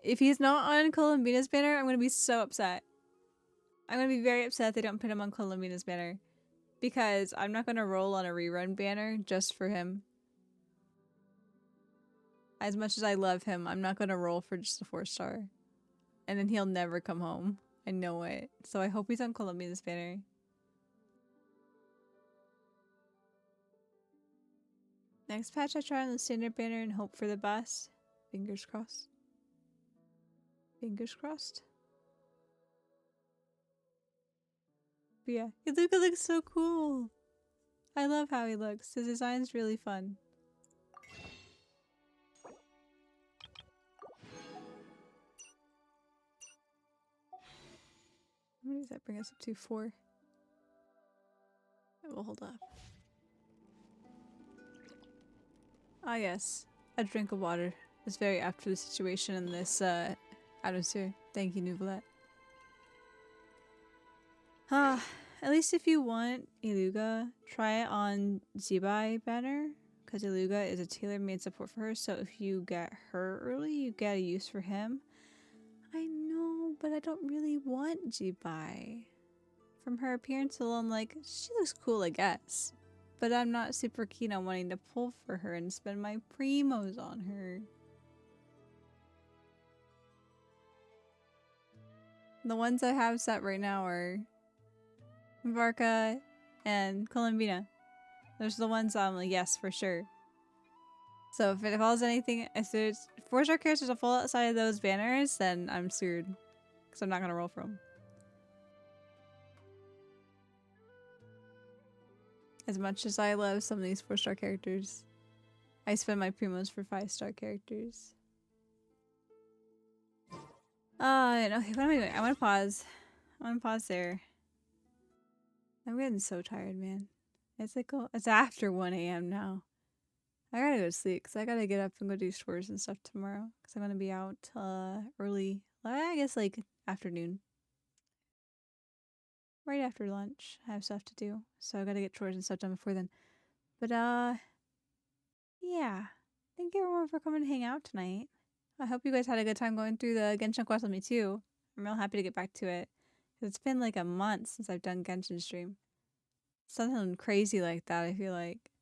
If he's not on Columbina's banner, I'm going to be so upset. I'm going to be very upset they don't put him on Columbina's banner. Because I'm not going to roll on a rerun banner just for him. As much as I love him, I'm not going to roll for just a 4-star. And then he'll never come home. I know it. So I hope he's on Columbina's banner. Next patch I try on the standard banner and hope for the best. Fingers crossed. Fingers crossed. But yeah, Iluka looks so cool. I love how he looks. His design's really fun. How many does that bring us up to? 4. It will hold up. Ah yes, a drink of water is very apt for the situation in this atmosphere. Thank you, Nuvolet. At least if you want Iluga, try it on Zibai banner, because Iluga is a tailor-made support for her, so if you get her early, you get a use for him. I know, but I don't really want Zibai. From her appearance alone, like, she looks cool, I guess. But I'm not super keen on wanting to pull for her and spend my primos on her. The ones I have set right now are Varka and Columbina. Those are the ones I'm like, yes, for sure. So if it follows anything, if there's 4-star characters that fall outside of those banners, then I'm screwed. Because I'm not going to roll for them. As much as I love some of these 4-star characters, I spend my primos for 5-star characters. Okay, what am I doing? I want to pause. I want to pause there. I'm getting so tired, man. It's like, it's after 1 a.m. now. I gotta go to sleep because I gotta get up and go do chores and stuff tomorrow. Because I'm gonna be out early. I guess like afternoon. Right after lunch. I have stuff to do. So I gotta get chores and stuff done before then. But yeah. Thank you everyone for coming to hang out tonight. I hope you guys had a good time going through the Genshin Quest with me too. I'm real happy to get back to it. It's been like a month since I've done Genshin stream. Something crazy like that, I feel like.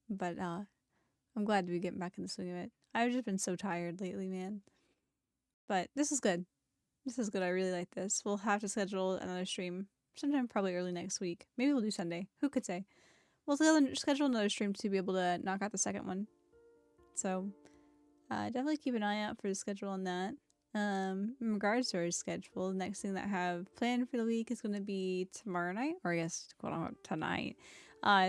But I'm glad to be getting back in the swing of it. I've just been so tired lately, man. But this is good. This is good. I really like this. We'll have to schedule another stream sometime probably early next week. Maybe we'll do Sunday. Who could say? We'll schedule another stream to be able to knock out the second one. So definitely keep an eye out for the schedule on that. In regards to our schedule, the next thing that I have planned for the week is going to be tomorrow night, or I guess quote unquote tonight.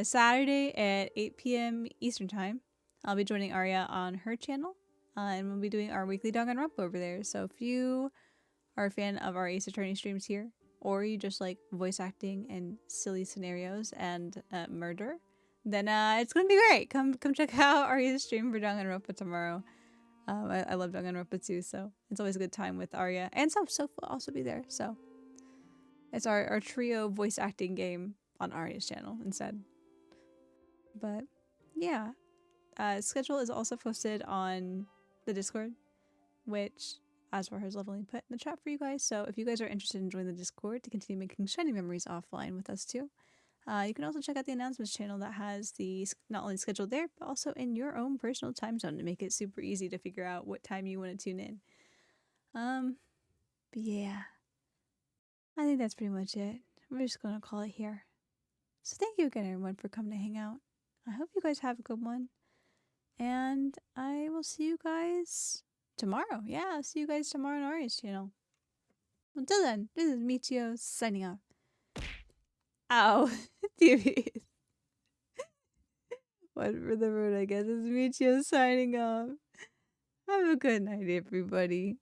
Saturday at 8 p.m. Eastern Time. I'll be joining Arya on her channel, and we'll be doing our weekly Danganronpa over there. So if you are a fan of our Ace Attorney streams here, or you just like voice acting and silly scenarios and murder, then it's gonna be great. Come check out Arya's stream for Danganronpa tomorrow. I love Danganronpa too, so it's always a good time with Arya, and Soph will also be there. So it's our trio voice acting game on Arya's channel instead. But yeah. Schedule is also posted on the Discord, which Aswar has leveling put in the chat for you guys. So if you guys are interested in joining the Discord to continue making shiny memories offline with us too, you can also check out the announcements channel that has the not only scheduled there, but also in your own personal time zone to make it super easy to figure out what time you want to tune in. But yeah, I think that's pretty much it. We're just gonna call it here. So thank you again, everyone, for coming to hang out. I hope you guys have a good one. And I will see you guys tomorrow. Yeah, I'll see you guys tomorrow on Ari's channel. Until then, this is Michio signing off. Ow. TV. One for the road, I guess. It's Michio signing off. Have a good night, everybody.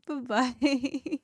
Bye-bye.